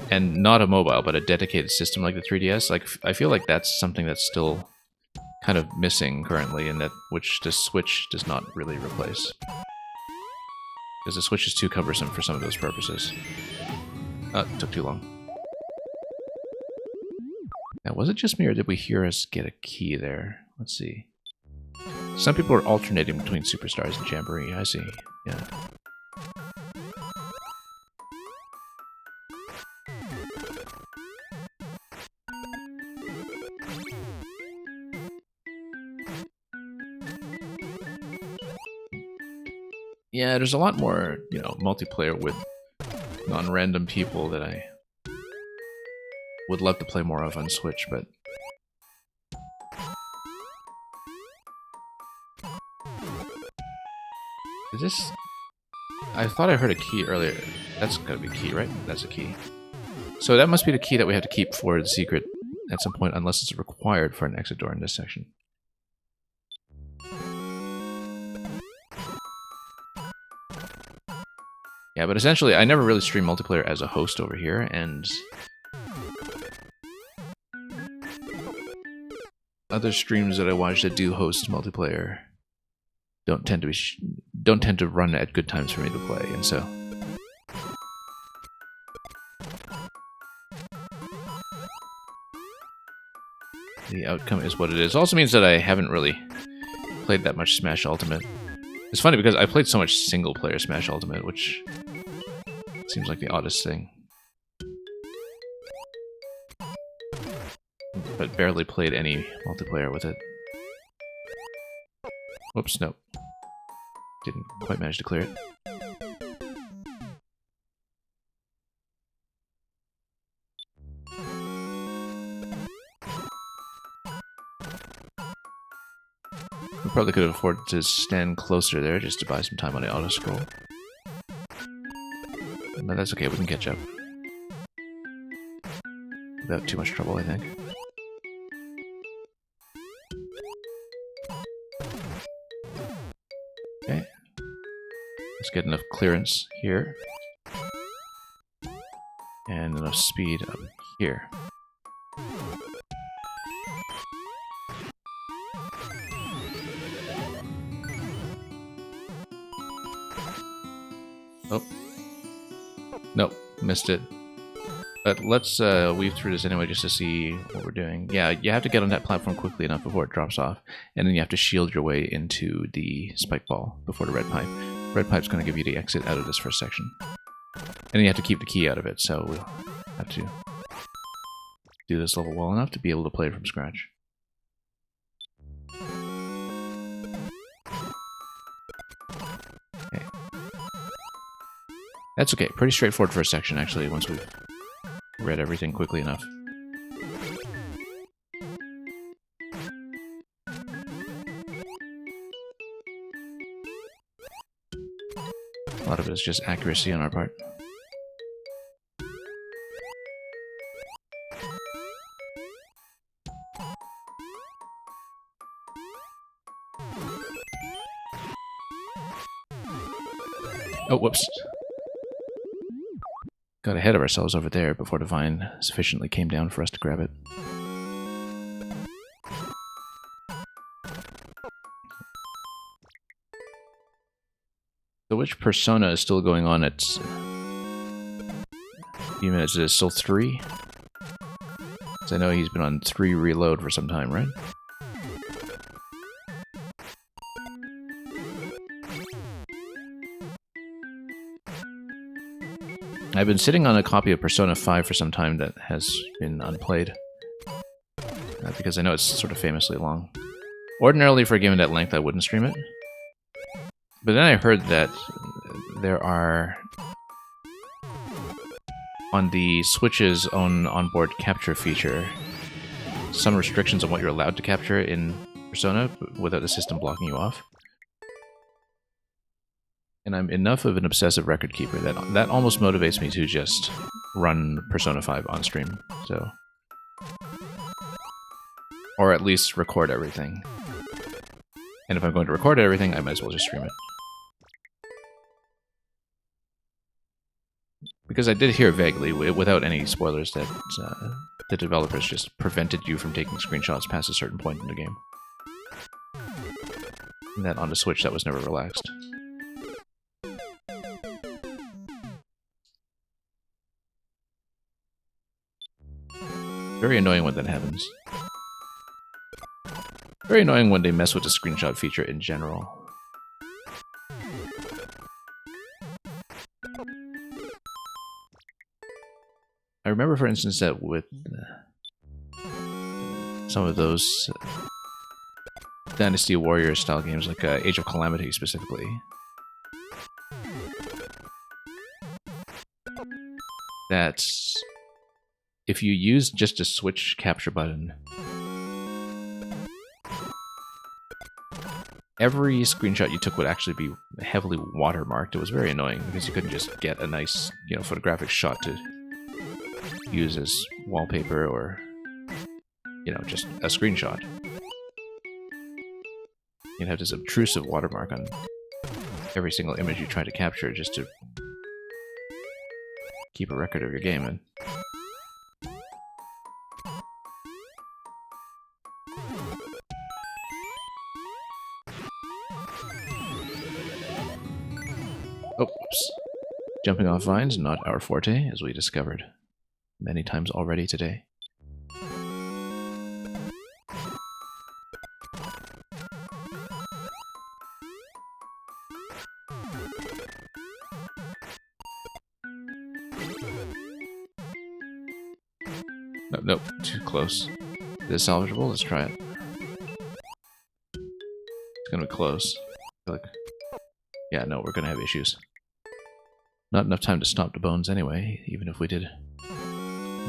And not a mobile, but a dedicated system like the 3DS. Like, I feel like that's something that's still kind of missing currently, and that which the Switch does not really replace. Because the Switch is too cumbersome for some of those purposes. It took too long. Now, was it just me, or did we hear us get a key there? Let's see. Some people are alternating between Superstars and Jamboree. I see. Yeah. Yeah, there's a lot more, you know, multiplayer with non-random people that I would love to play more of on Switch, but... Is this... I thought I heard a key earlier. That's gotta be a key, right? That's a key. So that must be the key that we have to keep for the secret at some point, unless it's required for an exit door in this section. Yeah, but essentially, I never really stream multiplayer as a host over here, and... other streams that I watch that do host multiplayer don't tend to run at good times for me to play, and so... the outcome is what it is. Also means that I haven't really played that much Smash Ultimate. It's funny because I played so much single-player Smash Ultimate, which seems like the oddest thing. but barely played any multiplayer with it. Whoops, nope. Didn't quite manage to clear it. We probably could have afforded to stand closer there just to buy some time on the auto-scroll. But that's okay, we can catch up. Without too much trouble, I think. Okay. Let's get enough clearance here. And enough speed up here. Oh. Nope, missed it. But let's weave through this anyway just to see what we're doing. Yeah, you have to get on that platform quickly enough before it drops off. And then you have to shield your way into the spike ball before the red pipe. Red pipe's going to give you the exit out of this first section. And you have to keep the key out of it, so we'll have to do this level well enough to be able to play it from scratch. Okay. That's okay. Pretty straightforward first section, actually, once we've read everything quickly enough. A lot of it is just accuracy on our part. Oh, whoops. Got ahead of ourselves over there before the vine sufficiently came down for us to grab it. So which persona is still going on at... Even as it is still 3? Because I know he's been on 3 reload for some time, right? I've been sitting on a copy of Persona 5 for some time that has been unplayed. Because I know it's sort of famously long. Ordinarily, for a game of that length, I wouldn't stream it. But then I heard that there are... on the Switch's own onboard capture feature, some restrictions on what you're allowed to capture in Persona without the system blocking you off. And I'm enough of an obsessive record keeper that almost motivates me to just run Persona 5 on stream, so... Or at least record everything. And if I'm going to record everything, I might as well just stream it. Because I did hear vaguely, without any spoilers, that the developers just prevented you from taking screenshots past a certain point in the game. And that on the Switch, that was never relaxed. Very annoying when that happens. Very annoying when they mess with the screenshot feature in general. I remember, for instance, that with some of those Dynasty Warrior style games, like Age of Calamity specifically, that if you use just a Switch capture button, every screenshot you took would actually be heavily watermarked. It was very annoying because you couldn't just get a nice, photographic shot to use as wallpaper or, just a screenshot. You'd have this obtrusive watermark on every single image you try to capture just to keep a record of your game. And oh, whoops. Jumping off vines, not our forte, as we discovered many times already today. Nope, too close. Is this salvageable? Let's try it. It's gonna be close. I feel like... Yeah, no, we're gonna have issues. Not enough time to stop the bones anyway, even if we did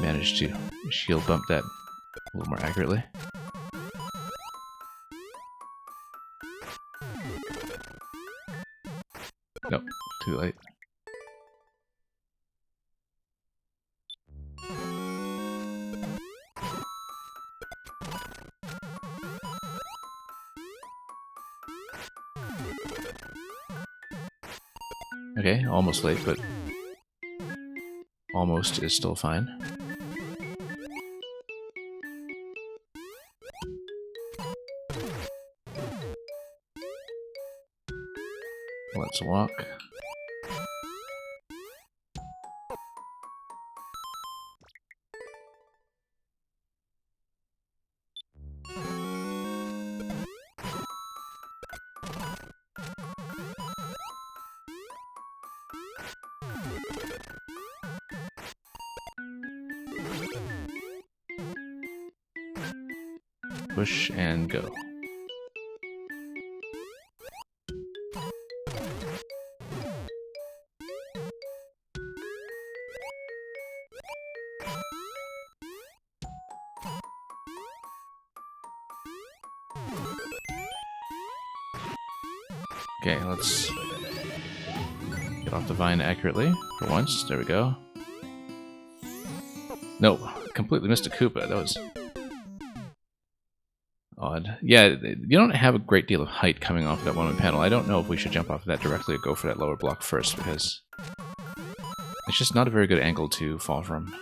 manage to shield bump that a little more accurately. Nope, too late. Okay, almost late, but almost is still fine. Let's walk. Push and go. Okay, let's get off the vine accurately for once. There we go. No, completely missed a Koopa. That was odd. Yeah, you don't have a great deal of height coming off of that one-way panel. I don't know if we should jump off of that directly or go for that lower block first, because it's just not a very good angle to fall from.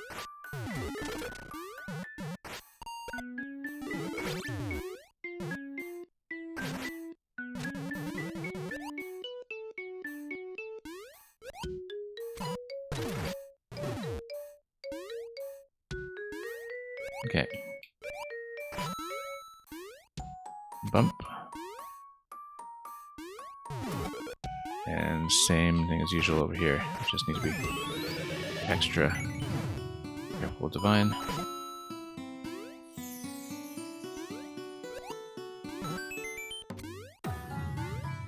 Okay. Bump. And same thing as usual over here. Just need to be extra careful with the vine.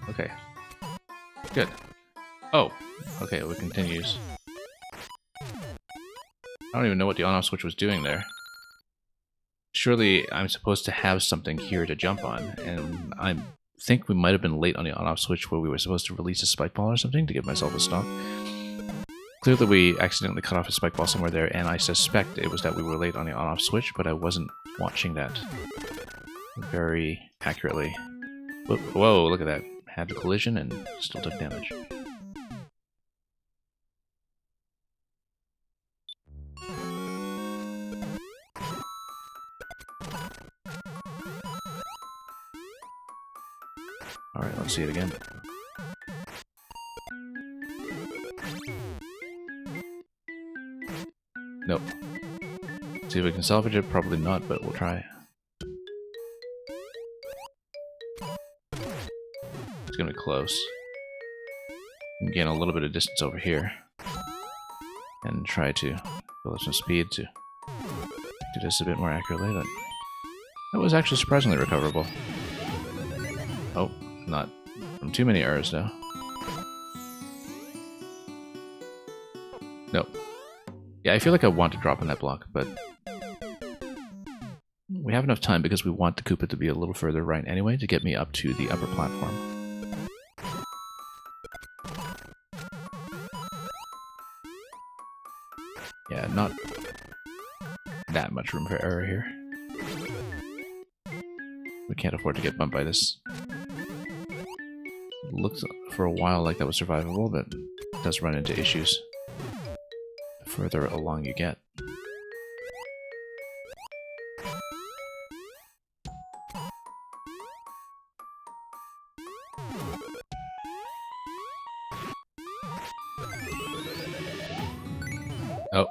Okay. Good. Oh, okay, it continues. I don't even know what the on-off switch was doing there. Surely I'm supposed to have something here to jump on, and I think we might have been late on the on-off switch where we were supposed to release a spike ball or something to give myself a stop. Clearly we accidentally cut off a spike ball somewhere there, and I suspect it was that we were late on the on-off switch, but I wasn't watching that very accurately. Whoa, look at that. Had the collision and still took damage. Alright, let's see it again. Nope. See if we can salvage it. Probably not, but we'll try. It's gonna be close. We can gain a little bit of distance over here. And try to build up some speed to do this a bit more accurately. That was actually surprisingly recoverable. Oh, not from too many errors, though. Nope. Yeah, I feel like I want to drop on that block, but we have enough time because we want the Koopa to be a little further right anyway to get me up to the upper platform. Yeah, not that much room for error here. We can't afford to get bumped by this. Looked for a while like that was survivable, but it does run into issues the further along you get. Oh.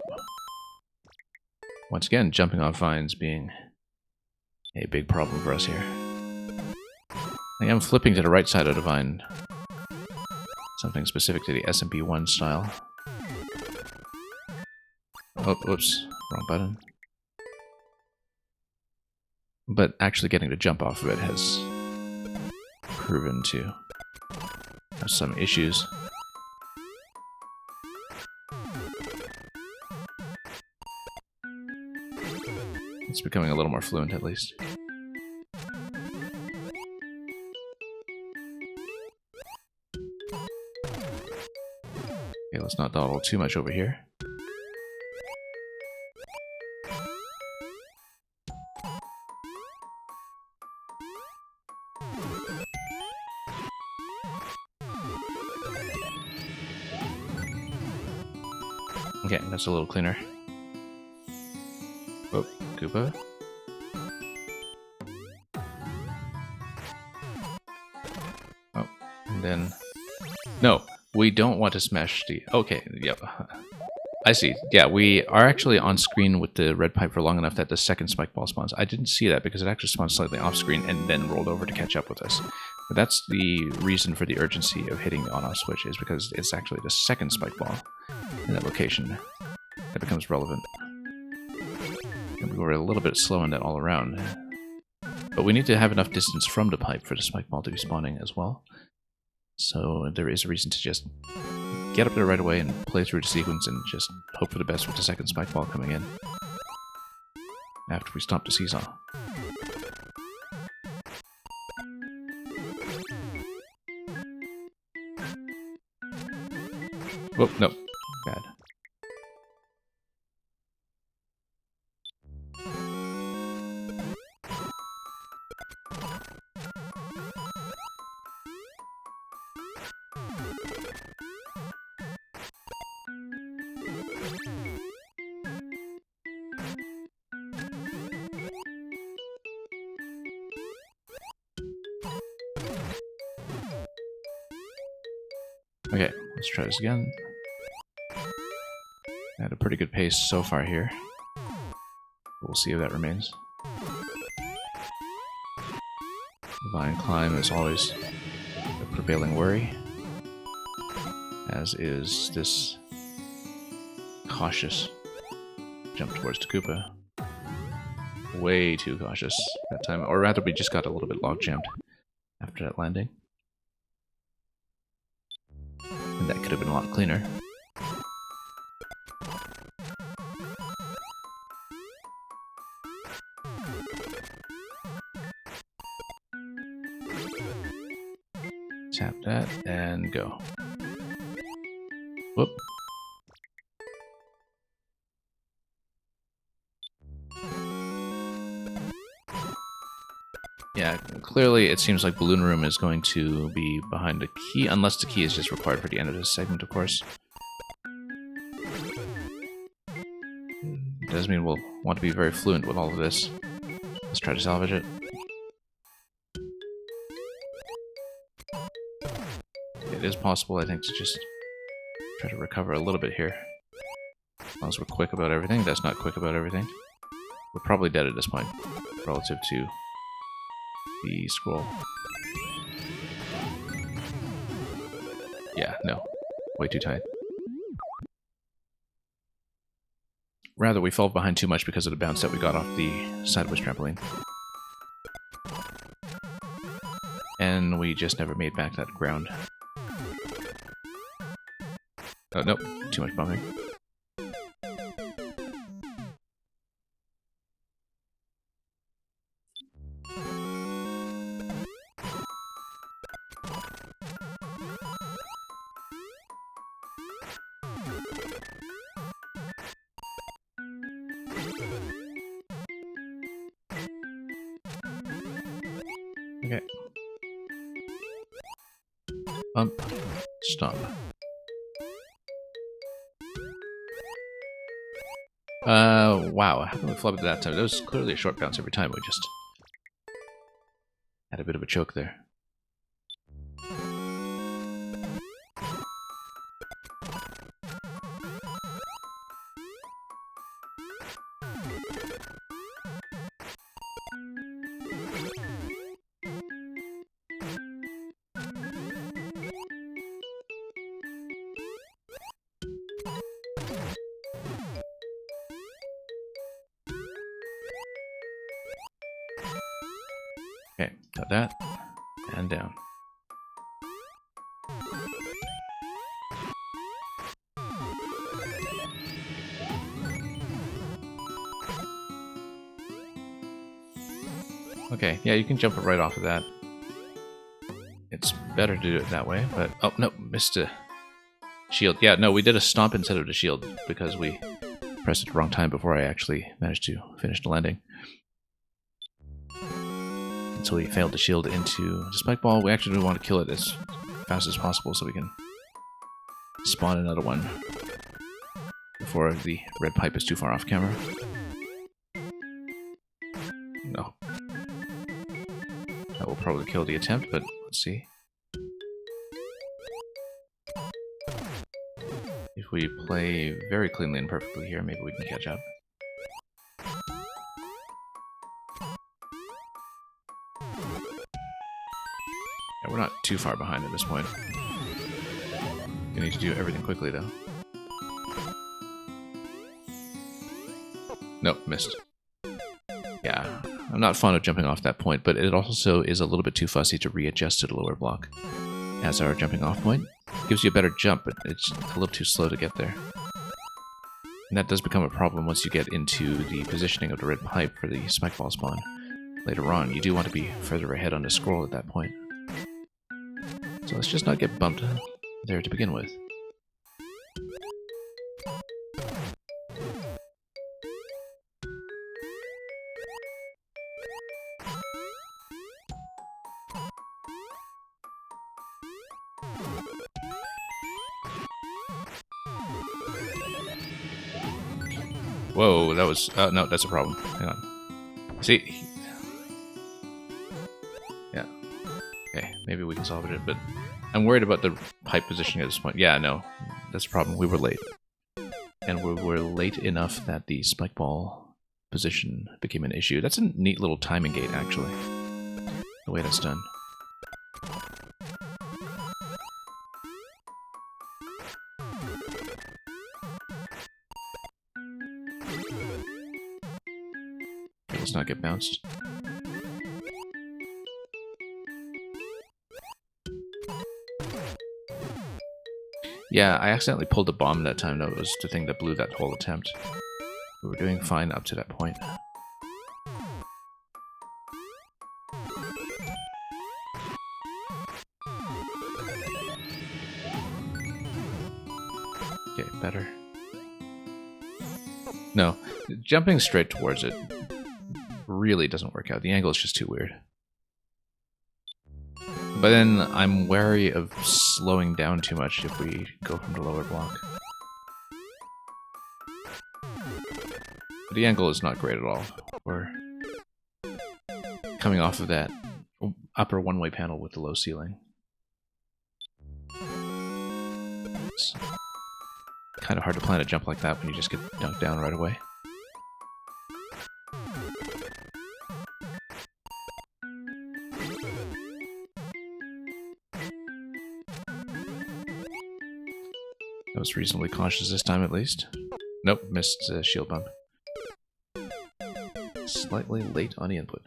Once again, jumping off vines being a big problem for us here. I am flipping to the right side of the vine. Something specific to the SMP1 style. Oh, whoops. Wrong button. But actually getting to jump off of it has proven to have some issues. It's becoming a little more fluent, at least. Okay, let's not dawdle too much over here. Okay, that's a little cleaner. Oh, Koopa. Oh, and then... No, we don't want to smash the... Okay, yep. I see. Yeah, we are actually on screen with the red pipe for long enough that the second spike ball spawns. I didn't see that because it actually spawned slightly off screen and then rolled over to catch up with us. But that's the reason for the urgency of hitting the on-off switch, is because it's actually the second spike ball in that location that becomes relevant. And we were a little bit slow in that all around. But we need to have enough distance from the pipe for the spike ball to be spawning as well. So there is a reason to just get up there right away and play through the sequence and just hope for the best with the second spike ball coming in after we stop the seesaw. Whoa, no. Bad. Okay, let's try this again. At a pretty good pace so far here. We'll see if that remains. Divine Climb is always a prevailing worry, as is this cautious jump towards the Koopa. Way too cautious that time, or rather we just got a little bit log jammed after that landing. And that could have been a lot cleaner. Tap that and go. Whoop. Yeah, clearly it seems like Balloon Room is going to be behind the key, unless the key is just required for the end of this segment, of course. Does mean we'll want to be very fluent with all of this. Let's try to salvage it. It is possible, I think, to just try to recover a little bit here. As long as we're quick about everything. That's not quick about everything. We're probably dead at this point, relative to the scroll. Yeah, no. Way too tight. Rather, we fell behind too much because of the bounce that we got off the sideways trampoline. And we just never made back that ground. Oh, nope. Too much bumping. Okay. Bump. Stop. Wow, how come we flubbed that time? That was clearly a short bounce every time. We just had a bit of a choke there. Okay, got that. And down. Okay, yeah, you can jump it right off of that. It's better to do it that way, but... Oh, no, missed a shield. Yeah, no, we did a stomp instead of a shield because we pressed it the wrong time before I actually managed to finish the landing. And so we failed to shield into the spike ball. We actually do want to kill it as fast as possible so we can spawn another one before the red pipe is too far off camera. No. That will probably kill the attempt, but let's see. If we play very cleanly and perfectly here, maybe we can catch up. Yeah, we're not too far behind at this point. We need to do everything quickly, though. Nope, missed. Yeah, I'm not fond of jumping off that point, but it also is a little bit too fussy to readjust to the lower block as our jumping off point. Gives you a better jump, but it's a little too slow to get there. And that does become a problem once you get into the positioning of the red pipe for the spike ball spawn. Later on, you do want to be further ahead on the scroll at that point. So let's just not get bumped there to begin with. Whoa, that was... no, that's a problem. Hang on. See? Yeah. Okay, maybe we can solve it, but I'm worried about the pipe positioning at this point. Yeah, no, that's a problem. We were late. And we were late enough that the spike ball position became an issue. That's a neat little timing gate, actually. The way that's done. Let's not get bounced. Yeah, I accidentally pulled a bomb that time. That was the thing that blew that whole attempt. We were doing fine up to that point. Okay, better. No, jumping straight towards it really doesn't work out. The angle is just too weird. But then I'm wary of slowing down too much if we go from the lower block. But the angle is not great at all. We're coming off of that upper one-way panel with the low ceiling. It's kind of hard to plan a jump like that when you just get dunked down right away. I was reasonably cautious this time, at least. Nope, missed shield bump. Slightly late on the input.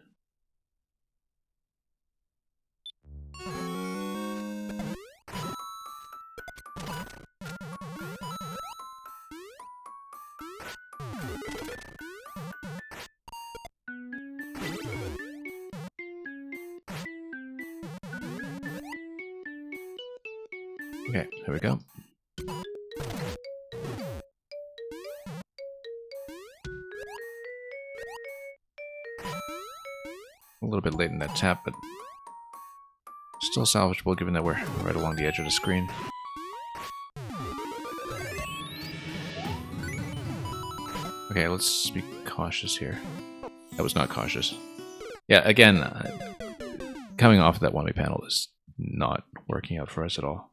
Okay, here we go. A little bit late in that tap, but still salvageable given that we're right along the edge of the screen. Okay, let's be cautious here. That was not cautious. Yeah, again, coming off of that one-way panel is not working out for us at all.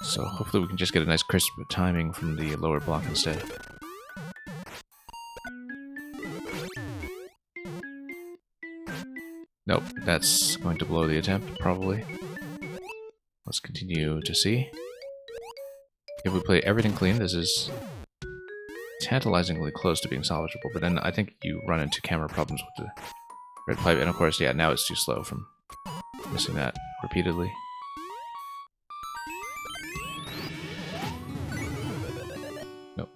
So hopefully we can just get a nice crisp timing from the lower block instead. Nope, that's going to blow the attempt, probably. Let's continue to see. If we play everything clean, this is tantalizingly close to being salvageable, but then I think you run into camera problems with the red pipe, and of course, yeah, now it's too slow from missing that repeatedly. Nope.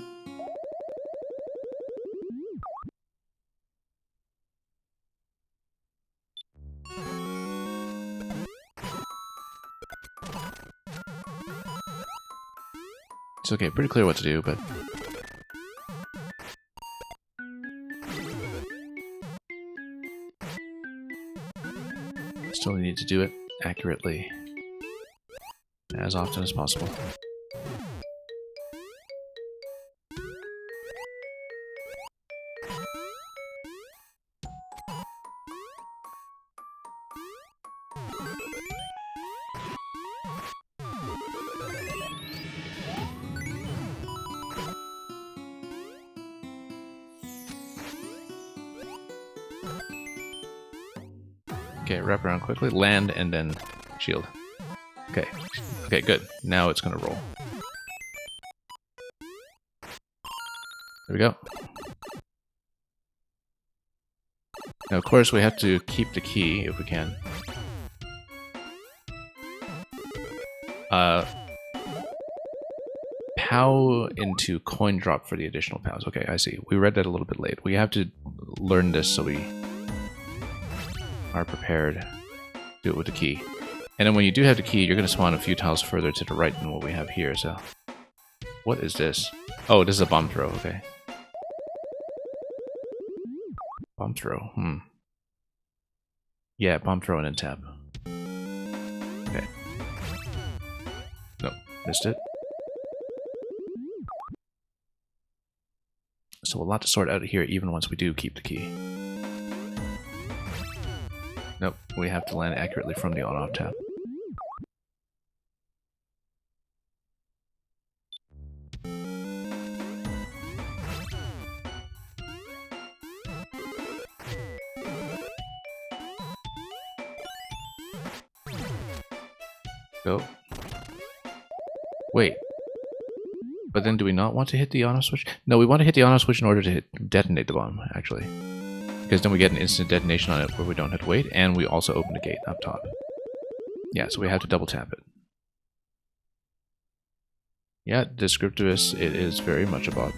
It's okay, pretty clear what to do, but still need to do it accurately as often as possible. Okay, wrap around quickly, land, and then shield. Okay. Okay, good. Now it's gonna roll. There we go. Now, of course, we have to keep the key if we can. POW into coin drop for the additional POWs. Okay, I see. We read that a little bit late. We have to learn this so we are prepared. Do it with the key. And then when you do have the key, you're going to spawn a few tiles further to the right than what we have here, so... What is this? Oh, this is a bomb throw, okay. Bomb throw, Yeah, bomb throw and then tap. Okay. Nope, missed it. So a lot to sort out here even once we do keep the key. Nope, we have to land accurately from the on-off tap. Go. Wait. But then do we not want to hit the on-off switch? No, we want to hit the on-off switch in order to detonate the bomb, actually. Because then we get an instant detonation on it where we don't have to wait, and we also open the gate up top. Yeah, so we have to double tap it. Yeah, Descriptivus, it is very much a bop.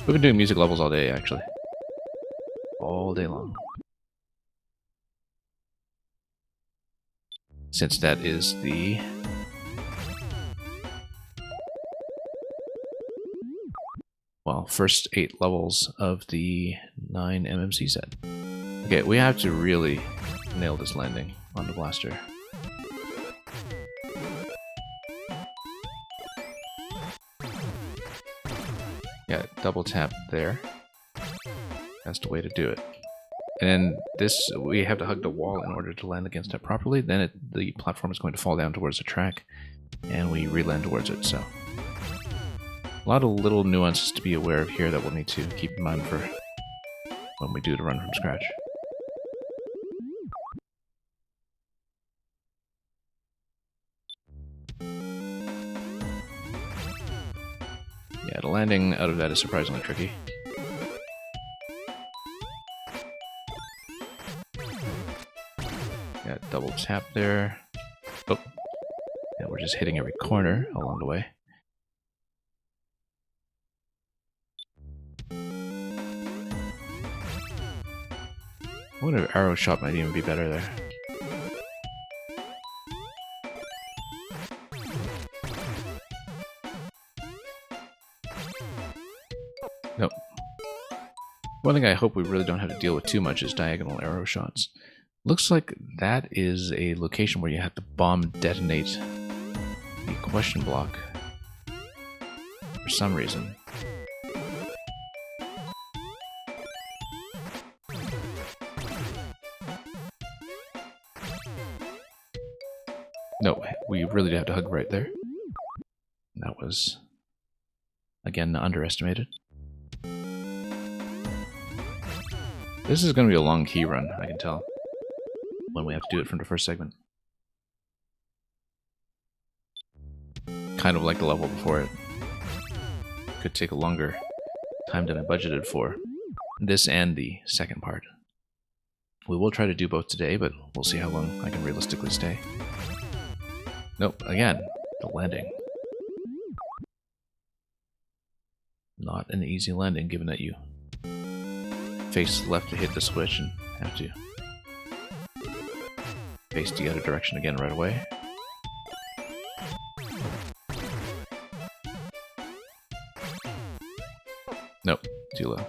We've been doing music levels all day, actually. All day long. Since that is the... well, first 8 levels of the 9 MMC set. Okay, we have to really nail this landing on the blaster. Yeah, double tap there. That's the way to do it. And then this, we have to hug the wall in order to land against it properly. Then the platform is going to fall down towards the track, and we re-land towards it, so... a lot of little nuances to be aware of here that we'll need to keep in mind for when we do the run from scratch. Yeah, the landing out of that is surprisingly tricky. Yeah, double tap there. Oh. And we're just hitting every corner along the way. I wonder if arrow shot might even be better there. Nope. One thing I hope we really don't have to deal with too much is diagonal arrow shots. Looks like that is a location where you have to bomb detonate the question block for some reason. No, we really have to hug right there. That was, again, underestimated. This is going to be a long key run, I can tell, when we have to do it from the first segment. Kind of like the level before it. Could take a longer time than I budgeted for. This and the second part. We will try to do both today, but we'll see how long I can realistically stay. Nope, again, the landing. Not an easy landing, given that you face left to hit the switch and have to face the other direction again right away. Nope, too low.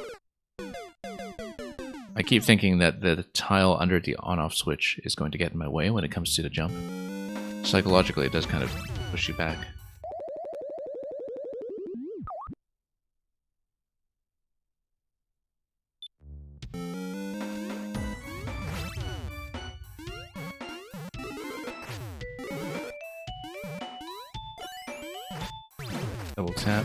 I keep thinking that the tile under the on-off switch is going to get in my way when it comes to the jump. Psychologically, it does kind of push you back. Double tap.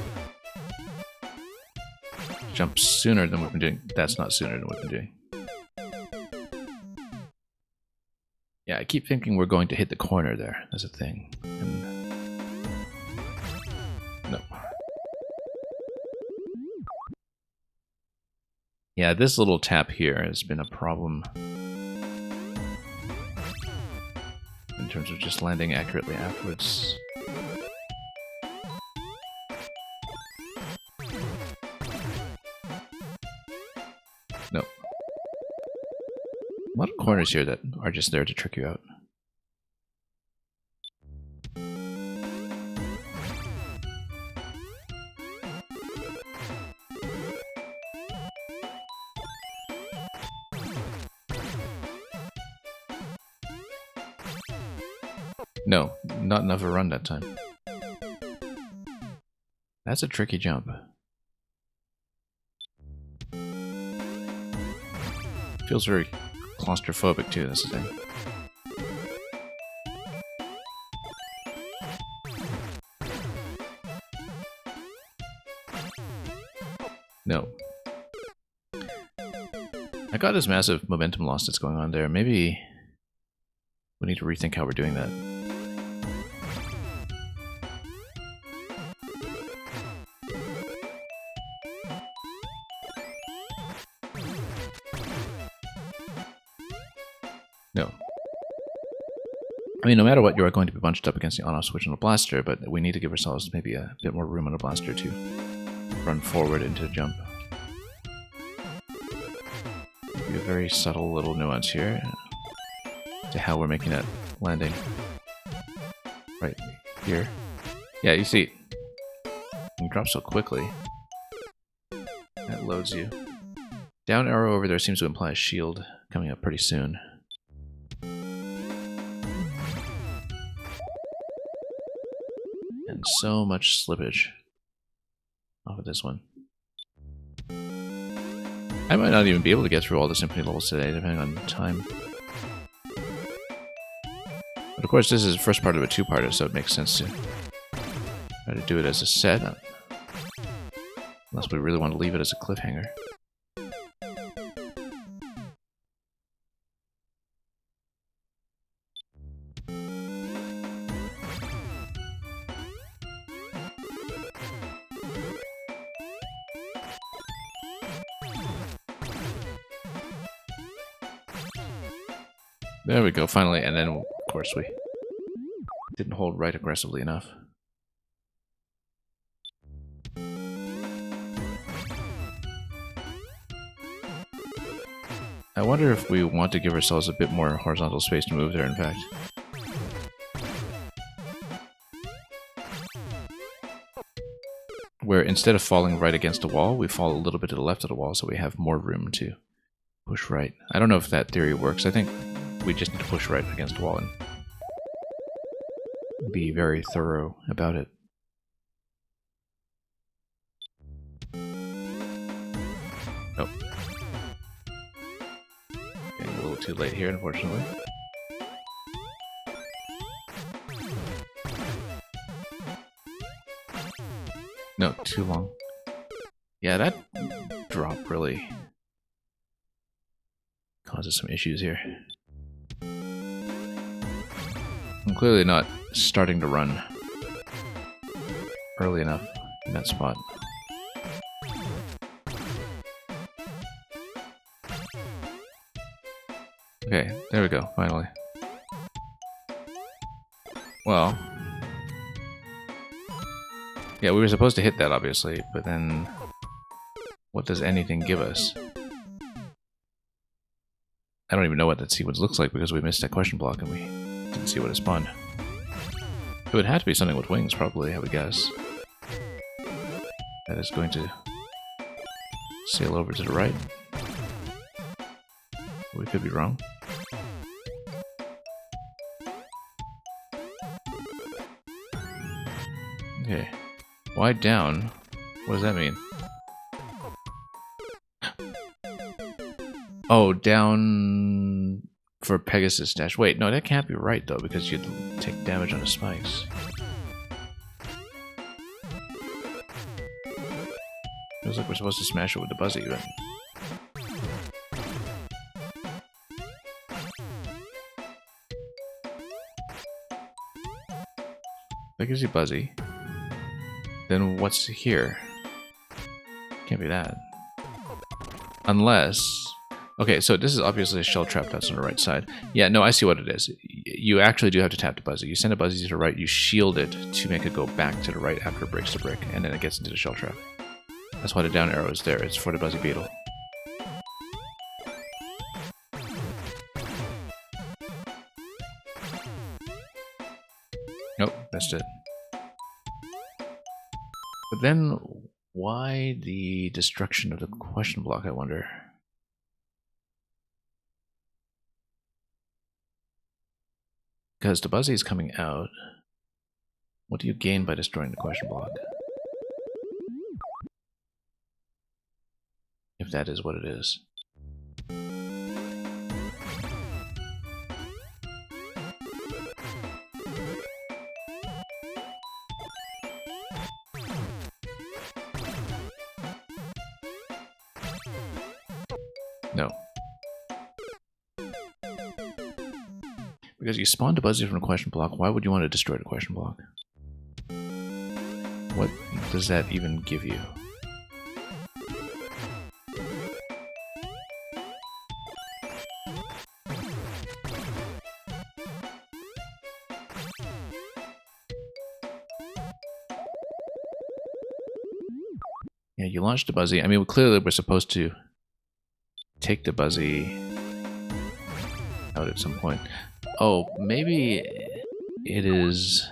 Jump sooner than we've been doing. That's not sooner than we've been doing. Yeah, I keep thinking we're going to hit the corner there. That's a thing. And no. Yeah, this little tap here has been a problem in terms of just landing accurately afterwards. No. A lot of corners here that are just there to trick you out. No, not enough of a run that time. That's a tricky jump. Feels very claustrophobic too, that's the thing. No. I got this massive momentum loss that's going on there. Maybe we need to rethink how we're doing that. No. I mean, no matter what, you are going to be bunched up against the on-off switch on a blaster, but we need to give ourselves maybe a bit more room on a blaster to run forward into the jump. Maybe a very subtle little nuance here to how we're making that landing. Right here. Yeah, you see, you drop so quickly. That loads you. Down arrow over there seems to imply a shield coming up pretty soon. And so much slippage off of this one. I might not even be able to get through all the Symphony levels today, depending on time. But of course, this is the first part of a two-parter, so it makes sense to try to do it as a set. Unless we really want to leave it as a cliffhanger. There we go, finally, and then, of course, we didn't hold right aggressively enough. I wonder if we want to give ourselves a bit more horizontal space to move there, in fact. Where instead of falling right against a wall, we fall a little bit to the left of the wall so we have more room to push right. I don't know if that theory works. I think we just need to push right against the wall and be very thorough about it. Oh. Getting a little too late here, unfortunately. No, too long. Yeah, that drop really causes some issues here. I'm clearly not starting to run early enough in that spot. Okay, there we go, finally. Well... yeah, we were supposed to hit that, obviously, but then... what does anything give us? I don't even know what that sequence looks like because we missed that question block and we didn't see what it spawned. It would have to be something with wings, probably, I would guess. That is going to sail over to the right. We could be wrong. Okay. Wide down? What does that mean? Oh, down for Pegasus dash. Wait, no, that can't be right, though, because you'd take damage on the spikes. Feels like we're supposed to smash it with the Buzzy, but... that gives you Buzzy. Then what's here? Can't be that. Unless... okay, so this is obviously a shell trap that's on the right side. Yeah, no, I see what it is. You actually do have to tap the Buzzy. You send a Buzzy to the right, you shield it to make it go back to the right after it breaks the brick, and then it gets into the shell trap. That's why the down arrow is there. It's for the Buzzy Beetle. Nope, that's it. But then, why the destruction of the question block, I wonder? Because the Buzzy is coming out. What do you gain by destroying the question block? If that is what it is. No. Because you spawned a Buzzy from a question block, why would you want to destroy the question block? What does that even give you? Yeah, you launched the Buzzy. I mean, clearly we're supposed to take the Buzzy out at some point. Oh, maybe it is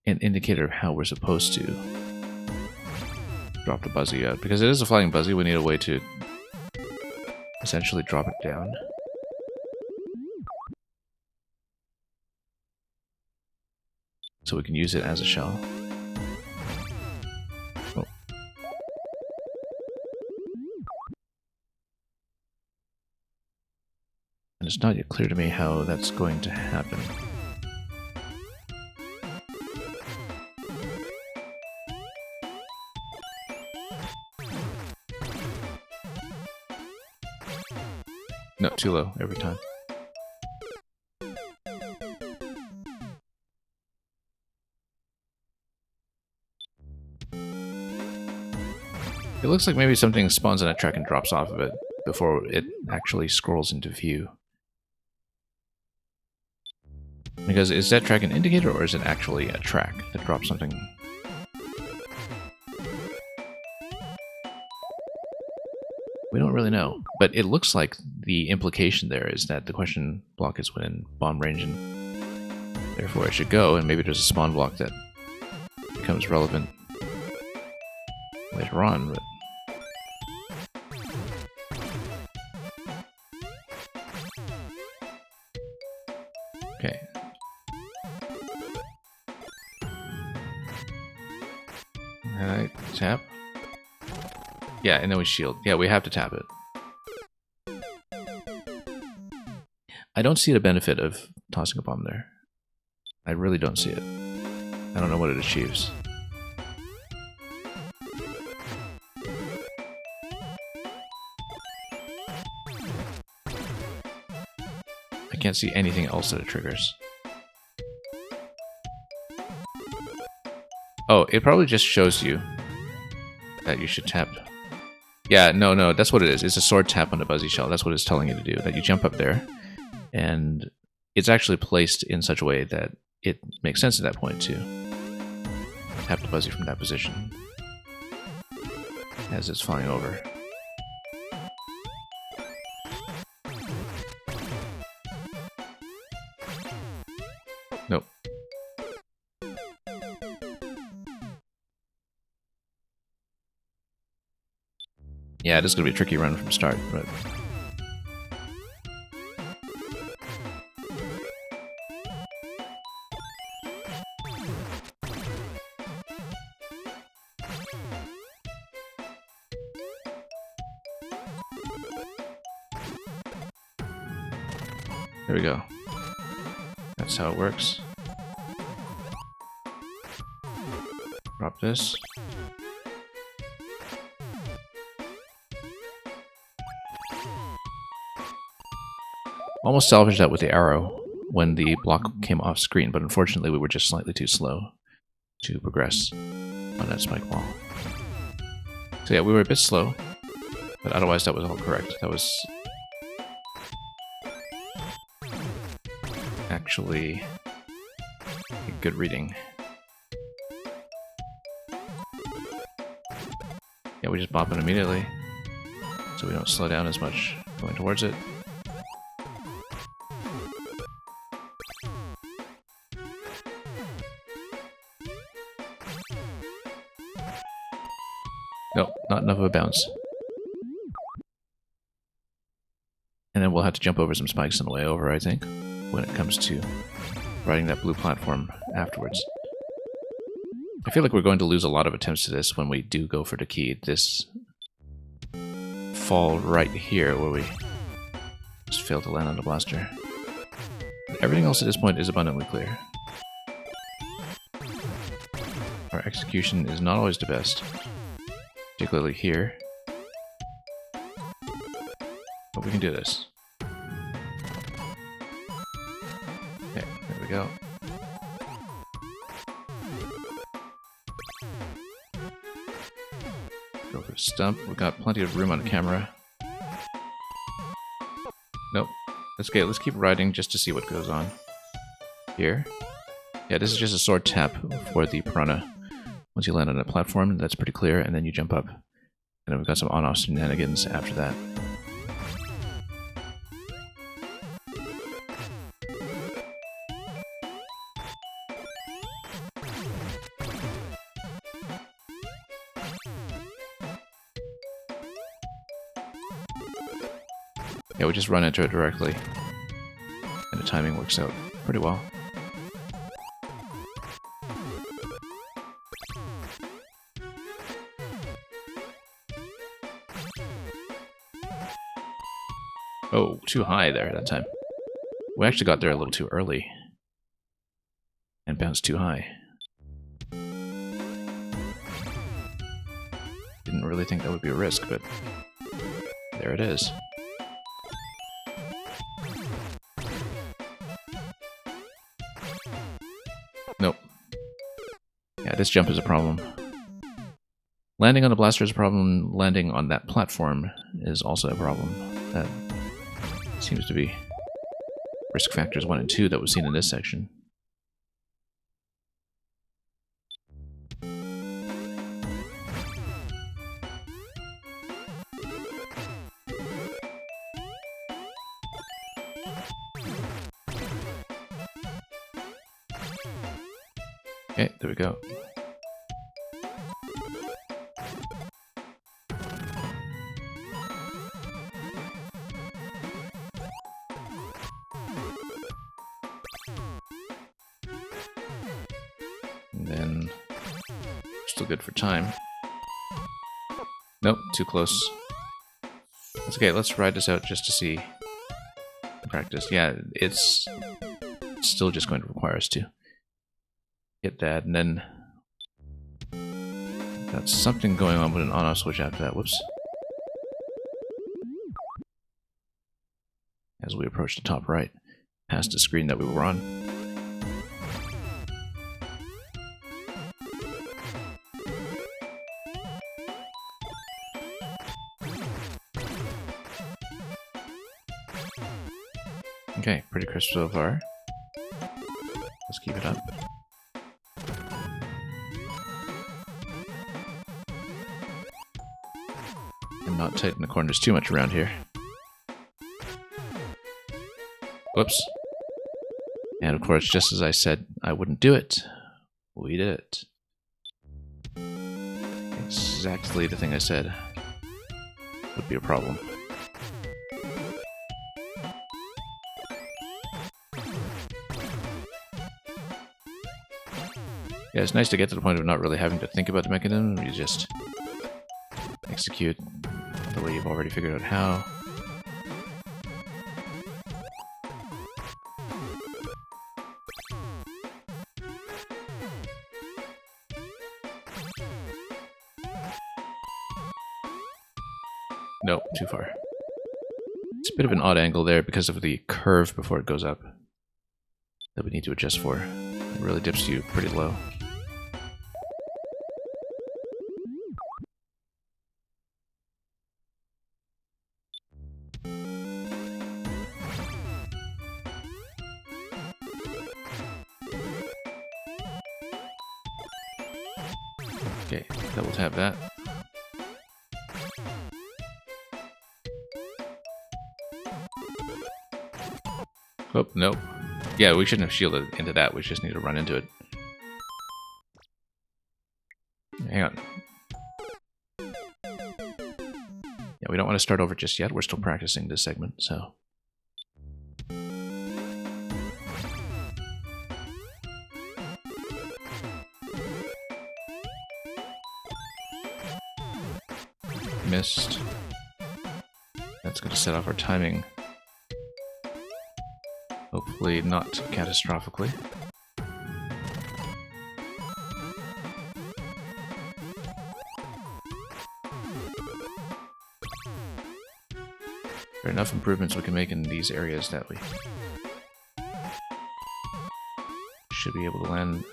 an indicator of how we're supposed to drop the Buzzy out. Because it is a flying Buzzy, we need a way to essentially drop it down. So we can use it as a shell. Oh. And it's not yet clear to me how that's going to happen. No, too low every time. It looks like maybe something spawns on a track and drops off of it before it actually scrolls into view. Because is that track an indicator or is it actually a track that drops something? We don't really know, but it looks like the implication there is that the question block is within bomb range and therefore it should go, and maybe there's a spawn block that becomes relevant later on, but... okay. Alright, tap. Yeah, and then we shield. Yeah, we have to tap it. I don't see the benefit of tossing a bomb there. I really don't see it. I don't know what it achieves. I can't see anything else that it triggers. Oh, it probably just shows you that you should tap Yeah, no, that's what it is. It's a sword tap on the Buzzy Shell. That's what it's telling you to do. That you jump up there, and it's actually placed in such a way that it makes sense at that point to tap the Buzzy from that position as it's flying over. Nope. Yeah, it is going to be a tricky run from start, but... There we go. That's how it works. Drop this. Almost salvaged that with the arrow when the block came off screen, but unfortunately we were just slightly too slow to progress on that spike wall. So yeah, we were a bit slow, but otherwise that was all correct. That was actually a good reading. Yeah, we just bop it immediately, so we don't slow down as much going towards it. Nope, not enough of a bounce. And then we'll have to jump over some spikes on the way over, I think, when it comes to riding that blue platform afterwards. I feel like we're going to lose a lot of attempts to this when we do go for the key. This fall right here where we just fail to land on the blaster. Everything else at this point is abundantly clear. Our execution is not always the best, particularly here. But we can do this. Okay, there we go. Go for a stump. We've got plenty of room on camera. Nope. That's okay, let's keep riding just to see what goes on here. Yeah, this is just a sword tap for the Piranha. Once you land on a platform, that's pretty clear, and then you jump up. And then we've got some on-off shenanigans after that. Yeah, we just run into it directly, and the timing works out pretty well. Oh, too high there that time. We actually got there a little too early and bounced too high. Didn't really think that would be a risk, but there it is. Nope. Yeah, this jump is a problem. Landing on the blaster is a problem. Landing on that platform is also a problem. That seems to be risk factors 1 and 2 that was seen in this section. Okay, there we go. And then, still good for time. Nope, too close. That's okay, let's ride this out just to see practice. Yeah, it's still just going to require us to hit that, and then got something going on with an on-off switch after that. Whoops. As we approach the top right, past the screen that we were on. Okay, pretty crisp so far. Let's keep it up. And not tighten the corners too much around here. Whoops. And of course, just as I said I wouldn't do it, we did it. Exactly the thing I said would be a problem. Yeah, it's nice to get to the point of not really having to think about the mechanism. You just execute the way you've already figured out how. Nope, too far. It's a bit of an odd angle there because of the curve before it goes up that we need to adjust for. It really dips you pretty low. Okay, double tap that. Oh, nope. Yeah, we shouldn't have shielded into that. We just need to run into it. Hang on. Yeah, we don't want to start over just yet. We're still practicing this segment, so... Missed. That's going to set off our timing. Hopefully not catastrophically. There are enough improvements we can make in these areas that we should be able to land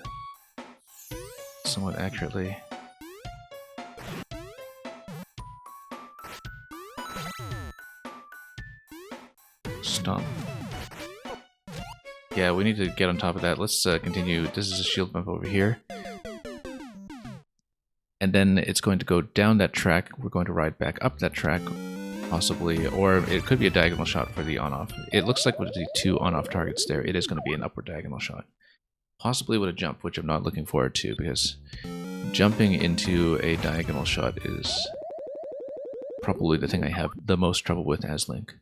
somewhat accurately. Stomp. Yeah, we need to get on top of that. Let's continue. This is a shield bump over here. And then it's going to go down that track. We're going to ride back up that track, possibly. Or it could be a diagonal shot for the on-off. It looks like with the two on-off targets there, it is going to be an upward diagonal shot. Possibly with a jump, which I'm not looking forward to, because jumping into a diagonal shot is probably the thing I have the most trouble with as Link.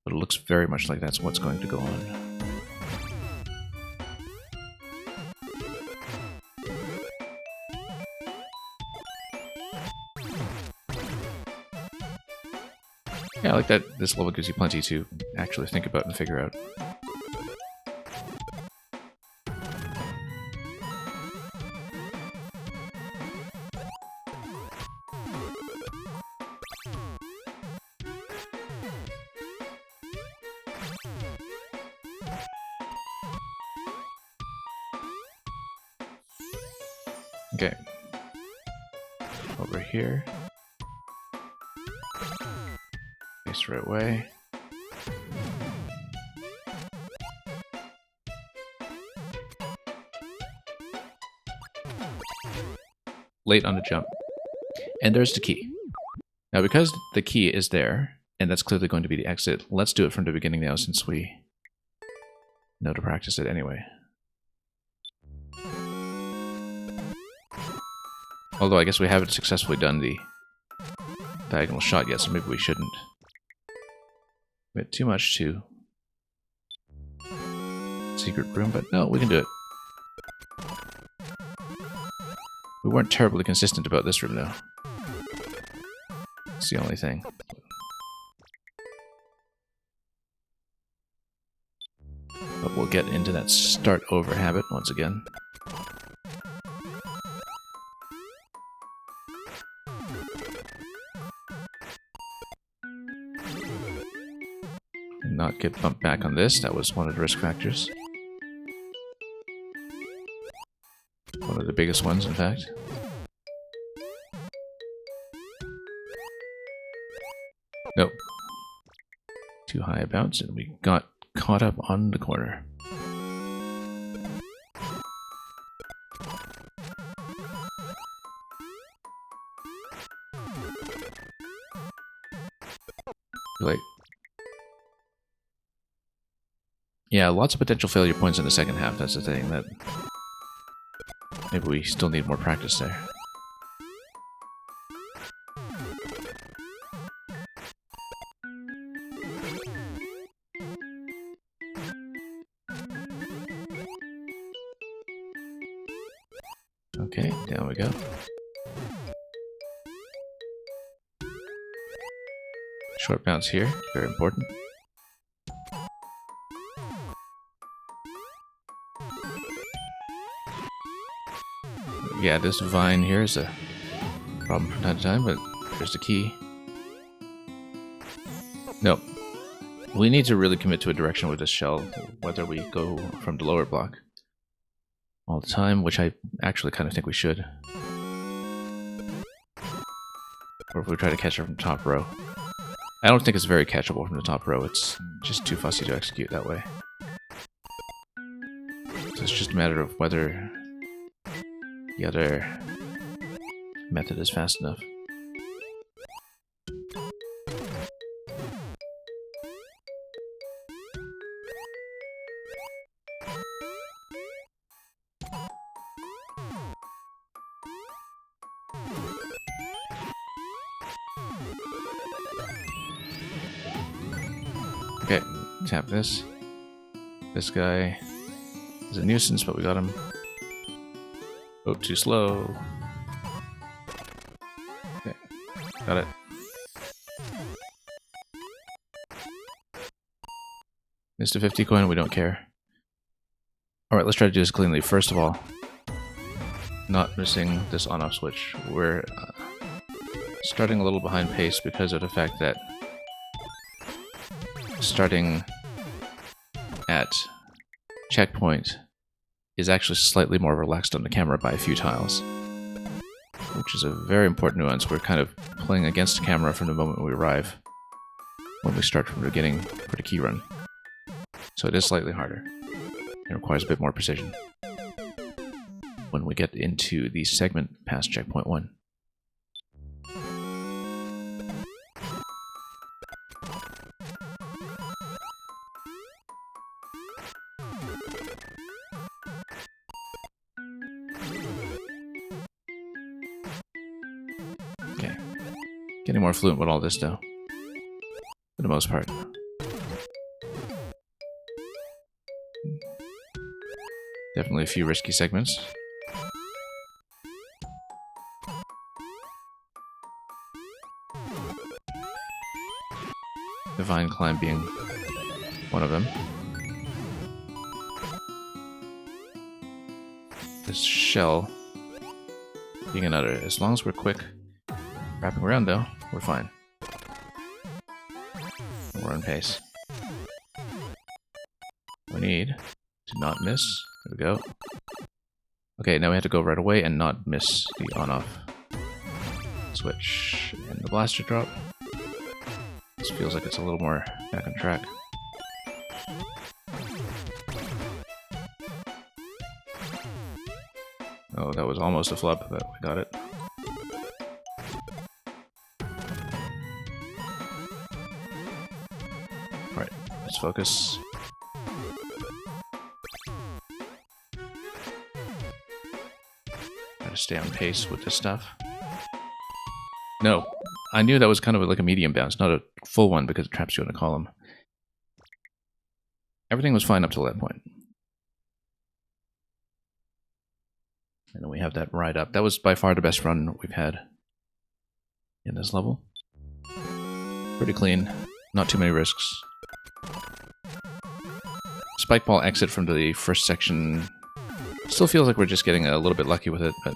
But it looks very much like that's what's going to go on. Yeah, I like that this level gives you plenty to actually think about and figure out. Okay. Over here. Face the right way. Late on the jump. And there's the key. Now because the key is there, and that's clearly going to be the exit, let's do it from the beginning now since we know to practice it anyway. Although I guess we haven't successfully done the diagonal shot yet, so maybe we shouldn't. A bit too much to secret room, but no, we can do it. We weren't terribly consistent about this room, though. It's the only thing. But we'll get into that start over habit once again. Not get bumped back on this. That was one of the risk factors. One of the biggest ones, in fact. Nope. Too high a bounce, and we got caught up on the corner. Like, yeah, lots of potential failure points in the second half. That's the thing. That maybe we still need more practice there. Okay, down we go. Short bounce here, very important. Yeah, this vine here is a problem from time to time, but there's the key. No. We need to really commit to a direction with this shell, whether we go from the lower block all the time, which I actually kind of think we should. Or if we try to catch her from the top row. I don't think it's very catchable from the top row, it's just too fussy to execute that way. So it's just a matter of whether the other method is fast enough. Okay, tap this. This guy is a nuisance, but we got him. Oh, too slow. Okay, got it. Missed a 50 coin, we don't care. Alright, let's try to do this cleanly. First of all, not missing this on-off switch. We're starting a little behind pace because of the fact that starting at checkpoint is actually slightly more relaxed on the camera by a few tiles, which is a very important nuance. We're kind of playing against the camera from the moment we arrive when we start from the beginning for the key run. So it is slightly harder. It requires a bit more precision when we get into the segment past checkpoint 1. Okay. Getting more fluent with all this though, for the most part. Definitely a few risky segments. Divine Climb being one of them. This shell being another. As long as we're quick wrapping around though, we're fine. We're on pace. We need to not miss. There we go. Okay, now we have to go right away and not miss the on-off switch and the blaster drop. This feels like it's a little more back on track. Oh, that was almost a flub, but we got it. Alright, let's focus. Try to stay on pace with this stuff. No, I knew that was kind of like a medium bounce, not a full one because it traps you in a column. Everything was fine up till that point. And then we have that ride up. That was by far the best run we've had in this level. Pretty clean, not too many risks. Spike ball exit from the first section still feels like we're just getting a little bit lucky with it, but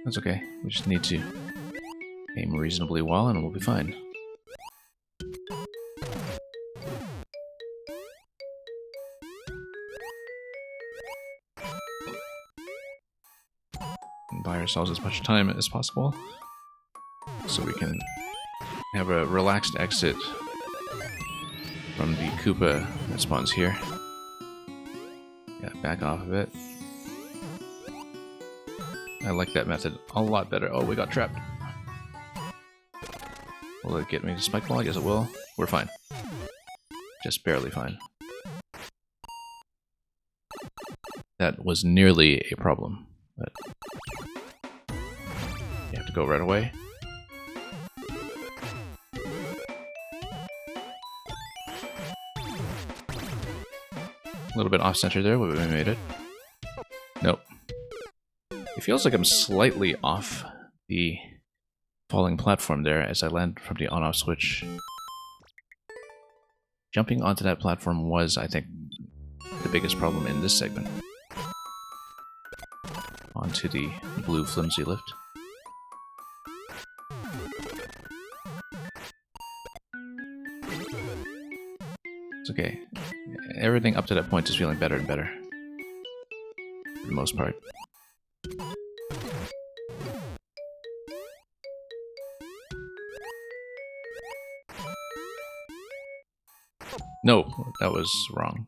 that's okay. We just need to aim reasonably well and we'll be fine. And buy ourselves as much time as possible so we can have a relaxed exit from the Koopa that spawns here. Yeah, back off of it. I like that method a lot better. Oh, we got trapped. Will it get me to Spike Ball? I guess it will. We're fine. Just barely fine. That was nearly a problem, but you have to go right away. A little bit off-center there, but we made it. Nope. It feels like I'm slightly off the falling platform there as I land from the on-off switch. Jumping onto that platform was, I think, the biggest problem in this segment. Onto the blue flimsy lift. It's okay. Everything up to that point is feeling better and better. For the most part. No, that was wrong.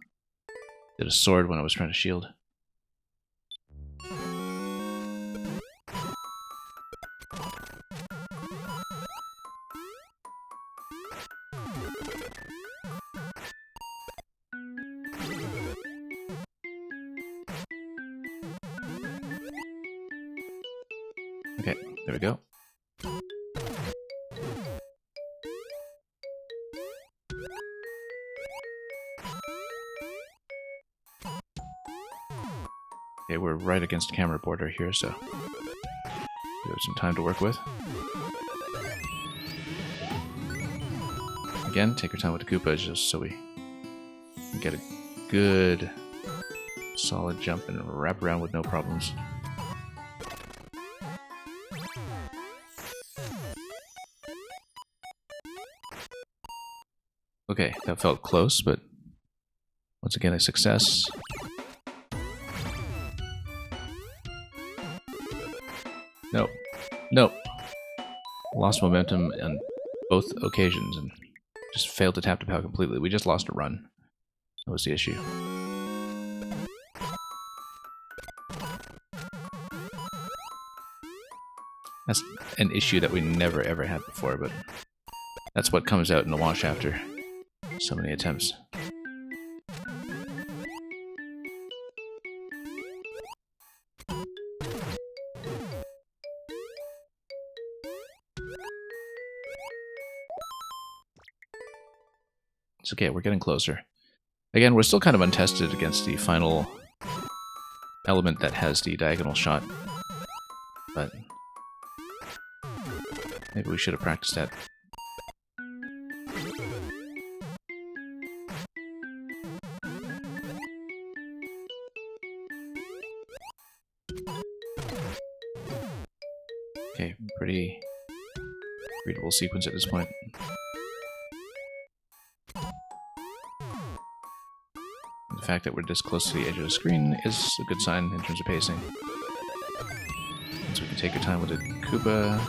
Did a sword when I was trying to shield. Okay, there we go. Okay, we're right against camera border here, so we have some time to work with. Again, take your time with the Koopa just so we can get a good solid jump and wrap around with no problems. Okay, that felt close, but once again a success. Nope. Nope. Lost momentum on both occasions and just failed to tap the POW completely. We just lost a run. That was the issue. That's an issue that we never ever had before, but that's what comes out in the wash after so many attempts. It's okay, we're getting closer. Again, we're still kind of untested against the final element that has the diagonal shot, but maybe we should have practiced that. Okay, pretty readable sequence at this point. The fact that we're this close to the edge of the screen is a good sign in terms of pacing. So we can take our time with the Koopa.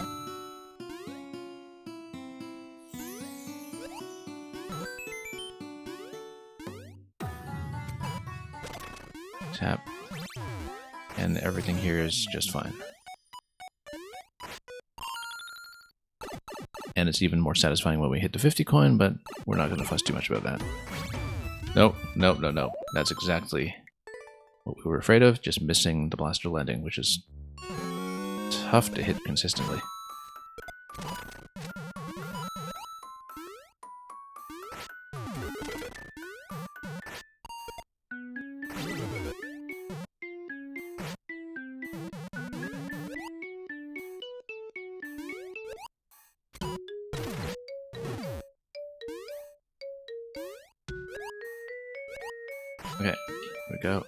Tap. And everything here is just fine. And it's even more satisfying when we hit the 50 coin, but we're not going to fuss too much about that. Nope, nope, no, no. That's exactly what we were afraid of, just missing the blaster landing, which is tough to hit consistently. Okay, here we go.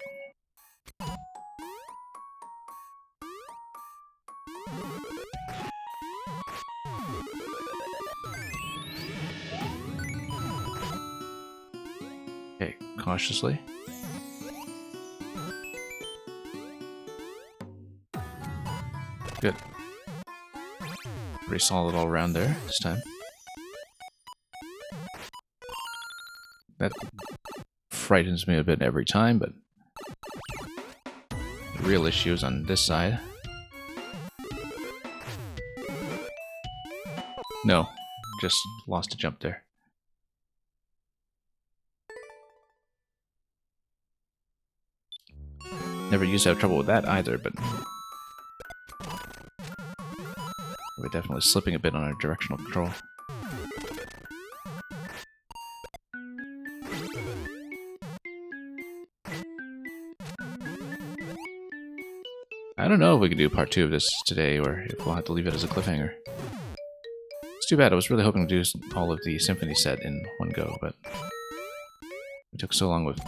Okay, cautiously. Good. Pretty solid all around there this time. That frightens me a bit every time, but the real issue is on this side. No, just lost a jump there. Never used to have trouble with that either, but we're definitely slipping a bit on our directional control. I don't know if we can do part 2 of this today, or if we'll have to leave it as a cliffhanger. It's too bad. I was really hoping to do all of the symphony set in one go, but it took so long with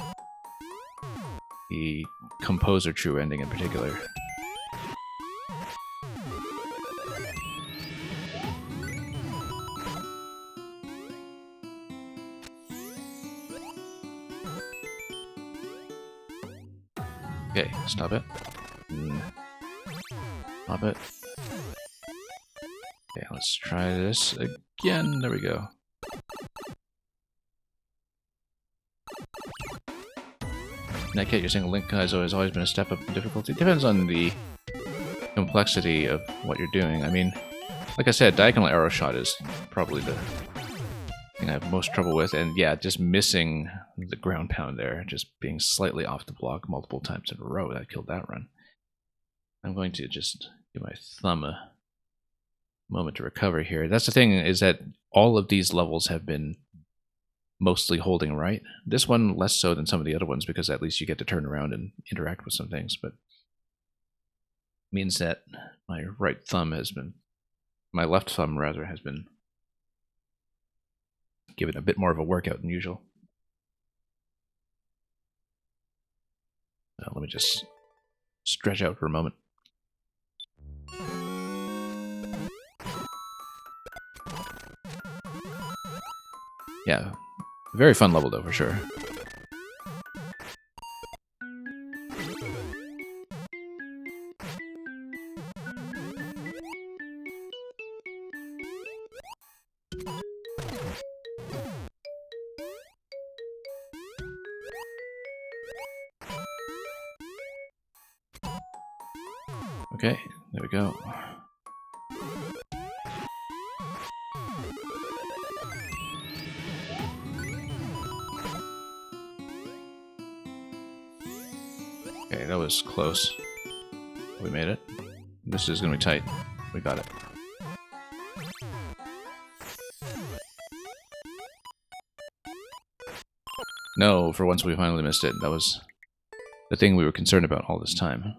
the Composer True ending in particular. Okay, stop it. Stop it. Okay, let's try this again. There we go. Netcat, you're saying Link has always been a step up in difficulty. Depends on the complexity of what you're doing. I mean, like I said, diagonal arrow shot is probably the thing I have most trouble with, and yeah, just missing the ground pound there, just being slightly off the block multiple times in a row, that killed that run. I'm going to just give my thumb a moment to recover here. That's the thing, is that all of these levels have been mostly holding right. This one less so than some of the other ones, because at least you get to turn around and interact with some things, but means that my right thumb has been, my left thumb rather, has been given a bit more of a workout than usual. Let me just stretch out for a moment. Yeah, very fun level though, for sure. Okay, there we go. Okay, that was close. We made it. This is gonna be tight. We got it. No, for once we finally missed it. That was the thing we were concerned about all this time.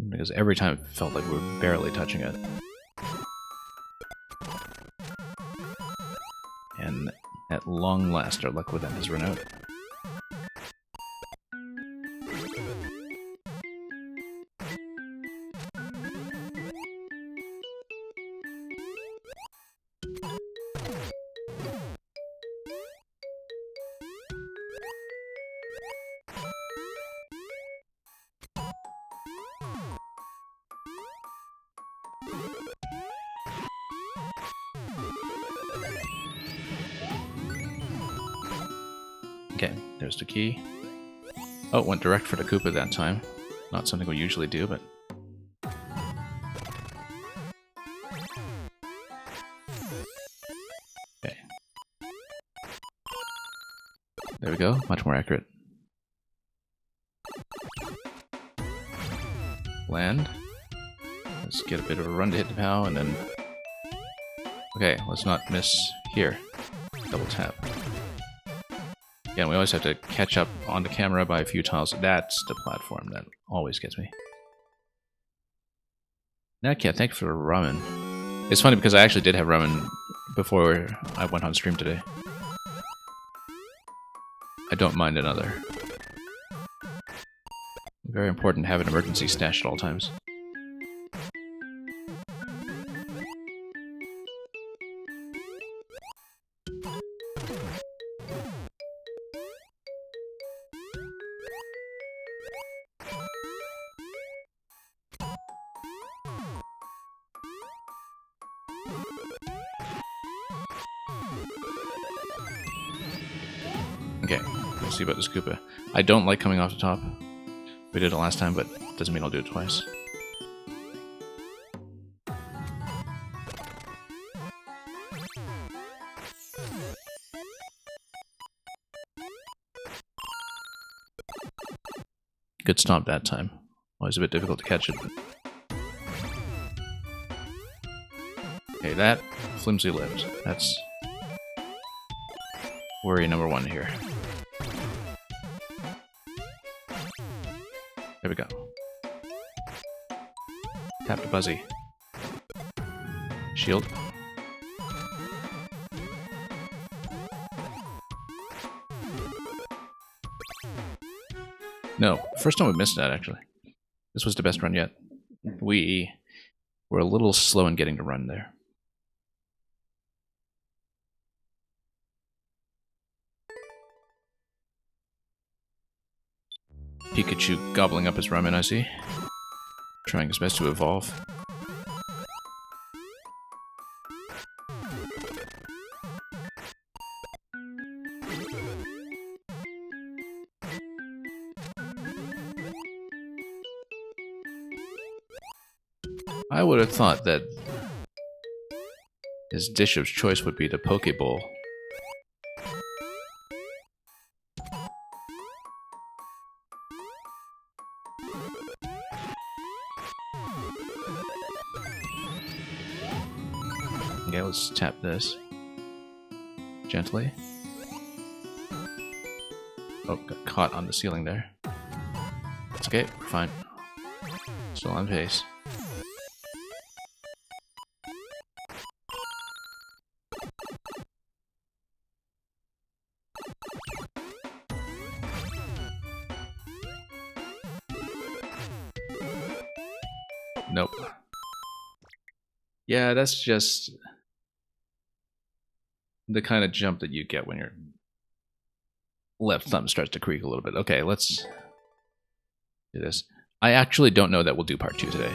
Because every time it felt like we were barely touching it. And at long last, our luck with that has run out. Okay, there's the key. Oh, went direct for the Koopa that time. Not something we usually do, but... Okay. There we go, much more accurate. Land. Let's get a bit of a run to hit the POW, and then... Okay, let's not miss here. Double tap. Again, we always have to catch up on the camera by a few tiles. That's the platform that always gets me. Netcat, thank you for ramen. It's funny because I actually did have ramen before I went on stream today. I don't mind another. Very important to have an emergency stash at all times. Okay, We'll see about the Koopa. I don't like coming off the top. We did it last time, but doesn't mean I'll do it twice. Good stomp that time. Always a bit difficult to catch it. But... Okay, that flimsy lips. That's worry number one here. There we go. Tap to Buzzy. Shield. No, first time we missed that, actually. This was the best run yet. We were a little slow in getting to run there. Pikachu gobbling up his ramen, I see. Trying his best to evolve. I would have thought that his dish of choice would be the Poke Bowl. Okay, let's tap this gently. Oh, got caught on the ceiling there. It's okay, we're fine. Still on pace. Nope. Yeah, that's just the kind of jump that you get when your left thumb starts to creak a little bit. Okay, let's do this. I actually don't know that we'll do part 2 today.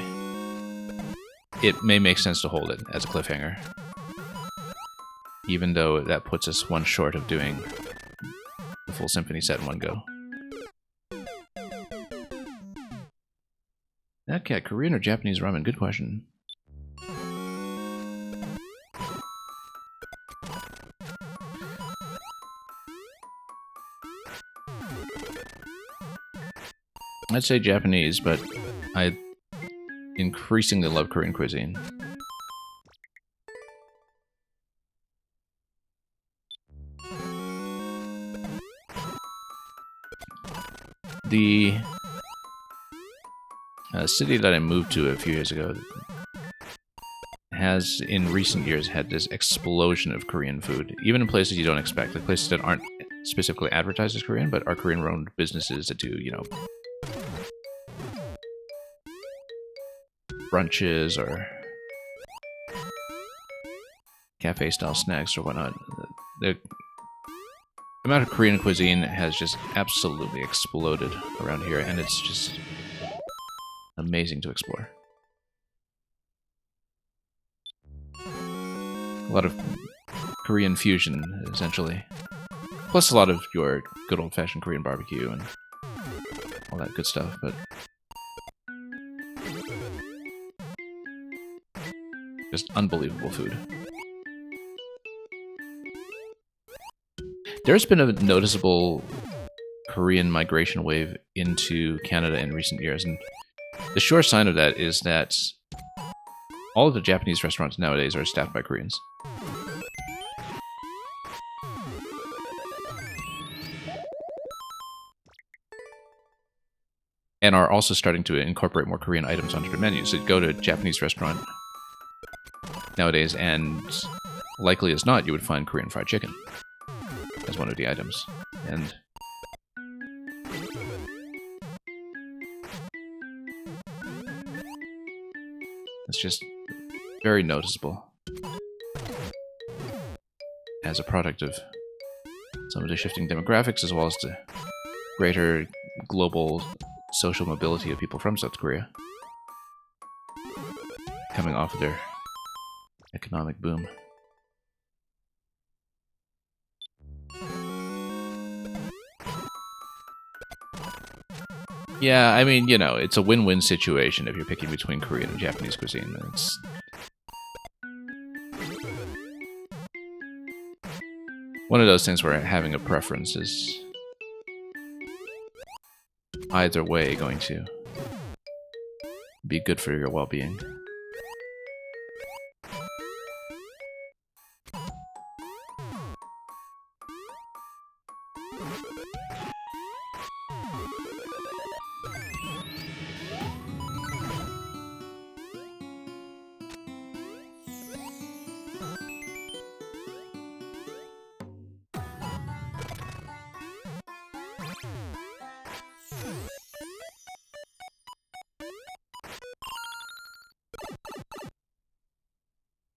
It may make sense to hold it as a cliffhanger, even though that puts us one short of doing the full symphony set in one go. Okay, Korean or Japanese ramen? Good question. I'd say Japanese, but I increasingly love Korean cuisine. The city that I moved to a few years ago has, in recent years, had this explosion of Korean food, even in places you don't expect, like places that aren't specifically advertised as Korean, but are Korean-owned businesses that do, you know, brunches or cafe-style snacks or whatnot. The amount of Korean cuisine has just absolutely exploded around here, and it's just amazing to explore. A lot of Korean fusion, essentially. Plus a lot of your good old-fashioned Korean barbecue and all that good stuff, but just unbelievable food. There's been a noticeable Korean migration wave into Canada in recent years, and the sure sign of that is that all of the Japanese restaurants nowadays are staffed by Koreans. And are also starting to incorporate more Korean items onto their menus. So you go to a Japanese restaurant nowadays, and likely as not, you would find Korean fried chicken as one of the items. And it's just very noticeable as a product of some of the shifting demographics, as well as the greater global social mobility of people from South Korea coming off of their economic boom. Yeah, I mean, you know, it's a win-win situation if you're picking between Korean and Japanese cuisine. It's one of those things where having a preference is either way going to be good for your well-being.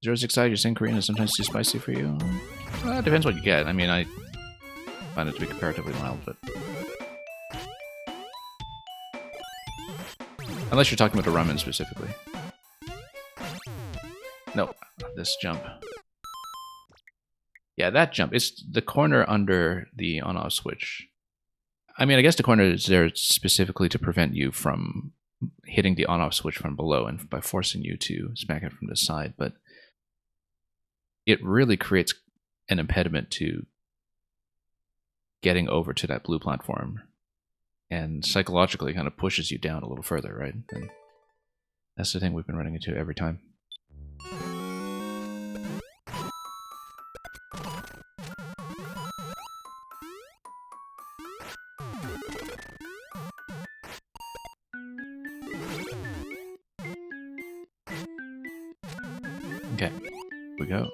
Zero Six Side, you're saying Korean is sometimes too spicy for you? It depends what you get. I mean, I find it to be comparatively mild, but... Unless you're talking about the ramen specifically. No, this jump. Yeah, that jump. It's the corner under the on-off switch. I mean, I guess the corner is there specifically to prevent you from hitting the on-off switch from below and by forcing you to smack it from the side, but it really creates an impediment to getting over to that blue platform, and psychologically kind of pushes you down a little further, right? And that's the thing we've been running into every time. Okay, here we go.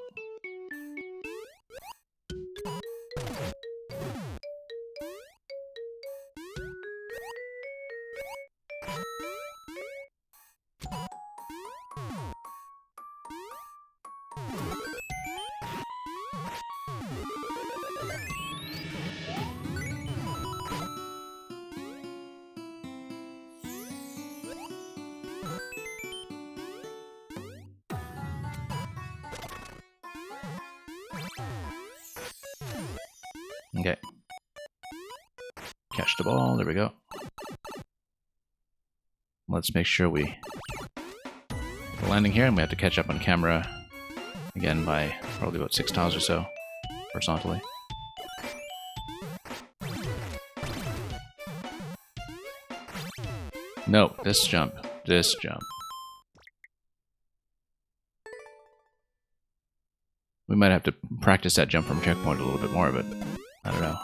Okay. Catch the ball. There we go. Let's make sure we get the landing here, and we have to catch up on camera again by probably about 6 tiles or so horizontally. No, this jump. This jump. We might have to practice that jump from checkpoint a little bit more, but I don't know.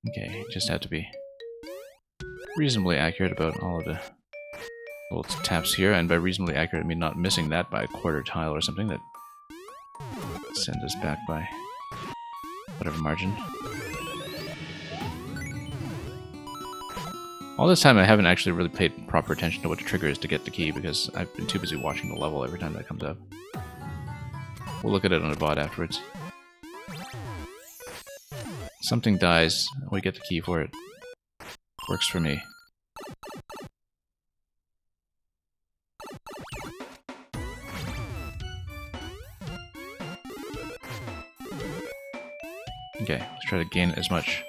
Okay, just have to be reasonably accurate about all of the little taps here, and by reasonably accurate I mean not missing that by a quarter tile or something that sends us back by whatever margin. All this time I haven't actually really paid proper attention to what the trigger is to get the key because I've been too busy watching the level every time that comes up. We'll look at it on a VOD afterwards. Something dies, we get the key for it. Works for me. Okay, let's try to gain as much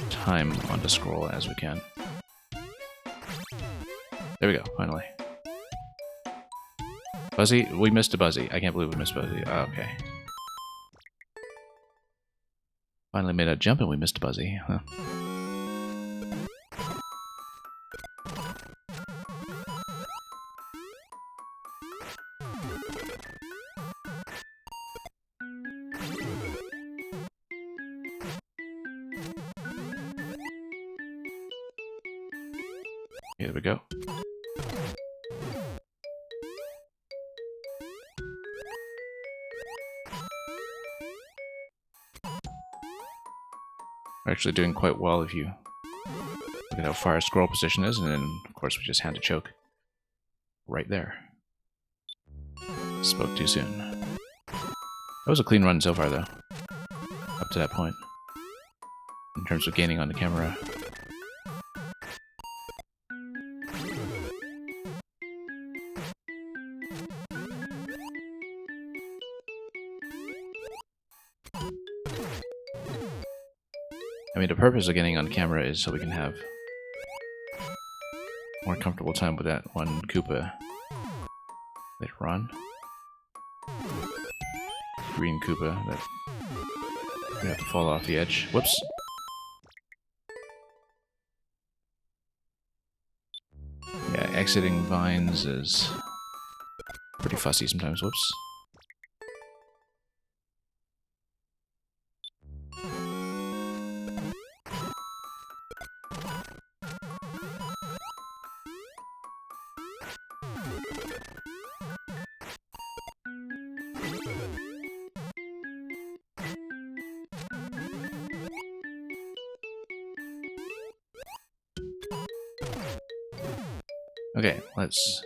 time on the scroll as we can. There we go, finally. Buzzy? We missed a Buzzy. I can't believe we missed Buzzy. Oh, okay. Finally made a jump and we missed a Buzzy. Huh. Here we go. We're actually doing quite well if you look at how far our scroll position is, and then of course we just had to choke right there. Spoke too soon. That was a clean run so far though, up to that point. terms of gaining on the camera. I mean, the purpose of getting on camera is so we can have more comfortable time with that one Koopa later on. Green Koopa that we have to fall off the edge. Whoops. Yeah, exiting vines is pretty fussy sometimes. Whoops. Okay, let's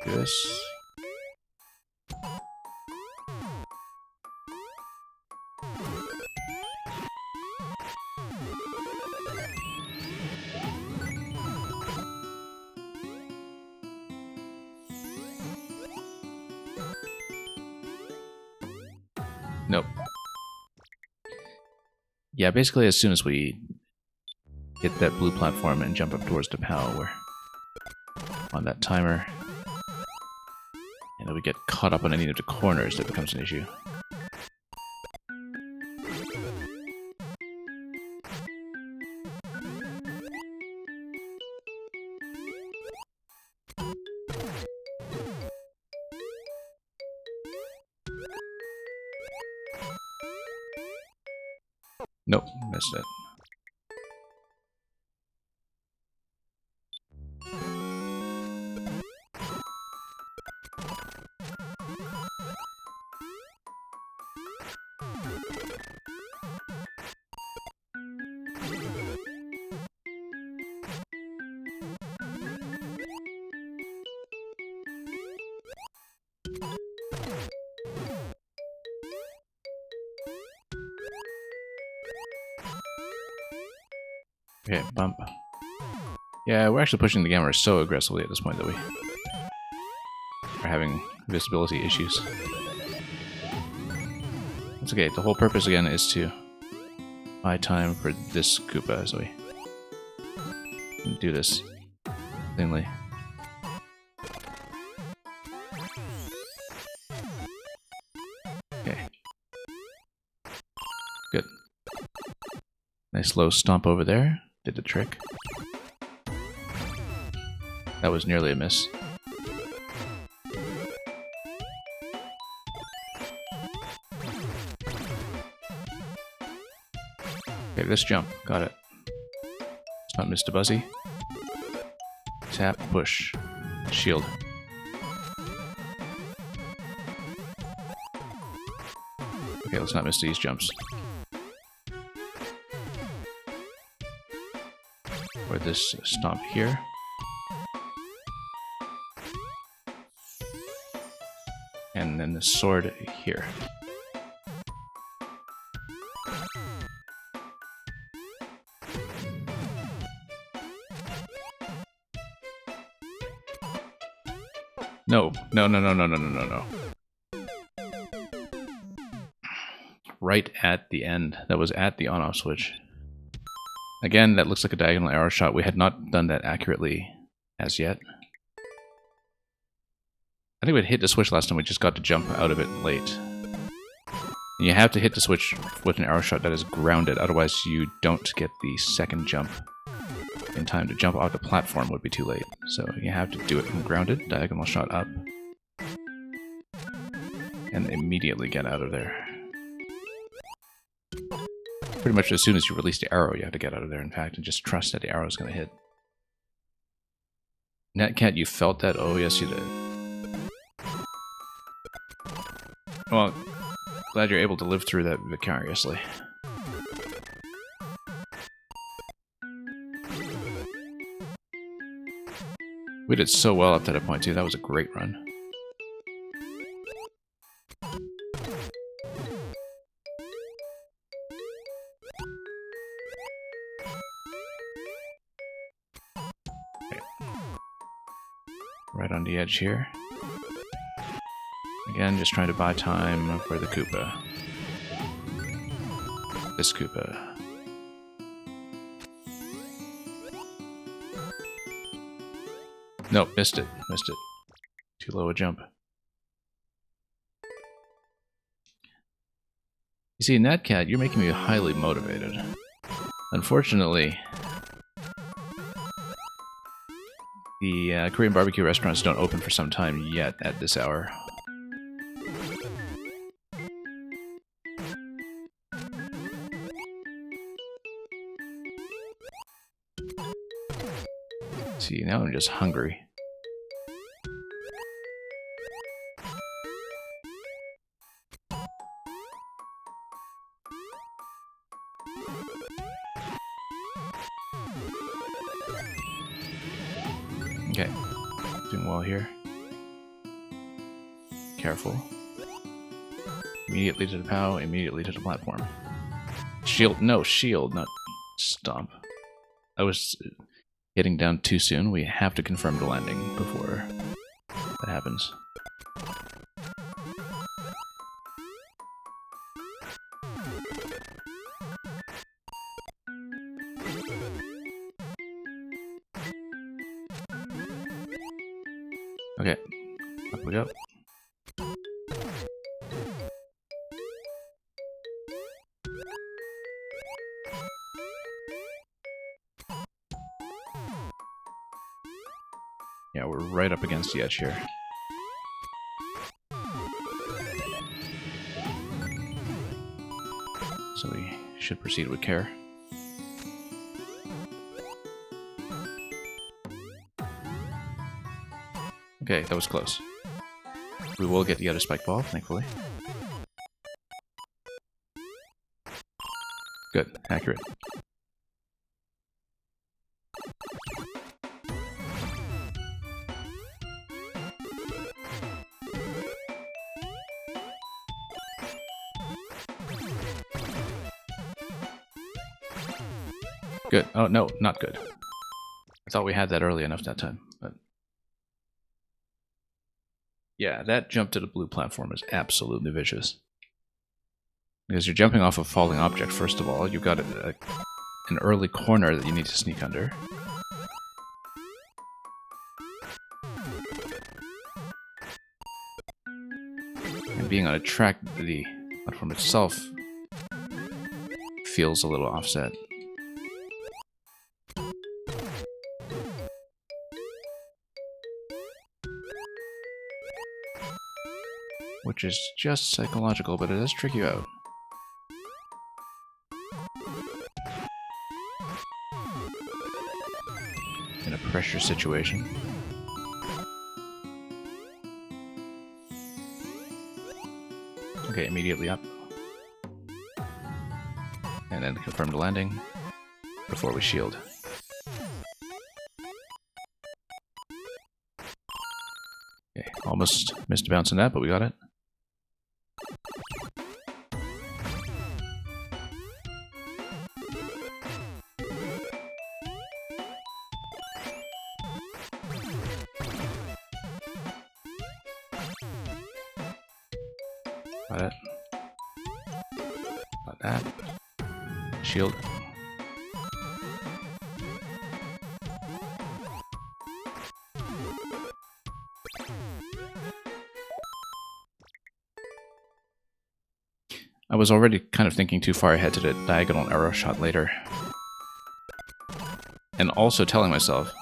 do this. Nope. Yeah, basically as soon as we hit that blue platform and jump up towards the POW, we're on that timer. And then we get caught up on any of the corners, that becomes an issue. Nope, missed it. Okay, bump. Yeah, we're actually pushing the camera so aggressively at this point that we are having visibility issues. That's okay, the whole purpose again is to buy time for this Koopa, so we can do this cleanly. Okay. Good. Nice low stomp over there. Did the trick. That was nearly a miss. Okay, this jump. Got it. It's not Mr. Buzzy. Tap, push. Shield. Okay, let's not miss these jumps. Or this stomp here. And then the sword here. No, no, no, no, no, no, no, no, no. Right at the end. That was at the on-off switch. Again, that looks like a diagonal arrow shot. We had not done that accurately as yet. I think we'd hit the switch last time, we just got to jump out of it late. And you have to hit the switch with an arrow shot that is grounded, otherwise you don't get the second jump in time. To jump off the platform would be too late. So you have to do it from grounded, diagonal shot up, and immediately get out of there. Pretty much as soon as you release the arrow, you have to get out of there, in fact, and just trust that the arrow is going to hit. Netcat, you felt that? Oh, yes, you did. Well, glad you're able to live through that vicariously. We did so well up to that point, too. That was a great run. right on the edge here. Again, just trying to buy time for the Koopa. This Koopa. Nope, missed it. Missed it. Too low a jump. You see, Natcat, you're making me highly motivated. Unfortunately, the Korean barbecue restaurants don't open for some time yet at this hour. See, now I'm just hungry. Okay, doing well here. Careful. Immediately to the POW, immediately to the platform. Shield, no, shield, not stomp. I was getting down too soon. We have to confirm the landing before that happens. Okay, up we go. Yeah, we're right up against the edge here. So we should proceed with care. Okay, that was close. We will get the other spike ball, thankfully. Good, accurate. Good. Oh, no, not good. I thought we had that early enough that time, but... Yeah, that jump to the blue platform is absolutely vicious. Because you're jumping off a falling object, first of all. You've got an early corner that you need to sneak under. And being on a track, the platform itself feels a little offset. Which is just psychological, but it does trick you out. In a pressure situation. Okay, immediately up. And then confirm the landing before we shield. Okay, almost missed a bounce on that, but we got it. Got it. Got that. Shield. I was already kind of thinking too far ahead to the diagonal arrow shot later. And also telling myself,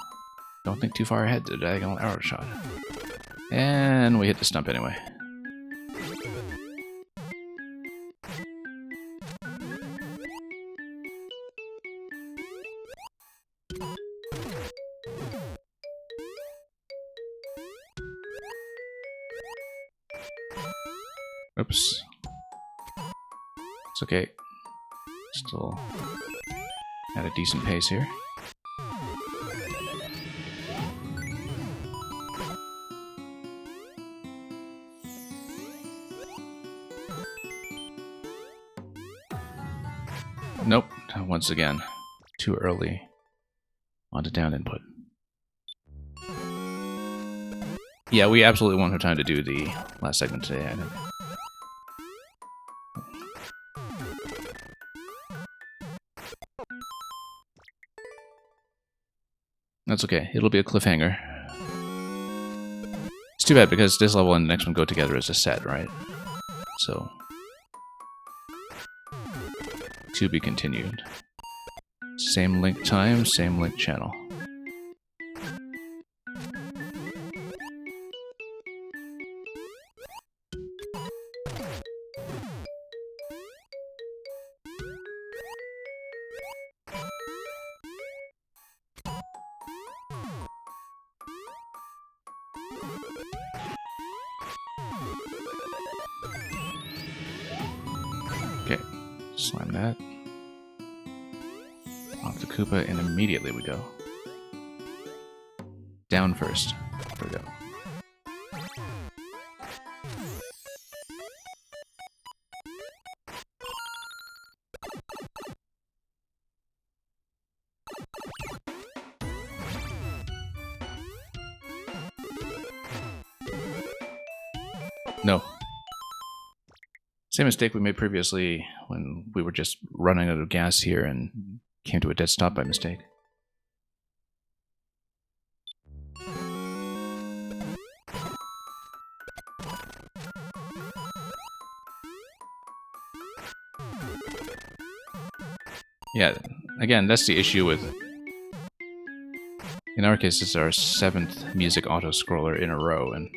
don't think too far ahead to the diagonal arrow shot. And we hit the stump anyway. Oops. It's okay. Still at a decent pace here. Nope. Once again, too early on the down input. Yeah, we absolutely won't have time to do the last segment today, I think. That's okay. It'll be a cliffhanger. It's too bad because this level and the next one go together as a set, right? So, to be continued. Same link time, same link channel. Okay, slam that. Off the Koopa, and immediately we go. Down first. There we go. No. Same mistake we made previously when we were just running out of gas here and came to a dead stop by mistake. Yeah, again, that's the issue with... In our case, it's our 7th music auto-scroller in a row, and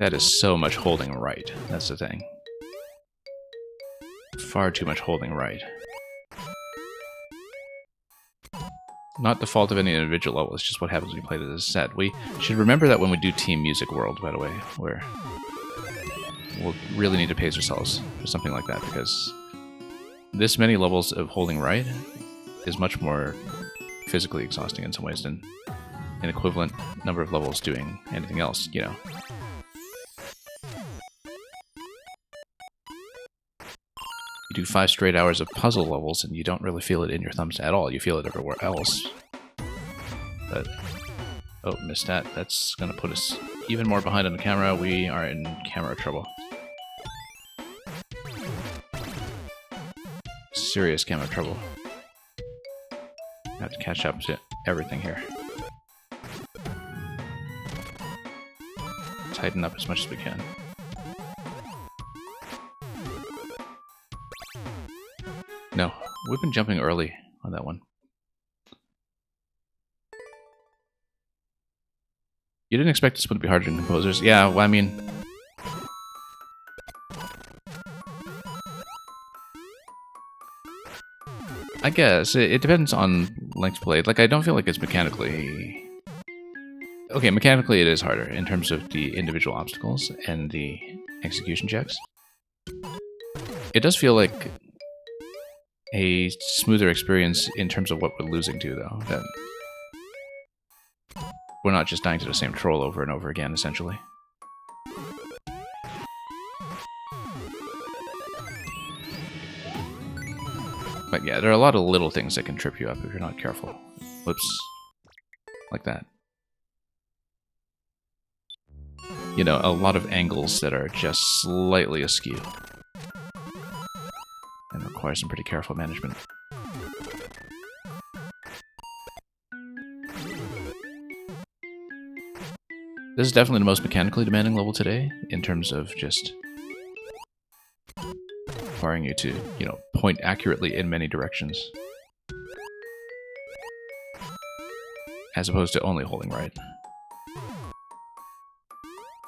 that is so much holding right. That's the thing. Far too much holding right. Not the fault of any individual level, it's just what happens when you play it as a set. We should remember that when we do Team Music World, by the way, where we'll really need to pace ourselves for something like that, because this many levels of holding right is much more physically exhausting in some ways than an equivalent number of levels doing anything else, you know. You do 5 straight hours of puzzle levels and you don't really feel it in your thumbs at all. You feel it everywhere else. But, oh, missed that. That's gonna put us even more behind on the camera. We are in camera trouble. Serious camera trouble. Have to catch up to everything here. Tighten up as much as we can. No, we've been jumping early on that one. You didn't expect this one to be harder than Composers? Yeah, well, I mean... I guess. It depends on length played. Like, I don't feel like it's mechanically... Okay, mechanically it is harder in terms of the individual obstacles and the execution checks. It does feel like a smoother experience in terms of what we're losing to, though. That we're not just dying to the same troll over and over again, essentially. But yeah, there are a lot of little things that can trip you up if you're not careful. Whoops. Like that. You know, a lot of angles that are just slightly askew. And require some pretty careful management. This is definitely the most mechanically demanding level today, in terms of just requiring you to, you know, point accurately in many directions. As opposed to only holding right.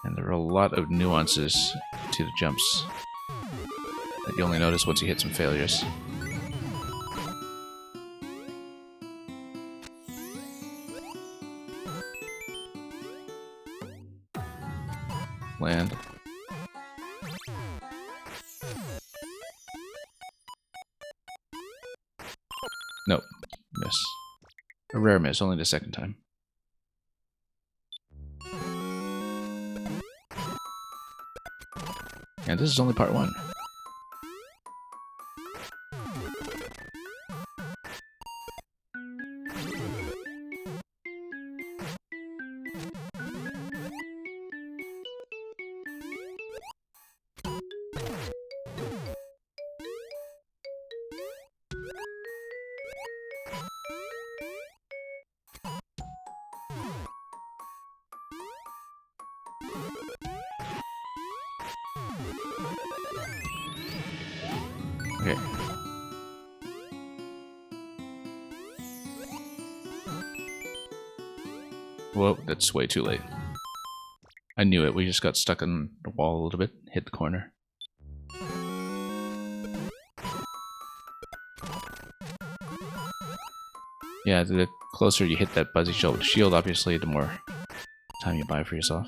And there are a lot of nuances to the jumps that you only notice once you hit some failures. Land. Nope. Miss. A rare miss, only the second time. And this is only part 1. Okay. Whoa, that's way too late. I knew it. We just got stuck on the wall a little bit, hit the corner. Yeah, the closer you hit that Buzzy shield, obviously, the more time you buy for yourself.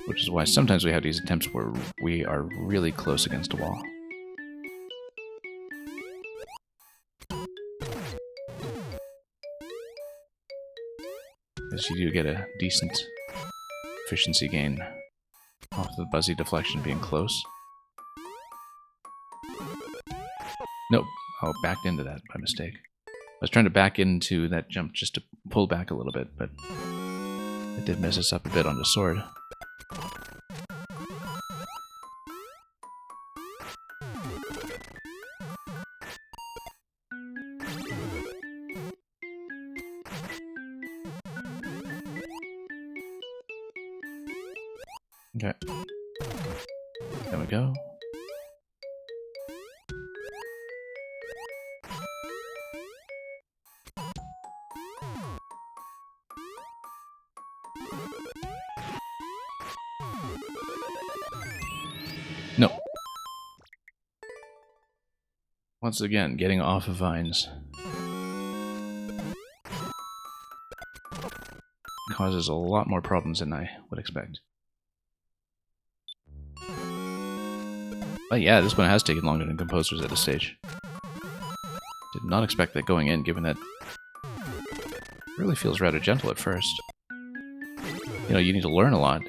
Which is why sometimes we have these attempts where we are really close against a wall. Because you do get a decent efficiency gain off the Buzzy deflection being close. Nope. Oh, backed into that by mistake. I was trying to back into that jump just to pull back a little bit, but it did mess us up a bit on the sword. Okay. There we go. No. Once again, getting off of vines causes a lot more problems than I would expect. But yeah, this one has taken longer than Composers at this stage. Did not expect that going in, given that it really feels rather gentle at first. You know, you need to learn a lot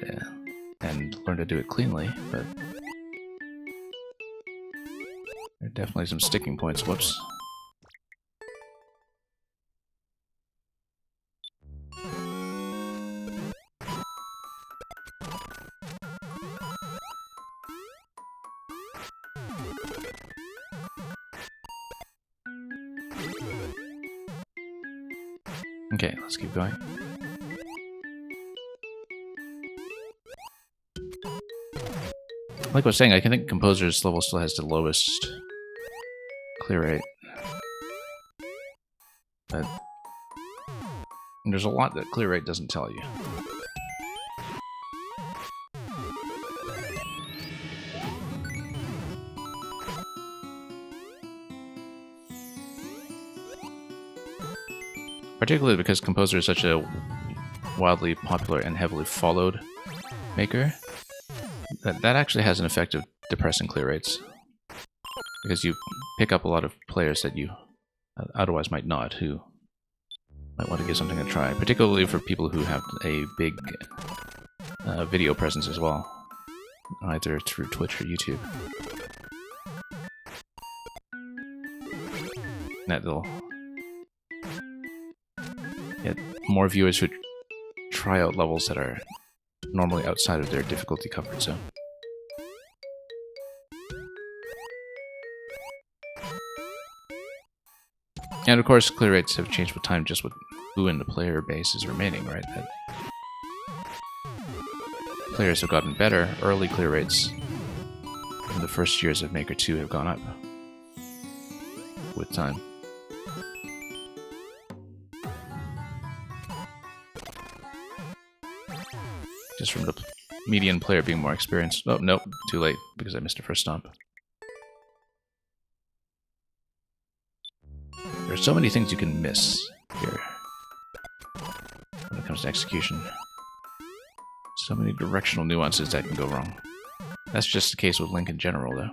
and learn to do it cleanly, but there are definitely some sticking points. Whoops. Okay, let's keep going. Like I was saying, I think Composer's level still has the lowest clear rate. But there's a lot that clear rate doesn't tell you. Particularly because Composer is such a wildly popular and heavily followed maker, that actually has an effect of depressing clear rates. Because you pick up a lot of players that you otherwise might not, who might want to give something a try. Particularly for people who have a big video presence as well, either through Twitch or YouTube. That they'll get more viewers who try out levels that are normally outside of their difficulty comfort zone. And of course, clear rates have changed with time, just with who in the player base is remaining, right? That players have gotten better. Early clear rates in the first years of Maker 2 have gone up with time. Just from the median player being more experienced. Oh, nope, too late, because I missed a first stomp. There are so many things you can miss here when it comes to execution. So many directional nuances that can go wrong. That's just the case with Link in general, though.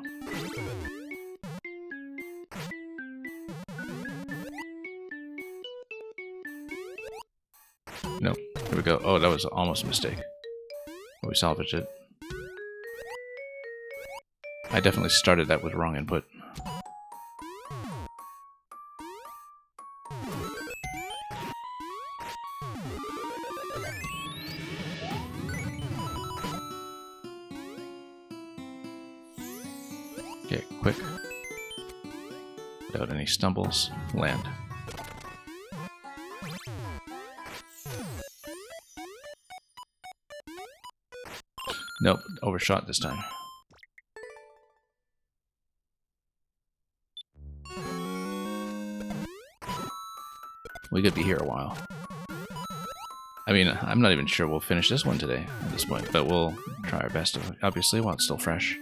Nope, here we go. Oh, that was almost a mistake. We salvaged it. I definitely started that with wrong input. Okay, quick. Without any stumbles, land. Nope, overshot this time. We could be here a while. I mean, I'm not even sure we'll finish this one today at this point, but we'll try our best, obviously, while it's still fresh.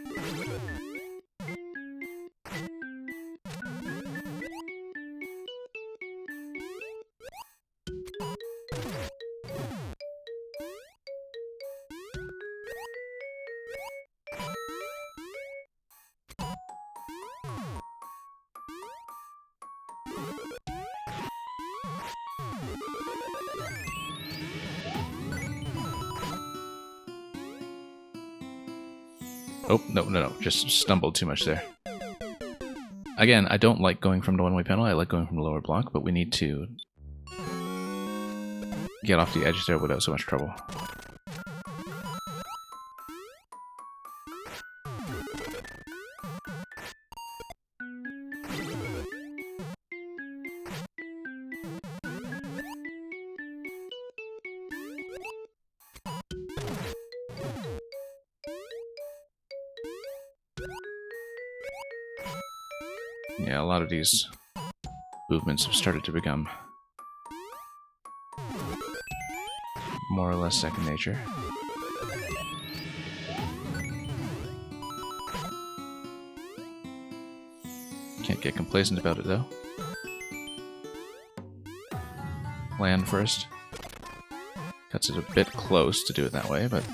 Oh, no, just stumbled too much there. Again, I don't like going from the one-way panel, I like going from the lower block, but we need to get off the edge there without so much trouble. Yeah, a lot of these movements have started to become more or less second nature. Can't get complacent about it though. Land first. Cuts it a bit close to do it that way, but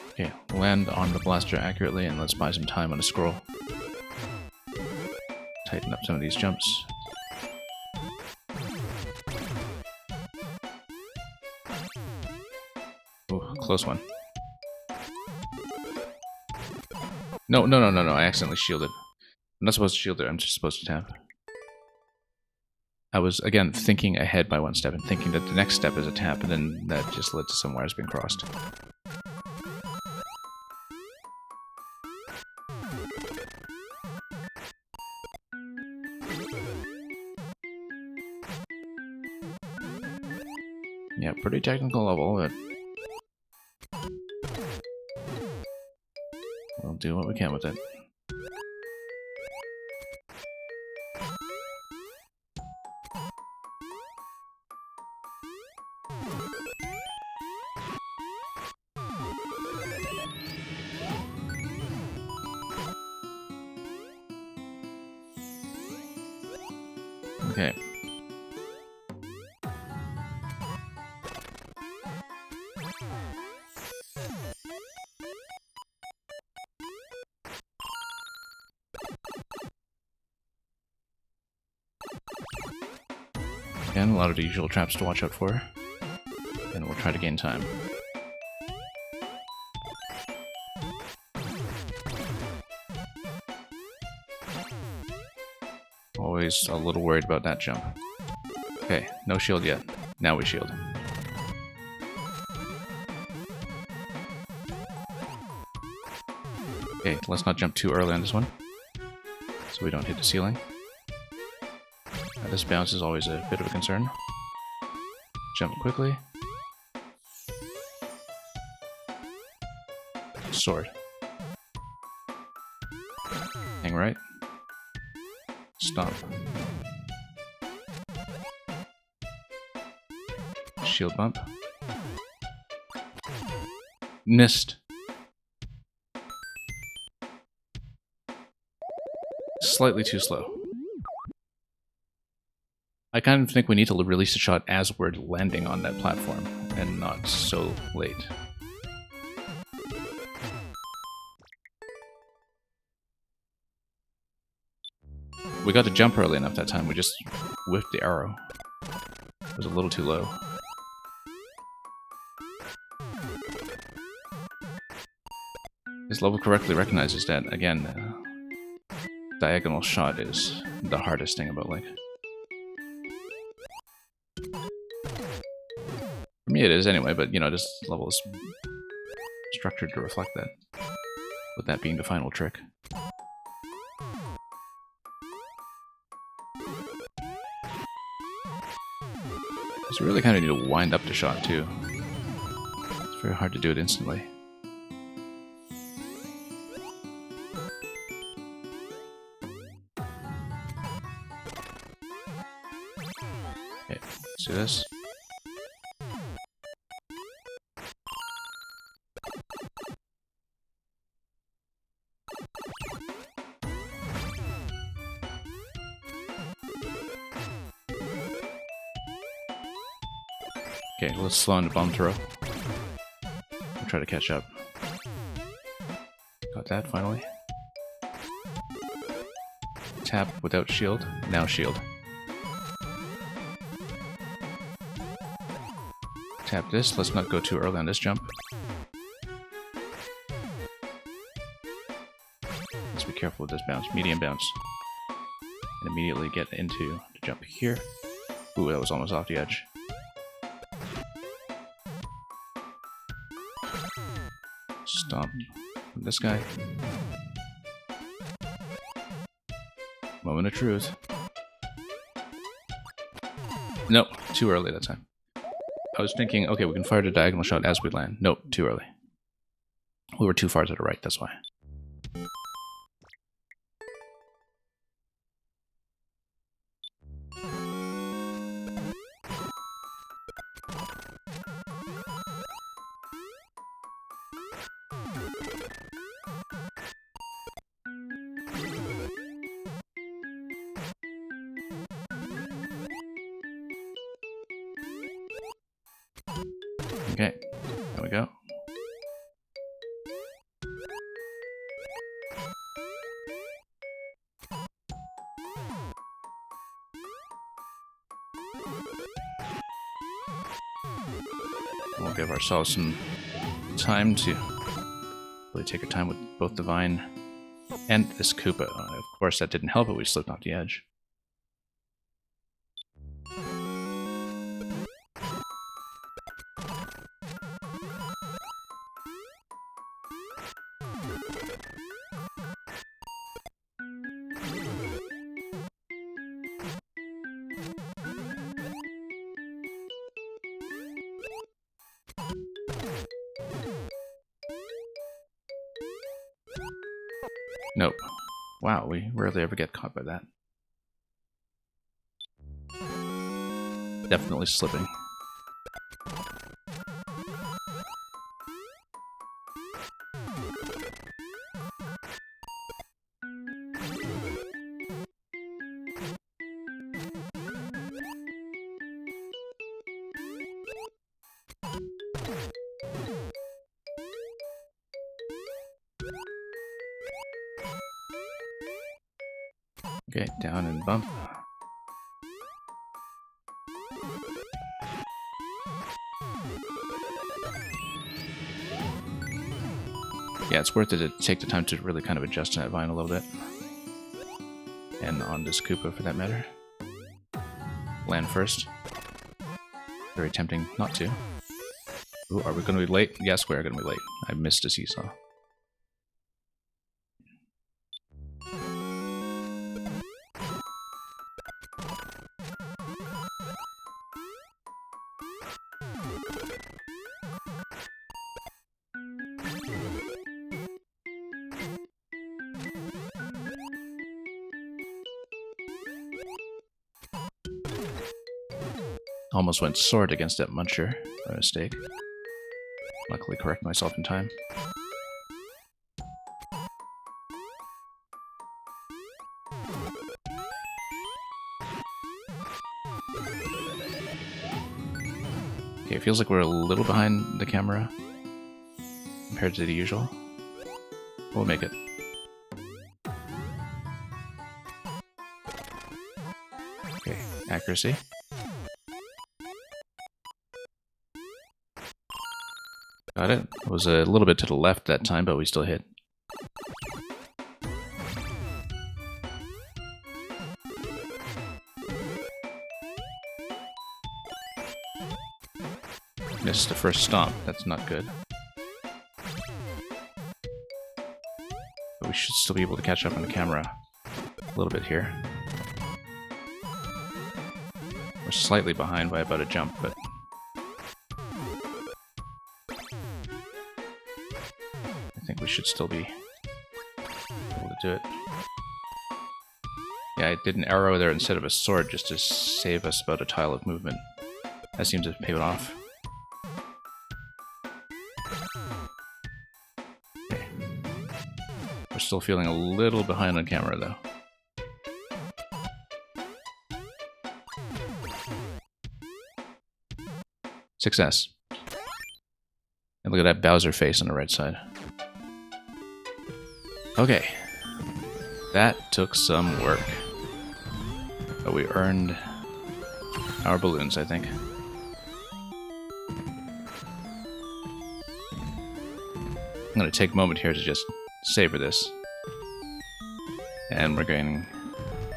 okay, land on the blaster accurately, and let's buy some time on the scroll. Tighten up some of these jumps. Ooh, close one. No, I accidentally shielded. I'm not supposed to shield it, I'm just supposed to tap. I was, again, thinking ahead by one step and thinking that the next step is a tap, and then that just led to some wires being crossed. Yeah, pretty technical level, but we'll do what we can with it. Okay. Again, a lot of the usual traps to watch out for. And we'll try to gain time. Always a little worried about that jump. Okay, no shield yet. Now we shield. Okay, let's not jump too early on this one, so we don't hit the ceiling. This bounce is always a bit of a concern. Jump quickly. Sword. Hang right. Stop. Shield bump. Missed. Slightly too slow. I kind of think we need to release a shot as we're landing on that platform, and not so late. We got to jump early enough that time, we just whiffed the arrow. It was a little too low. This level correctly recognizes that, again, diagonal shot is the hardest thing about Link. For me it is anyway, but you know, this level is structured to reflect that, with that being the final trick. So we really kind of need to wind up the shot too. It's very hard to do it instantly. this. Okay, let's slow into bomb throw. I'll try to catch up. Got that finally. Tap without shield. Now shield. Tap this. Let's not go too early on this jump. Let's be careful with this bounce. Medium bounce. And immediately get into the jump here. Ooh, that was almost off the edge. Stomp this guy. Moment of truth. Nope, too early that time. I was thinking, okay, we can fire the diagonal shot as we land. Nope, too early. We were too far to the right, that's why. Okay, there we go. We'll give ourselves some time to really take our time with both the vine and this Koopa. Of course, that didn't help, but we slipped off the edge. Nope. Wow, we rarely ever get caught by that. Definitely slipping. Okay, down and bump. Yeah, it's worth it to take the time to really kind of adjust to that vine a little bit. And on this Koopa for that matter. Land first. Very tempting not to. Ooh, are we going to be late? Yes, we are going to be late. I missed a seesaw. Almost went sword against that muncher by mistake. Luckily correct myself in time. Okay, it feels like we're a little behind the camera compared to the usual. We'll make it. Okay, accuracy. Got it. It was a little bit to the left that time, but we still hit. Missed the first stomp. That's not good. But we should still be able to catch up on the camera a little bit here. We're slightly behind by about a jump, but I think we should still be able to do it. Yeah, I did an arrow there instead of a sword just to save us about a tile of movement. That seems to pay it off. Okay. We're still feeling a little behind on camera, though. Success. And look at that Bowser face on the right side. Okay. That took some work. But we earned our balloons, I think. I'm going to take a moment here to just savor this. And we're getting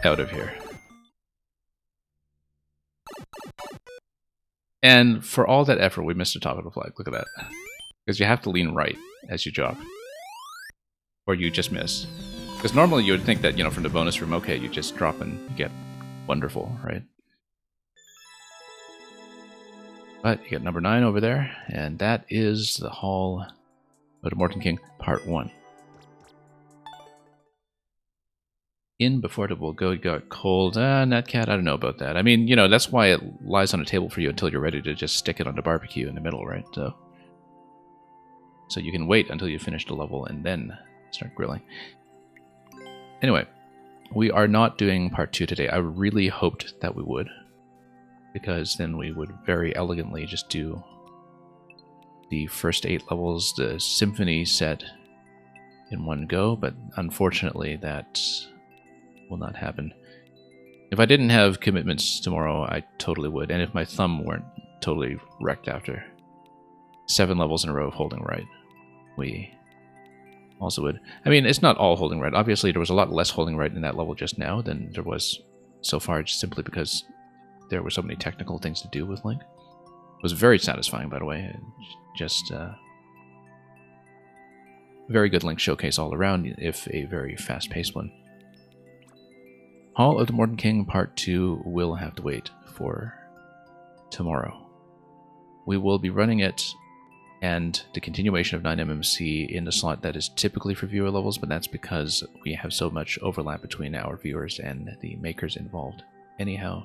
out of here. And for all that effort, we missed the top of the flag. Look at that. Because you have to lean right as you jump. Or you just miss. Because normally you would think that, you know, from the bonus room, okay, you just drop and get wonderful, right? But you get number 9 over there, and that is the Hall of the Morton King Part 1. In before it will go, it got cold. Netcat, I don't know about that. I mean, you know, that's why it lies on a table for you until you're ready to just stick it on the barbecue in the middle, right? So you can wait until you finish the level and then start grilling. Anyway, we are not doing Part 2 today. I really hoped that we would, because then we would very elegantly just do the first 8 levels, the Symphony set, in one go, but unfortunately that will not happen. If I didn't have commitments tomorrow, I totally would, and if my thumb weren't totally wrecked after 7 levels in a row of holding right, we also would. I mean, it's not all holding right. Obviously, there was a lot less holding right in that level just now than there was so far, just simply because there were so many technical things to do with Link. It was very satisfying, by the way. Just very good Link showcase all around, if a very fast-paced one. Hall of the Morton King Part 2 will have to wait for tomorrow. We will be running it and the continuation of 9MMC in the slot that is typically for viewer levels, but that's because we have so much overlap between our viewers and the makers involved anyhow.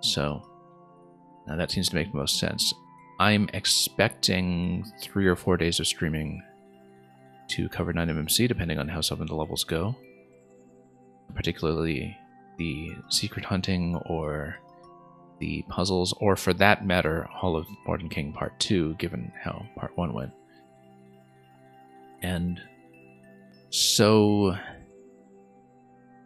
So, now that seems to make the most sense. I'm expecting 3 or 4 days of streaming to cover 9MMC, depending on how some of the levels go. Particularly the secret hunting or the puzzles, or for that matter, Hall of Morton King Part 2, given how Part 1 went. And so,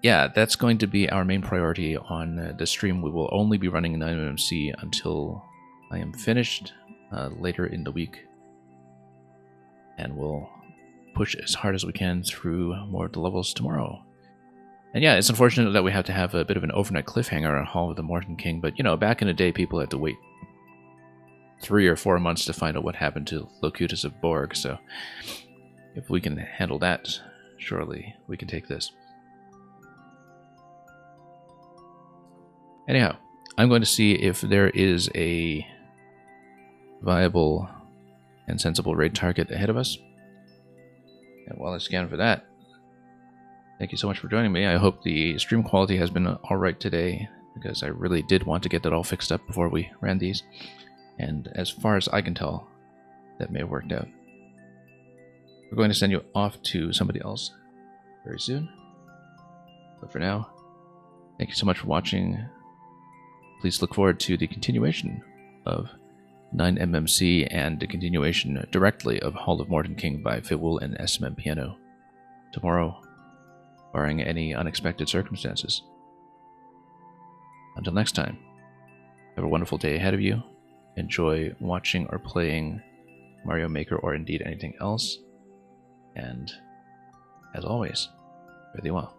yeah, that's going to be our main priority on the stream. We will only be running 9MMC until I am finished later in the week. And we'll push as hard as we can through more of the levels tomorrow. And yeah, it's unfortunate that we have to have a bit of an overnight cliffhanger on Hall of the Morton King, but you know, back in the day, people had to wait 3 or 4 months to find out what happened to Locutus of Borg, so if we can handle that, surely we can take this. Anyhow, I'm going to see if there is a viable and sensible raid target ahead of us. And while I scan for that, thank you so much for joining me. I hope the stream quality has been alright today, because I really did want to get that all fixed up before we ran these. And as far as I can tell, that may have worked out. We're going to send you off to somebody else very soon. But for now, thank you so much for watching. Please look forward to the continuation of 9MMC and the continuation directly of Hall of Morton King by Fitwool and SMM Piano tomorrow, barring any unexpected circumstances. Until next time, have a wonderful day ahead of you. Enjoy watching or playing Mario Maker or indeed anything else. And, as always, fare thee well.